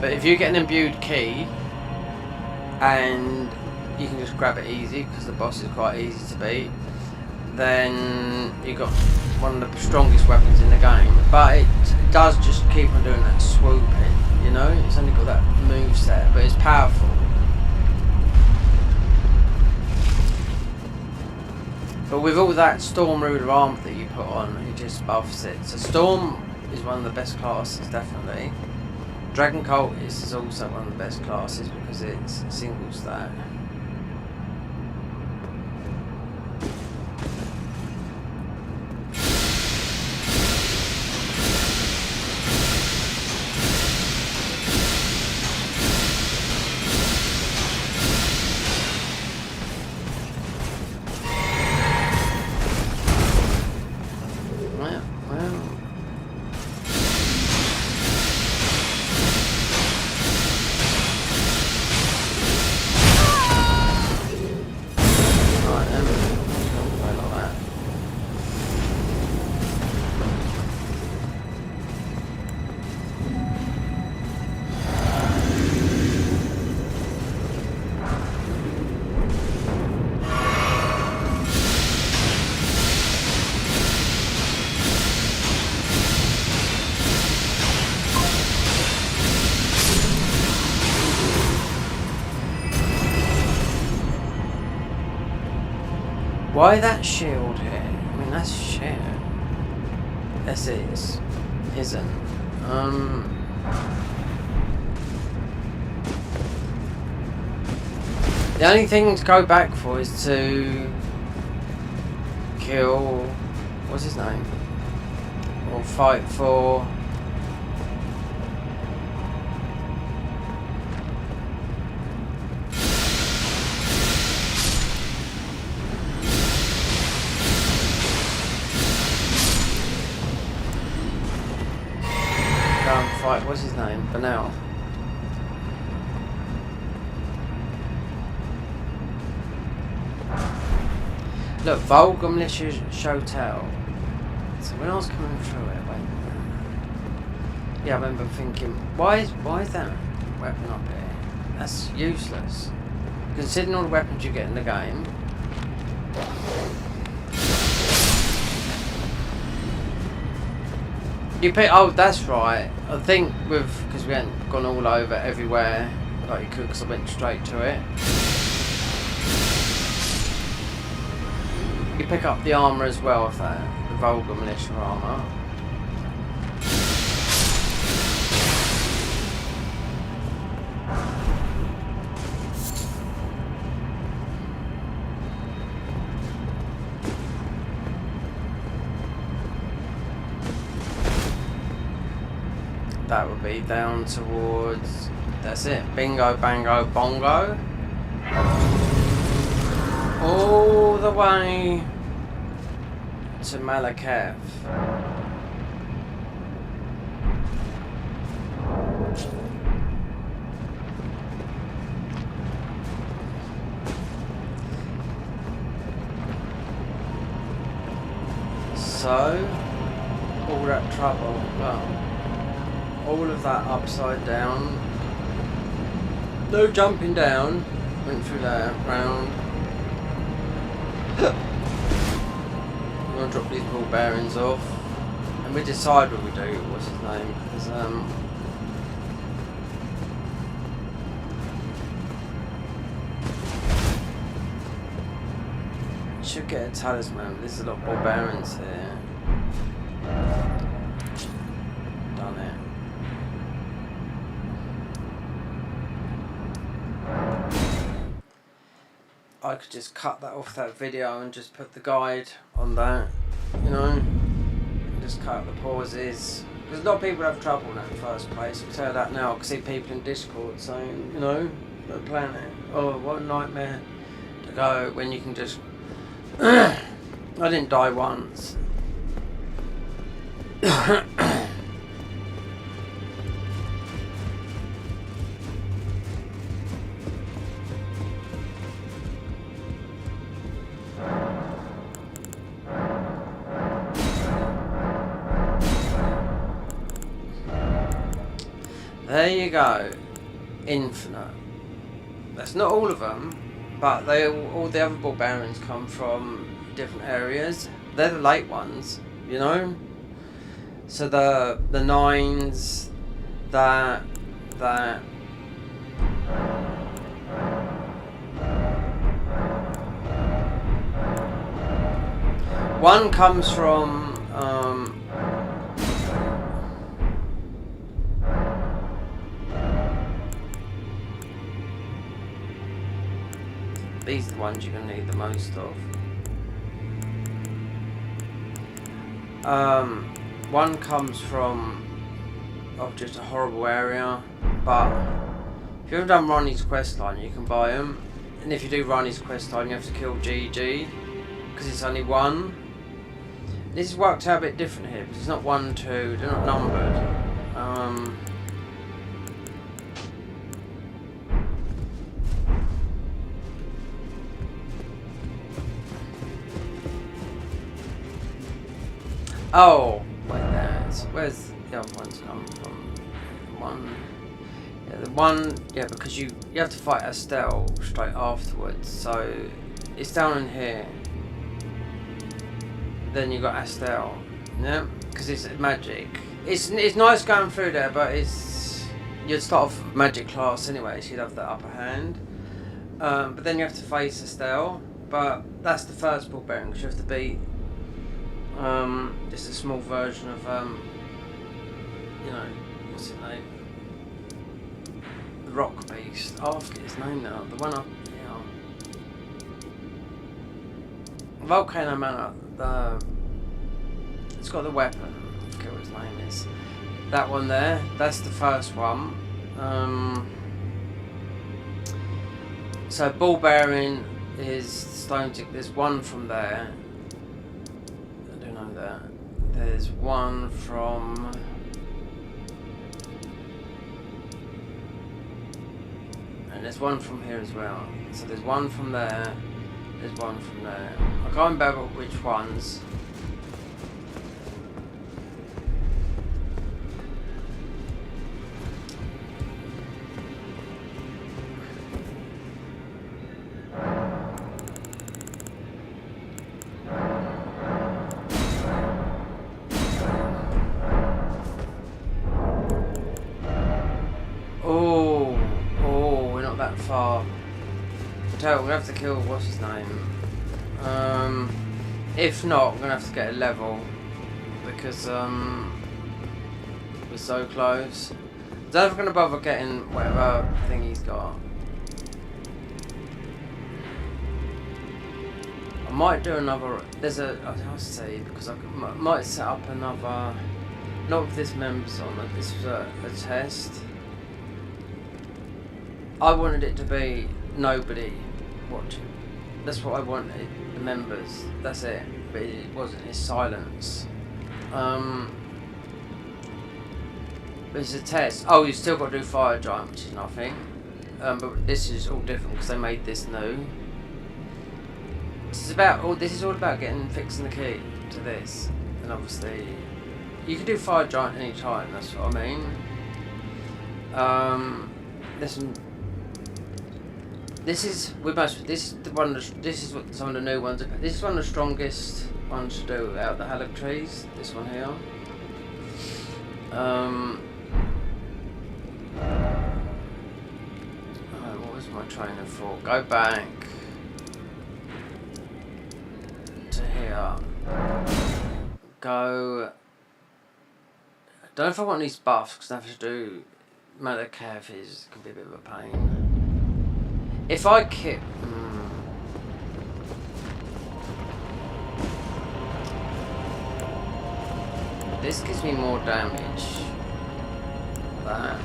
But if you get an imbued key and you can just grab it easy because the boss is quite easy to beat, then you got one of the strongest weapons in the game. But it does just keep on doing that swooping, you know. It's only got that moveset, but it's powerful. But with all that Storm Ruler armor that you put on, it just buffs it. So Storm is one of the best classes, definitely. Dragon Cultist is also one of the best classes because it's single stat. Why that shield here? I mean, that's shit. This isn't. The only thing to go back for is to kill, what's his name? Or fight for what's his name? Banal. Look, vulgar militia shotel. So when I was coming through it, yeah, I remember thinking, why is that weapon up here? That's useless. Considering all the weapons you get in the game. You pick. Oh, that's right. I think because we hadn't gone all over everywhere like you could, because I went straight to it. You pick up the armor as well of that, the vulgar militia armor. That would be down towards, that's it, bingo, bango, bongo. All the way to Malakav. So, all that trouble, well, all of that upside down, no jumping down, went through that round. I'm gonna drop these ball bearings off, and we decide what we do. What's his name? Because should get a talisman. There's a lot of ball bearings here. Done it. I could just cut that off that video and just put the guide on that, you know, just cut out the pauses, because a lot of people have trouble in that first place. I'll tell you that now. I can see people in Discord saying, you know, they're playing it, oh what a nightmare to go when you can just I didn't die once. There you go, infinite. That's not all of them, but all the other ball bearings come from different areas. They're the late ones, you know. So the 9s, that. One comes from these are the ones you're going to need the most of. One comes from just a horrible area, but if you haven't done Ronnie's quest line, you can buy them. And if you do Ronnie's quest line, you have to kill GG, because it's only one. This has worked out a bit different here, because it's not 1, 2, they're not numbered. Oh, wait, where's the other ones come from? The one, because you have to fight Estelle straight afterwards, so it's down in here. Then you got Estelle, yeah, because it's magic. It's nice going through there, but you'd start off magic class anyway, so you'd have the upper hand. But then you have to face Estelle, But that's the first ball bearing, because you have to beat just a small version of you know, what's his name? The Rock Beast. Oh, I forget his name now. The one up here. Volcano Man. It's got the weapon. I forget what his name is. That one there. That's the first one. So ball bearing is stone tick. There's one from there. I do know that. There's one from. And there's one from here as well. So there's one from there. There's one from there. I can't remember which ones. Far. So we're gonna have to kill what's his name. If not, we're gonna have to get a level because we're so close. Don't ever gonna bother getting whatever thing he's got. I might do another. There's a. I'll see because I might set up another. Not with this members on it. This was a test. I wanted it to be nobody watching. That's what I wanted, the members. That's it. But it wasn't. It's silence. But it's a test. Oh, you still got to do Fire Giant, which is nothing. But this is all different because they made this new. This is about. This is all about fixing the key to this, and obviously, you can do Fire Giant any time. That's what I mean. This is what some of the new ones are. This is one of the strongest ones to do out of the Halleck trees. This one here. What was my trainer for? Go back to here. Go. I don't know if I want these buffs because I have to do. Matter Cav can be a bit of a pain. If I kick. This gives me more damage. That.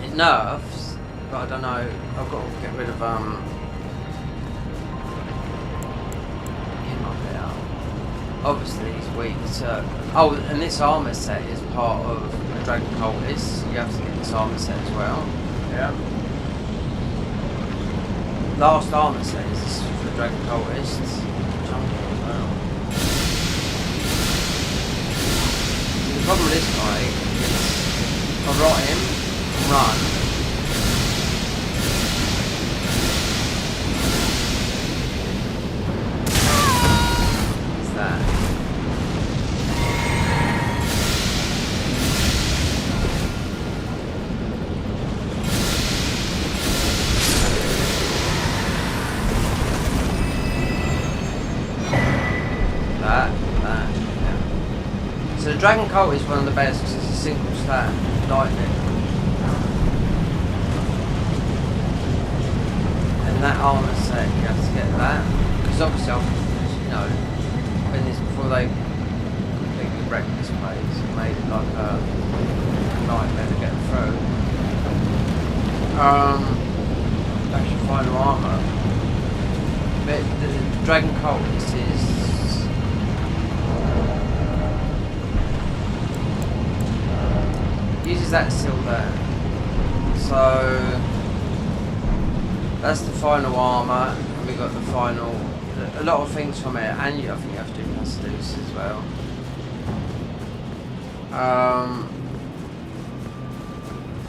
It nerfs, but I don't know. I've got to get rid of him up there. Obviously he's weak to. Oh, and this armor set is part of the Dragon Cultist. You have to get this armor set as well. Yeah. Last armor set is for the Dragon Cultist. Chunky as well. The problem with this guy is I rot him, run. What's that? So the Dragon Cult is one of the best because it's a single stat lightning. And that armor set, you have to get that. Because obviously, you know, when this before they completely wrecked this place, it made it like a nightmare to get through. That's your final armor. But the Dragon Cult is uses that still there. So that's the final armor, and we got the final. A lot of things from it, and I think you have to do Pastus as well.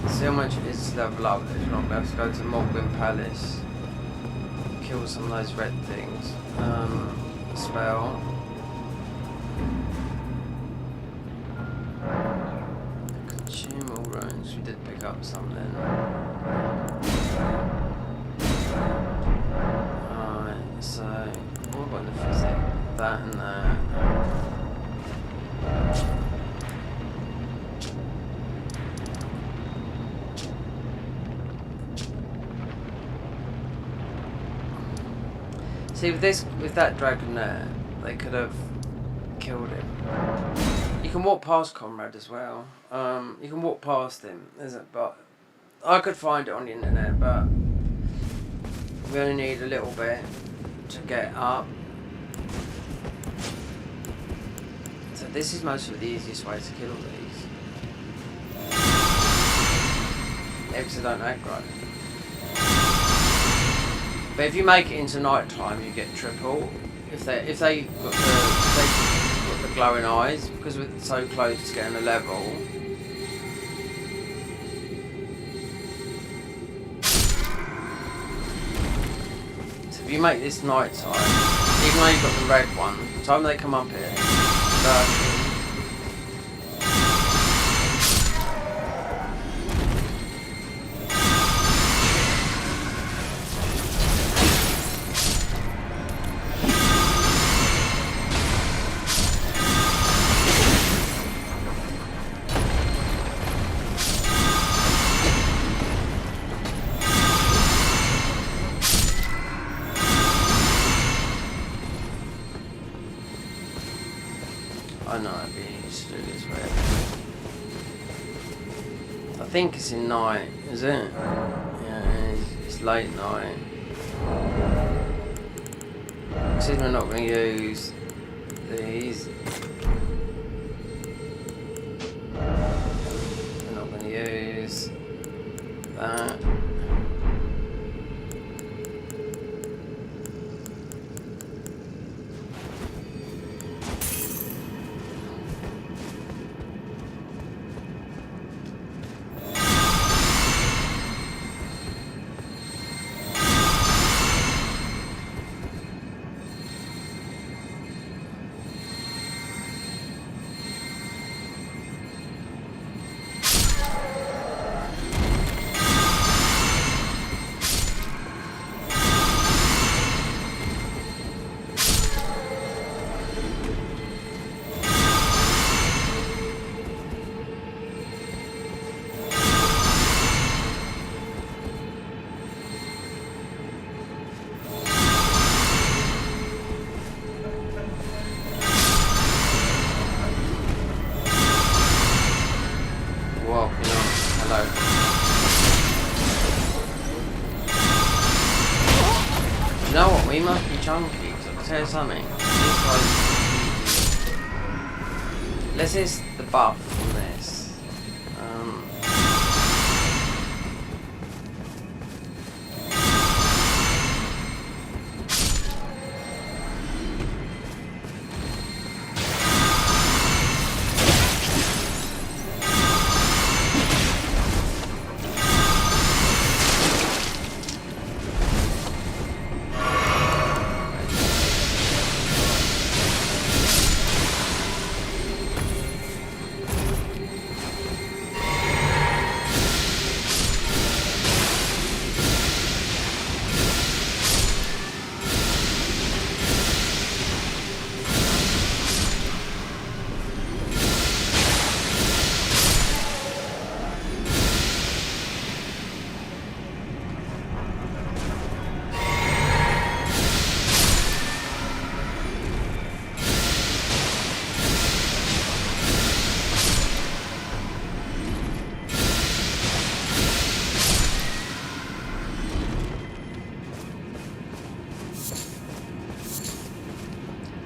See how much it is to level up. If not, we have to go to Mogwin Palace, kill some of those red things. Spell. Consume all runes. We did pick up some then. that and that. See, with that dragon there, they could have killed him. You can walk past Conrad as well. You can walk past him, isn't? But I could find it on the internet, but we only need a little bit to get up. So this is mostly the easiest way to kill these. If they don't aggro. But if you make it into night time, you get triple. If they got the glowing eyes, because we're so close to getting a level. So if you make this night time, even though you've got the red one, the time they come up here, I know it'd be easy to do this way. I think it's in night, is it? Yeah, it's late night. Since we're not going to use these, we're not going to use that. You know what? We must be chunky. Because I can tell you something. Let's use the buff from this.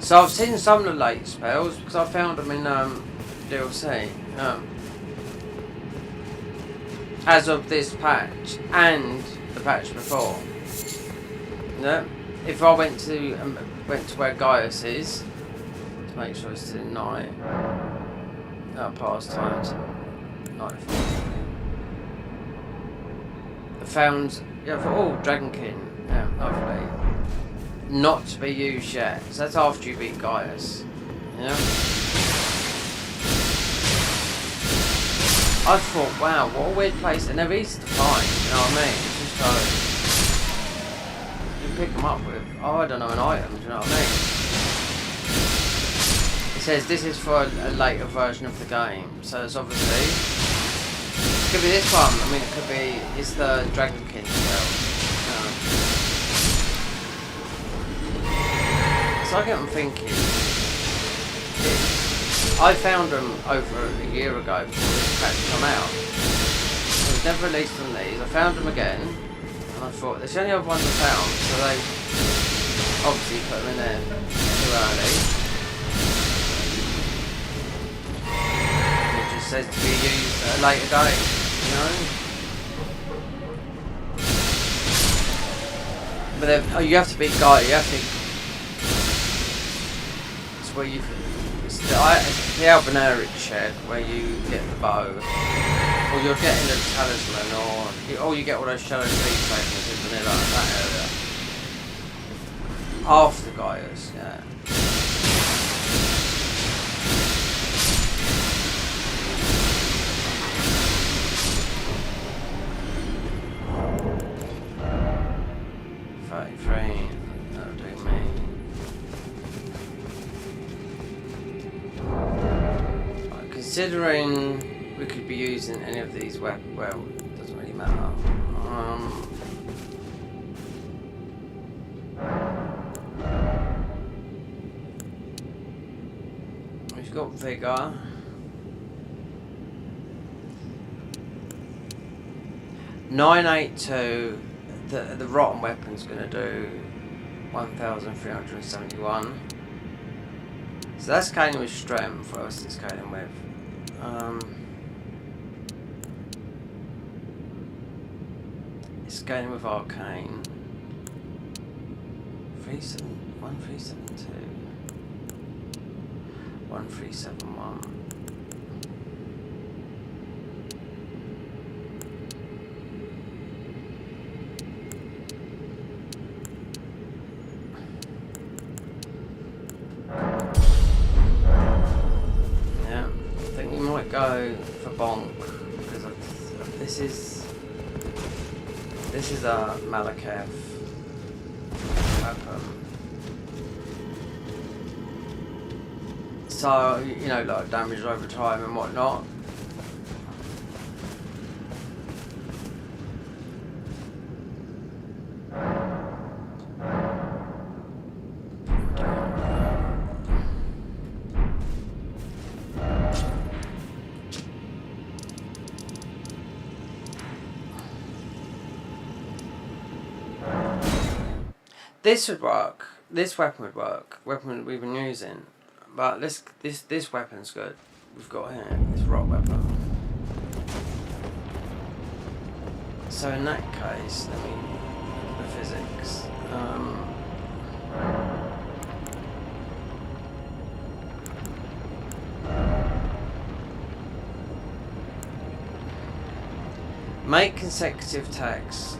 So I've seen some of the late spells because I found them in DLC as of this patch and the patch before. Yeah, if I went to where Gaius is to make sure it's in night, past time to nightfall. I found Dragon King, lovely. Not to be used yet. So that's after you beat Gaius. Yeah. I thought, wow, what a weird place. And they're easy to find, you know what I mean? It's just like you pick them up with, I don't know, an item, do you know what I mean? says this is for a later version of the game, so it's obviously it could be this one. I mean, it could be it's the Dragon King spell. So I get them thinking. I found them over a year ago before this patch come out. It was never released on these. I found them again, and I thought it's the only other ones I found, so they obviously put them in there too early. It just says to be used at a later date, you know. But then, you have to beat Guy. You have to. It's where you. It's the Albaneric shed where you get the bow, or you're getting the talisman, or you get all those shadow tree fragments in vanilla, that area. After Gaius, yeah. That'll do me. Considering we could be using any of these weapons, well, it doesn't really matter. We've got Vigor. $982. The rotten weapon's gonna do 1,371. So that's scaling with strength. What else is it scaling with? It's scaling with arcane. 1372. 1371. Go for bonk because this is a Malakath weapon. So you know, like damage over time and whatnot. This would work. This weapon would work. Weapon we've been using, but this weapon's good. We've got here this rock weapon. So in that case, let me look at the physics. Make consecutive text.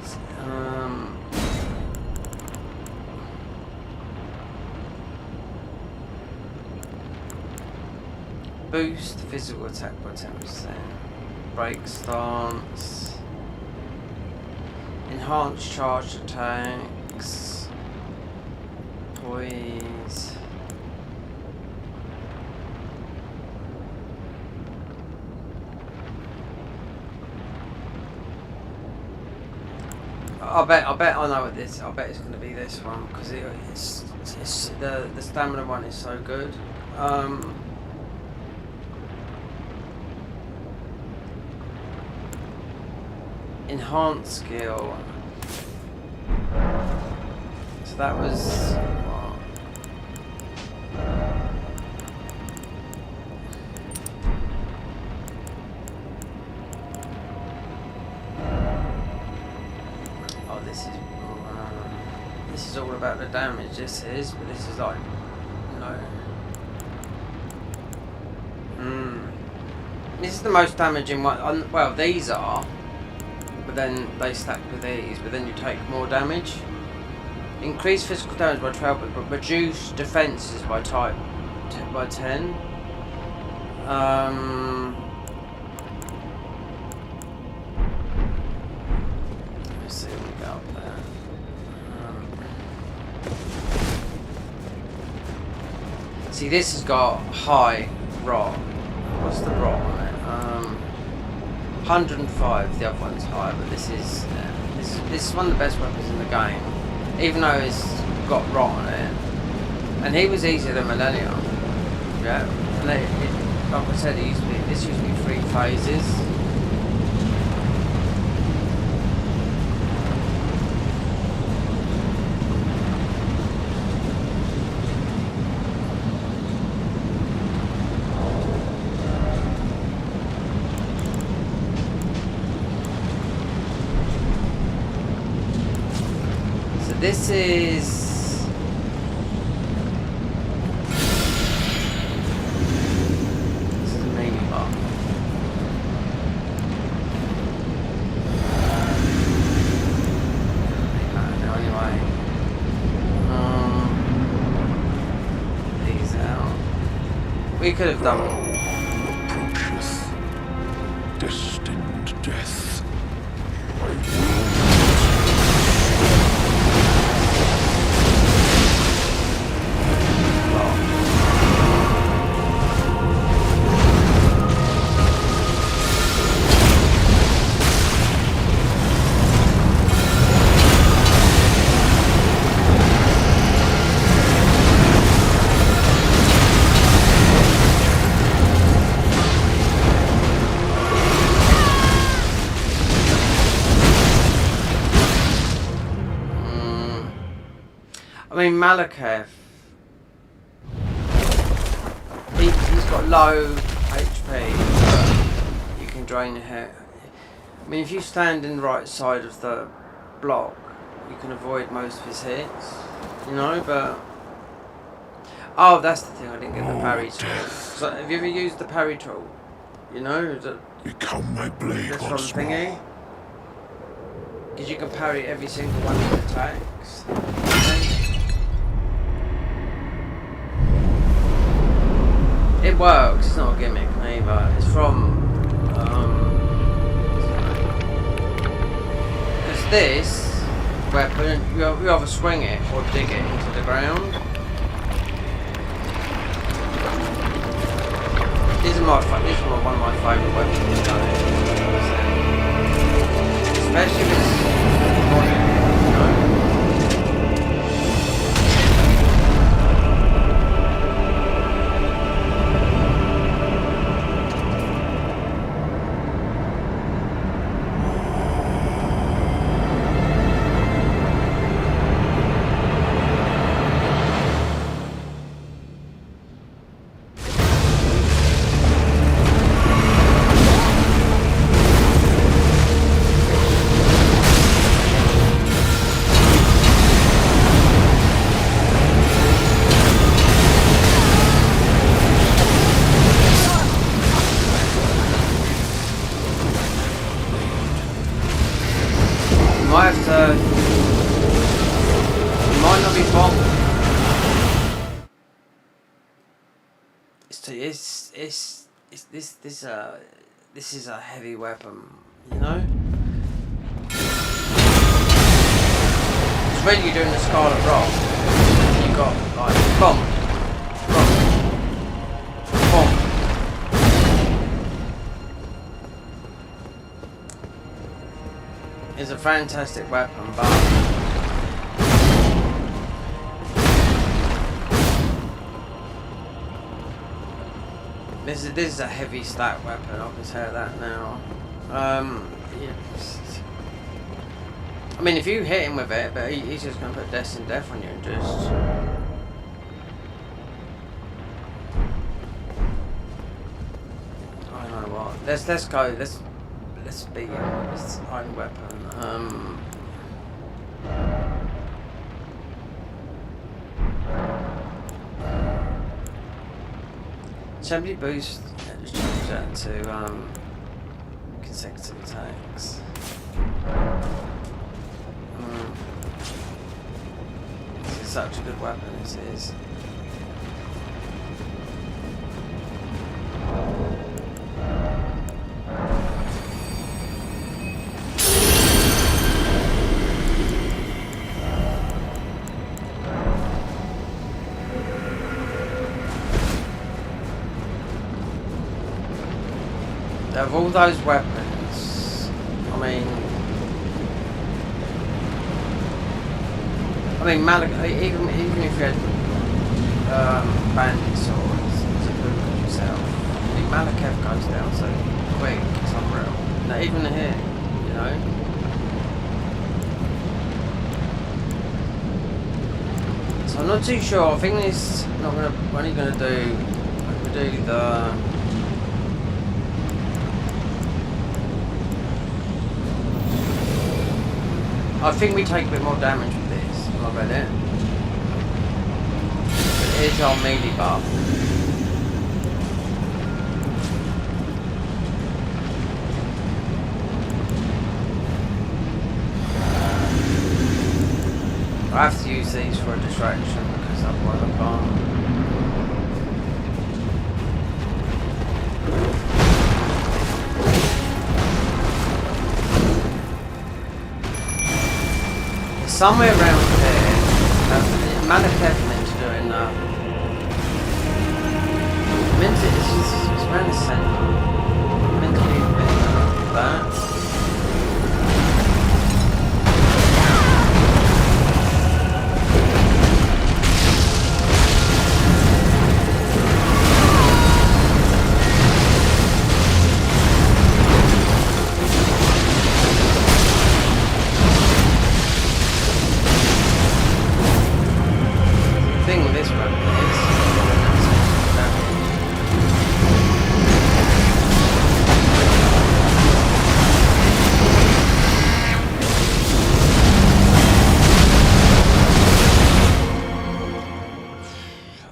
Boost physical attack by 10%. Break stance. Enhance charged attacks. Poise. I bet I know what this. I bet it's going to be this one because it's the stamina one is so good. Enhanced skill. So that was what? Oh, this is all about the damage. This is, but this is like no. This is the most damaging one. Well, these are. But then they stack with these, but then you take more damage. Increase physical damage by 12, but reduce defenses by type by 10. Let's see what we got up there. See, this has got high rot. What's the rot on it? 105. The other one's higher, but this is one of the best weapons in the game, even though it's got rot on it. And he was easier than Millennium. Yeah. And like I said, this used to be 3 phases. This is a mini bar. Now anyway, these out. We could have done.
Approaches. Destined death.
I mean, Malakath, he's got low HP, but you can drain your hit. I mean, if you stand in the right side of the block, you can avoid most of his hits, you know, but... Oh, that's the thing, I didn't get the parry tool. So, have you ever used the parry tool? You know,
Become my blade
this from
once more.
thingy? Because you can parry every single one of the attacks. It works, it's not a gimmick either. It's from because this weapon you either swing it or dig it into the ground. These are one of my favourite weapons, especially with modern, you know. Might not be bomb. This is a heavy weapon, you know. It's when you're doing the Scarlet Rock, you got like bomb, bomb. It's a fantastic weapon, but this is a heavy stat weapon. I can tell that now. Yeah. I mean, if you hit him with it, but he's just going to put destined death on you and just. I don't know what. Let's go. Let's beat him with this iron weapon. Assembly boost. Yeah, just change that to consecutive attacks. This is such a good weapon. This is. of all those weapons, I mean, even if you had bandit swords to look at yourself, I mean, Malakav goes down so quick, it's unreal. Now, even here, you know. So I'm not too sure. I think it's not gonna. We're only gonna do. We'll do the. I think we take a bit more damage with this. I read it. It is our melee buff. I have to use these for a distraction because otherwise I can't. Somewhere around here, Malakav meant to doing that. It's around the centre. Meant to do that.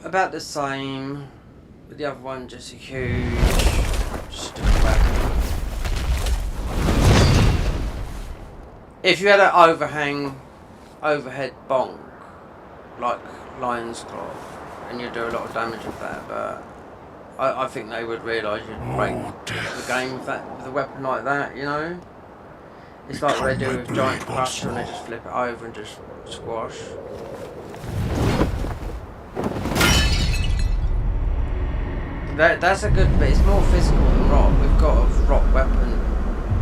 About the same, with the other one just a huge weapon. If you had an overhead bonk, like Lion's Claw, and you do a lot of damage with that, but I think they would realise you'd break the game with a weapon like that, you know? It's like what they do with Giant Crusher and they just flip it over and just squash. That's a good bit. It's more physical than rock. We've got a rock weapon.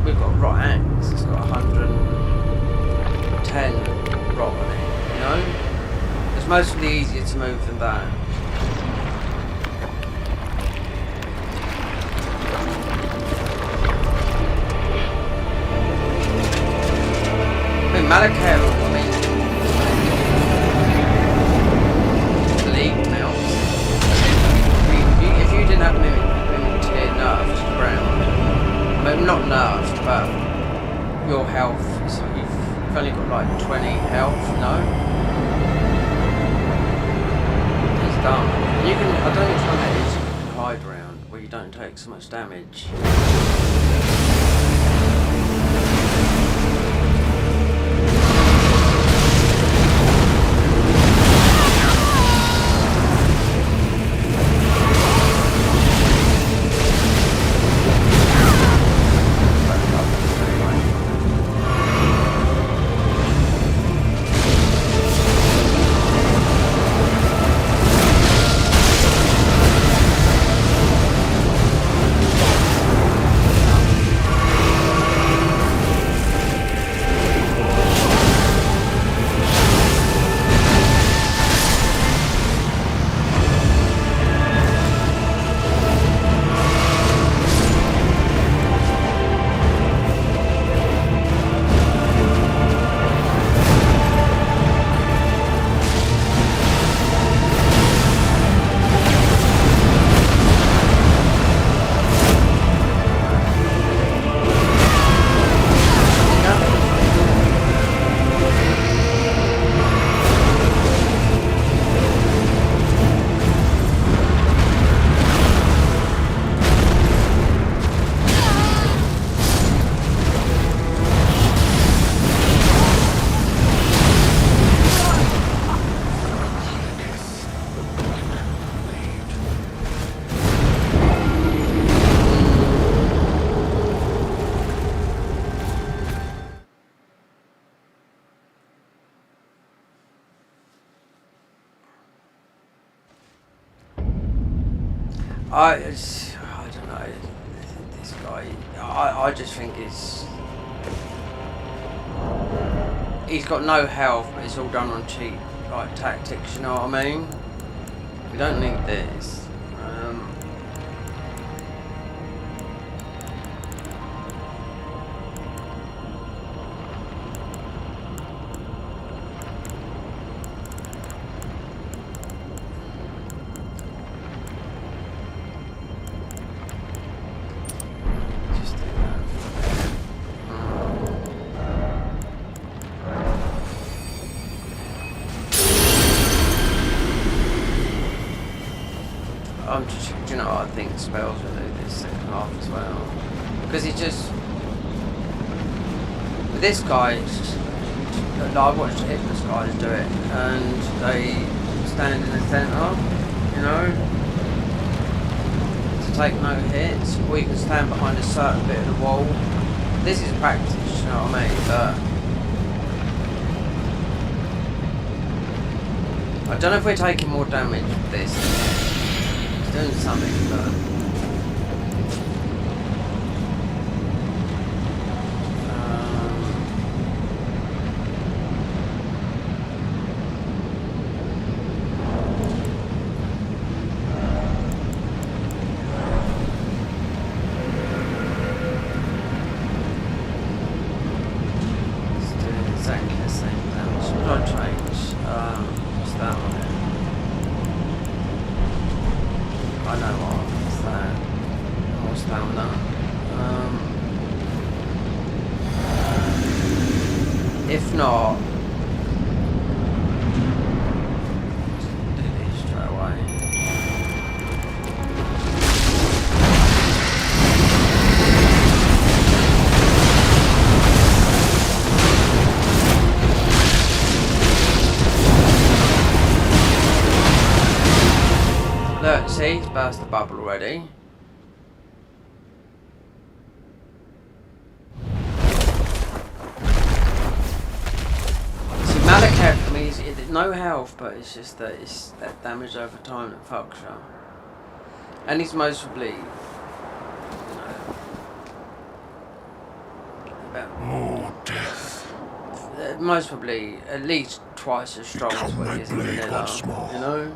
We've got a rock axe. It's got 110 rock on it. You know, it's mostly easier to move than that. I mean, Malakav. Have mimic tier nerfed to the ground. I mean, not nerfed, but your health is, you've only got like 20 health, no? It's done. You can, I don't know which one it is, you can hide around where you don't take so much damage. I don't know, this guy but I just think he's got no health, but it's all done on cheap like tactics. You know what I mean? We don't need this. I'm just, do you know what, I think spells will do this second half as well. Because he just, with this guy, it's just, like, I watched Hypnos guys do it, and they stand in the centre, you know, to take no hits, or you can stand behind a certain bit of the wall. This is practice, you know what I mean, but I don't know if we're taking more damage with this. Doing something, but it's doing exactly the same damage. Should I change? What's that one? I know what's that. More stamina. If not, do this straight away. Look, see, he's burst the bubble already. See, Malekith, I mean, he's no health, but it's just that it's that damage over time that fucks you. And he's most probably, you know,
More death.
most probably at least twice as strong as what he is in vanilla, you know?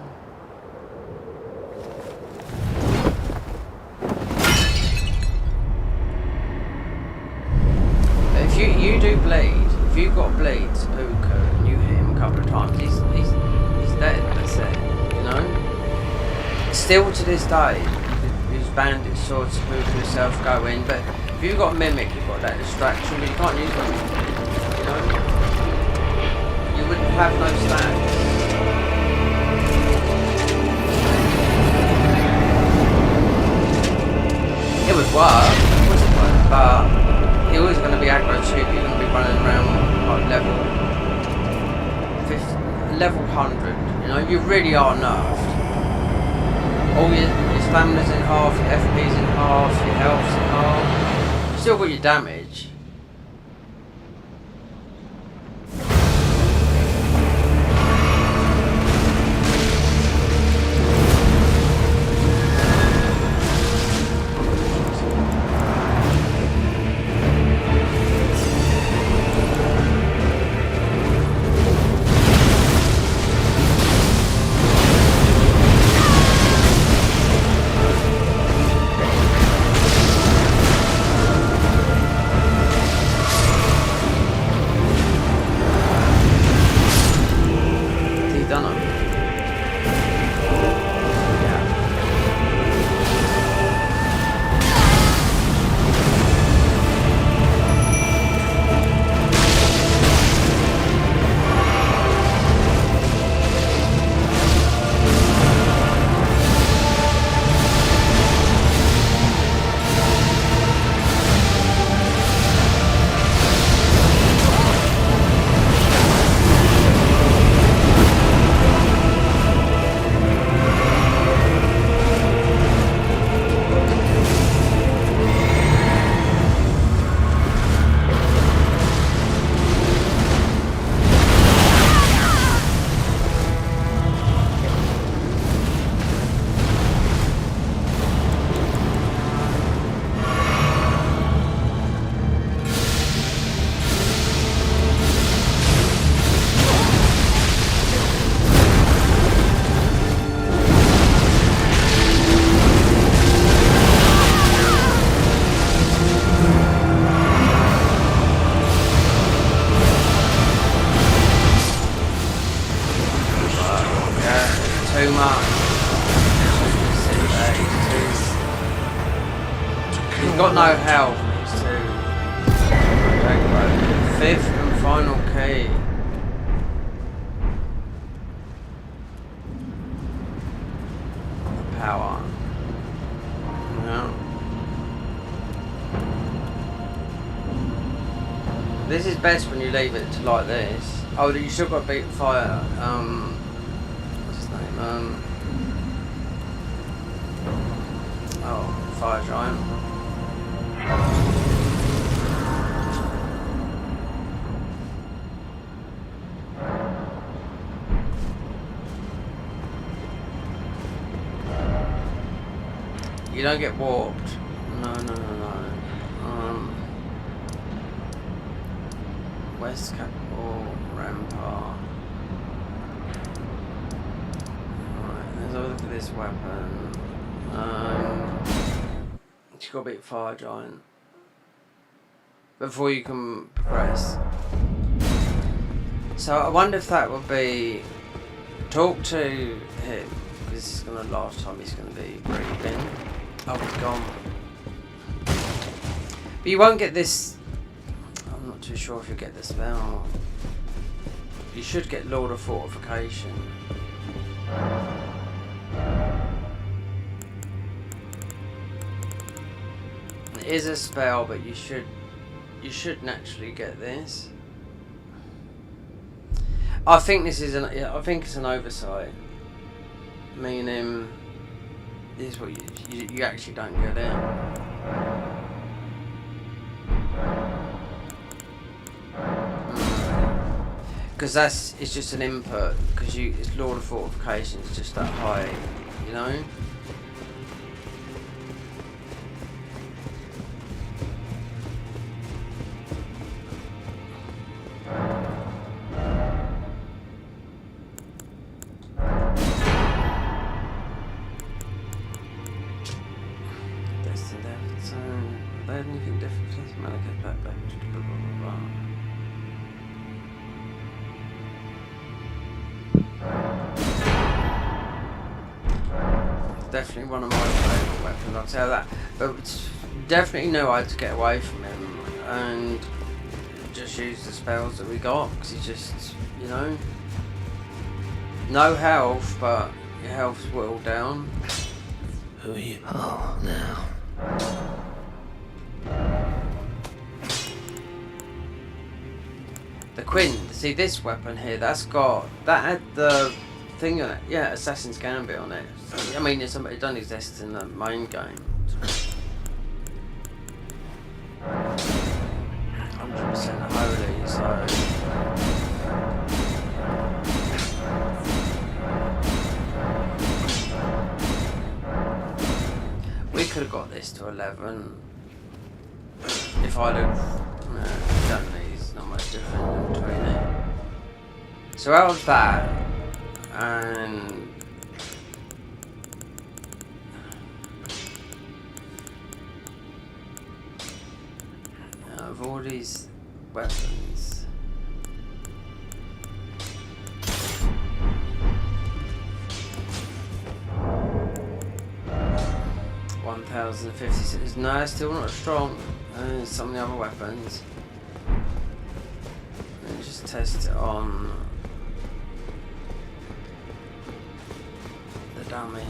You do bleed. If you've got bleed, seppuku, and you hit him a couple of times, he's dead. That's it. You know. Still to this day, his bandit sword, seppuku himself go in. But if you've got mimic, you've got that distraction. But you can't use mimic. You know. You wouldn't have no stats. It would work. Of course it would, but. You're always going to be aggro cheap, you're going to be running around like level 100, you know, you really are nerfed. All your stamina's in half, your FP's in half, your health's in half, you still got your damage. got no health. It's too. Fifth and final key. Power. Yeah. This is best when you leave it to like this. Oh, you still got to beat fire. What's his name? Oh, fire giant. You don't get warped. No. West Capital Rampart. Alright, let's have a look at this weapon. You gotta beat fire giant before you can progress. So I wonder if that would be talk to him, because this is gonna last time he's gonna be breathing. Oh, he's gone. But you won't get this. I'm not too sure if you get the spell. You should get Lord of Fortification. It is a spell, but you should naturally get this. I think this is I think it's an oversight. Meaning, this is what you actually don't get it. Because it's just an input. Because it's Lord of Fortification. It's just that high, you know. Anything different? Definitely one of my favourite weapons, I'll tell that. But definitely know how to get away from him and just use the spells that we got, because he's just, you know, no health, but your health's whittled down.
Who are you? Oh, now.
The Quinn, see this weapon here, that had the thing on it, yeah, Assassin's Gambit on it. I mean, it doesn't exist in the main game. 100% holy, so... We could have got this to 11 if I'd have done these, not much different between it. So out of that, and out of all these weapons, 1056. No, it's still not as strong as some of the other weapons. Let me just test it on the dummy.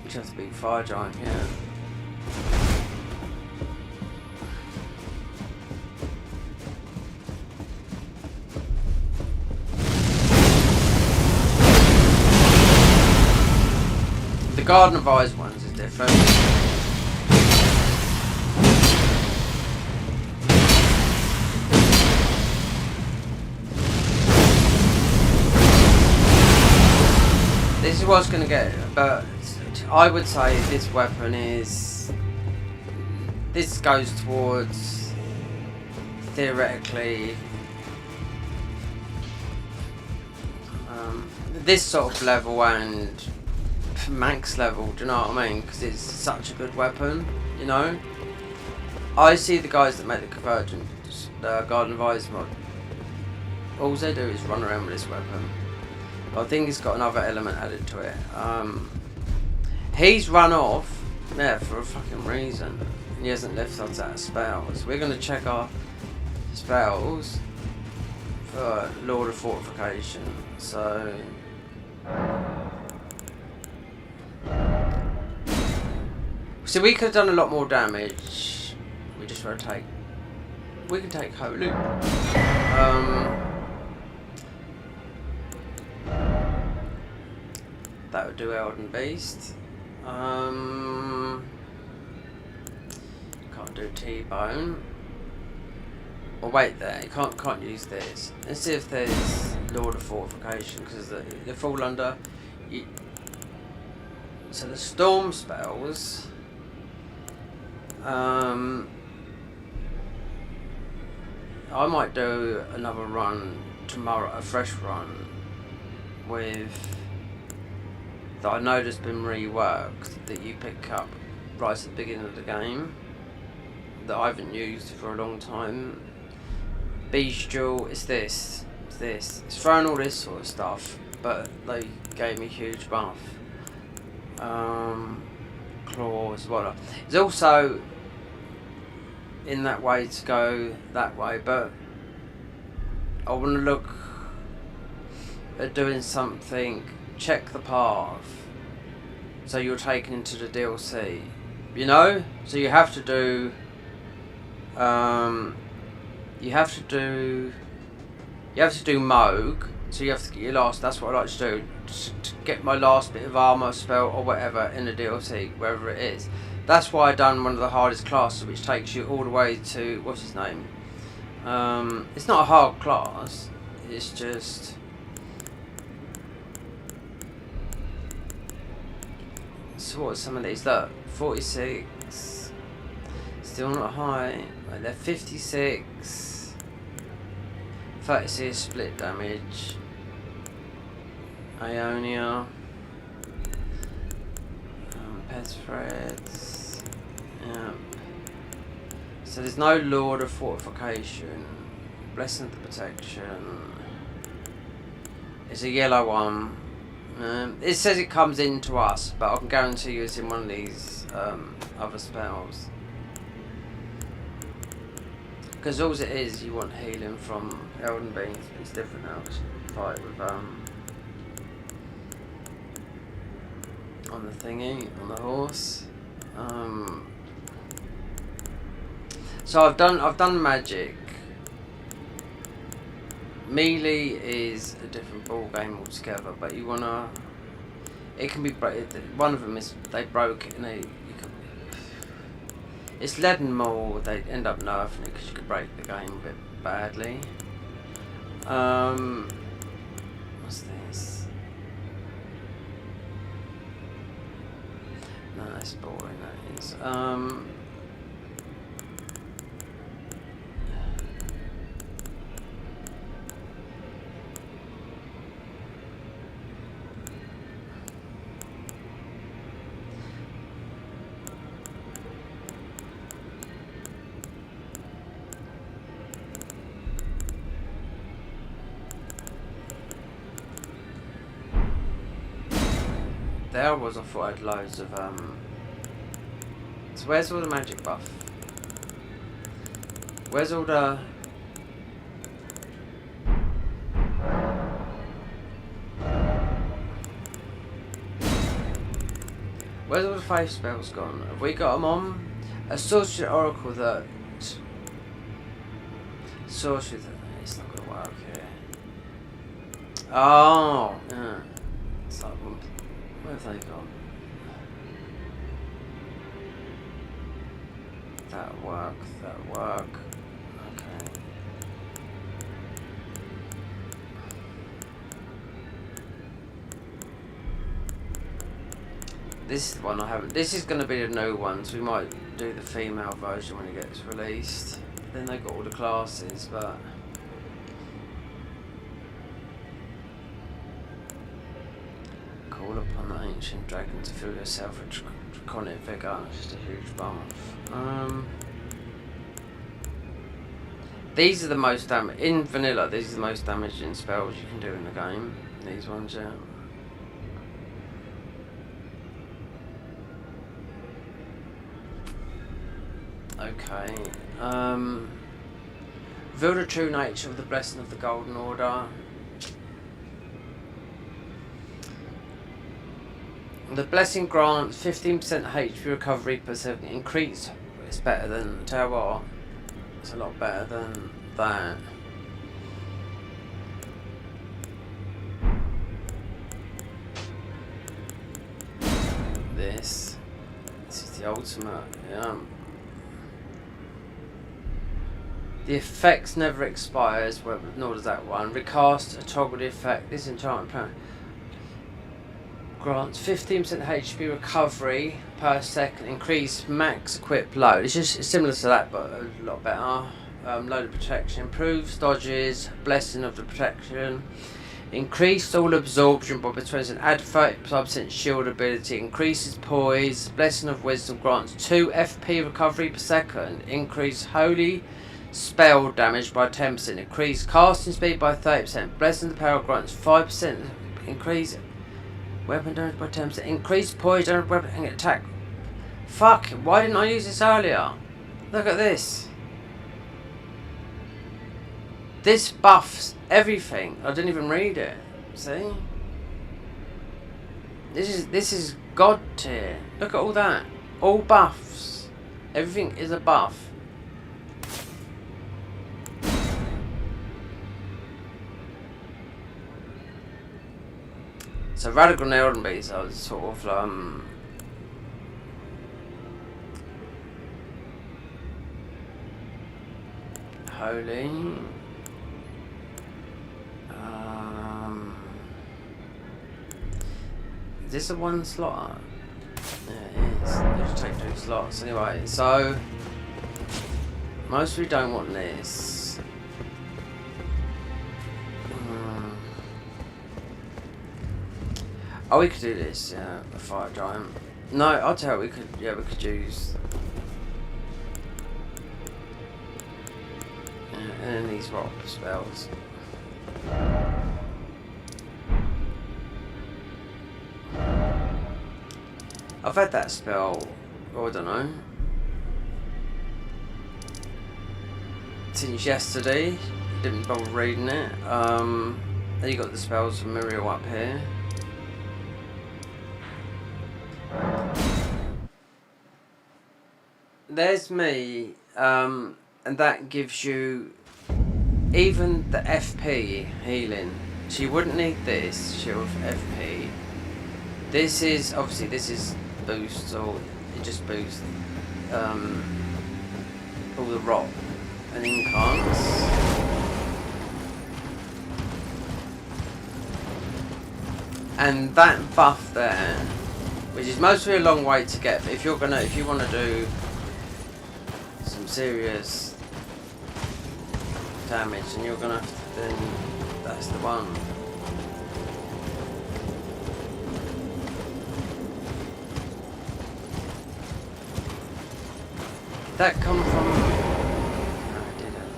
Which has to be fire giant, yeah. The Garden of Eyes ones is different. This is what's going to get, but I would say this weapon is... This goes towards, theoretically, this sort of level and max level, do you know what I mean? Because it's such a good weapon, you know? I see the guys that make the convergence, the Garden of Eyes mod, all they do is run around with this weapon. But I think it's got another element added to it. He's run off Yeah, for a fucking reason. He hasn't left us out of spells. We're gonna check our spells for Lord of Fortification. So we could have done a lot more damage. We just rotate. We can take Holy. That would do Elden Beast. Can't do T-Bone. Or wait there, you can't use this. Let's see if there's Lord of Fortification, because they fall under. So the storm spells. I might do another run tomorrow, a fresh run with that I know has been reworked that you pick up right at the beginning of the game that I haven't used for a long time. Bestial, it's this. It's throwing all this sort of stuff, but they gave me huge buff. Claws, whatever. It's also in that way to go that way, but I want to look at doing something. Check the path, so you're taken into the DLC. You know, so you have to do. You have to do Moog, so you have to get your last. That's what I like to do, to get my last bit of armor, spell, or whatever in the DLC, wherever it is. That's why I done one of the hardest classes, which takes you all the way to what's his name. It's not a hard class. It's just. So what are some of these? Look, 46. Still not high. Right, they're 56. 36 split damage. Ionia. Pest threads. Yep. So there's no Lord of Fortification. Blessing of the Protection. It's a yellow one. It says it comes into us, but I can guarantee you it's in one of these other spells. Because all it is, you want healing from Elden Beans. It's different now, because you fight with on the thingy, on the horse. So I've done magic. Melee is a different ball game altogether, but you wanna. It can be one of them is they broke it and it's lead and maul. They end up nerfing it because you could break the game a bit badly. What's this? No, that's boring. That is. There was, I thought I had loads of So where's all the magic buff? Where's all the faith spells gone? Have we got them on? A sorcery oracle that sorcery that it's not gonna work here. Oh, yeah. It's like where have they gone? That'll work. Okay. This is the one I haven't. This is going to be the new one, so we might do the female version when it gets released. Then they got all the classes, but. Call upon the ancient dragon to fill yourself with draconic vigor. It's just a huge bump. These are the most damage in vanilla. These are the most damaging spells you can do in the game. These ones, yeah. Okay. Reveal the true nature of the blessing of the Golden Order. The blessing grants 15% HP recovery per second increase. It's better than, tell you what, it's a lot better than that. This is the ultimate, yeah. The effects never expires, well, nor does that one. Recast a toggle the effect. This enchantment plan grants 15% HP recovery per second. Increase max equip load. It's just similar to that, but a lot better. Load of protection. Improves dodges. Blessing of the protection. Increased all absorption by between add 35% shield ability. Increases poise. Blessing of wisdom grants 2 FP recovery per second. Increase holy spell damage by 10%. Increase casting speed by 30%. Blessing of the power grants 5%. Increase weapon damage by 10%. Increase poise damage weapon and attack. Fuck! Why didn't I use this earlier? Look at this. This buffs everything. I didn't even read it. See? This is god tier. Look at all that. All buffs. Everything is a buff. So radical Elden beats are sort of holy. Is this a one slot? Yeah, it is. You have to take 2 slots anyway. So most we don't want this. Oh, we could do this, yeah, a fire giant. No, I'll tell you, we could use. Yeah, and then these rock spells. I've had that spell, I don't know, since yesterday. Didn't bother reading it. Then you got the spells from Muriel up here. There's me, and that gives you even the FP healing. So you wouldn't need this shield for FP. This is obviously boosts, or it just boosts all the rock and incants. And that buff there, which is mostly a long way to get, but if you want to do some serious damage, and you're gonna have to, then that's the one. That come from? No, I didn't.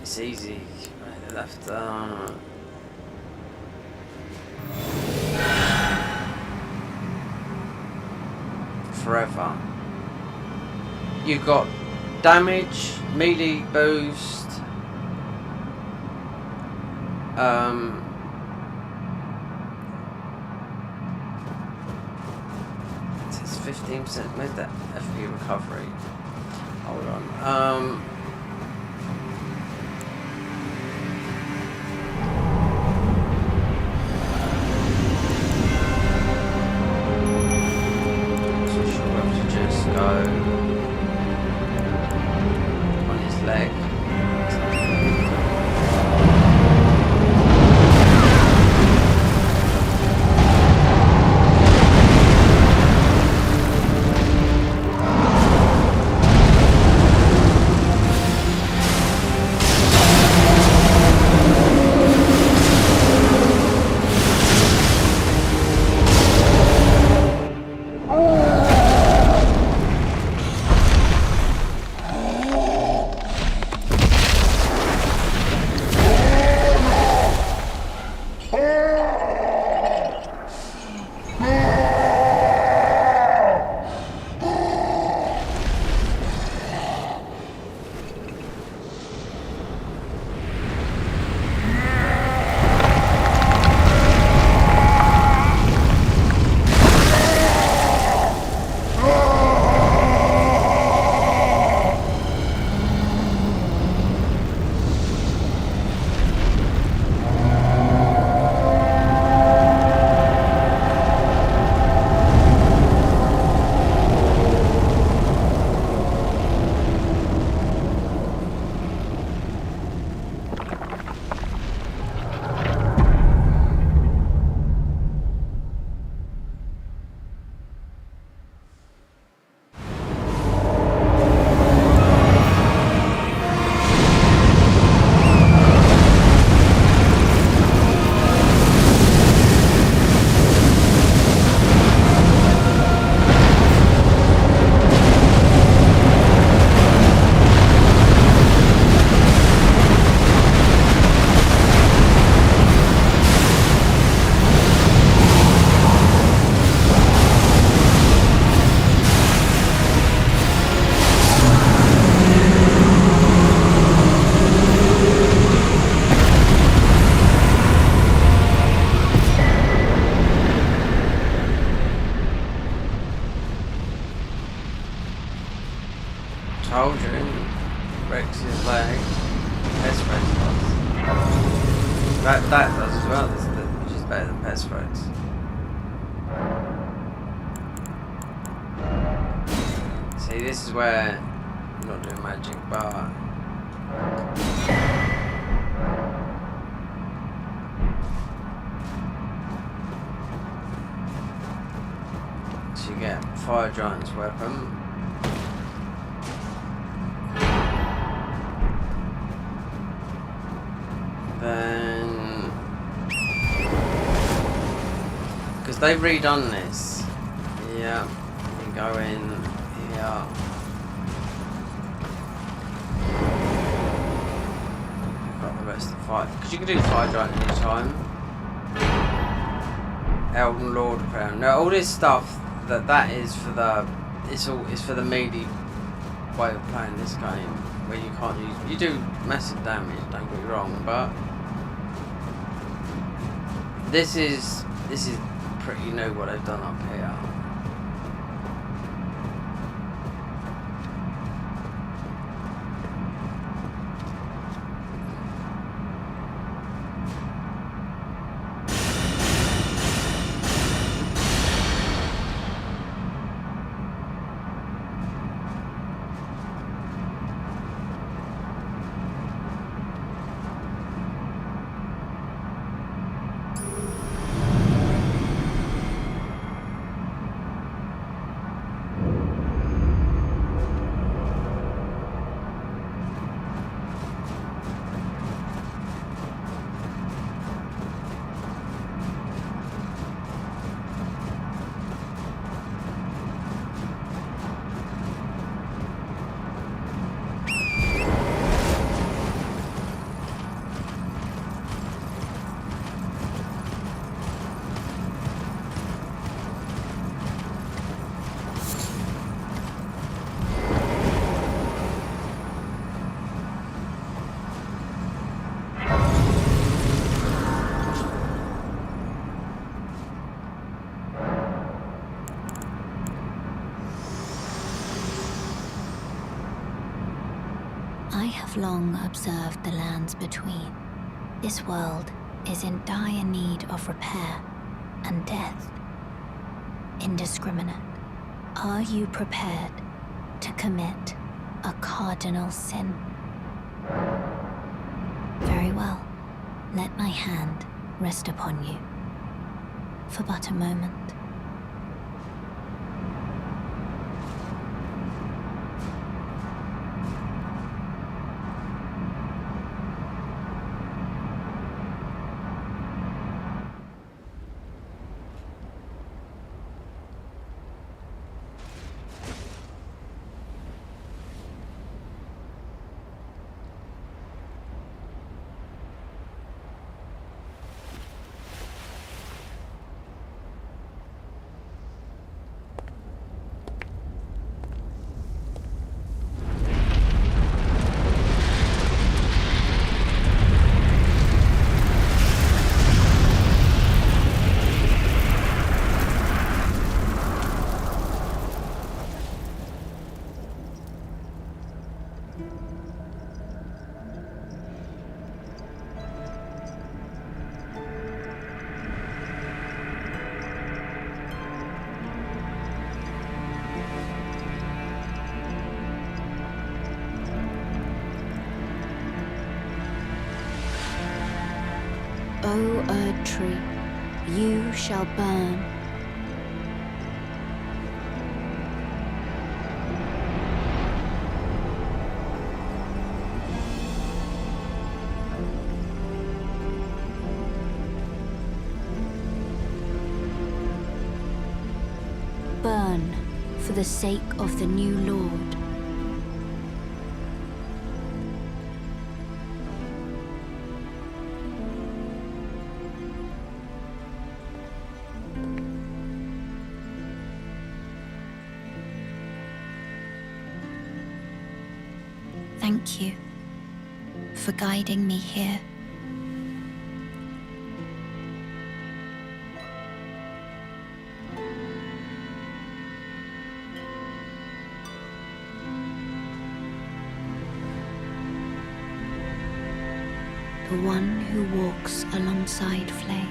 It's easy. Right, left. Forever. You've got damage, melee boost, it says 15%. Where's that FP recovery? Hold on. On his leg. told you, in Rex's leg, pest threats does. That does as well, which is better than pest threats. See, this is where I'm not doing magic, but so you get Fire Giant's weapon. Then, because they've redone this, yeah, you go in here. Got the rest of the fight, because you can do Fire Giant any time. Elden Lord Crown. Now all this stuff that is for the it's for the melee way of playing this game, where you can't use, you do massive damage, don't get me wrong, but this is pretty new what they've done up here.
I have long observed the lands between. This world is in dire need of repair and death. Indiscriminate. Are you prepared to commit a cardinal sin? Very well. Let my hand rest upon you for but a moment. O Erd tree, you shall burn. Burn for the sake of the new Lord. Thank you for guiding me here. the one who walks alongside flame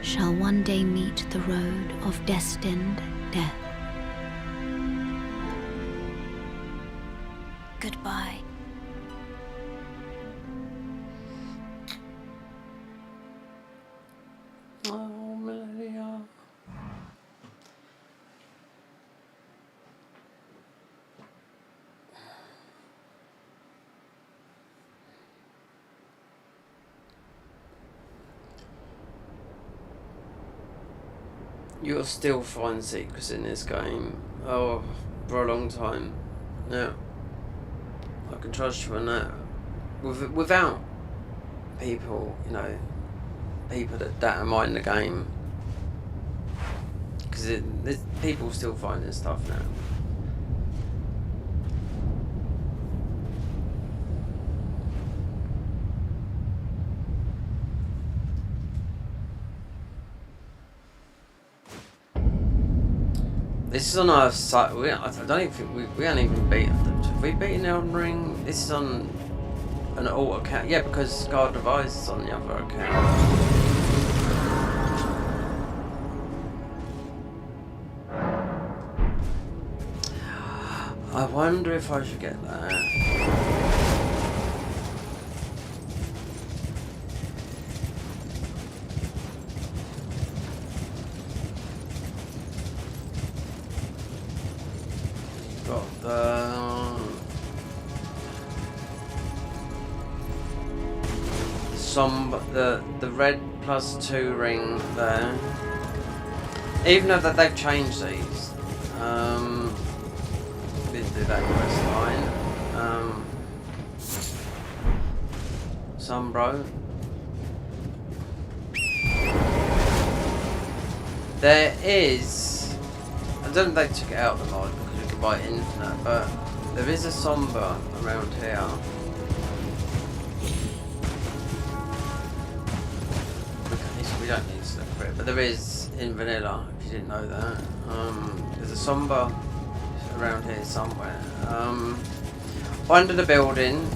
shall one day meet the road of destined death. Goodbye.
Oh, Melia. You'll still find secrets in this game. Oh, for a long time. Yeah. I can trust you on that. Without people, you know, people that data mine the game. Because people still finding stuff now. This is on our site. I don't even think we haven't even beaten. Have we beaten Elden Ring? This is on an alt account. Yeah, because Guard Device is on the other account. I wonder if I should get that. Got the red +2 ring there. Even though that they've changed these, didn't do that quest line. Sombro. There is. I don't know if they took it out of the mod because you can buy infinite, but there is a somber around here. We don't need to look for it, but there is in vanilla, if you didn't know that. There's a somber around here somewhere. Under the building.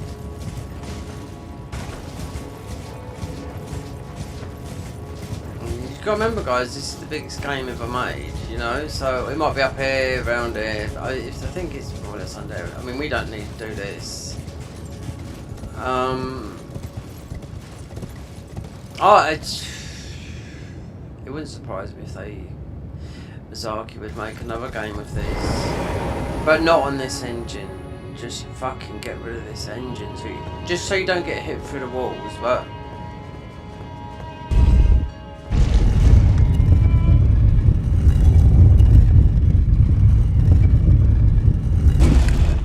You've got to remember, guys, this is the biggest game ever made, you know, so it might be up here, around here. I think it's more or less under here. I mean, we don't need to do this. It wouldn't surprise me if Miyazaki would make another game of this, but not on this engine. Just fucking get rid of this engine, just so you don't get hit through the walls. But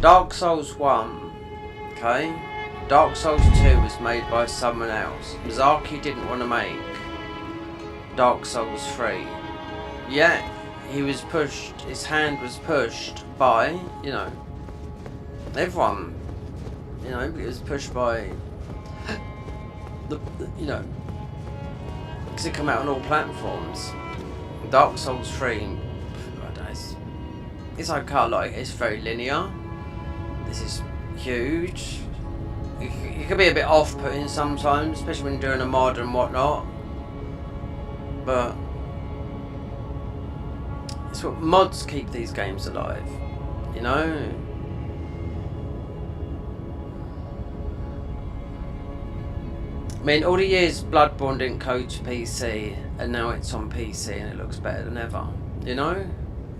Dark Souls 1, okay? Dark Souls 2 was made by someone else. Miyazaki didn't want to make Dark Souls 3. Yet, he was pushed, his hand was pushed by, you know, everyone. You know, it was pushed by, you know, because it came out on all platforms. Dark Souls 3, I don't know, it's okay, like, it's very linear. This is huge. It can be a bit off-putting sometimes, especially when you're doing a mod and whatnot. But it's what mods keep these games alive, you know. I mean, all the years Bloodborne didn't code to PC, and now it's on PC and it looks better than ever, you know,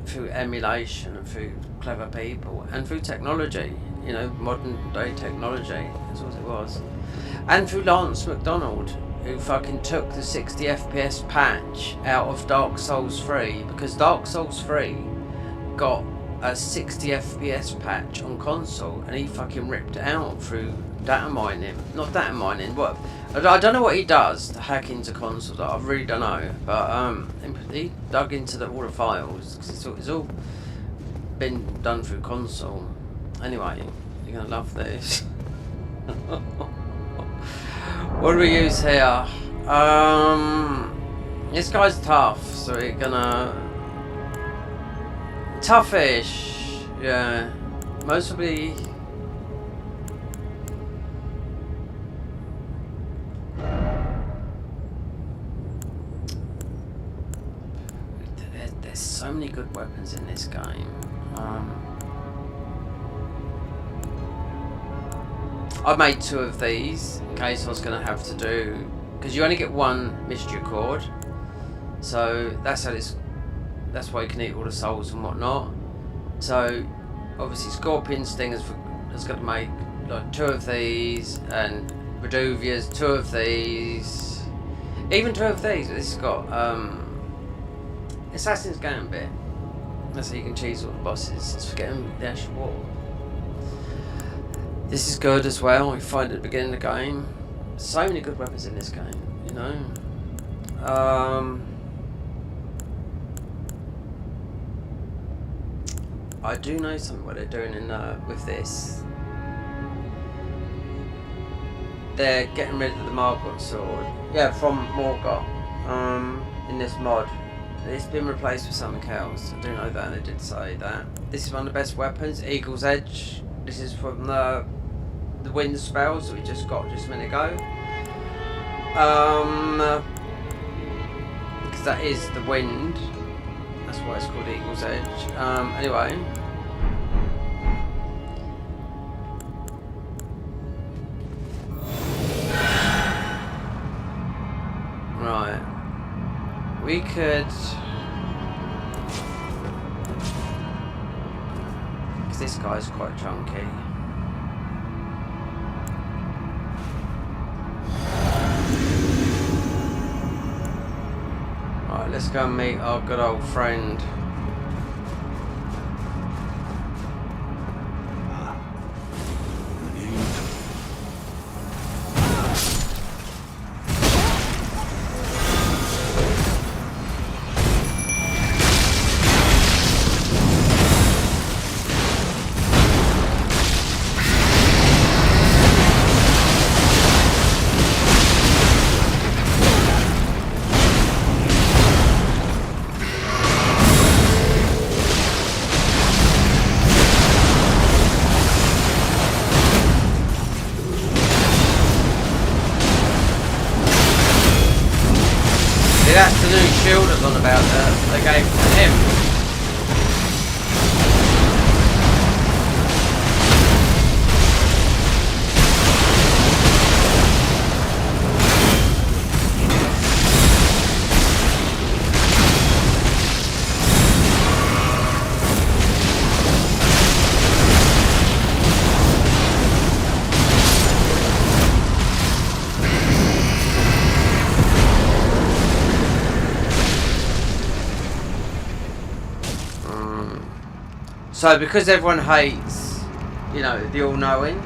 through emulation and through clever people and through technology, you know, modern day technology. That's what it was, and through Lance McDonald, who fucking took the 60 FPS patch out of Dark Souls 3 because Dark Souls 3 got a 60 FPS patch on console and he fucking ripped it out through data mining. Not data mining, what? I don't know what he does to hack into consoles, I really don't know, but he dug into all the files because it's all been done through console. Anyway, you're gonna love this. What do we use here? This guy's tough, so we're gonna... Toughish, yeah. Mostly... There's so many good weapons in this game. I made 2 of these in case I was going to have to do, because you only get 1 mystery chord, so that's why you can eat all the souls and whatnot. So obviously Scorpion Sting has got to make like 2 of these, and Reduvia's 2 of these, even 2 of these. This has got Assassin's Gambit. That's how you can cheese all the bosses. It's forgetting the actual war. This is good as well. You find at the beginning of the game. So many good weapons in this game, you know. I do know something what they're doing with this. They're getting rid of the Margot sword. Yeah, from Morgoth. In this mod. It's been replaced with something else. I do know that, and they did say that. This is one of the best weapons, Eagle's Edge. This is from the wind spells that we just got just a minute ago. Because that is the wind. That's why it's called Eagle's Edge. Anyway. Right. We could... because this guy's quite chunky. Right, let's go and meet our good old friend. That's the new shield I was on about that they gave to him. So because everyone hates, you know, the all-knowing,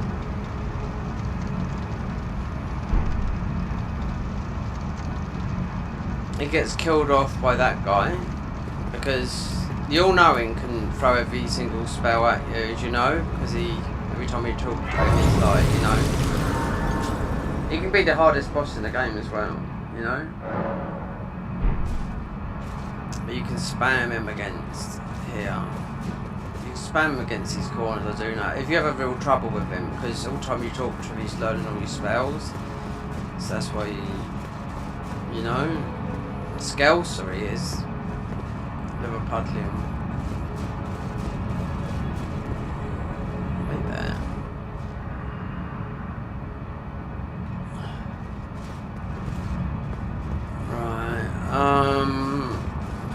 it gets killed off by that guy, because the all-knowing can throw every single spell at you, as you know, because every time you talk to him, he's like, you know, he can be the hardest boss in the game as well, you know, but you can spam him against here. Spam against these corners, I do know. If you have real trouble with him, because all the time you talk to him, he's learning all your spells. So that's why you know, Skelser he is. Liverpudlian. Right there. Right,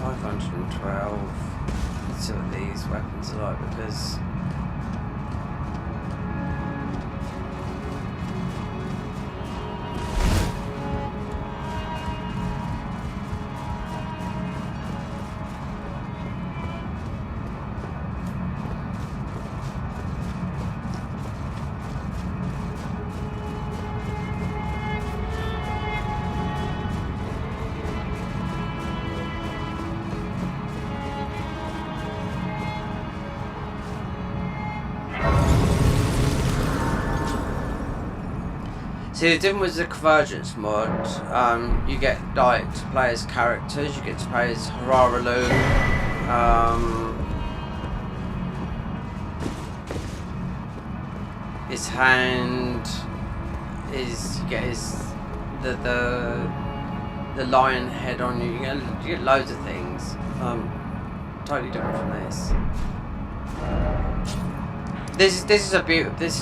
512. Let's see what these weapons are like, because see, the difference with the convergence mod, you get like to play as characters. You get to play as Hararalu. His hand is, you get the lion head on you. You get loads of things. totally different from this. This is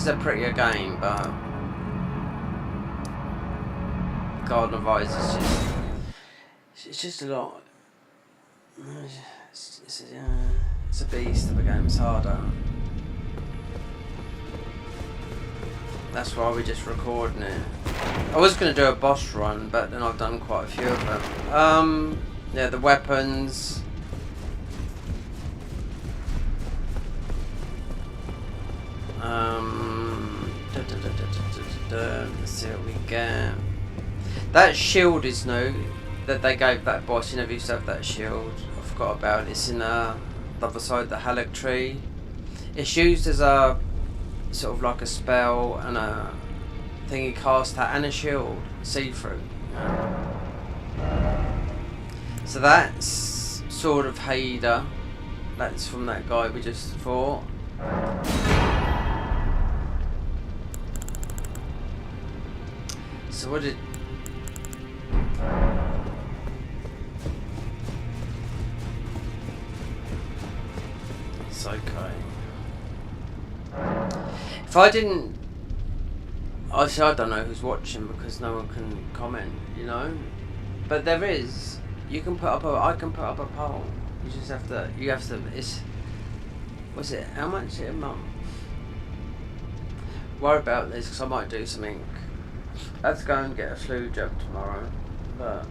a prettier game, but Garden of Ice is just a lot. It's a beast of a game. It's harder. That's why we're just recording it. I was going to do a boss run, but then I've done quite a few of them. Yeah, the weapons. Let's see what we get. That shield is new. That they gave that boss. You never used to have that shield. I forgot about it. It's in the other side of the Halleck tree. It's used as a sort of like a spell and a thing you cast that and a shield. See-through. So that's Sword of Hader. That's from that guy we just fought. So what did... It's okay. If I didn't... Obviously I don't know who's watching because no one can comment, you know? But there is. You can put up a... I can put up a poll. You just have to... You have to... It's... What's it? How much is it a month? Worry about this because I might do something. Let's go and get a flu jab tomorrow, but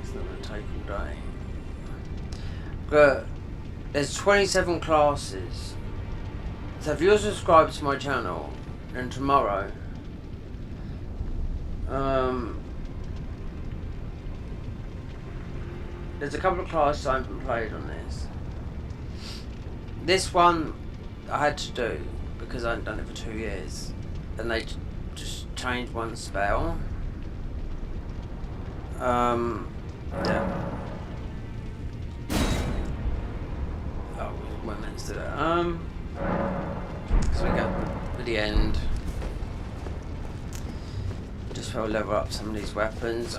it's not going to take all day. But there's 27 classes. So if you're subscribed to my channel, then tomorrow, there's a couple of classes I haven't played on this. This one I had to do because I hadn't done it for 2 years. And they just changed one spell. Yeah. Oh, we weren't meant to do that. So we go to the end. Just will level up some of these weapons.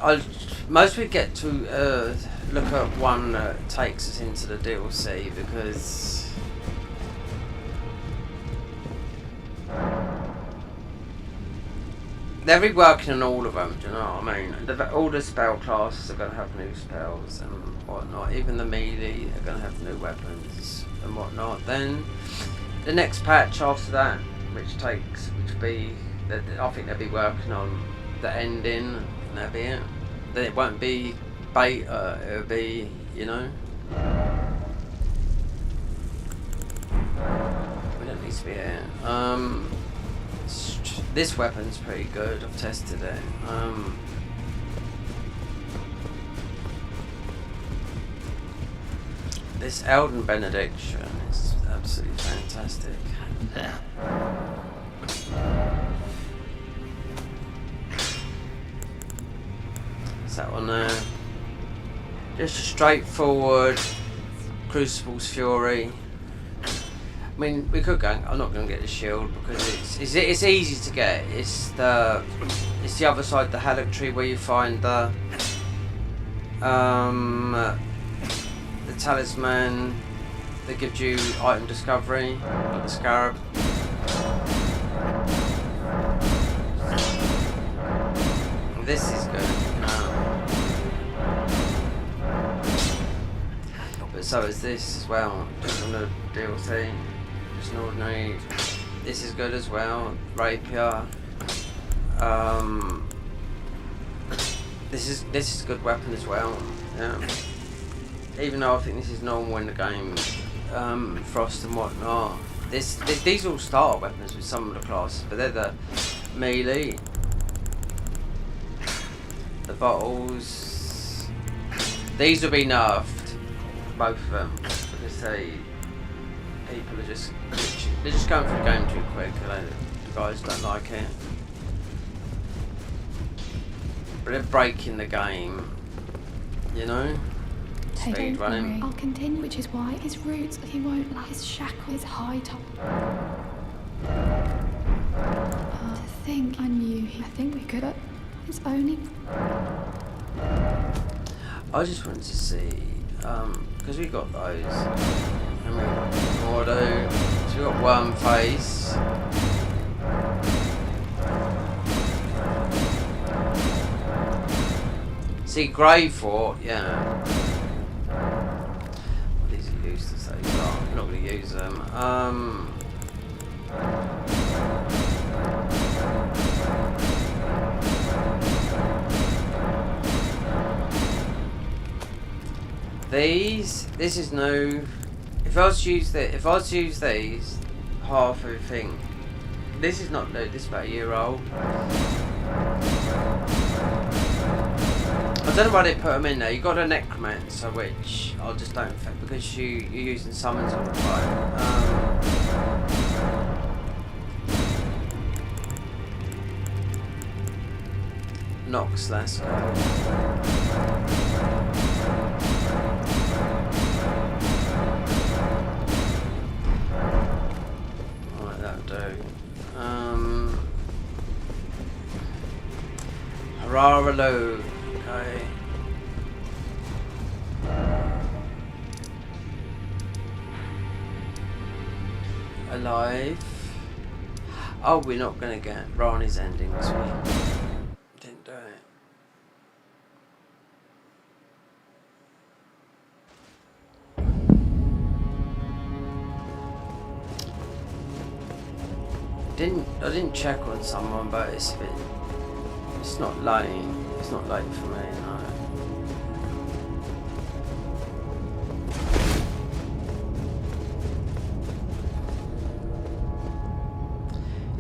Most we get to look at one that takes us into the DLC because they're reworking on all of them, do you know what I mean? All the spell classes are going to have new spells and whatnot. Even the melee are going to have new weapons and whatnot. Then the next patch after that, which will be, I think they'll be working on the ending and that'll be it. Then it won't be beta, it'll be, you know. We don't need to be here. This weapon's pretty good, I've tested it. This Elden benediction is absolutely fantastic. Is that one there? Just a straightforward Crucible's Fury. I mean, we could go. I'm not going to get the shield because it's easy to get. It's the other side of the Halleck tree where you find the talisman that gives you item discovery, like the scarab. This is good. But so is this as well. Just on the DLC. Just an ordinary. This is good as well. Rapier. This is a good weapon as well. Yeah. Even though I think this is normal in the game, Frost and whatnot. These all starter weapons with some of the classes, but they're the melee, the bottles. These will be nerfed, both of them, because people are just they're just going through the game too quick. The guys don't like it, but they're breaking the game, you know. Speed running.
I'll continue, which is why his roots, he won't like his shackle, his high top. To think I knew I think we could, but it's only...
I just wanted to see, because we got those, and we got Mordo, so we got Worm Face. See, Grey Fort, yeah. What is he used to say? Oh, I'm not going to use them. This is new. If I was to use these, half of the thing. This is not new. This is about a year old. I don't know why they put them in there. You got a necromancer, which I just don't think because you're using summons all the time. Nox, let's go. Right, that'll do. Hararalo. Okay. Alive. Oh, we're not gonna get Rani's ending this week. Didn't do it. I didn't check on someone, but it's a bit. It's not late. It's not late for me, no.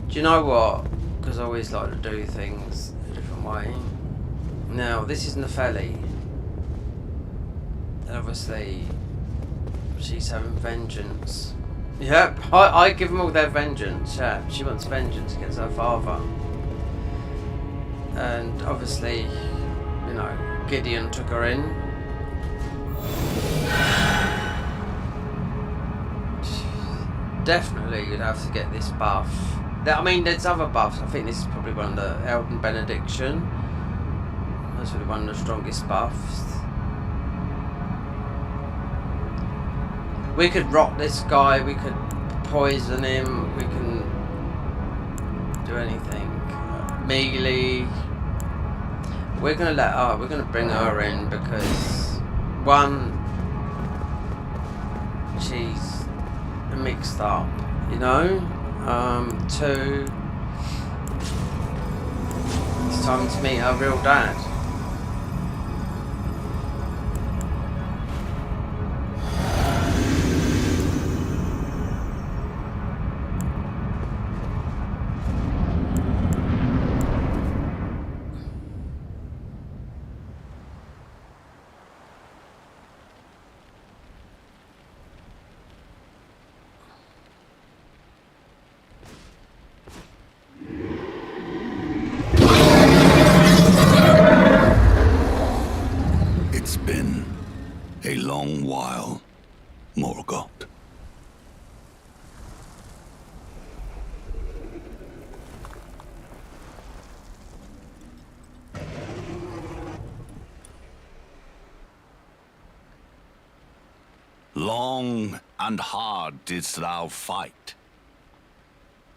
Do you know what? Because I always like to do things a different way. Now, this is Nepheli. And obviously, she's having vengeance. Yep, I give them all their vengeance. Yeah, she wants vengeance against her father. And obviously, you know, Gideon took her in. Definitely you'd have to get this buff. I mean, there's other buffs. I think this is probably one of the Elden Benediction. That's really one of the strongest buffs. We could rock this guy, we could poison him, we can do anything. Melee. We're gonna bring her in because one, she's mixed up, you know. Two, it's time to meet her real dad.
Long and hard didst thou fight,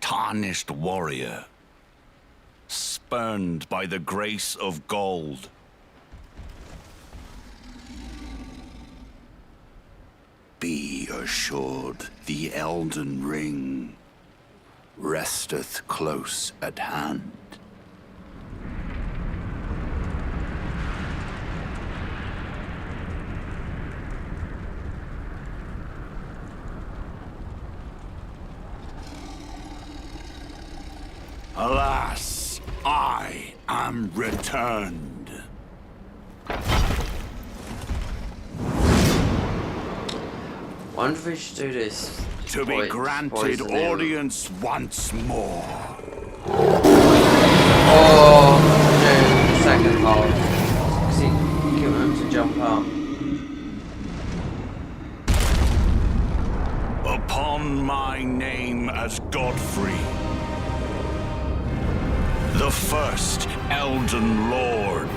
tarnished warrior, spurned by the grace of gold. Be assured the Elden Ring resteth close at hand. Alas, I am returned.
Wonder if we should do this.
To be granted audience once more.
Oh, no, second half. See, give him to jump up.
Upon my name as Godfrey, the first Elden Lord.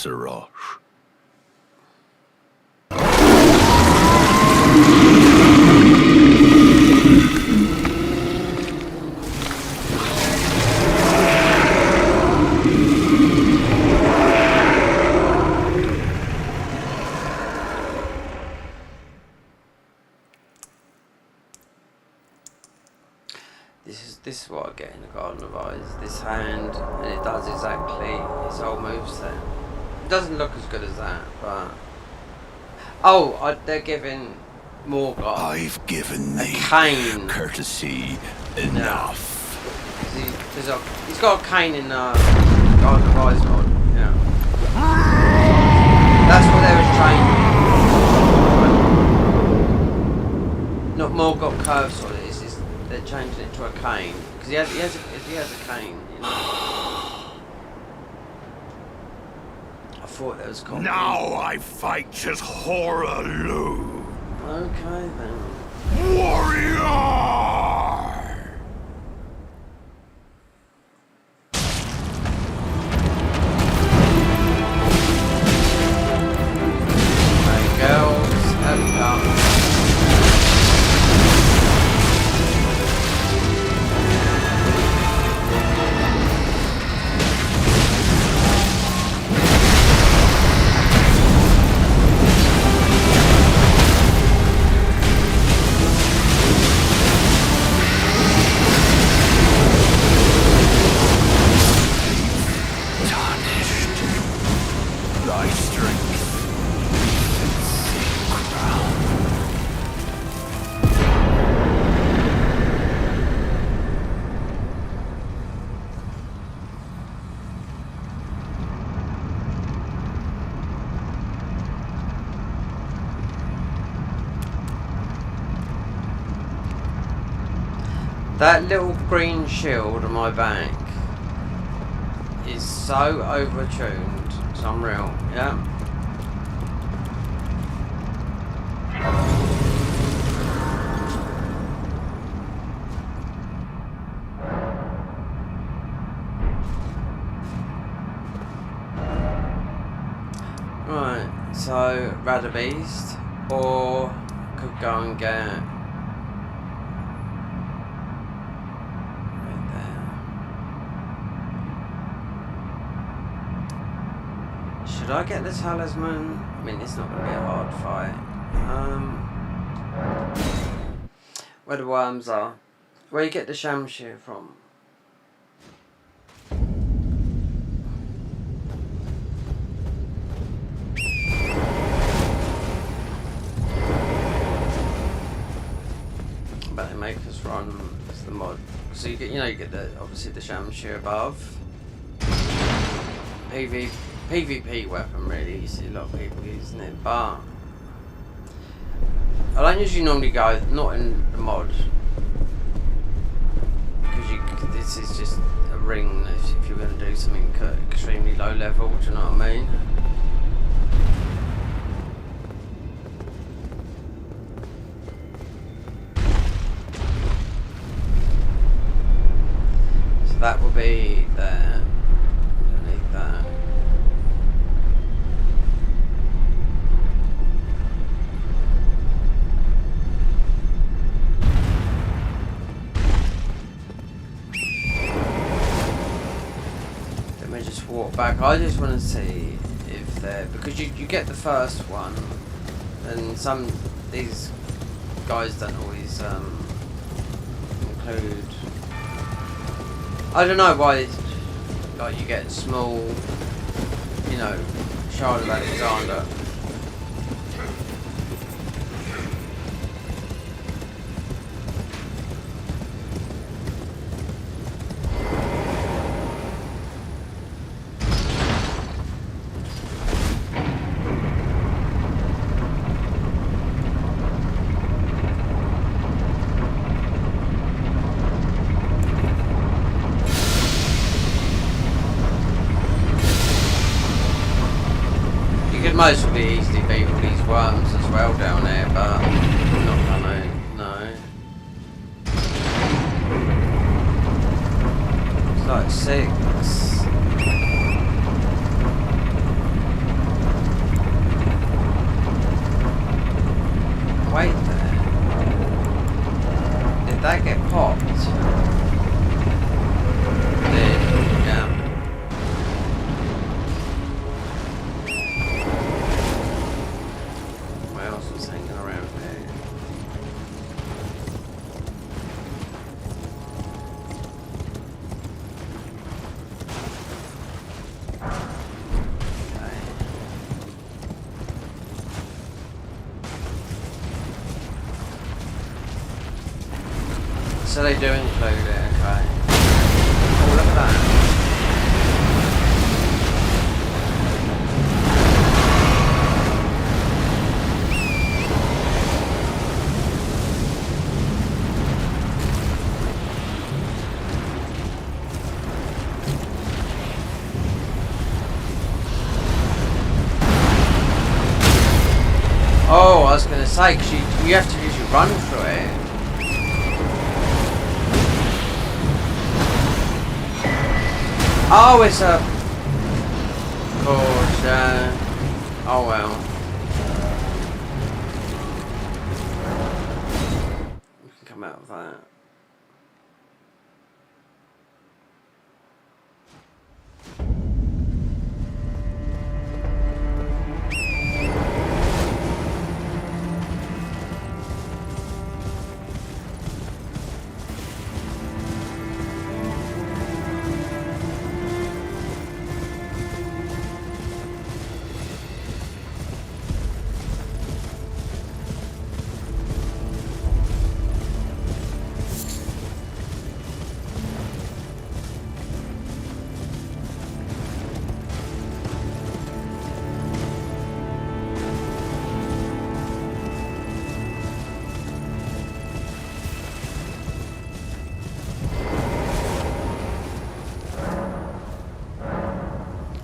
Sirosh.
This is what I get in the Garden of Eyes. This hand, and it does exactly its whole moveset. It doesn't look as good as that, but they're giving Morgoth
I've given
a
thee
cane.
courtesy enough.
He's got a cane in the Garden of Eyes mod. Yeah, that's what they was changing. Not Morgoth curves on it. They're changing it to a cane because he has a cane. You know? I thought that was cool.
Now I fight as Horaloo.
Okay then.
Warrior!
Hey girls, have you come?
Thy strength and crown.
That little green shield on my back is so overtuned. It's unreal. Yeah. Right, so Radabeast, or could go and get right there. Should I get the talisman? I mean, it's not going to be a hard fight. Where the worms are. Where you get the Shamshir from? But they make us run as the mod. So you get, you get the obviously the Shamshir above. PvP weapon really. You see a lot of people using it, but I don't usually normally go not in the mod because this is just a ring. If you're going to do something extremely low level, do you know what I mean? That will be there. Don't need that. Let me just walk back. I just want to see if they're, because you get the first one, and these guys don't always include. I don't know why, like, you get small, Shard of Alexander. Most will be easily beat all these worms as well down there, but I'm not gonna, no. It's like 6. So they do include it, okay. Oh, look at that. Oh, I was gonna say, cause you have to use your run through it. Oh, it's a... Of course, oh well. We can come out of that.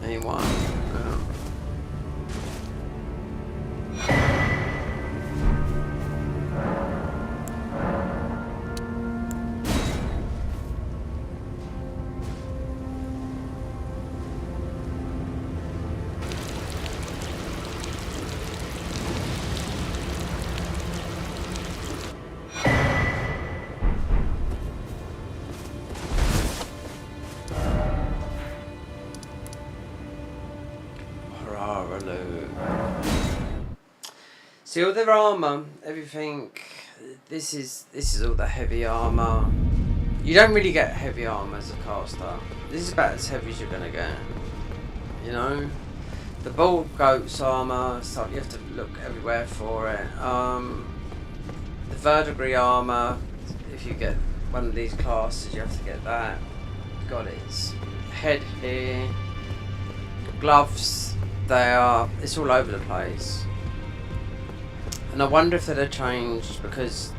Anyone? See all their armour, everything. This is all the heavy armour. You don't really get heavy armour as a caster. This is about as heavy as you're gonna get. You know, the bald goat's armour. So you have to look everywhere for it. The verdigris armour. If you get one of these classes, you have to get that. Got its head here. Gloves. It's all over the place. And I wonder if they'd have changed because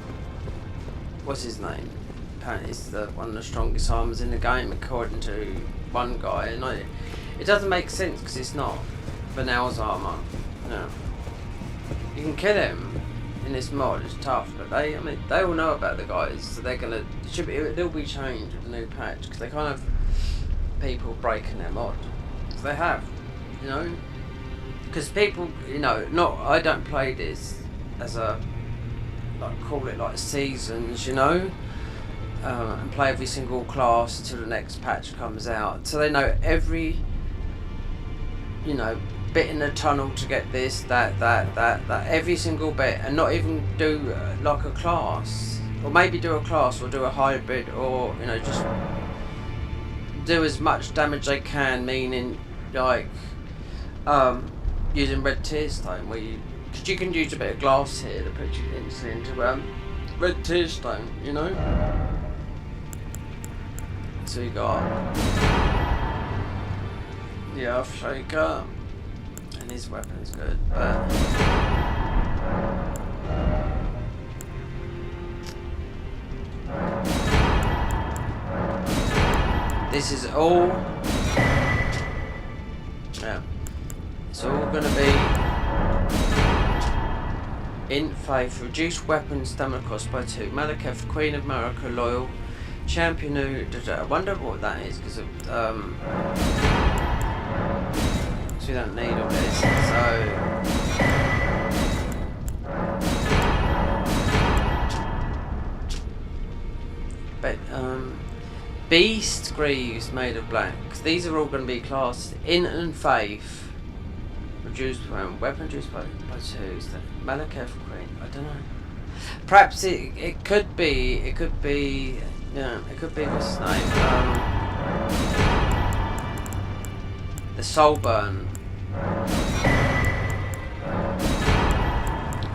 what's his name? Apparently it's one of the strongest armors in the game according to one guy, and it doesn't make sense because it's not Vanel's armor. No, you can kill him in this mod. It's tough, but they all know about the guys, so they'll be changed with the new patch because they can't have people breaking their mod. So they have, you know, because people, you know, I don't play this as a, call it like seasons, you know, and play every single class until the next patch comes out. So they know every, you know, bit in the tunnel to get this, that, every single bit, and not even do like a class, or maybe do a class, or do a hybrid, or, you know, just do as much damage they can, meaning, like, using red tear stone, where because you can use a bit of glass here to put you into red tear stone, you know. So you got the Earth Shaker, and his weapon's good, but this is all, yeah, it's all gonna be in faith, reduce weapon stamina cost by 2. Malekith, Queen of America, loyal, champion who, I wonder what that is, because so we don't need all this, so, but, Beast Greaves made of black, these are all going to be classed in and faith. Reduced weapon reduced by 2. Malekith Queen. I don't know. Perhaps it could be yeah, it could be what's his name? The Soulburn.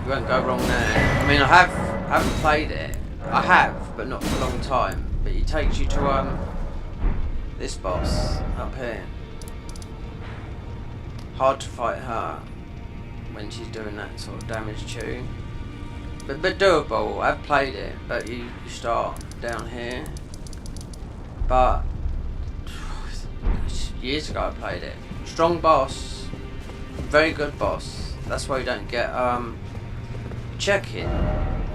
You won't go wrong there. I mean, I haven't played it. I have, but not for a long time. But he takes you to this boss up here. Hard to fight her when she's doing that sort of damage to you. But doable. I've played it, but you start down here. But years ago I played it. Strong boss, very good boss. That's why you don't get checking.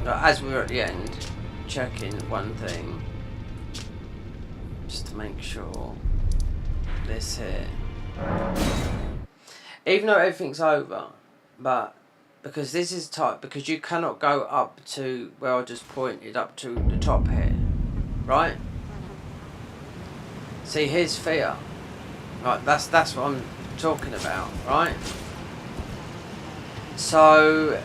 As we were at the end, checking one thing just to make sure this here. Even though everything's over, but because this is tight, because you cannot go up to where I just pointed up to the top here, right? See, here's fear. Right, that's what I'm talking about, right? So,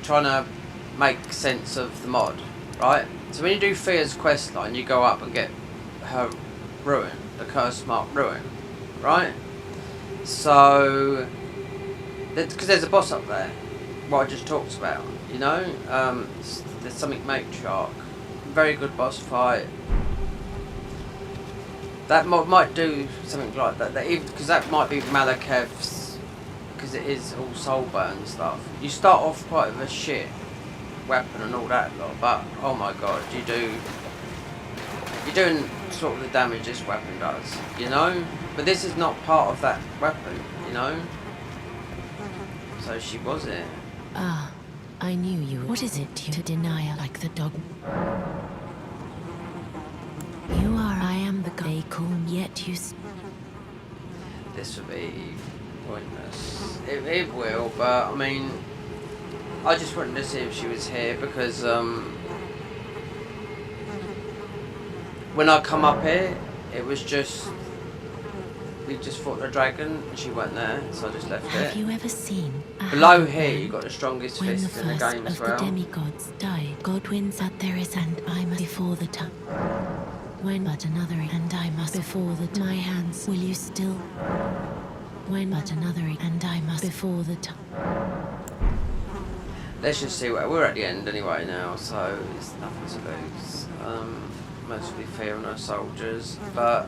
trying to make sense of the mod, right? So when you do Fear's quest line, you go up and get her ruin, the curse mark ruin, right? So, because there's a boss up there, what I just talked about, you know? There's something matriarch, very good boss fight. That mod might do something like that, because that might be Malakev's, because it is all soul burn stuff. You start off quite with a shit weapon and all that lot, but oh my god, you're doing sort of the damage this weapon does, you know? But this is not part of that weapon, you know? So she was it.
Ah, I knew you. What is it to deny like the dog? You are, I am the guy calm, yet you...
This would be pointless. It will, but I mean, I just wanted to see if she was here because when I come up here, it was just, we just fought the dragon and she went there, so I just left
Have
it.
you ever seen
Below here, you got the strongest
when the
fist in the
first
game as
of the
well.
demigods died, Godwin said there is and I must before the time. When but another and I must before the my hands will you still? When but another and I must before the time.
Let's just see where we're at the end anyway now, so it's nothing to lose. Mostly fear on our soldiers, but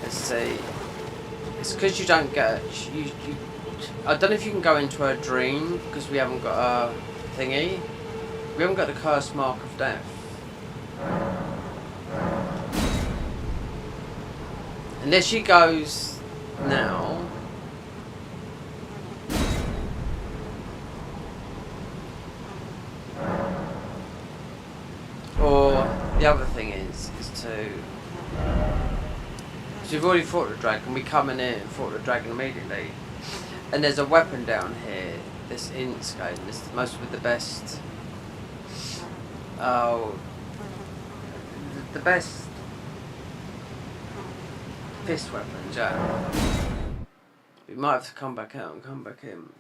let's see. It's because you don't get you. I don't know if you can go into a dream because we haven't got a thingy. We haven't got the curse mark of death. And there she goes now. Or the other thing is to... So we've already fought the dragon, we come in here and fought the dragon immediately. And there's a weapon down here, this Inscape, this is most with the best... Oh... The best... fist weapons, yeah. We might have to come back out and come back in.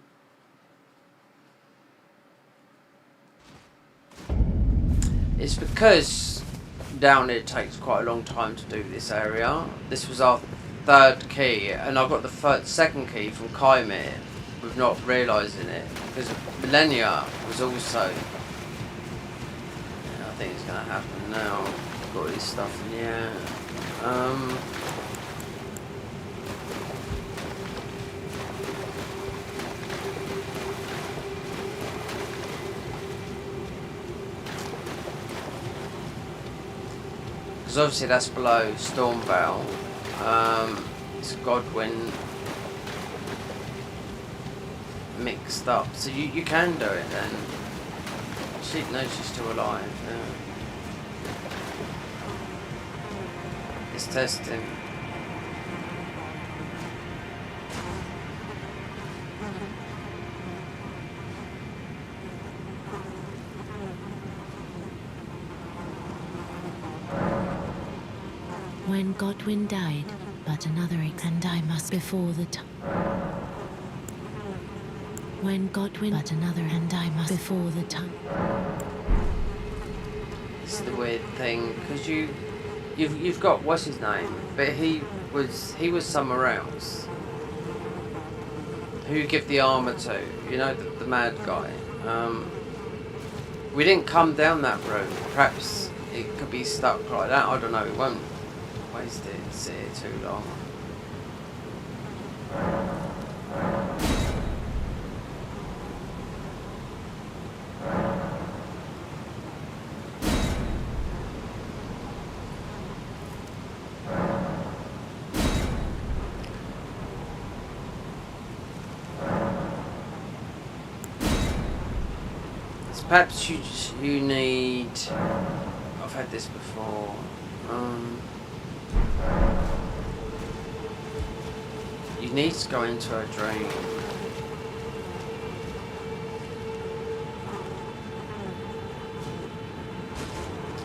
It's because down here takes quite a long time to do this area. This was our third key, and I got the second key from Kymir with not realising it, because Millennia was also... Yeah, I think it's going to happen now. Got this stuff in the air. Because obviously that's below Stormvale. It's Godwin mixed up, so you can do it then. She knows she's still alive. Yeah. It's testing.
When Godwin died, but another and I must before the time. When Godwin but another and I must before the time.
It's the weird thing because you've got what's his name, but he was somewhere else. Who you give the armor to? You know, the mad guy. We didn't come down that road. Perhaps it could be stuck like that. I don't know. It won't waste it. Sit here too long. Perhaps you need. I've had this before. You need to go into a dream.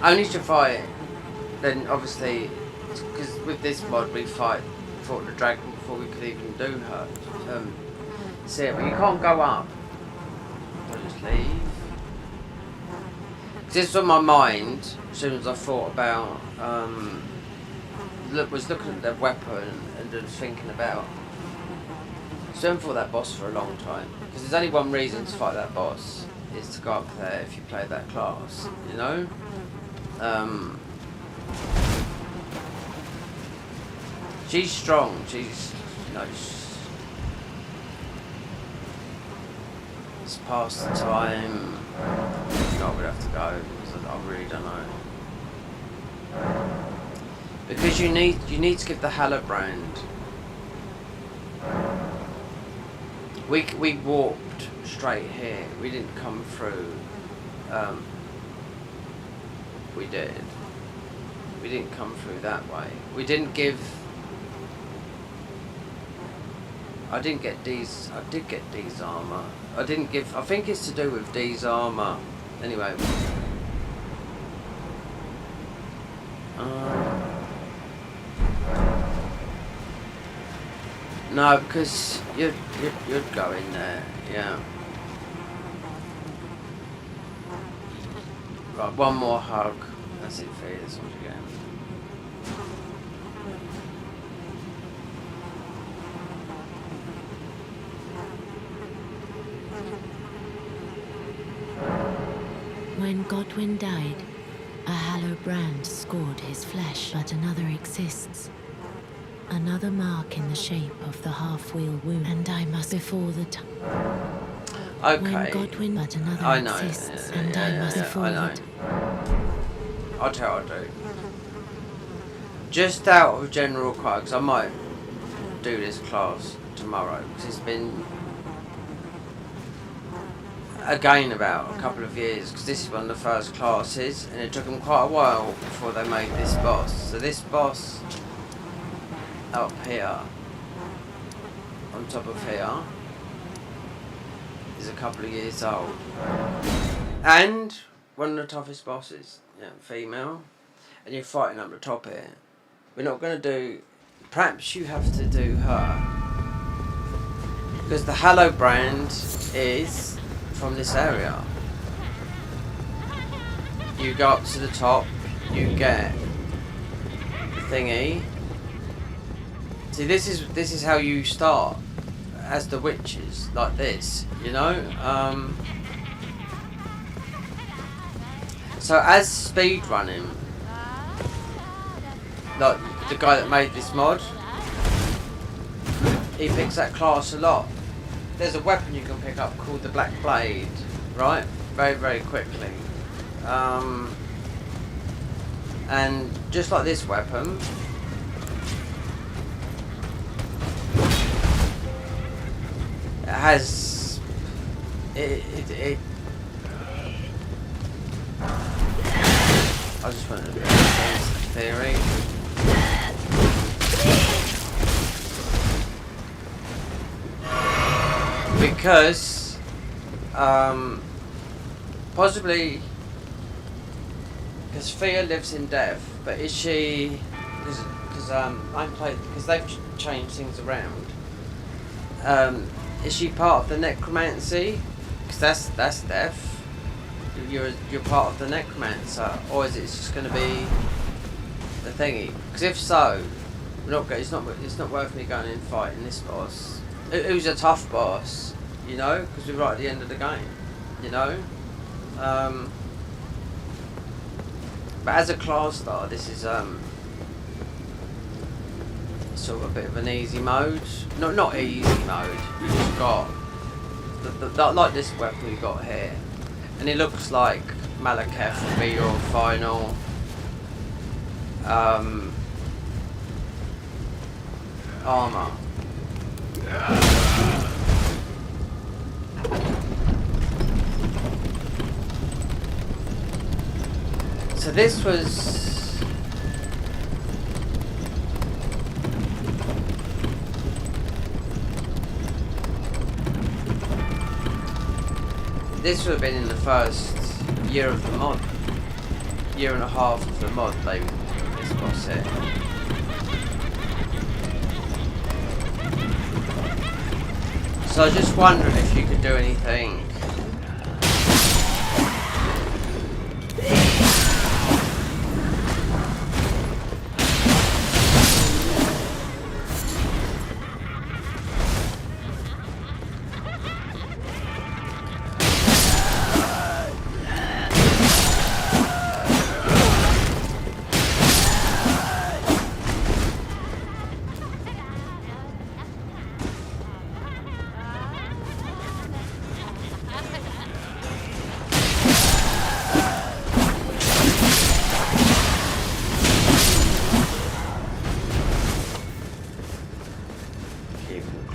Only to fight. Then obviously, because with this mod we fought the dragon before we could even do her. See it, but you can't go up. I'll just leave. This was on my mind as soon as I thought about, was looking at the weapon and just thinking about. So I haven't fought that boss for a long time because there's only one reason to fight that boss is to go up there if you play that class, you know. She's strong. She's it's past the time. If not, we'd have to go because I really don't know. Because you need to give the Hallobrand. We walked straight here. We didn't come through. We did. We didn't come through that way. We didn't give. I didn't get D's. I did get D's armor. I didn't give. I think it's to do with D's armor. Anyway. No, because you'd go in there. Yeah. Right, one more hug. That's it for this one again.
When Godwin died, a hollow brand scored his flesh, but another exists. Another mark in the shape of the half-wheel wound, and I must before the time.
Okay.
When Godwin, but another exists, and I must before the time.
I'll tell you what I'll do. Just out of general quiet, because I might do this class tomorrow, because it's been again about a couple of years, because this is one of the first classes, and it took them quite a while before they made this boss. So this boss up here, on top of here, is a couple of years old, and one of the toughest bosses. Yeah, female, and you're fighting up the top here. We're not going to do. Perhaps you have to do her, because the Hallobrand is from this area. You go up to the top, you get the thingy. See, this is how you start as the witches, like this, you know. So as speedrunning, like the guy that made this mod, he picks that class a lot. There's a weapon you can pick up called the Black Blade, right? Very, very quickly. And just like this weapon, it has it I just wanted to do theory. Because possibly because Thea lives in death, but is she? Because I'm playing because they've changed things around. Is she part of the necromancy? Because that's death. you're part of the necromancer, or is it just going to be the thingy? Because if so, it's not worth me going and fighting this boss. Who's a tough boss, you know? Because we're right at the end of the game, you know. But as a class star, this is sort of a bit of an easy mode. Not easy mode. You just got like this weapon we got here, and it looks like Malekith will be your final armor. So this was. This would have been in the first year of the mod. Year and a half of the mod, they this boss here. So I was just wondering if you could do anything.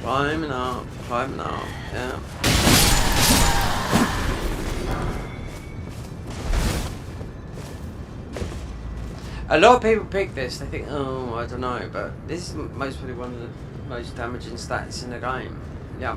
Climbing up, yeah. A lot of people pick this, they think, oh, I don't know, but this is most probably one of the most damaging stats in the game. Yeah.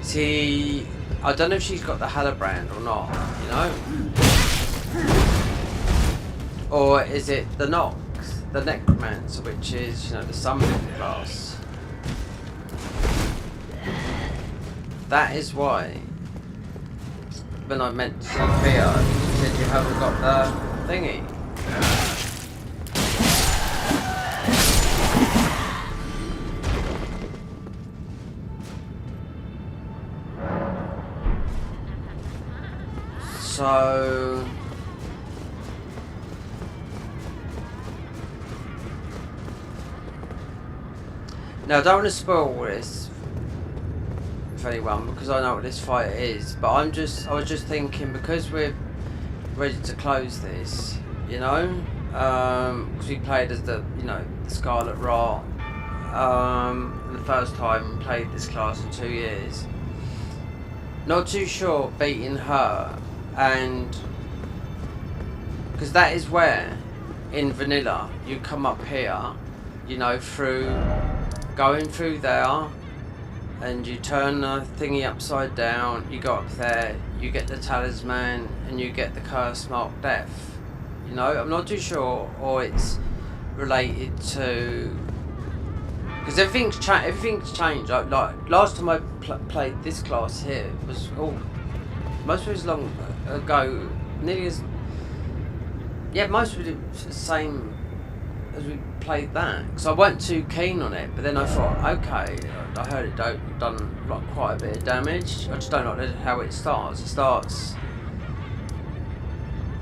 See, I don't know if she's got the Halbrand or not, you know? Or is it the Nox, the Necromancer, which is, you know, the summoning class? That is why, when I meant to see Pia, she said you haven't got the thingy. So now I don't want to spoil all this for anyone because I know what this fight is, but I was just thinking, because we're ready to close this, you know, because we played as the Scarlet Rot, the first time we played this class in 2 years. Not too sure beating her, and because that is where in vanilla you come up here, you know, going through there, and you turn the thingy upside down, you go up there, you get the talisman, and you get the curse mark death. You know, I'm not too sure, or it's related to, because everything's changed. Like last time I played this class here was most of it was long ago, nearly as most of it was the same as we played that. Because I wasn't too keen on it, but then I thought, okay, I heard it done like quite a bit of damage. I just don't know how it starts.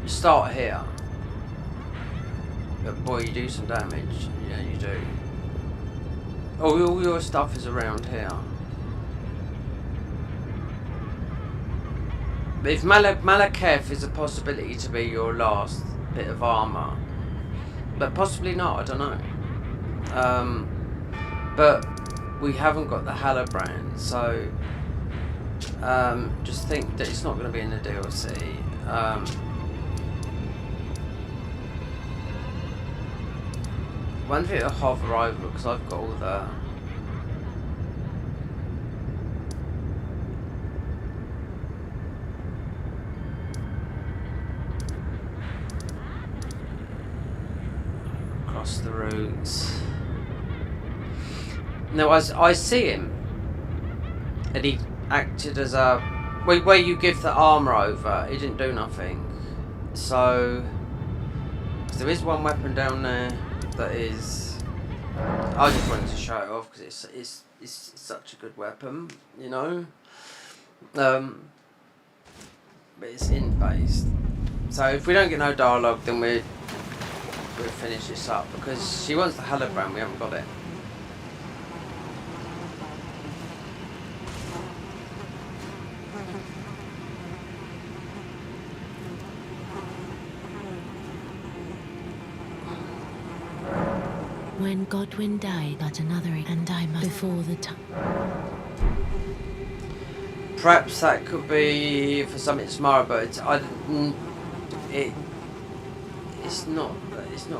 You start here, but boy, you do some damage. Yeah, you do. All your stuff is around here. But if Malekith is a possibility to be your last bit of armour, but possibly not, I don't know. But we haven't got the Halbrand, so just think that it's not going to be in the DLC. Wonder if it'll hover over, because I've got all the... across the roots. No, I see him, and he acted as a where you give the armor over. He didn't do nothing. So there is one weapon down there that is. I just wanted to show it off because it's such a good weapon, you know. But it's in based. So if we don't get no dialogue, then we'll finish this up because she wants the hologram. We haven't got it.
When Godwin died, but another, and I must before the time.
Perhaps that could be for something tomorrow, but it's not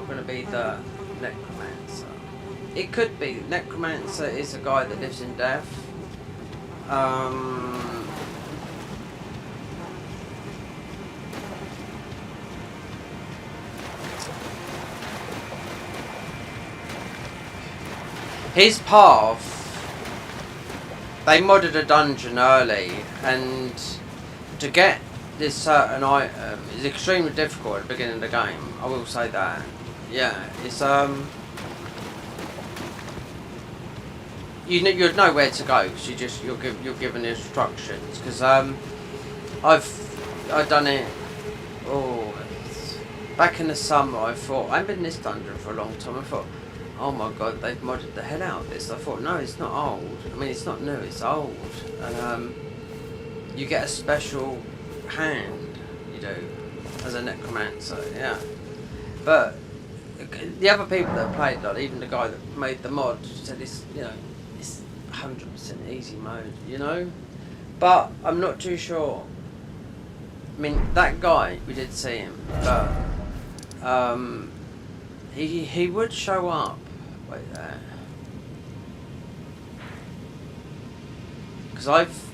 going to be the necromancer. It could be. Necromancer is a guy that lives in death. His path, they modded a dungeon early, and to get this certain item is extremely difficult at the beginning of the game. I will say that. Yeah, it's you'd know where to go because you're given instructions. Because I've done it. Oh, back in the summer, I thought I've been in this dungeon for a long time. I thought, oh my god, they've modded the hell out of this. I thought, no, it's not old. I mean, it's not new, it's old. And you get a special hand, you do, as a necromancer, yeah. But the other people that played, like even the guy that made the mod, said it's, you know, it's 100% easy mode, you know. But I'm not too sure. I mean, that guy, we did see him, but he would show up. Wait there. Because I've...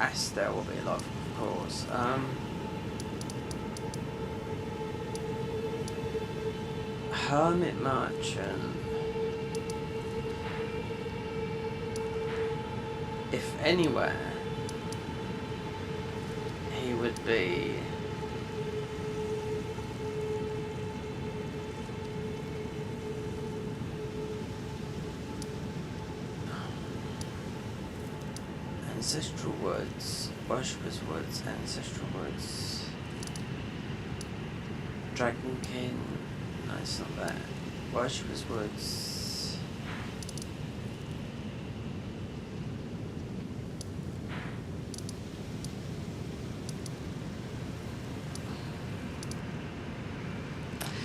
Estelle will be alive, of course. Hermit Merchant. If anywhere, he would be... Ancestral Woods, Worshipper's Woods, Ancestral Woods, Dragon King, no it's not that, Worshipper's Woods,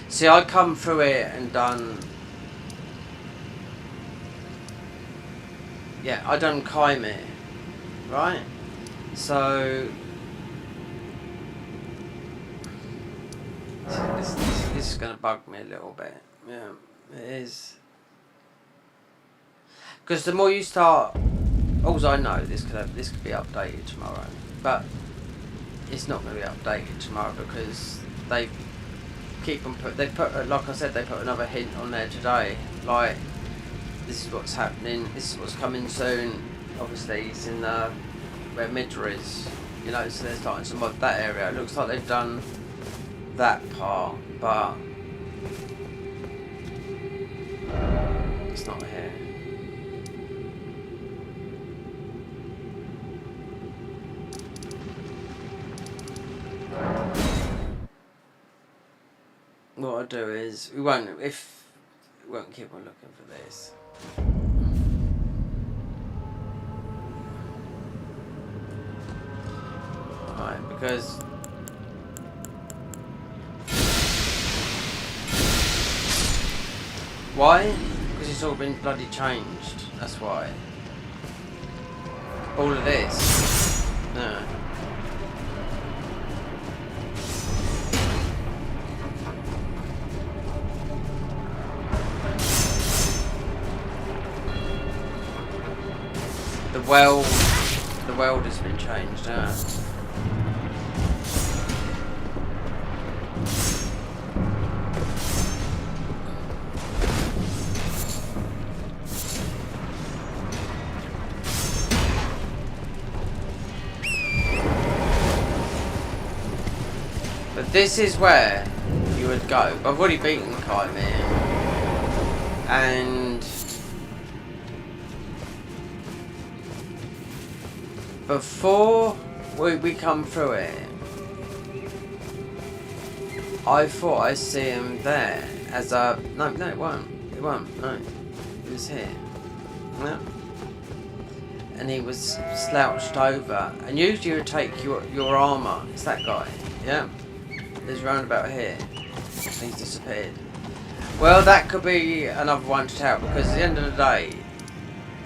see I come through it and done, yeah I done Kaime. Right, so this is going to bug me a little bit. Yeah, it is. Because the more you start, all I know this could be updated tomorrow, but it's not going to be updated tomorrow because they keep on put like I said, they put another hint on there today. Like, this is what's happening. This is what's coming soon. Obviously, it's in where Midra is, you know, so they're starting to mod that area. It looks like they've done that part, but it's not here. What I'll do is, we won't keep on looking for this. Right, because why? Because it's all been bloody changed. That's why. All of this. No. The weld has been changed, But this is where you would go. I've already beaten Kymir. And before we come through it, I thought I see him there as a... No, it won't. It won't. No. He was here. No. And he was slouched over. And usually you would take your armour. It's that guy. Yeah. There's roundabout here. He's disappeared. Well, that could be another one to tell, because at the end of the day,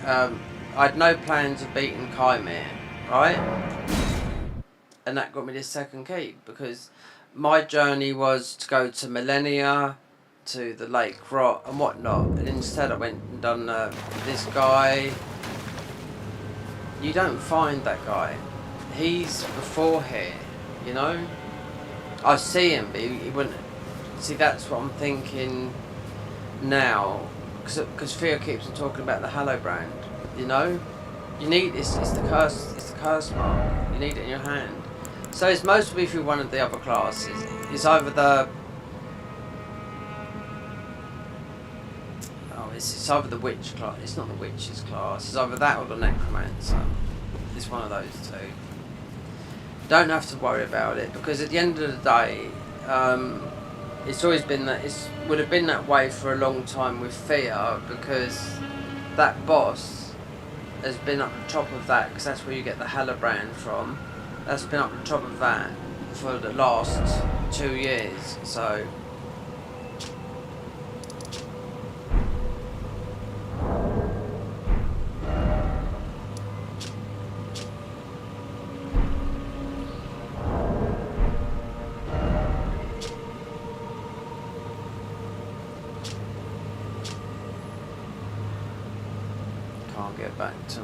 I had no plans of beating Kymir, right? And that got me this second key, because my journey was to go to Millennia, to the Lake Rot and whatnot, and instead I went and done this guy. You don't find that guy. He's before here, you know? I see him, but he wouldn't... See, that's what I'm thinking now, because Theo keeps on talking about the Hallowbrand, you know? You need... It's the curse mark. You need it in your hand. So it's mostly through one of the other classes. It's either the... Oh, it's either the witch class. It's not the witch's class. It's either that or the necromancer. It's one of those two. Don't have to worry about it, because at the end of the day, it's always been that... It would have been that way for a long time with Theo, because that boss has been up the top of that, because that's where you get the Hallowbrand from. That's been up the top of that for the last 2 years, so... Can't get back to,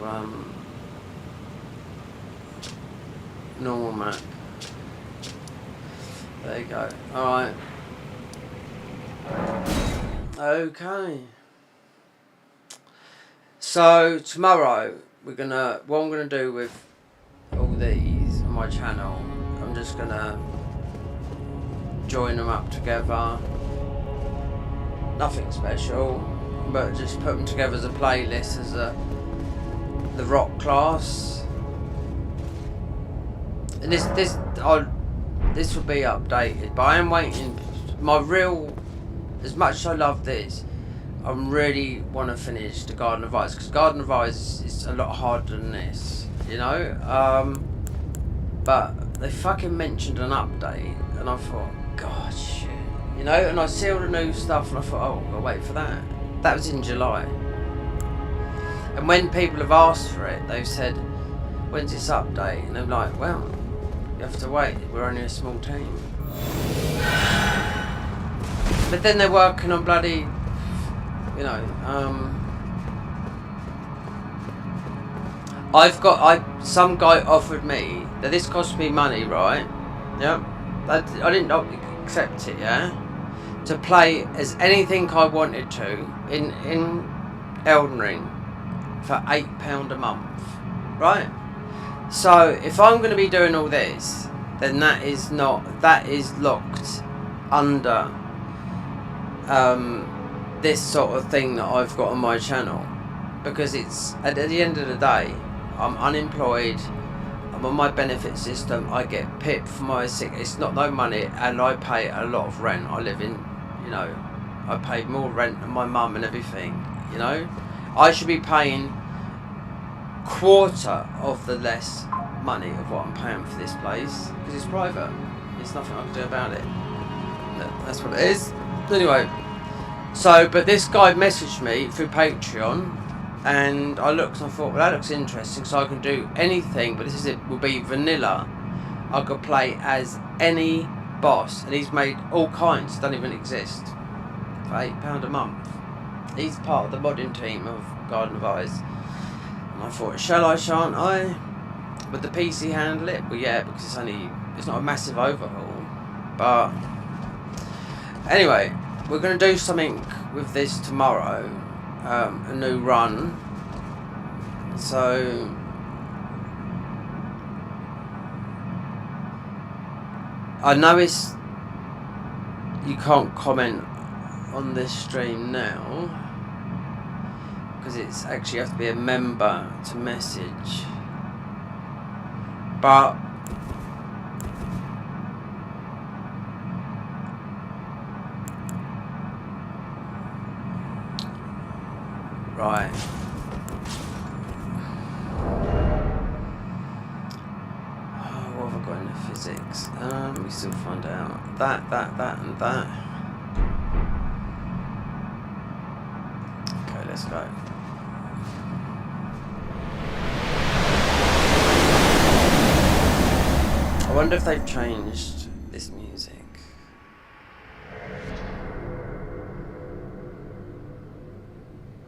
normal map. There you go. Alright. Okay. So tomorrow what I'm gonna do with all these on my channel, I'm just gonna join them up together. Nothing special, but just put them together as a playlist as the rock class. And this will be updated, but I am waiting. As much as I love this, I really want to finish the Garden of Ice, because Garden of Ice is a lot harder than this, you know. But they fucking mentioned an update, and I thought, God, shit, you know. And I see all the new stuff, and I thought, oh, I'll wait for that. That was in July. And when people have asked for it, they've said, when's this update? And I'm like, well, you have to wait, we're only a small team. But then they're working on bloody, you know, some guy offered me, that this cost me money, right? Yep. I didn't accept it, yeah? To play as anything I wanted to in Elden Ring for £8 a month, right? So if I'm going to be doing all this, then that is locked under this sort of thing that I've got on my channel, because it's at the end of the day, I'm unemployed, I'm on my benefit system, I get PIP for my sick, it's not no money, and I pay a lot of rent. I live in, you know, I pay more rent than my mum and everything, you know. I should be paying quarter of the less money of what I'm paying for this place, because it's private. There's nothing I can do about it. That's what it is. Anyway, so, but this guy messaged me through Patreon, and I looked and I thought, well, that looks interesting, so I can do anything, but will be vanilla. I could play as any boss, and he's made all kinds, don't even exist, for £8 a month. He's part of the modding team of Garden of Ice. And I thought, shall I, shan't I? Would the PC handle it? Well, yeah, because it's not a massive overhaul. But anyway, we're going to do something with this tomorrow, a new run. So I know you can't comment on this stream now because it's actually you have to be a member to message, but right. What have I got in the physics? We still find out that, and that. Okay, let's go. I wonder if they've changed this music.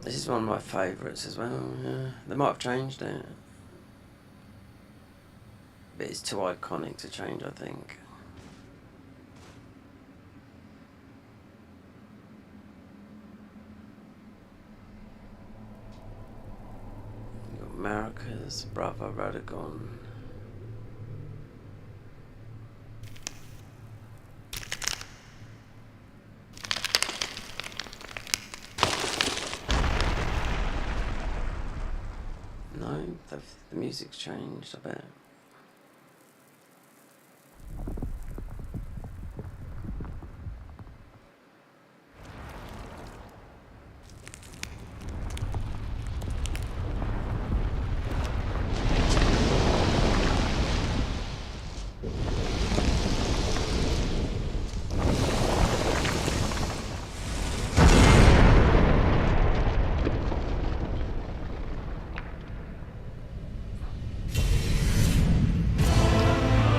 This is one of my favourites as well. Yeah, they might have changed it. But it's too iconic to change, I think. You've got Maracas, Bravo Radagon. No, the music's changed, I bet.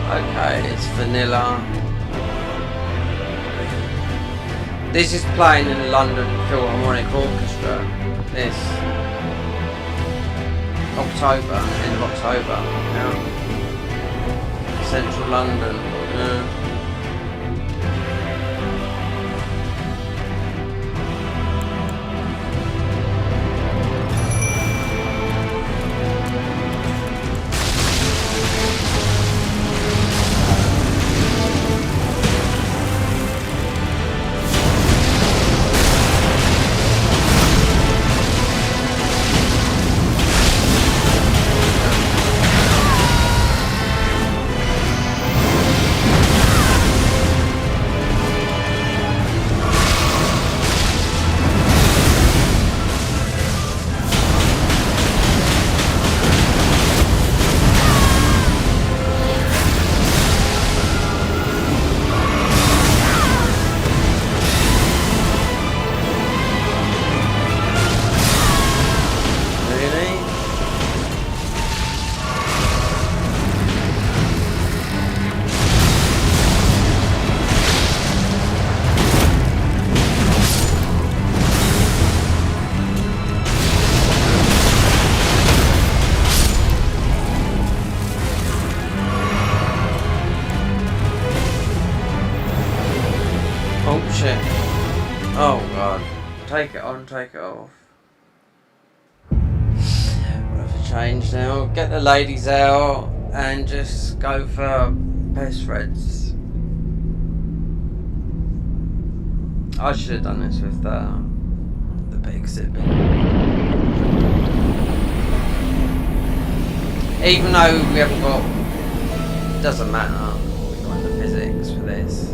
Okay, it's vanilla. This is playing in the London Philharmonic Orchestra. This October, end of October. Yeah. Central London. Yeah. Oh god. Take it on, take it off. We'll have to change now. Get the ladies out and just go for best reds. I should have done this with the big sipping. Even though we haven't got, it doesn't matter. We've got the physics for this.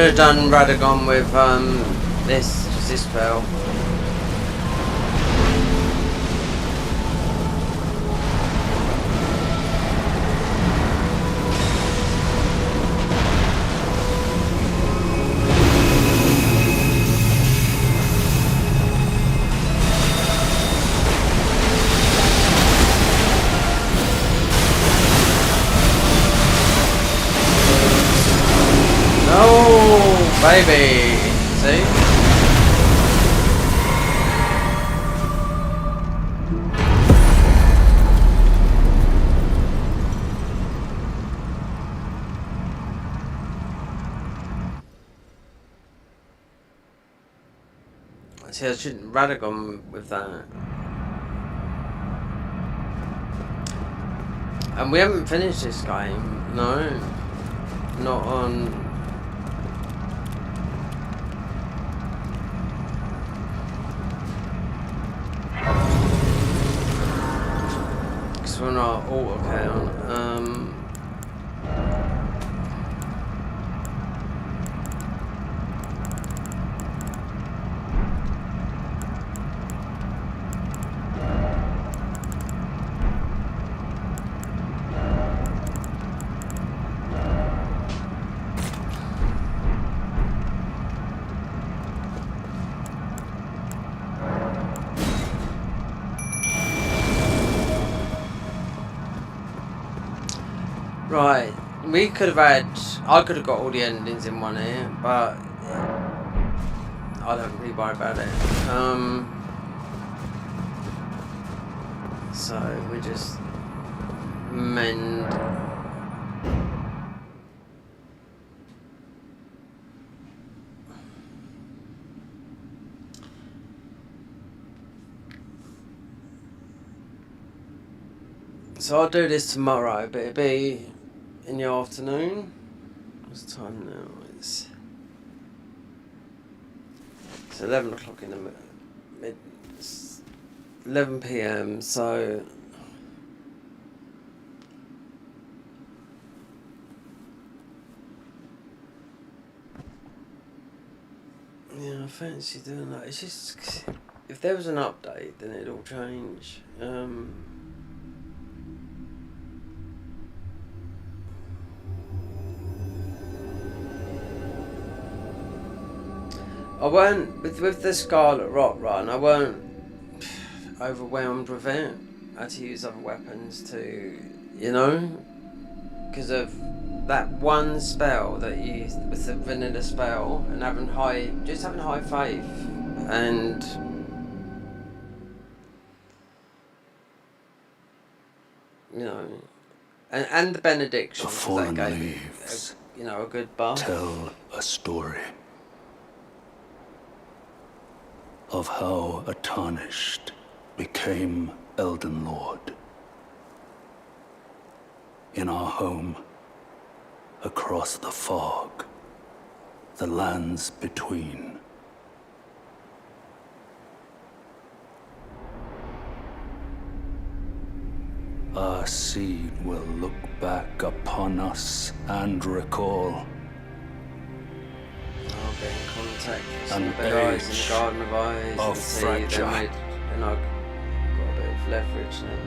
should have done Radagon with this spell. Baby, see? See, I shouldn't Radagon with that. And we haven't finished this game, no. Not on. On our alt account, right, we could have had, I could have got all the endings in one here, but I don't really worry about it. So we just mend. So I'll do this tomorrow, but it'll be in the afternoon. What's the time now? It's 11 o'clock in the mid. It's 11 p.m. So yeah, I fancy doing that. It's just if there was an update, then it'd all change. I weren't with the Scarlet Rock run. I weren't overwhelmed with it. I had to use other weapons to, you know, because of that one spell that you used with the vanilla spell and having high faith and you know, and the benediction.
The fallen
that gave
leaves,
a good buff.
tell a story of how a tarnished became Elden Lord. In our home, across the fog, the lands between. Our seed will look back upon us and recall.
I'll get in contact with some
An
bed eyes in
age
the Garden of Eyes
of
and see
fragile.
and I've got a bit of leverage now.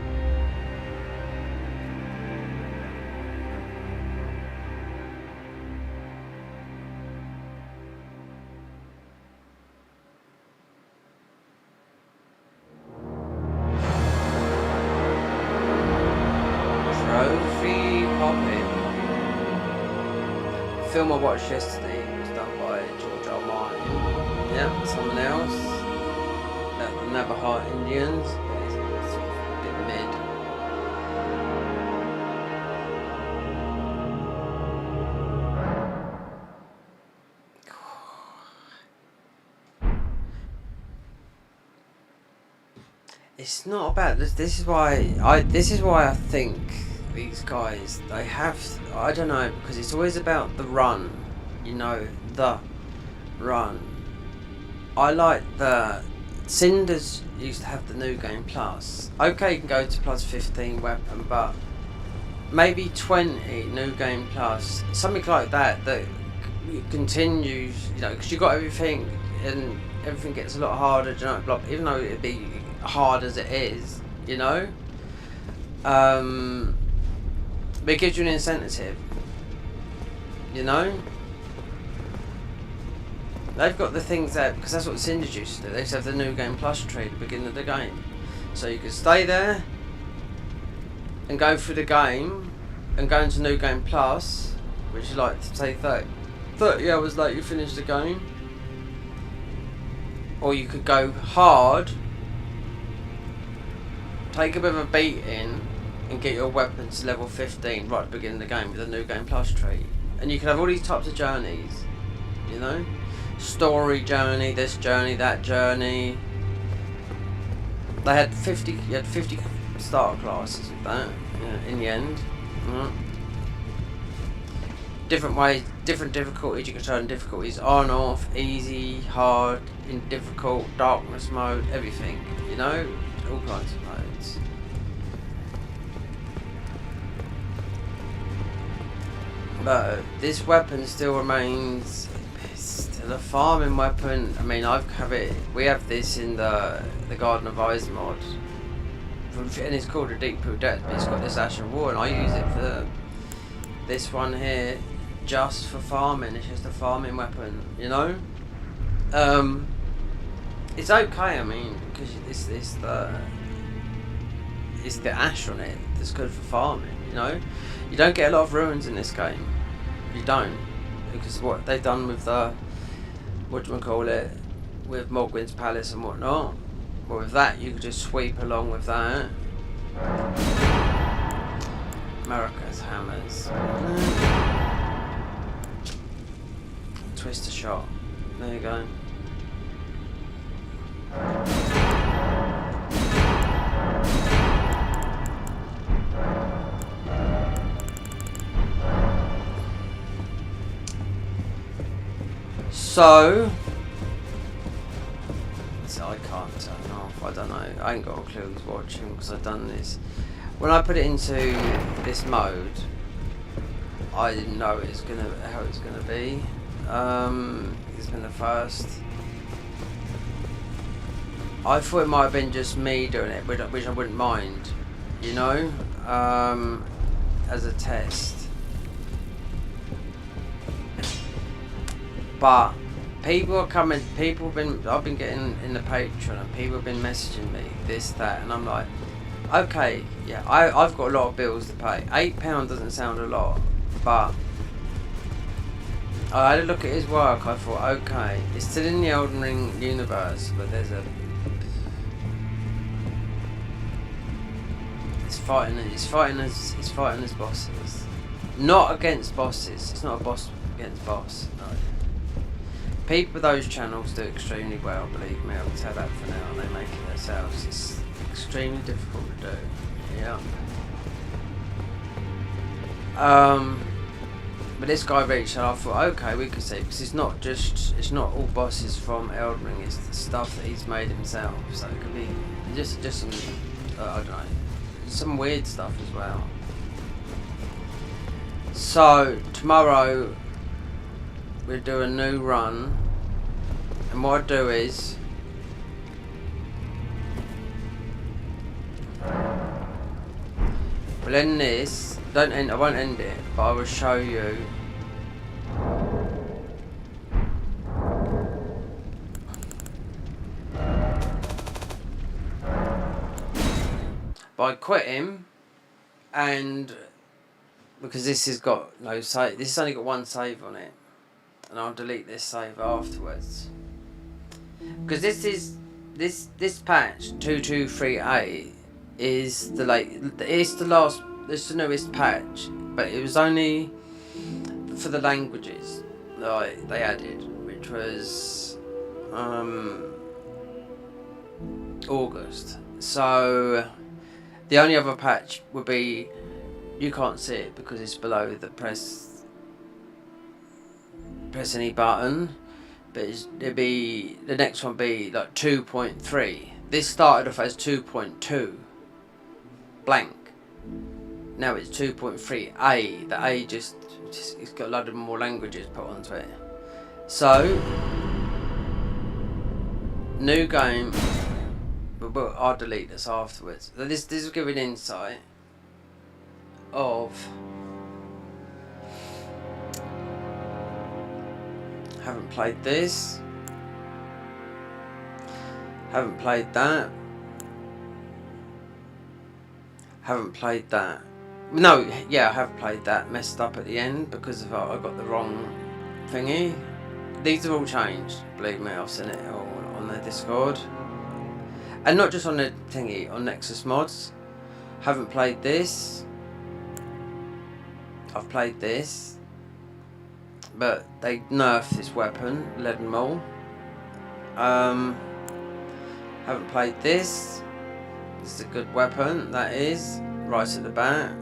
Trophy hopping. The film I watched yesterday was done by George R. Martin. Yep, someone else. The Navajo Indians, but it's sort of a bit mid. It's not bad. This is why I think these guys, they have, I don't know, because it's always about the run, you know, the run. I like the Cinders used to have the new game plus. Okay, you can go to plus 15 weapon, but maybe 20 new game plus, something like that it continues, you know, because you got everything, and everything gets a lot harder, you know, even though it'd be hard as it is, you know. But it gives you an incentive, you know. They've got the things that, because that's what Cinders used to do, they used to have the New Game Plus tree at the beginning of the game. So you could stay there and go through the game and go into New Game Plus, which is like, say, 30 hours later you finish the game. Or you could go hard, take a bit of a beating, and get your weapons to level 15 right at the beginning of the game with the New Game Plus tree. And you can have all these types of journeys, you know? Story journey, this journey, that journey. They had 50 starter classes with that, yeah, in the end. Different ways, different difficulties, you can turn difficulties on, off, easy, hard, in difficult, darkness mode, everything, you know? All kinds of modes. But this weapon still remains, it's still a farming weapon. I mean, we have this in the Garden of Eyes mod, and it's called a Deep Pool Depth, but it's got this Ash of War, and I use it for this one here, just for farming. It's just a farming weapon, you know. It's okay. I mean, because it's the ash on it that's good for farming. You know, you don't get a lot of ruins in this game. You don't, because what they've done with the with Morgwyn's Palace and whatnot. But with that, you could just sweep along with that. America's hammers. Twister shot. There you go. So I can't turn off. I don't know. I ain't got a clue who's watching because I've done this. When I put it into this mode, I didn't know how it's gonna be. It's been the first. I thought it might have been just me doing it, which I wouldn't mind, you know, as a test. But people are coming. I've been getting in the Patreon, and people have been messaging me this, that, and I'm like, okay, yeah, I've got a lot of bills to pay. £8 doesn't sound a lot, but I had a look at his work. I thought, okay, it's still in the Elden Ring universe, but there's it's fighting as bosses, not against bosses. It's not a boss against boss. No. People with those channels do extremely well, believe me. I will tell that for now, and they make it themselves. It's extremely difficult to do. Yeah. But this guy reached out. I thought, okay, we could see, because it's not all bosses from Elden Ring. It's the stuff that he's made himself. So it could be just some, I don't know, some weird stuff as well. So tomorrow we'll do a new run, and what I do is we'll end this. I won't end it, but I will show you by quit him, and because this has got no save, this has only got one save on it, and I'll delete this save afterwards, because this patch 223A is it's the newest patch, but it was only for the languages that they added, which was August. So the only other patch would be, you can't see it because it's below the press any button, but it'd be, the next one be like 2.3. This started off as 2.2 blank. Now it's 2.3A. The A just it's got a load of more languages put onto it. So, new game, but I'll delete this afterwards. So this will give an insight of haven't played this, haven't played that, haven't played that. No, yeah, I have played that. Messed up at the end because of I got the wrong thingy. These have all changed. Believe me, I've seen it all on their Discord, and not just on the thingy, on Nexus mods. Haven't played this. I've played this, but they nerfed this weapon, Leaden Maul. Haven't played this. This is a good weapon. That is right at the bat.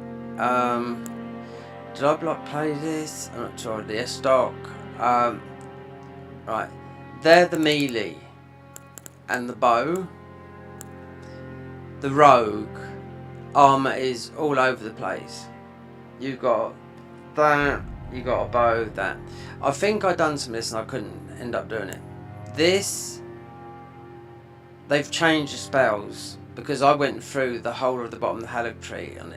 Did I play this? I'm not sure. The S-Stock. Right. They're the melee and the bow. The rogue armor is all over the place. You've got that. You got a bow. That. I think I done some of this and I couldn't end up doing it. This. They've changed the spells. Because I went through the whole of the bottom of the Halleck tree and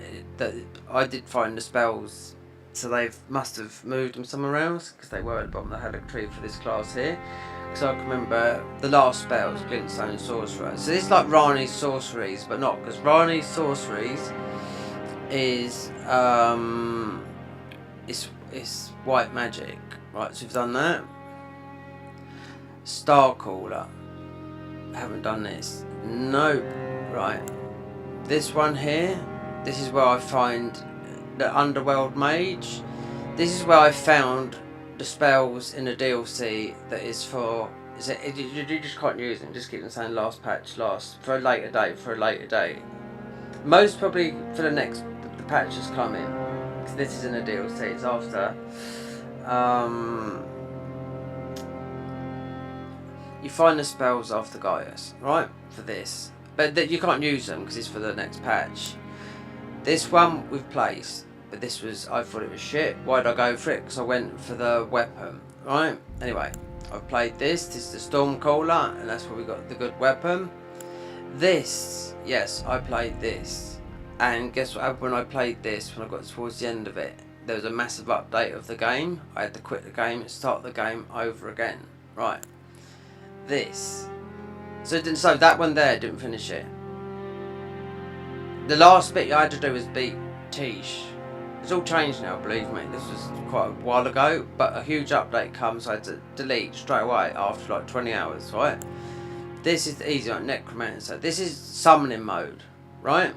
I did find the spells, so they must have moved them somewhere else because they were at the bottom of the Halleck tree for this class here. Because I can remember the last spells, Glintstone Sorcerer. So this is like Rani's sorceries, but not, because Rani's sorceries is it's white magic, right? So we've done that. Starcaller. Haven't done this. Nope. Right, this one here, this is where I find the Underworld Mage. This is where I found the spells in the DLC that is for, you just can't use them, just keep them saying last patch, for a later date, Most probably for the patch that's coming, because this is in the DLC, it's after. You find the spells after Gaius, right, for this. But you can't use them because it's for the next patch. This one we've placed, but this was, I thought it was shit. Why did I go for it? Because I went for the weapon, right? Anyway, I've played this. This is the Stormcaller, and that's where we got the good weapon. This, yes, I played this. And guess what happened when I played this, when I got towards the end of it? There was a massive update of the game. I had to quit the game and start the game over again. Right. This. So that one there didn't finish it. The last bit I had to do was beat Tish. It's all changed now, believe me. This was quite a while ago, but a huge update comes. I had to delete straight away after like 20 hours, right? This is easy, like Necromancer. This is summoning mode, right?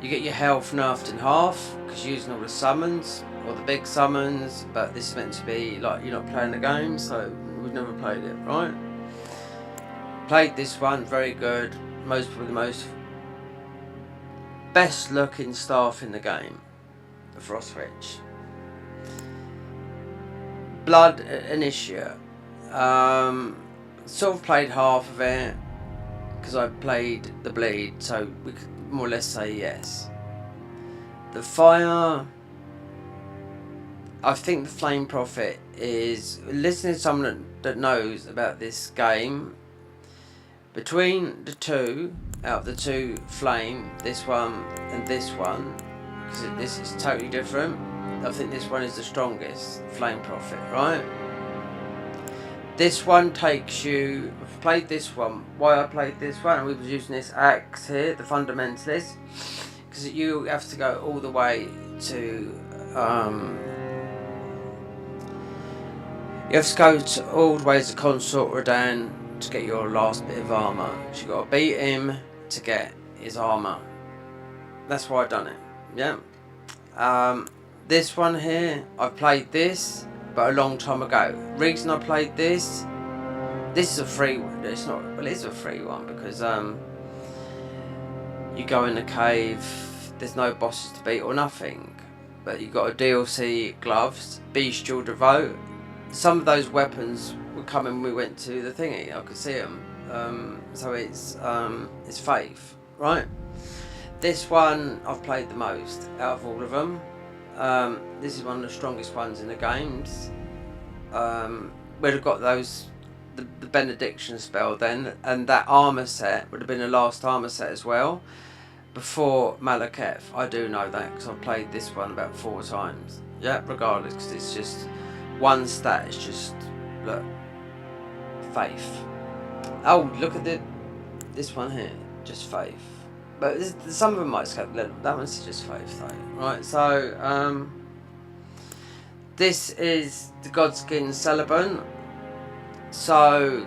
You get your health nerfed in half because you're using all the summons, or the big summons, but this is meant to be like you're not playing the game, so we've never played it, right? Played this one, very good. Probably the most best looking staff in the game, the Frostwitch. Blood Initiate. Sort of played half of it because I played the Bleed, so we could more or less say yes. The Fire. I think the Flame Prophet is, listening to someone that knows about this game, between the two, out of the two flame, this one and this one, because this is totally different, I think this one is the strongest, Flame Prophet, right? This one takes you, I've played this one, why I played this one, and we was using this axe here, the Fundamentalist, because you have to go all the way to, you have to go all the way to Consort Rodan to get your last bit of armour. So you got to beat him to get his armour. That's why I've done it. Yeah. This one here, I've played this, but a long time ago. Reason I played this is a free one. It's not. Well, it is a free one because you go in the cave. There's no bosses to beat or nothing. But you got a DLC gloves, bestial devote. Some of those weapons were coming when we went to the thingy. I could see them. So it's Faith, right? This one I've played the most out of all of them. This is one of the strongest ones in the games. We'd have got the benediction spell then, and that armor set would have been the last armor set as well before Malekith. I do know that because I've played this one about 4 times. Yeah, regardless, because it's just one stat. It's just, look, faith. Oh, look at this one here, just faith. But some of them might escape. That one's just faith though, right? So this is the Godskin Celebrant. So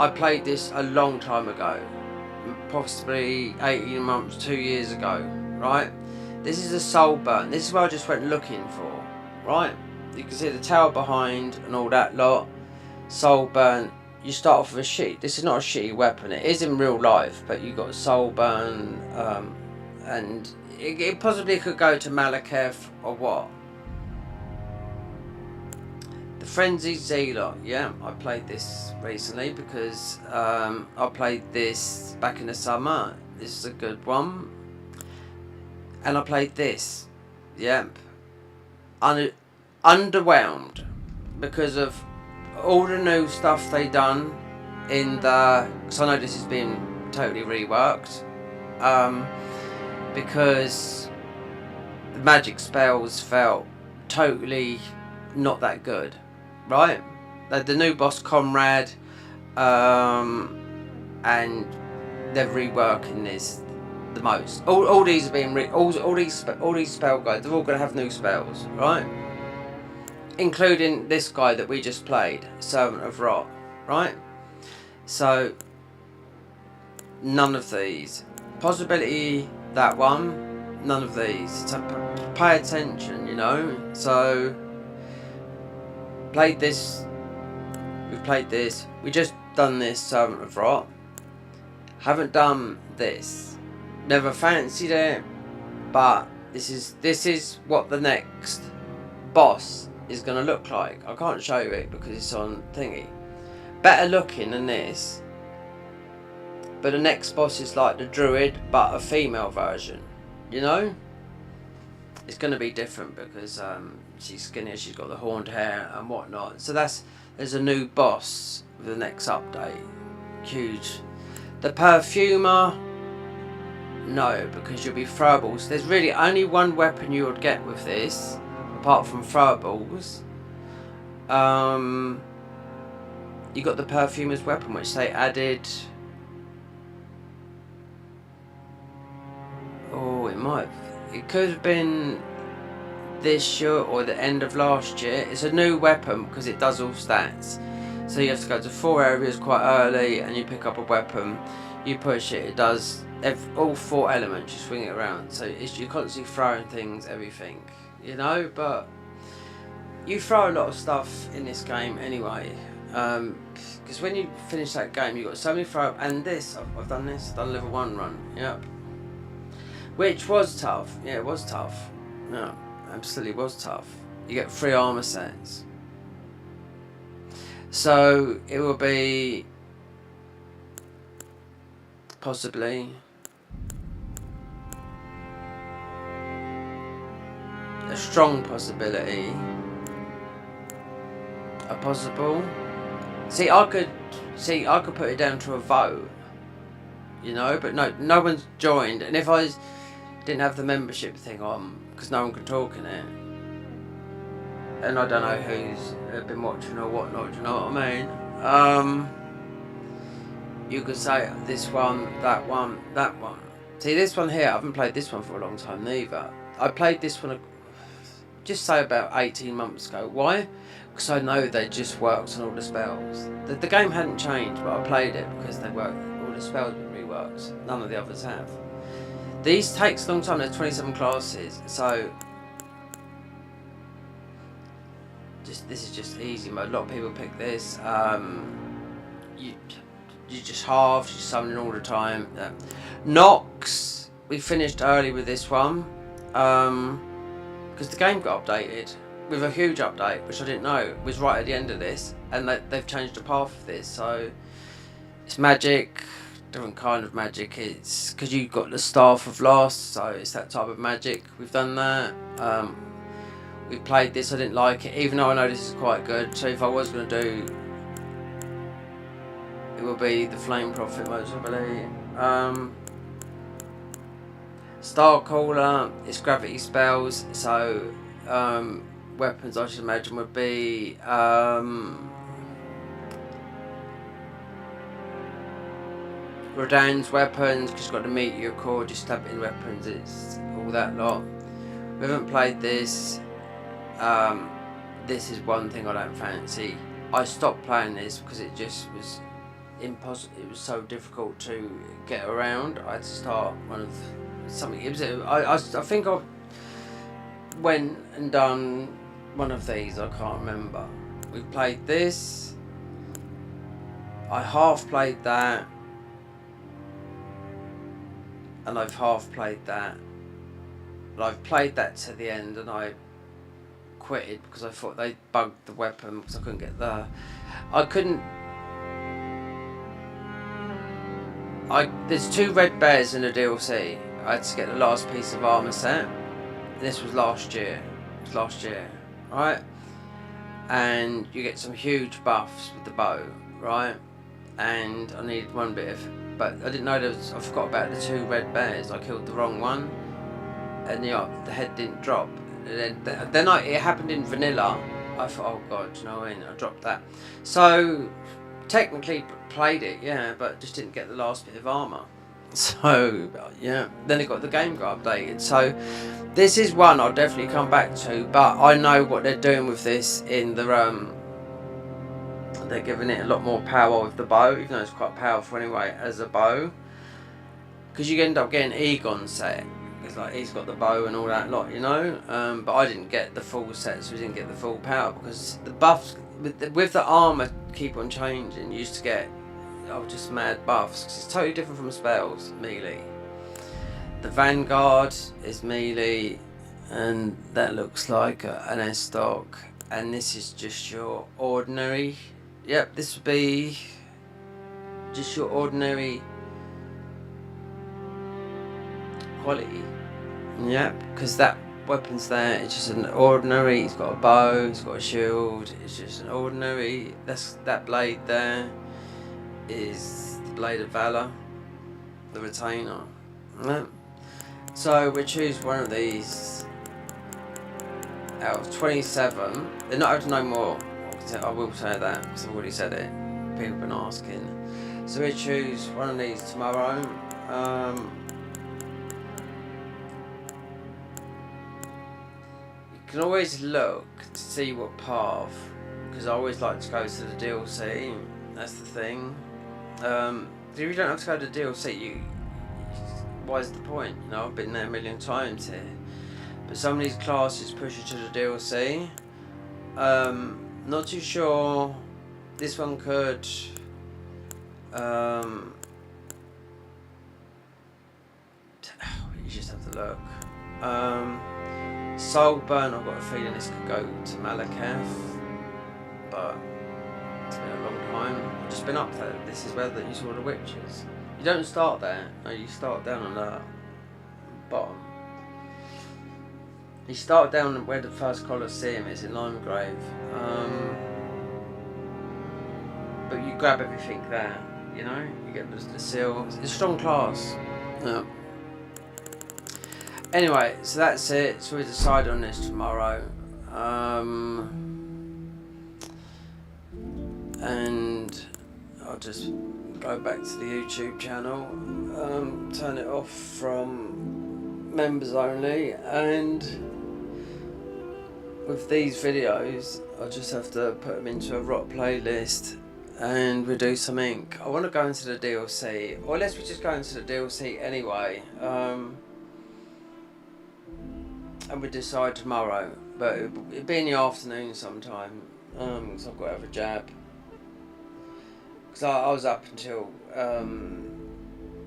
I played this a long time ago, possibly 18 months, 2 years ago, right? This is a soul burn. This is where I just went looking for, right? You can see the tower behind and all that lot. Soul burn. You start off with a shitty. This is not a shitty weapon. It is in real life, but you got soul burn, and it possibly could go to Malekith or what? The Frenzied Zealot. Yeah, I played this recently because I played this back in the summer. This is a good one. And I played this. Yeah. Underwhelmed because of all the new stuff they done in the... Because I know this has been totally reworked. Because the magic spells felt totally not that good. Right? The new boss Comrade, and they're reworking this the most. All these are being all these spell guys. They're all gonna have new spells, right? Including this guy that we just played, Servant of Rot, right? So none of these. Possibility that one. None of these. So pay attention, you know. So. Played this, we've played this, we just done this Servant of Rot, haven't done this, never fancied it, but this is what the next boss is going to look like. I can't show you it because it's on thingy. Better looking than this, but the next boss is like the druid but a female version, you know? It's going to be different because she's skinnier, she's got the horned hair and whatnot. So there's a new boss with the next update. Huge. The Perfumer, no, because you'll be throwables. There's really only one weapon you would get with this, apart from throwables. You got the Perfumer's weapon, which they added. Oh, it could have been this year or the end of last year. It's a new weapon because it does all stats. So you have to go to 4 areas quite early and you pick up a weapon. You push it, it does all 4 elements. You swing it around. So you're constantly throwing things, everything, you know. But you throw a lot of stuff in this game anyway. Because when you finish that game, you've got so many throw. And this, I've done this. I've done level 1 run. Yep. Which was tough. Yeah, it was tough. No, absolutely was tough. You get 3 armor sets. So it will be possibly a strong possibility. A possible. See, I could put it down to a vote. You know, but no one's joined. And if I didn't have the membership thing on, because no one can talk in it, and I don't know who's been watching or whatnot, do you know what I mean? You could say this one, that one, that one. See, this one here, I haven't played this one for a long time neither. I played this one just say about 18 months ago. Why? Because I know they just worked on all the spells. The game hadn't changed, but I played it because they worked. All the spells have been reworked. None of the others have. These takes a long time. There's 27 classes, so this is just easy mode. A lot of people pick this. You just halve, you're summoning all the time. Nox, we finished early with this one because the game got updated with a huge update, which I didn't know it was right at the end of this, and they've changed the path of this. So it's magic, different kind of magic. It's because you've got the Staff of Lost, so it's that type of magic. We've done that. we played this, I didn't like it, even though I know this is quite good. So if I was going to do, it will be the Flame Prophet most probably. Star Caller, it's gravity spells, so weapons I should imagine would be Rodan's weapons, because you've got the meteor core, just stab it in weapons, it's all that lot. We haven't played this. This is one thing I don't fancy. I stopped playing this because it just was impossible. It was so difficult to get around. I had to start one of something. It was. I think I went and done one of these. I can't remember. We played this. I half played that, and I've half played that. But I've played that to the end, and I quitted because I thought they bugged the weapon because I couldn't get the. There's 2 red bears in the DLC. I had to get the last piece of armor set. This was last year. Right? And you get some huge buffs with the bow, right? And I needed one bit of, but I didn't know I forgot about the 2 red bears. I killed the wrong one, and the head didn't drop. And then it happened in vanilla. I thought, oh god, you know what I mean? I dropped that. So technically played it, yeah, but just didn't get the last bit of armor. So yeah, then it got the game got updated. So this is one I'll definitely come back to, but I know what they're doing with this in the they're giving it a lot more power with the bow, even though it's quite powerful anyway as a bow, because you end up getting Egon set. It's like he's got the bow and all that lot, you know. But I didn't get the full set, so we didn't get the full power because the buffs with the armor keep on changing. You used to get just mad buffs because it's totally different from spells. Melee. The Vanguard is melee, and that looks like an S stock, and this is just your ordinary. Yep, this would be just your ordinary quality. Yep, because that weapon's there, it's just an ordinary. He's got a bow, he's got a shield, it's just an ordinary. That blade there is the Blade of Valor, the retainer. Yep. So we choose one of these out of 27. They're not able to know more. I will say that because I've already said it. People have been asking. So we choose one of these tomorrow. You can always look to see what path, because I always like to go to the DLC. That's the thing. If you don't have to go to the DLC, what's the point? You know, I've been there a million times here. But some of these classes push you to the DLC. Not too sure. This one could. You just have to look. Soulburn, I've got a feeling this could go to Malakath, but it's been a long time. I've just been up there. This is where you saw the witches. You don't start there. No, you start down on the bottom. You start down where the first Colosseum is in Limegrave. But you grab everything there, you know? You get the seal. It's a strong class. Yeah. Anyway, so that's it. So we decide on this tomorrow. And I'll just go back to the YouTube channel, turn it off from members only, and with these videos I'll just have to put them into a rock playlist and we do something. I want to go into the DLC, or let's just go into the DLC anyway, and we decide tomorrow, but it'll be in the afternoon sometime, because I've got to have a jab. Because I was up until,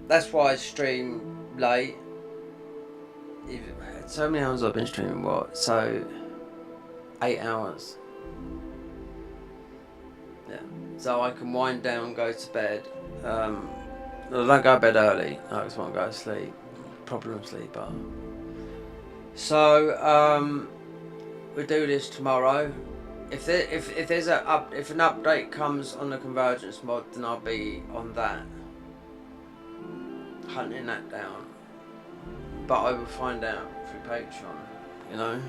that's why I stream late. So many hours I've been streaming, so 8 hours. Yeah, so I can wind down, go to bed. I don't go to bed early, I just want to go to sleep, problem sleeper. So we'll do this tomorrow. If there's an update comes on the convergence mod, then I'll be on that, hunting that down. But I will find out through Patreon, you know.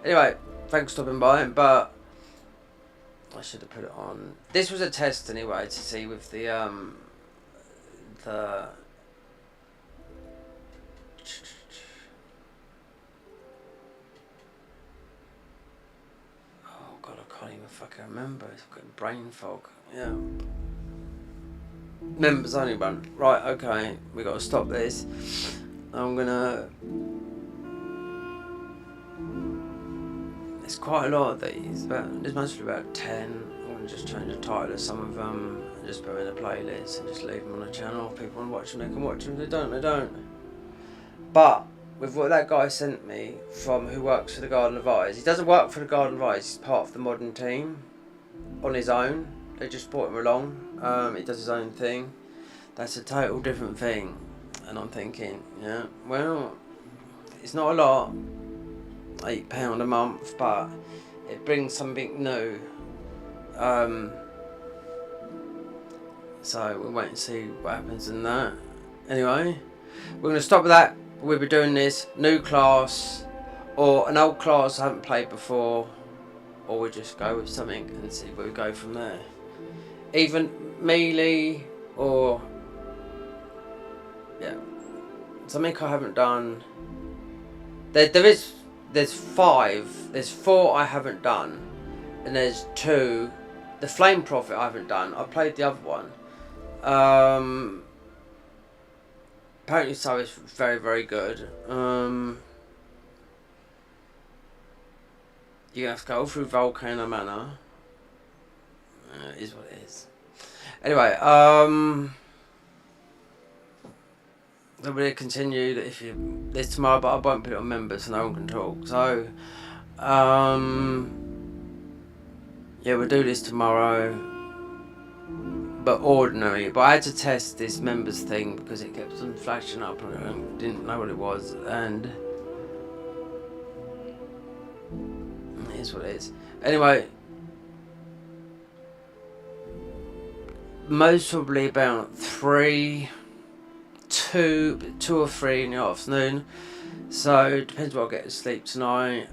Anyway, thanks for stopping by. But I should have put it on. This was a test anyway to see with the oh god, I can't even fucking remember. I've got brain fog. Yeah. Members only one. Right, okay. We got to stop this. I'm gonna. There's quite a lot of these. There's mostly about 10. I'm gonna just change the title of some of them and just put them in a playlist and just leave them on the channel. If people want to watch them, they can watch them. If they don't, they don't. But with what that guy sent me from who works for the Garden of Eyes, he doesn't work for the Garden of Eyes. He's part of the modern team on his own. They just brought him along. He does his own thing. That's a total different thing. And I'm thinking, yeah, well, it's not a lot, £8 a month, but it brings something new. So we'll wait and see what happens in that. Anyway, we're going to stop with that. We'll be doing this new class, or an old class I haven't played before, or we'll just go with something and see where we go from there. Even melee, or yeah, something I haven't done. There's 5. There's 4 I haven't done, and there's 2. The Flame Prophet I haven't done. I played the other one. Apparently, so it's very, very good. You have to go through Volcano Manor. It is what it is. Anyway, then we'll continue that if you this tomorrow, but I won't put it on members so no one can talk. So, yeah, we'll do this tomorrow, but ordinary. But I had to test this members thing because it kept on flashing up and I didn't know what it was, and it is what it is. Anyway, most probably about 2 or 3 in the afternoon. So it depends what I get to sleep tonight.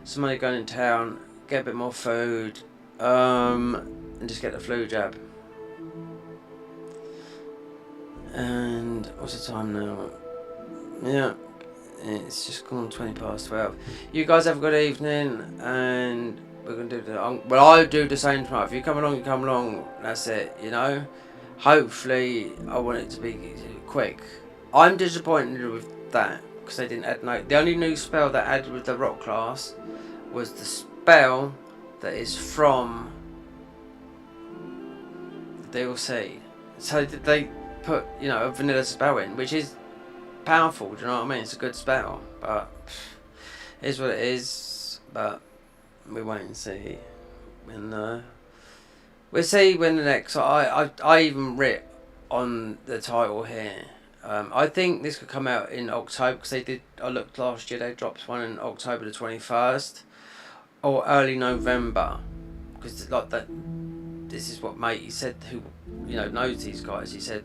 Somebody going in town, get a bit more food, and just get the flu jab. And what's the time now? Yeah, it's just gone 12:20. You guys have a good evening, and we're gonna do the. Well, I'll do the same tomorrow. If you come along, you come along. That's it. You know. Hopefully, I want it to be quick. I'm disappointed with that because they didn't add no. The only new spell that added with the rock class was the spell that is from the DLC. So they put, you know, a vanilla spell in, which is powerful. Do you know what I mean? It's a good spell, but it is what it is. But we wait and see. And we'll see when the next. I even writ on the title here. I think this could come out in October because they did. I looked last year. They dropped one in October the 21st, or early November, because like that. This is what mate he said, who knows these guys. He said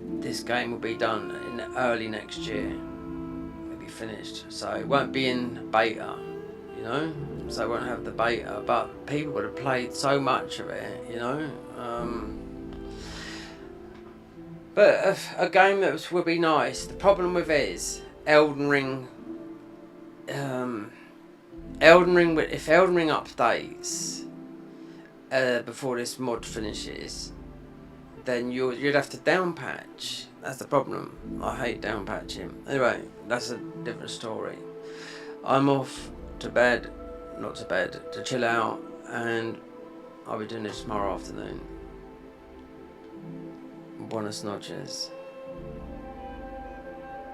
this game will be done in early next year. It'll be finished, so it won't be in beta. So I won't have the beta, but people would have played so much of it, But a game that would be nice. The problem with it is Elden Ring. If Elden Ring updates before this mod finishes, then you'd have to down patch. That's the problem. I hate down patching. Anyway, that's a different story. I'm off to bed, not to bed, to chill out, and I'll be doing this tomorrow afternoon. Buenas noches.